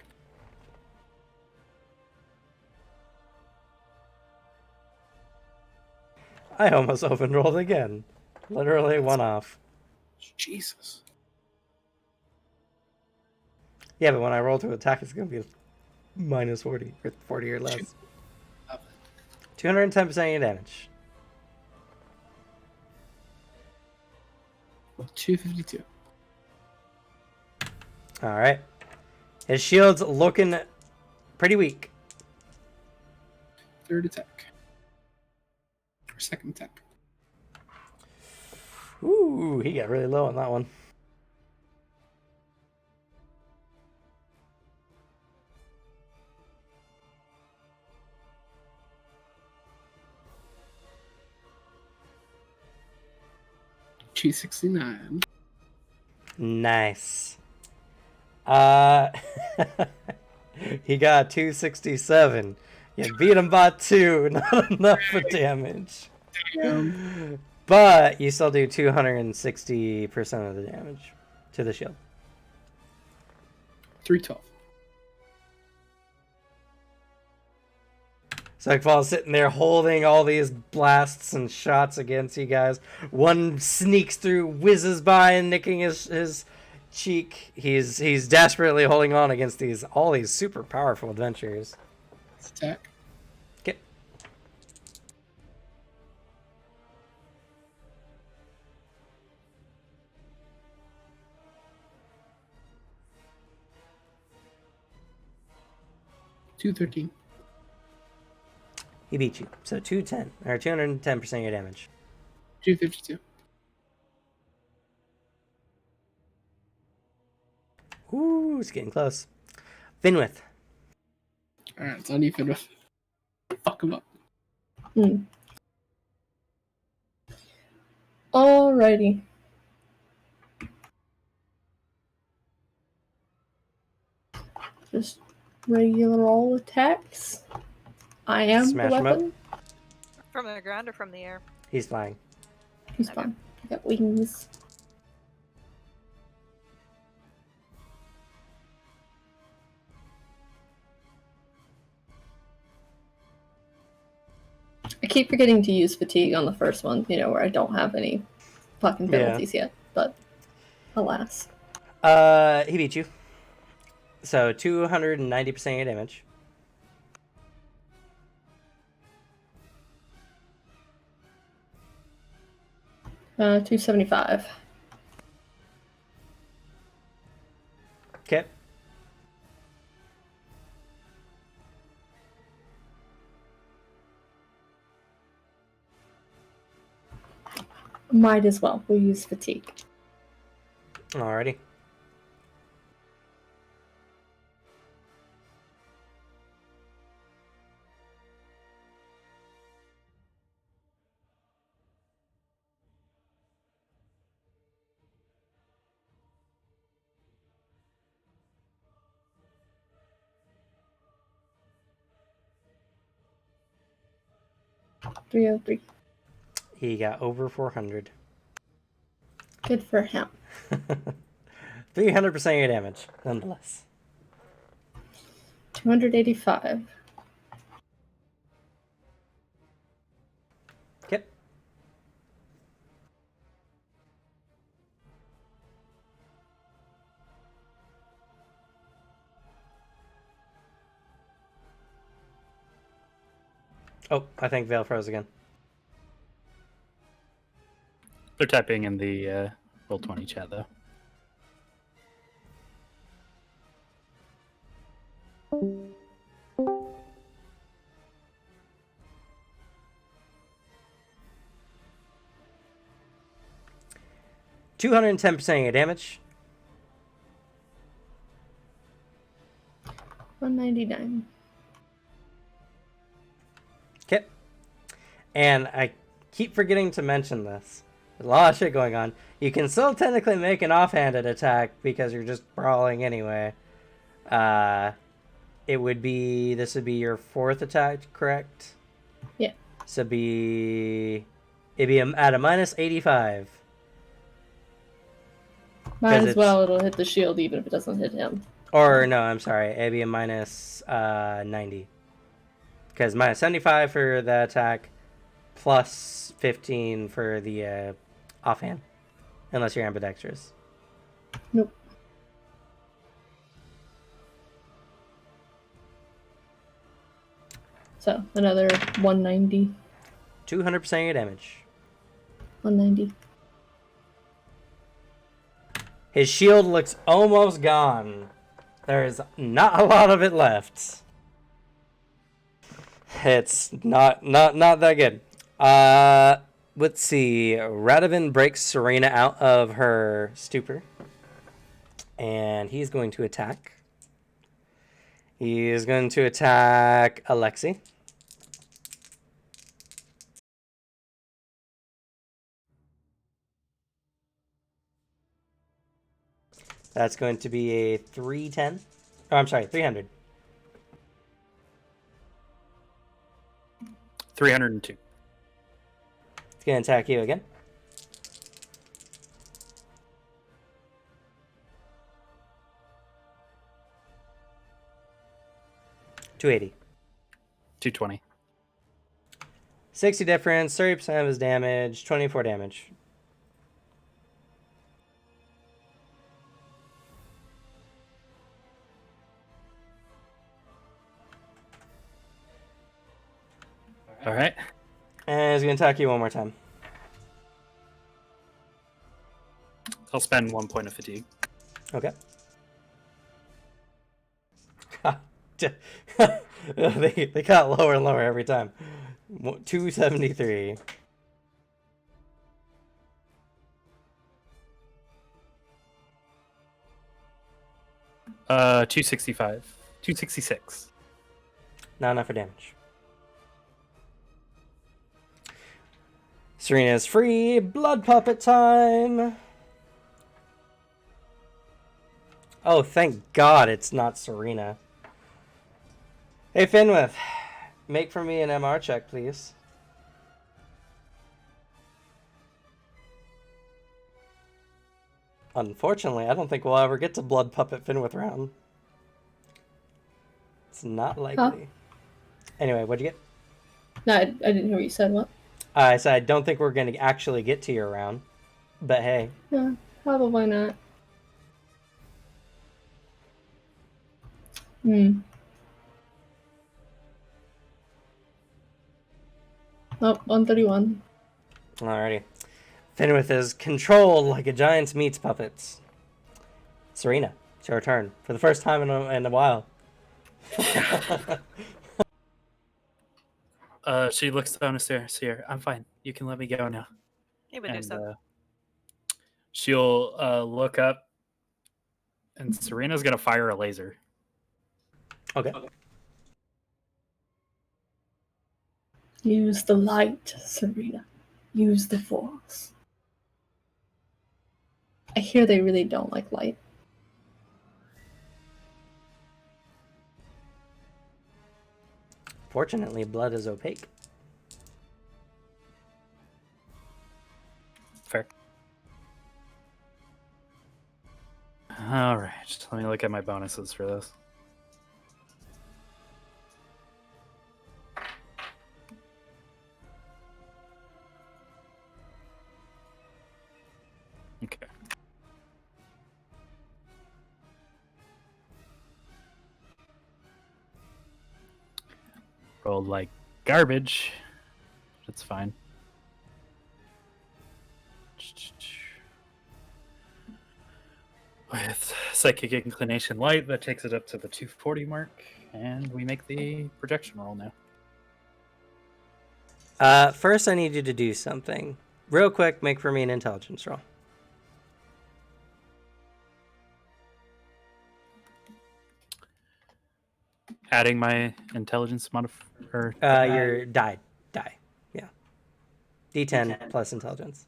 I almost open rolled again. Literally one off. Jesus. Yeah, but when I roll to attack, it's going to be minus 40 or 40 or less. 210% of your damage. 252. All right. His shield's looking pretty weak. Third attack. Or second attack. Ooh, he got really low on that one. 269. Nice. He got 267. You beat him by 2, not enough for damage. Damn. But you still do 260% of the damage to the shield. 312. Psychfall's sitting there holding all these blasts and shots against you guys. One sneaks through, whizzes by, and nicking his cheek. He's desperately holding on against all these super powerful adventurers. Let's attack. Okay. $213. He beat you. So 210 or 210% of your damage. $252. Ooh, it's getting close. Finwith. Alright, it's on you, Finwith. Fuck him up. Alrighty. Just regular all attacks. I am Smash the 'em up. weapon. From the ground or from the air? He's flying. He's fine. I got wings. I keep forgetting to use fatigue on the first one, where I don't have any fucking penalties yet, but alas. He beat you. So 290% of your damage. $275. Okay. Might as well. We'll use fatigue. Alrighty. $303. He got over 400. Good for him. 300% of your damage, nonetheless. 285. Okay. Oh, I think Vale froze again. They're typing in the Roll20 chat, though. $210% of your damage. 199. Okay. And I keep forgetting to mention this. There's a lot of shit going on. You can still technically make an offhanded attack because you're just brawling anyway. This would be your fourth attack, correct? Yeah. So it'd be at a minus 85. Might 'Cause as well, it'll hit the shield even if it doesn't hit him. Or no, I'm sorry, it'd be a minus 90. Because minus 75 for the attack, plus 15 for the offhand. Unless you're ambidextrous. Nope. So, another 190. 200% of your damage. 190. His shield looks almost gone. There's not a lot of it left. It's not that good. Let's see. Radovan breaks Serena out of her stupor. And he's going to attack. He is going to attack Alexi. That's going to be a 310. Oh, I'm sorry, 300. 302. It's going to attack you again. $280. 220. 60 difference, 30% of his damage, 24 damage. All right. And he's going to attack you one more time. I'll spend 1 point of fatigue. Okay. they got lower and lower every time. 273. Uh, 265. 266. Not enough for damage. Serena's free. Blood puppet time. Oh, thank God it's not Serena. Hey, Finwith. Make for me an MR check, please. Unfortunately, I don't think we'll ever get to Blood Puppet Finwith round. It's not likely. Huh? Anyway, what'd you get? No, I didn't hear what you said. What? I said I don't think we're going to actually get to your round. But hey. No, probably not. Oh, 131. Alrighty. Finwith is controlled like a giant's meats puppets. Serena, it's your turn. For the first time in a while. She looks down the stairs here. I'm fine. You can let me go now. You would do so. She'll look up, and Serena's gonna fire a laser. Okay. Use the light, Serena. Use the force. I hear they really don't like light. Fortunately, blood is opaque. Fair. All right. Let me look at my bonuses for this. Okay. Rolled like garbage. That's fine. With Psychic Inclination Light, that takes it up to the 240 mark, and we make the projection roll now. First, I need you to do something. Real quick, make for me an intelligence roll. Adding my intelligence modifier. Your die. Yeah. D10 plus intelligence.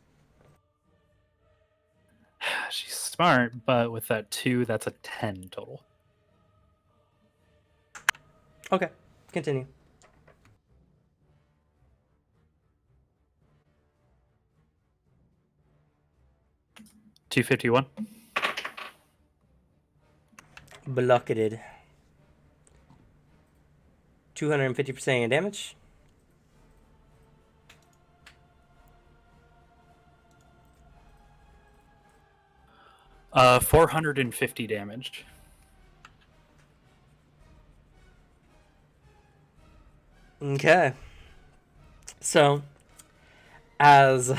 She's smart, but with that 2, that's a 10 total. Okay, continue. $251. Blocketed. 250% your damage. 450 damage. Okay. So, as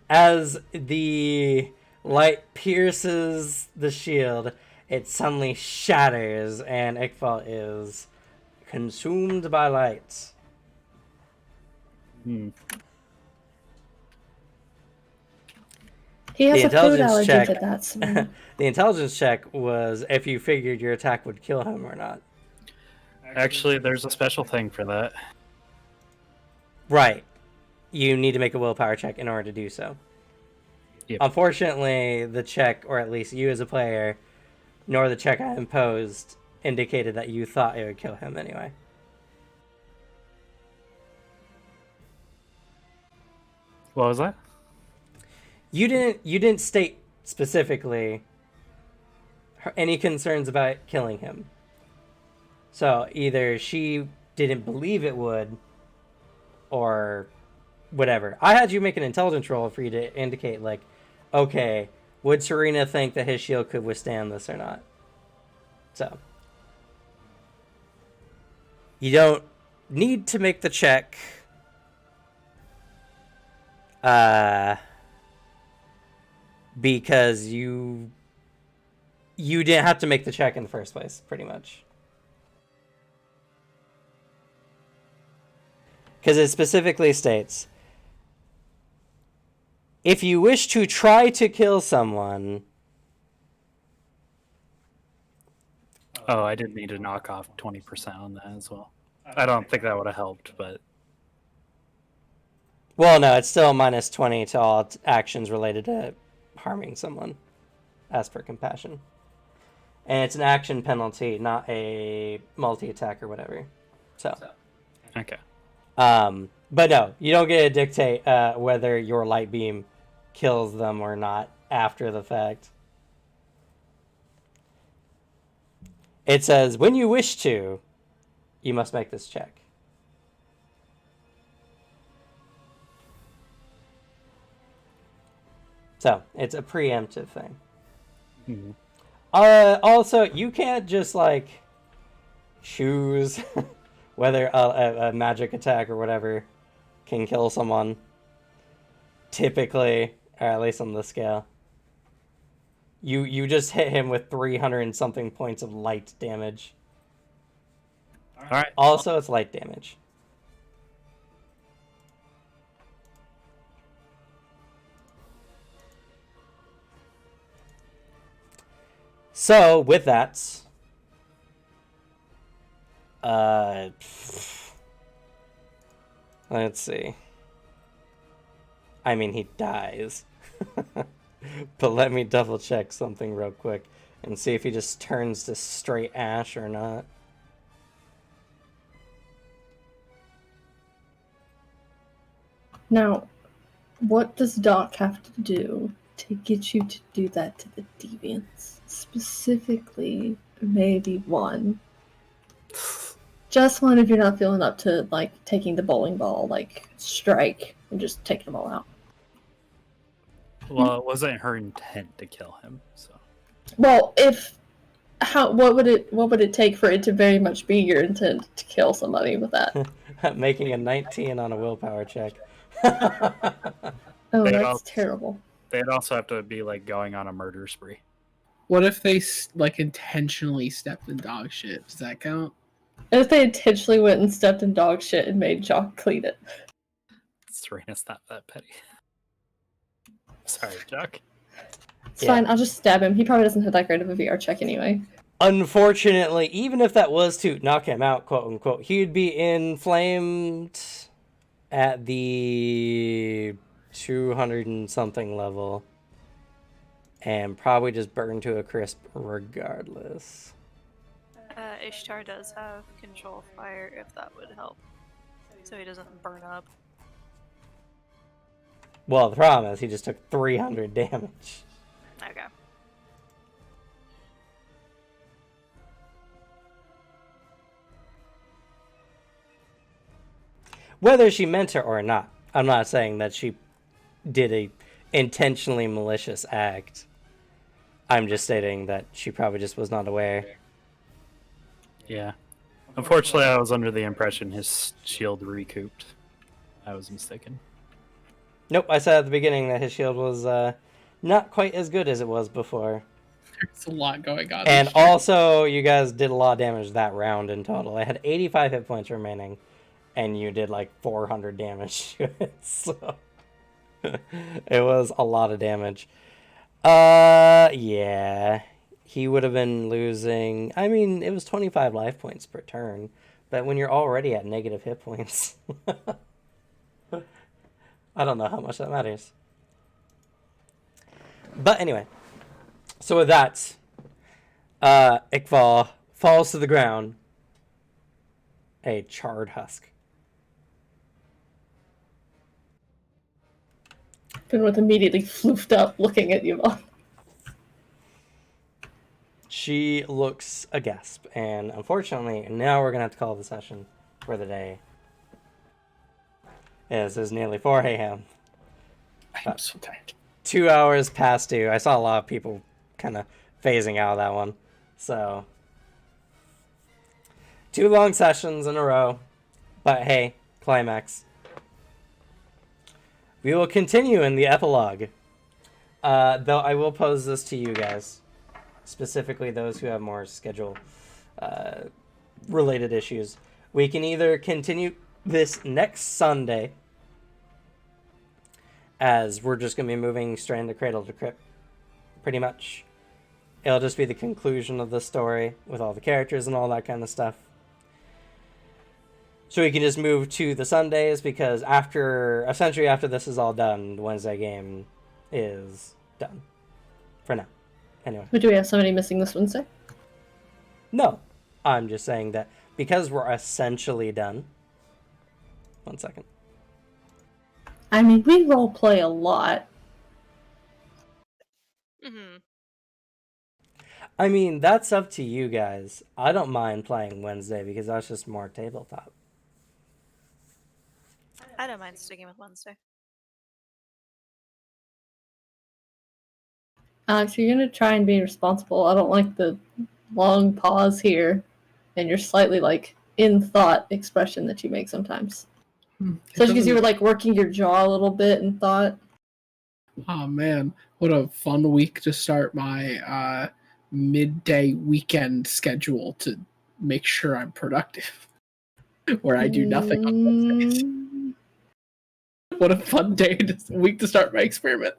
as the light pierces the shield, it suddenly shatters, and Iqbal is consumed by light. He has The a food intelligence allergy check- to that. Serena. The intelligence check was if you figured your attack would kill him or not. Actually, there's a special thing for that. Right. You need to make a willpower check in order to do so. Yep. Unfortunately, the check, or at least you as a player, nor the check I imposed, indicated that you thought it would kill him anyway. What was that? You didn't state specifically any concerns about killing him. So either she didn't believe it would, or whatever. I had you make an intelligence roll for you to indicate, like, okay, would Serena think that his shield could withstand this or not? So you don't need to make the check. Because you didn't have to make the check in the first place, pretty much. Because it specifically states, if you wish to try to kill someone... Oh, I did need to knock off 20% on that as well. I don't think that would have helped, but... Well, no, it's still minus 20 to all actions related to harming someone, as per compassion. And it's an action penalty, not a multi-attack or whatever. So. Okay. But no, you don't get to dictate whether your light beam kills them or not after the fact. It says, when you wish to, you must make this check. So, it's a preemptive thing. Mm-hmm. Also, you can't just, like, choose whether a magic attack or whatever can kill someone. Typically, or at least on the scale. You just hit him with 300 and something points of light damage. Alright. Also, it's light damage. So, with that, let's see. I mean, he dies. But let me double check something real quick and see if he just turns to straight ash or not. Now, what does Doc have to do to get you to do that to the deviants? Specifically, maybe one. Just one if you're not feeling up to, like, taking the bowling ball, like, strike and just taking them all out. Well, it wasn't her intent to kill him, so. Well, what would it take for it to very much be your intent to kill somebody with that? Making a 19 on a willpower check. Oh, that's terrible. They'd also have to be, like, going on a murder spree. What if they, like, intentionally stepped in dog shit? Does that count? If they intentionally went and stepped in dog shit and made Jock clean it. Serena's not that petty. Sorry, Jock. It's fine, I'll just stab him. He probably doesn't have that great of a VR check anyway. Unfortunately, even if that was to knock him out, quote unquote, he'd be inflamed at the 200 and something level and probably just burn to a crisp regardless. Ishtar does have control fire if that would help, so he doesn't burn up. Well, the problem is he just took 300 damage. Okay. Whether she meant it or not, I'm not saying that she did a intentionally malicious act. I'm just stating that she probably just was not aware. Yeah. Unfortunately, I was under the impression his shield recouped. I was mistaken. Nope, I said at the beginning that his shield was not quite as good as it was before. There's a lot going on. And also, you guys did a lot of damage that round in total. I had 85 hit points remaining, and you did like 400 damage to it, so it was a lot of damage. Yeah. He would have been losing... I mean, it was 25 life points per turn, but when you're already at negative hit points... I don't know how much that matters. But anyway, so with that, Iqbal falls to the ground, a charred husk. Finwith immediately floofed up, looking at you all. She looks aghast, and unfortunately, now we're gonna have to call the session for the day. It is nearly 4 a.m. I'm so tired. 2 hours past due. I saw a lot of people kind of phasing out of that one. So, 2 long sessions in a row. But hey, climax. We will continue in the epilogue. Though I will pose this to you guys. Specifically those who have more schedule related issues. We can either continue this next Sunday, as we're just going to be moving straight into Cradle to Crypt, pretty much. It'll just be the conclusion of the story with all the characters and all that kind of stuff. So we can just move to the Sundays, because essentially after this is all done, the Wednesday game is done. For now. Anyway. But do we have somebody missing this Wednesday? No. I'm just saying that because we're essentially done. 1 second. I mean, we roleplay a lot. Mm-hmm. I mean, that's up to you guys. I don't mind playing Wednesday because that's just more tabletop. I don't mind sticking with Wednesday. Alex, you're gonna try and be responsible. I don't like the long pause here, and your slightly in thought expression that you make sometimes. Especially because you were working your jaw a little bit in thought. Oh man, what a fun week to start my midday weekend schedule to make sure I'm productive. Where I do nothing on Wednesdays. What a fun week to start my experiment.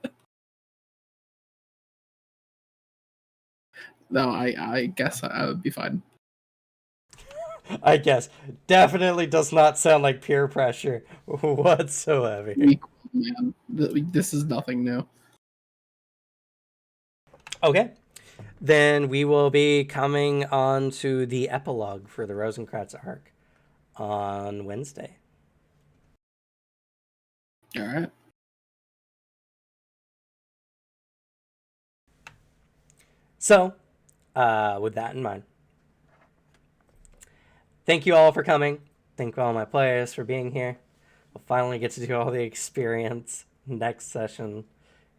No, I guess I would be fine. I guess. Definitely does not sound like peer pressure whatsoever. Man, this is nothing new. Okay. Then we will be coming on to the epilogue for the Rosencratz arc on Wednesday. All right. So, with that in mind, thank you all for coming. Thank all my players for being here. We'll finally get to do all the experience next session.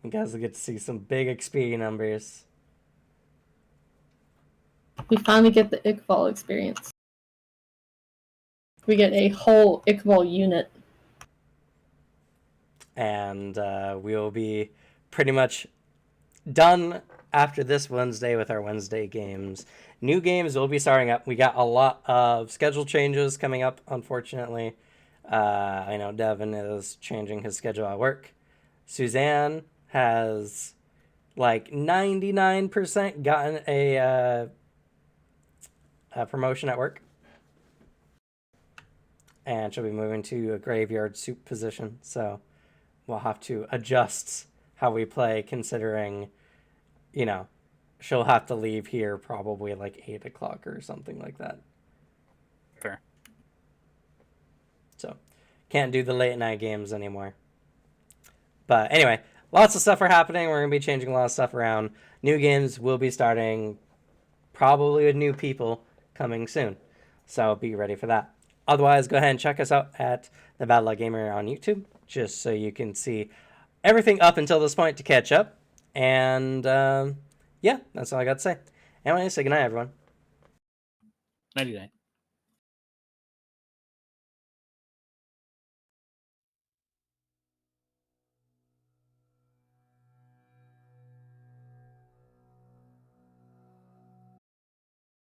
You guys will get to see some big XP numbers. We finally get the Iqbal experience. We get a whole Iqbal unit. And we'll be pretty much done after this Wednesday with our Wednesday games. New games will be starting up. We got a lot of schedule changes coming up, unfortunately. I know Devin is changing his schedule at work. Suzanne has 99% gotten a promotion at work. And she'll be moving to a graveyard soup position. So we'll have to adjust how we play, considering, she'll have to leave here probably 8 o'clock or something like that. Fair. So, can't do the late night games anymore. But anyway, lots of stuff are happening. We're going to be changing a lot of stuff around. New games will be starting, probably with new people coming soon. So be ready for that. Otherwise, go ahead and check us out at The Bad Luck Gamer on YouTube, just so you can see everything up until this point to catch up. And yeah, that's all I got to say. Anyway, say goodnight, everyone. Nighty night.